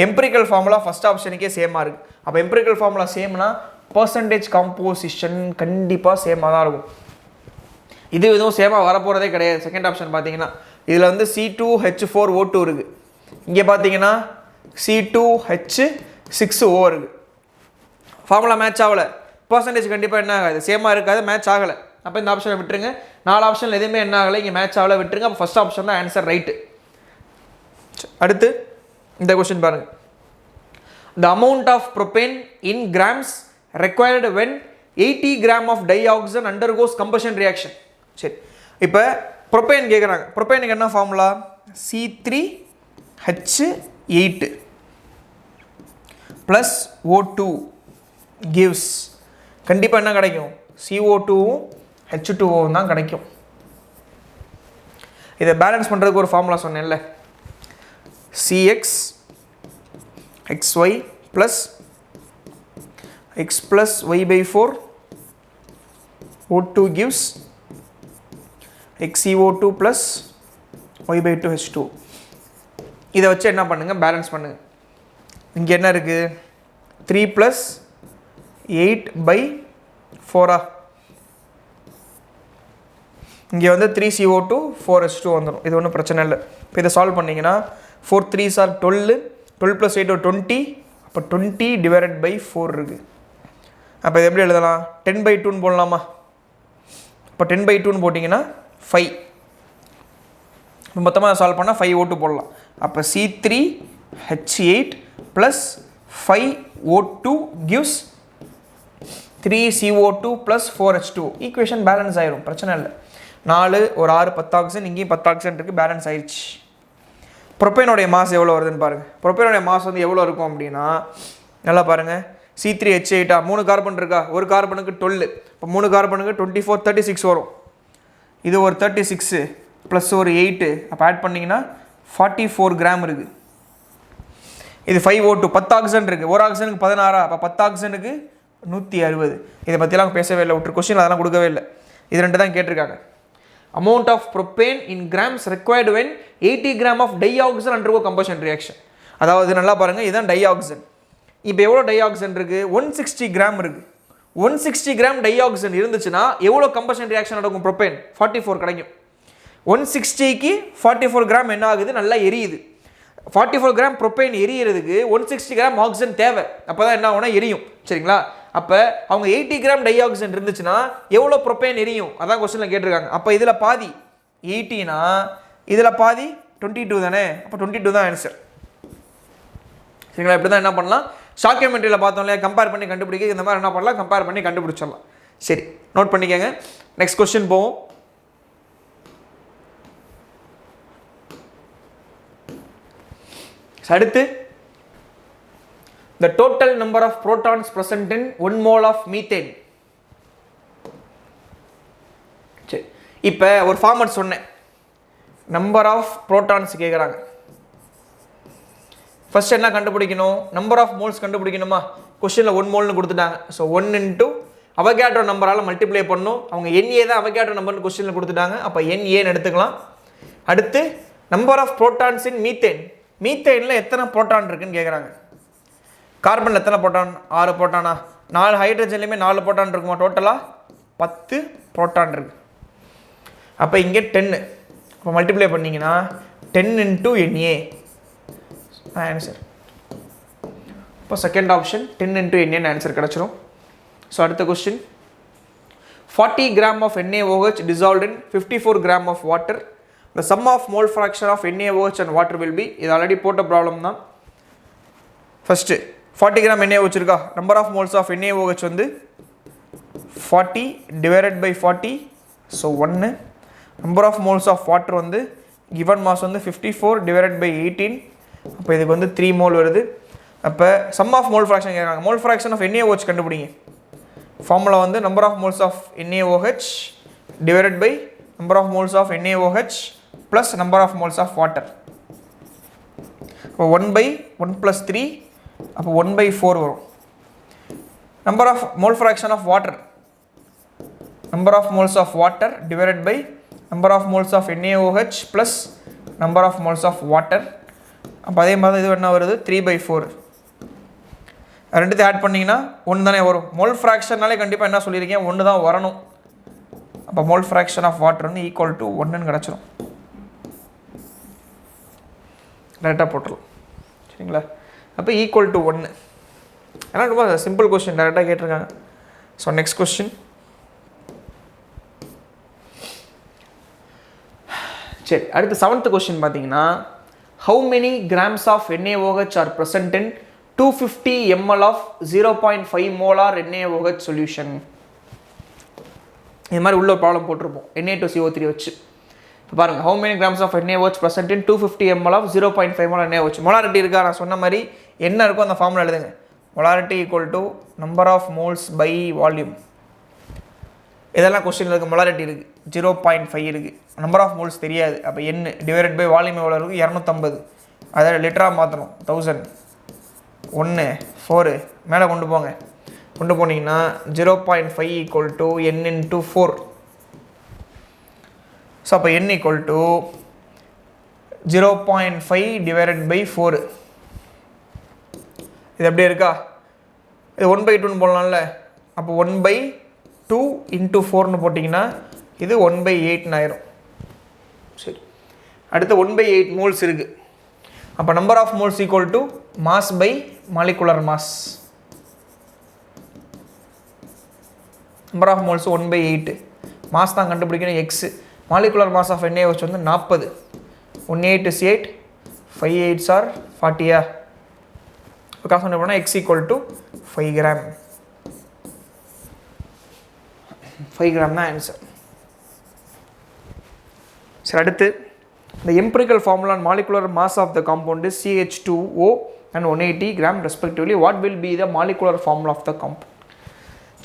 எம்பிரிக்கல் ஃபார்முலா ஃபஸ்ட் ஆப்ஷனுக்கே சேமாக இருக்குது. அப்போ எம்பிரிக்கல் ஃபார்முலா சேம்னா பர்சன்டேஜ் கம்போசிஷன் கண்டிப்பாக சேமாக தான் இருக்கும். இது எதுவும் சேமாக வரப்போகிறதே கிடையாது. செகண்ட் ஆப்ஷன் பார்த்தீங்கன்னா இதில் வந்து C2H4O2 இருக்குது, இங்கே பார்த்தீங்கன்னா C2H6O இருக்குது. ஃபார்முலா மேட்ச் ஆகலை, பர்சன்டேஜ் கண்டிப்பாக என்ன ஆகாது, சேமாக இருக்காது, மேட்ச் ஆகலை. அப்போ இந்த ஆப்ஷனை விட்டுருங்க. 4 ஆப்ஷனில் எதுவுமே என்ன ஆகலை, இங்கே மேட்ச் ஆகலை, விட்டுருங்க. அப்போ ஃபஸ்ட் ஆப்ஷன் தான் ஆன்சர், ரைட்டு. அடுத்து இந்த கொஸ்டின் பாருங்கள், the amount of propane in grams required when 80 gram of dioxin undergoes combustion reaction. சரி, இப்போ ப்ரொபேன் கேட்குறாங்க. ப்ரொபேனுக்கு என்ன formula? C3H8 plus O2 gives கண்டிப்பாக என்ன கிடைக்கும்? CO2வும் H2O தான் கிடைக்கும். இதை பேலன்ஸ் பண்ணுறதுக்கு ஒரு ஃபார்முலா சொன்னேன்ல, CX XY plus X plus Y by 4 O2 gives XCO2 plus Y by 2 H2. இதை வச்சு என்ன பண்ணுங்க, பேலன்ஸ் பண்ணுங்க. இங்கே என்ன இருக்குது? 3 plus 8 by 4. இங்கே வந்து 3CO2 4H2 வந்துடும். இது ஒன்றும் பிரச்சனை இல்லை. இப்போ இதை சால்வ் பண்ணிங்கன்னா 4 3s are 12, 12 plus 8 20. அப்போ 20 divided by 4 இருக்குது. அப்போ இது எப்படி எழுதலாம்? 10 by 2ன்னு போடலாமா? இப்போ 10 by 2ன்னு போட்டிங்கன்னா 5. இப்போ மொத்தமாக சால்வ் பண்ணால் 5O2 போடலாம். அப்போ C3H8 plus 5O2 gives 3CO2 plus 4H2. Equation balance ஆயிரும், பிரச்சனை இல்லை. 4 ஒரு 6 10 ஆக்சிஜன், இங்கேயும் 10 ஆக்சிஜன் இருக்குது, பேலன்ஸ் ஆயிடுச்சு. ப்ரொபேனுடைய மாஸ் எவ்வளோ வருதுன்னு பாருங்கள். ப்ரொபேனுடைய மாஸ் வந்து எவ்வளோ இருக்கும் அப்படின்னா, நல்லா பாருங்கள், C3H8 3 கார்பன் இருக்கா, ஒரு கார்பனுக்கு 12, இப்போ 3 கார்பனுக்கு 24 36 வரும். இது ஒரு 36 ப்ளஸ் ஒரு 8, அப்போ ஆட் பண்ணிங்கன்னா 44 கிராம் இருக்குது. இது 5O2 10 ஆக்சிஜன் இருக்குது, ஒரு ஆக்சிஜனுக்கு 16, அப்போ 10 ஆக்சிஜனுக்கு 160. இதை பற்றிலாம் பேசவே இல்லை, விட்டு கொஸ்டின் அதெல்லாம் கொடுக்கவே இல்லை. இது ரெண்டு தான் கேட்டிருக்காங்க. amount of propane in grams required when 80 gram of dioxin undergo combustion reaction. அதாவது நல்லா பாருங்கள், இதுதான் டைஆக்சின். இப்போ எவ்வளோ டைஆக்சின் இருக்குது? 160 கிராம் இருக்குது. 160 கிராம் டைஆக்சின் இருந்துச்சுன்னா எவ்வளோ கம்பஷன் ரியாக்ஷன் நடக்கும்? ப்ரொபேன் 44 கிடைக்கும். 160க்கு 44 கிராம் என்ன ஆகுது? நல்லா எரியுது. 44 கிராம் ப்ரொபேன் எரியறதுக்கு 160 கிராம் ஆக்சிஜன் தேவை, அப்போ தான் என்ன ஆகும்னா எரியும். சரிங்களா? அப்போ அவங்க 80 கிராம் டைஆக்சிஜன் இருந்துச்சுன்னா எவ்வளோ ப்ரொபேன் எரியும்? அதான் கொஸ்டினில் கேட்டிருக்காங்க. அப்போ இதில் பாதி 80னா இதில் பாதி 22 தானே, அப்போ 22 தான் ஆன்சர். சரிங்களா? இப்படி தான் என்ன பண்ணலாம், ஷாக்கியோமெட்ரியில் பார்த்தோம் இல்லையா, கம்பேர் பண்ணி கண்டுபிடிக்க இந்த மாதிரி என்ன பண்ணலாம், கம்பேர் பண்ணி கண்டுபிடிச்சிடலாம். சரி, நோட் பண்ணிக்கங்க. நெக்ஸ்ட் கொஸ்டின் போவோம். அடுத்து, the total number of protons present in 1 mole of methane. சரி, இப்போ ஒரு ஃபார்மட் சொன்னேன், நம்பர் ஆஃப் ப்ரோட்டான்ஸ் கேட்குறாங்க. ஃபர்ஸ்ட் என்ன கண்டுபிடிக்கணும்? நம்பர் ஆஃப் மோல்ஸ் கண்டுபிடிக்கணுமா? கொஸ்டினில் 1 மோல்னு கொடுத்துட்டாங்க. ஸோ 1 இன்ட்டு அவகேட்ரோ நம்பரால் மல்டிப்ளை பண்ணணும். அவங்க NA தான் அவகேட்ரோ நம்பர்னு கொஸ்டினில் கொடுத்துட்டாங்க. அப்போ NAன்னு எடுத்துக்கலாம். அடுத்து number of protons in methane. மீத்தேனில் எத்தனை புரோட்டான் இருக்குன்னு கேட்குறாங்க. கார்பனில் எத்தனை புரோட்டான்? 6 புரோட்டானா? 4 ஹைட்ரஜன்லையுமே 4 புரோட்டான் இருக்குமா? டோட்டலாக 10 புரோட்டான் இருக்கு. அப்போ இங்கே 10. இப்போ மல்டிப்ளை பண்ணிங்கன்னா 10 இன்ட்டு NA ஆன்சர். இப்போ second option 10 into NA answer கிடச்சிரும். ஸோ அடுத்த question 40 gram of NaOH dissolved in 54 gram of water. The sum of mole fraction of NaOH and water will be. இது already போட்ட problem தான். First 40 gram NaOH இருக்கா? Number of moles of NaOH வந்து 40 divided by 40. So 1. Number of moles of water வந்து given mass வந்து 54 divided by 18. அப்போ இதுக்கு வந்து 3 மோல் வருது. அப்போ சம் ஆஃப் மோல் ஃப்ராக்ஷன் கேட்குறாங்க. மோல் ஃப்ராக்ஷன் ஆஃப் NaOH கண்டுபிடிங்க. ஃபார்முலா வந்து number of moles of NaOH divided by number of moles of NaOH plus number of moles of water. இப்போ 1/1 + 3. அப்போ 1/4 வரும். Number of mole fraction of water, number of moles of water divided by number of moles of NaOH plus number of moles of water. அப்போ அதே மாதிரி இது என்ன வருது? 3/4. ரெண்டுத்தையும் ஆட் பண்ணிங்கன்னா 1 தானே வரும். மோல் ஃப்ராக்ஷன்னாலே கண்டிப்பாக என்ன சொல்லியிருக்கேன்? 1 தான் வரணும். அப்போ மோல் ஃப்ராக்ஷன் ஆஃப் வாட்டர் வந்து ஈக்குவல் டு 1ன்னு கிடச்சிரும். டேரெக்டாக போட்டுருலாம். சரிங்களா? அப்போ ஈக்குவல் டு 1. ஏன்னா ரொம்ப சிம்பிள் கொஸ்டின், டேரெக்டாக கேட்டிருக்காங்க. So next question. சரி, அடுத்து 7th கொஸ்டின் பார்த்தீங்கன்னா how many grams of NaOH are present in 250 ml of 0.5 molar NaOH solution. இது மாதிரி உள்ள ஒரு ப்ராப்ளம் போட்டிருப்போம் Na2CO3 வச்சு. இப்போ பாருங்கள், how many grams of NaOH present in 250 ml of 0.5 molar NaOH. Molarity இருக்கா? நான் சொன்ன மாதிரி என்ன இருக்கோ அந்த ஃபார்முலா எழுதுங்க. Molarity equal to number of moles by volume. இதெல்லாம் கொஸ்டினில் இருக்குது. மொலாரிட்டி இருக்குது, 0.5 இருக்குது, நம்பர் ஆஃப் மோல்ஸ் தெரியாது. அப்போ N டிவைடட் பை வால்யூம் எவ்வளோ இருக்குது? 250. அதை லிட்டராக மாற்றணும். 1000 1 4 மேலே கொண்டு போங்க. கொண்டு போனீங்கன்னா 0.5 equal to N into 4. So அப்போ N equal to 0.5 divided by 4. இது எப்படி இருக்கா? இது 1/2ன்னு போடலாம்ல. அப்போ 1/2 இன்ட்டு 4ன்னு போட்டிங்கன்னா இது 1/8ன்னு ஆயிரும். சரி, அடுத்து 1/8 மோல்ஸ் இருக்குது. அப்போ number of moles equal to mass by molecular mass. Number of moles 1/8. Mass தான் கண்டுபிடிக்கணும், X. Molecular mass of NaOH வந்து 40. 1 8 is 8, 5 8s are 40. இப்போ காசு என்ன பண்ணால் X equal to 5 gram. 5 gram தான் ஆன்சர். சரி, அடுத்து the empirical formula on molecular mass of the compound is CH2O and 180 gram respectively. What will be the molecular formula of the compound?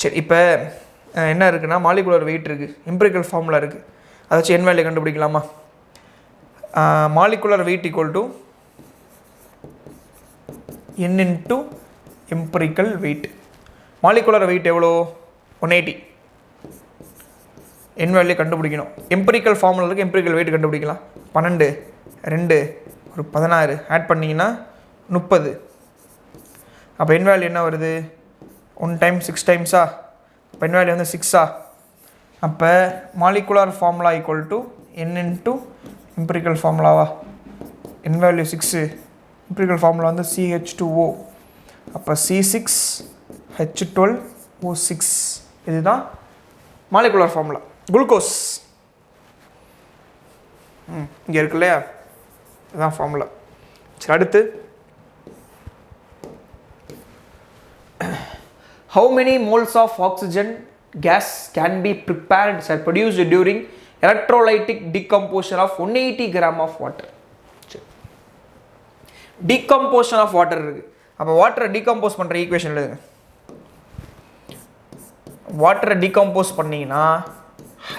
சரி, இப்போ என்ன இருக்குன்னா மாலிகுலர் வெயிட் இருக்குது, empirical formula இருக்குது. அதை வச்சு என் வேல்யூ கண்டுபிடிக்கலாமா? Molecular weight equal to N into empirical weight. Molecular weight எவ்வளோ? 180. என் வேல்யூ கண்டுபிடிக்கணும். எம்பிரிக்கல் ஃபார்முலா இருக்குது, எம்பிரிக்கல் வெயிட் கண்டுபிடிக்கலாம். 12 2 ஒரு 16 ஆட் பண்ணிங்கன்னா 30. அப்போ என் வேல்யூ என்ன வருது? 1 டைம் 6 டைம்ஸா? அப்போ என் வேல்யூ வந்து 6ஆ? அப்போ molecular formula equal to N into empirical ஃபார்முலாவா? என் வேல்யூ 6, எம்பிரிக்கல் ஃபார்முலா வந்து CH2O. அப்போ C6H12O6. இதுதான் மாலிகுலர் ஃபார்முலா. குளுக்கோஸ் இங்கே இருக்கு இல்லையா? இதுதான் ஃபார்முலா. சரி, அடுத்து how many moles of oxygen gas can be prepared or produced during electrolytic decomposition of 180 gram of water? decomposition of water இருக்கு. அப்போ வாட்டரை டீகம்போஸ் பண்ணுற ஈக்குவேஷன் எழுதுங்க. வாட்டரை டீகம்போஸ் பண்ணிங்கன்னா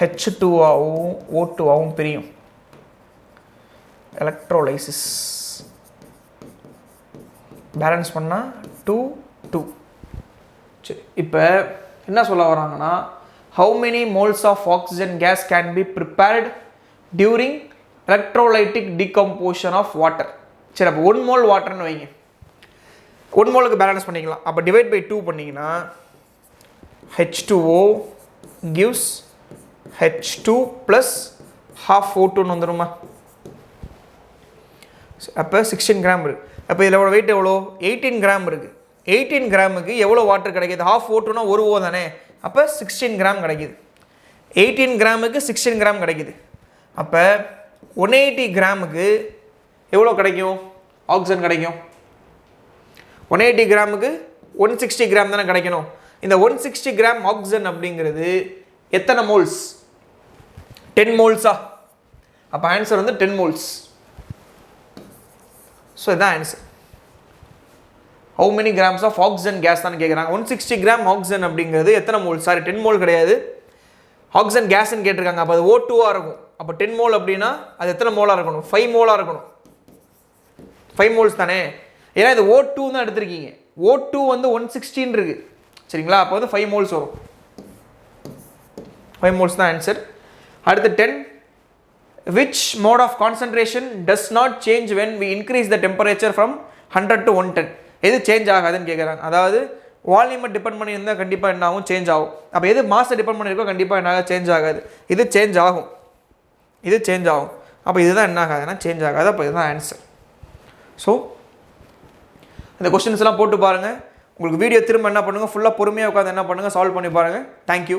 H2ஆகவும் O2ஆகவும் பிரியும். எலக்ட்ரோலைசிஸ். பேலன்ஸ் பண்ணால் 2 2. சரி, இப்போ என்ன சொல்ல வராங்கன்னா how many moles of oxygen gas can be prepared during electrolytic decomposition of water. சரி, அப்போ 1 mole வாட்டர்னு வைங்க, 1 மோலுக்கு பேலன்ஸ் பண்ணிக்கலாம். அப்போ டிவைட் பை 2 பண்ணிங்கன்னா H2O gives H2 plus half O2 வந்துருமா? அப்போ 16 கிராம் இருக்குது. அப்போ இதில் வெயிட் எவ்வளோ? 18 கிராம் இருக்குது. 18 கிராமுக்கு எவ்வளோ வாட்டர் கிடைக்கிது? ஹாஃப் ஓட்டுனா ஒரு ஓ தானே, அப்போ 16 கிராம் கிடைக்கிது. 18 கிராமுக்கு 16 கிராம் கிடைக்கிது. அப்போ 180 கிராமுக்கு எவ்வளோ கிடைக்கும்? ஆக்சிஜன் கிடைக்கும். 180 கிராமுக்கு 160 கிராம் தானே கிடைக்கணும். இந்த 160 கிராம் ஆக்சிஜன் அப்படிங்கிறது எத்தனை மோல்ஸ்? 10 மோல்ஸா? அப்போ ஆன்சர் வந்து 10 மோல்ஸ். ஸோ இதுதான் answer. how many grams of oxygen gas தான் கேட்குறாங்க. 160 கிராம் ஆக்சிஜன் அப்படிங்கிறது எத்தனை மோல்? சாரி, 10 மோல் கிடையாது, ஆக்சிஜன் கேஸ்ன்னு கேட்டிருக்காங்க. அப்போ அது O2ஆக இருக்கும். அப்போ 10 மோல் அப்படின்னா அது எத்தனை மோலாக இருக்கணும்? 5 மோலாக இருக்கணும். 5 மோல்ஸ் தானே, ஏன்னா இது O2 தான் எடுத்திருக்கீங்க. O2 வந்து 116 இருக்குது, சரிங்களா? அப்போ வந்து 5 மோல்ஸ் வரும். 5 மோல்ஸ் தான் ஆன்சர். அடுத்து 10, which mode of concentration does not change when we increase the temperature from 100 to 110? எது சேஞ்ச் ஆகாதுன்னு கேட்குறாங்க. அதாவது வால்யூமை டிபெண்ட் பண்ணி இருந்தால் கண்டிப்பாக என்ன ஆகும்? சேஞ்ச் ஆகும். அப்போ எது மாஸை டிபெண்ட் பண்ணியிருக்கோ கண்டிப்பாக என்ன ஆகாது? சேஞ்ச் ஆகாது. இது சேஞ்ச் ஆகும், இது சேஞ்ச் ஆகும். அப்போ இதுதான் என்ன ஆகாதுன்னா சேஞ்ச் ஆகாது. அப்போ இதுதான் ஆன்சர். ஸோ இந்த கொஸ்டின்ஸ்லாம் போட்டு பாருங்கள். உங்களுக்கு வீடியோ திரும்ப என்ன பண்ணுங்கள், ஃபுல்லாக பொறுமையாக உட்காந்து என்ன பண்ணுங்கள், சால்வ் பண்ணி பாருங்கள். தேங்க்யூ.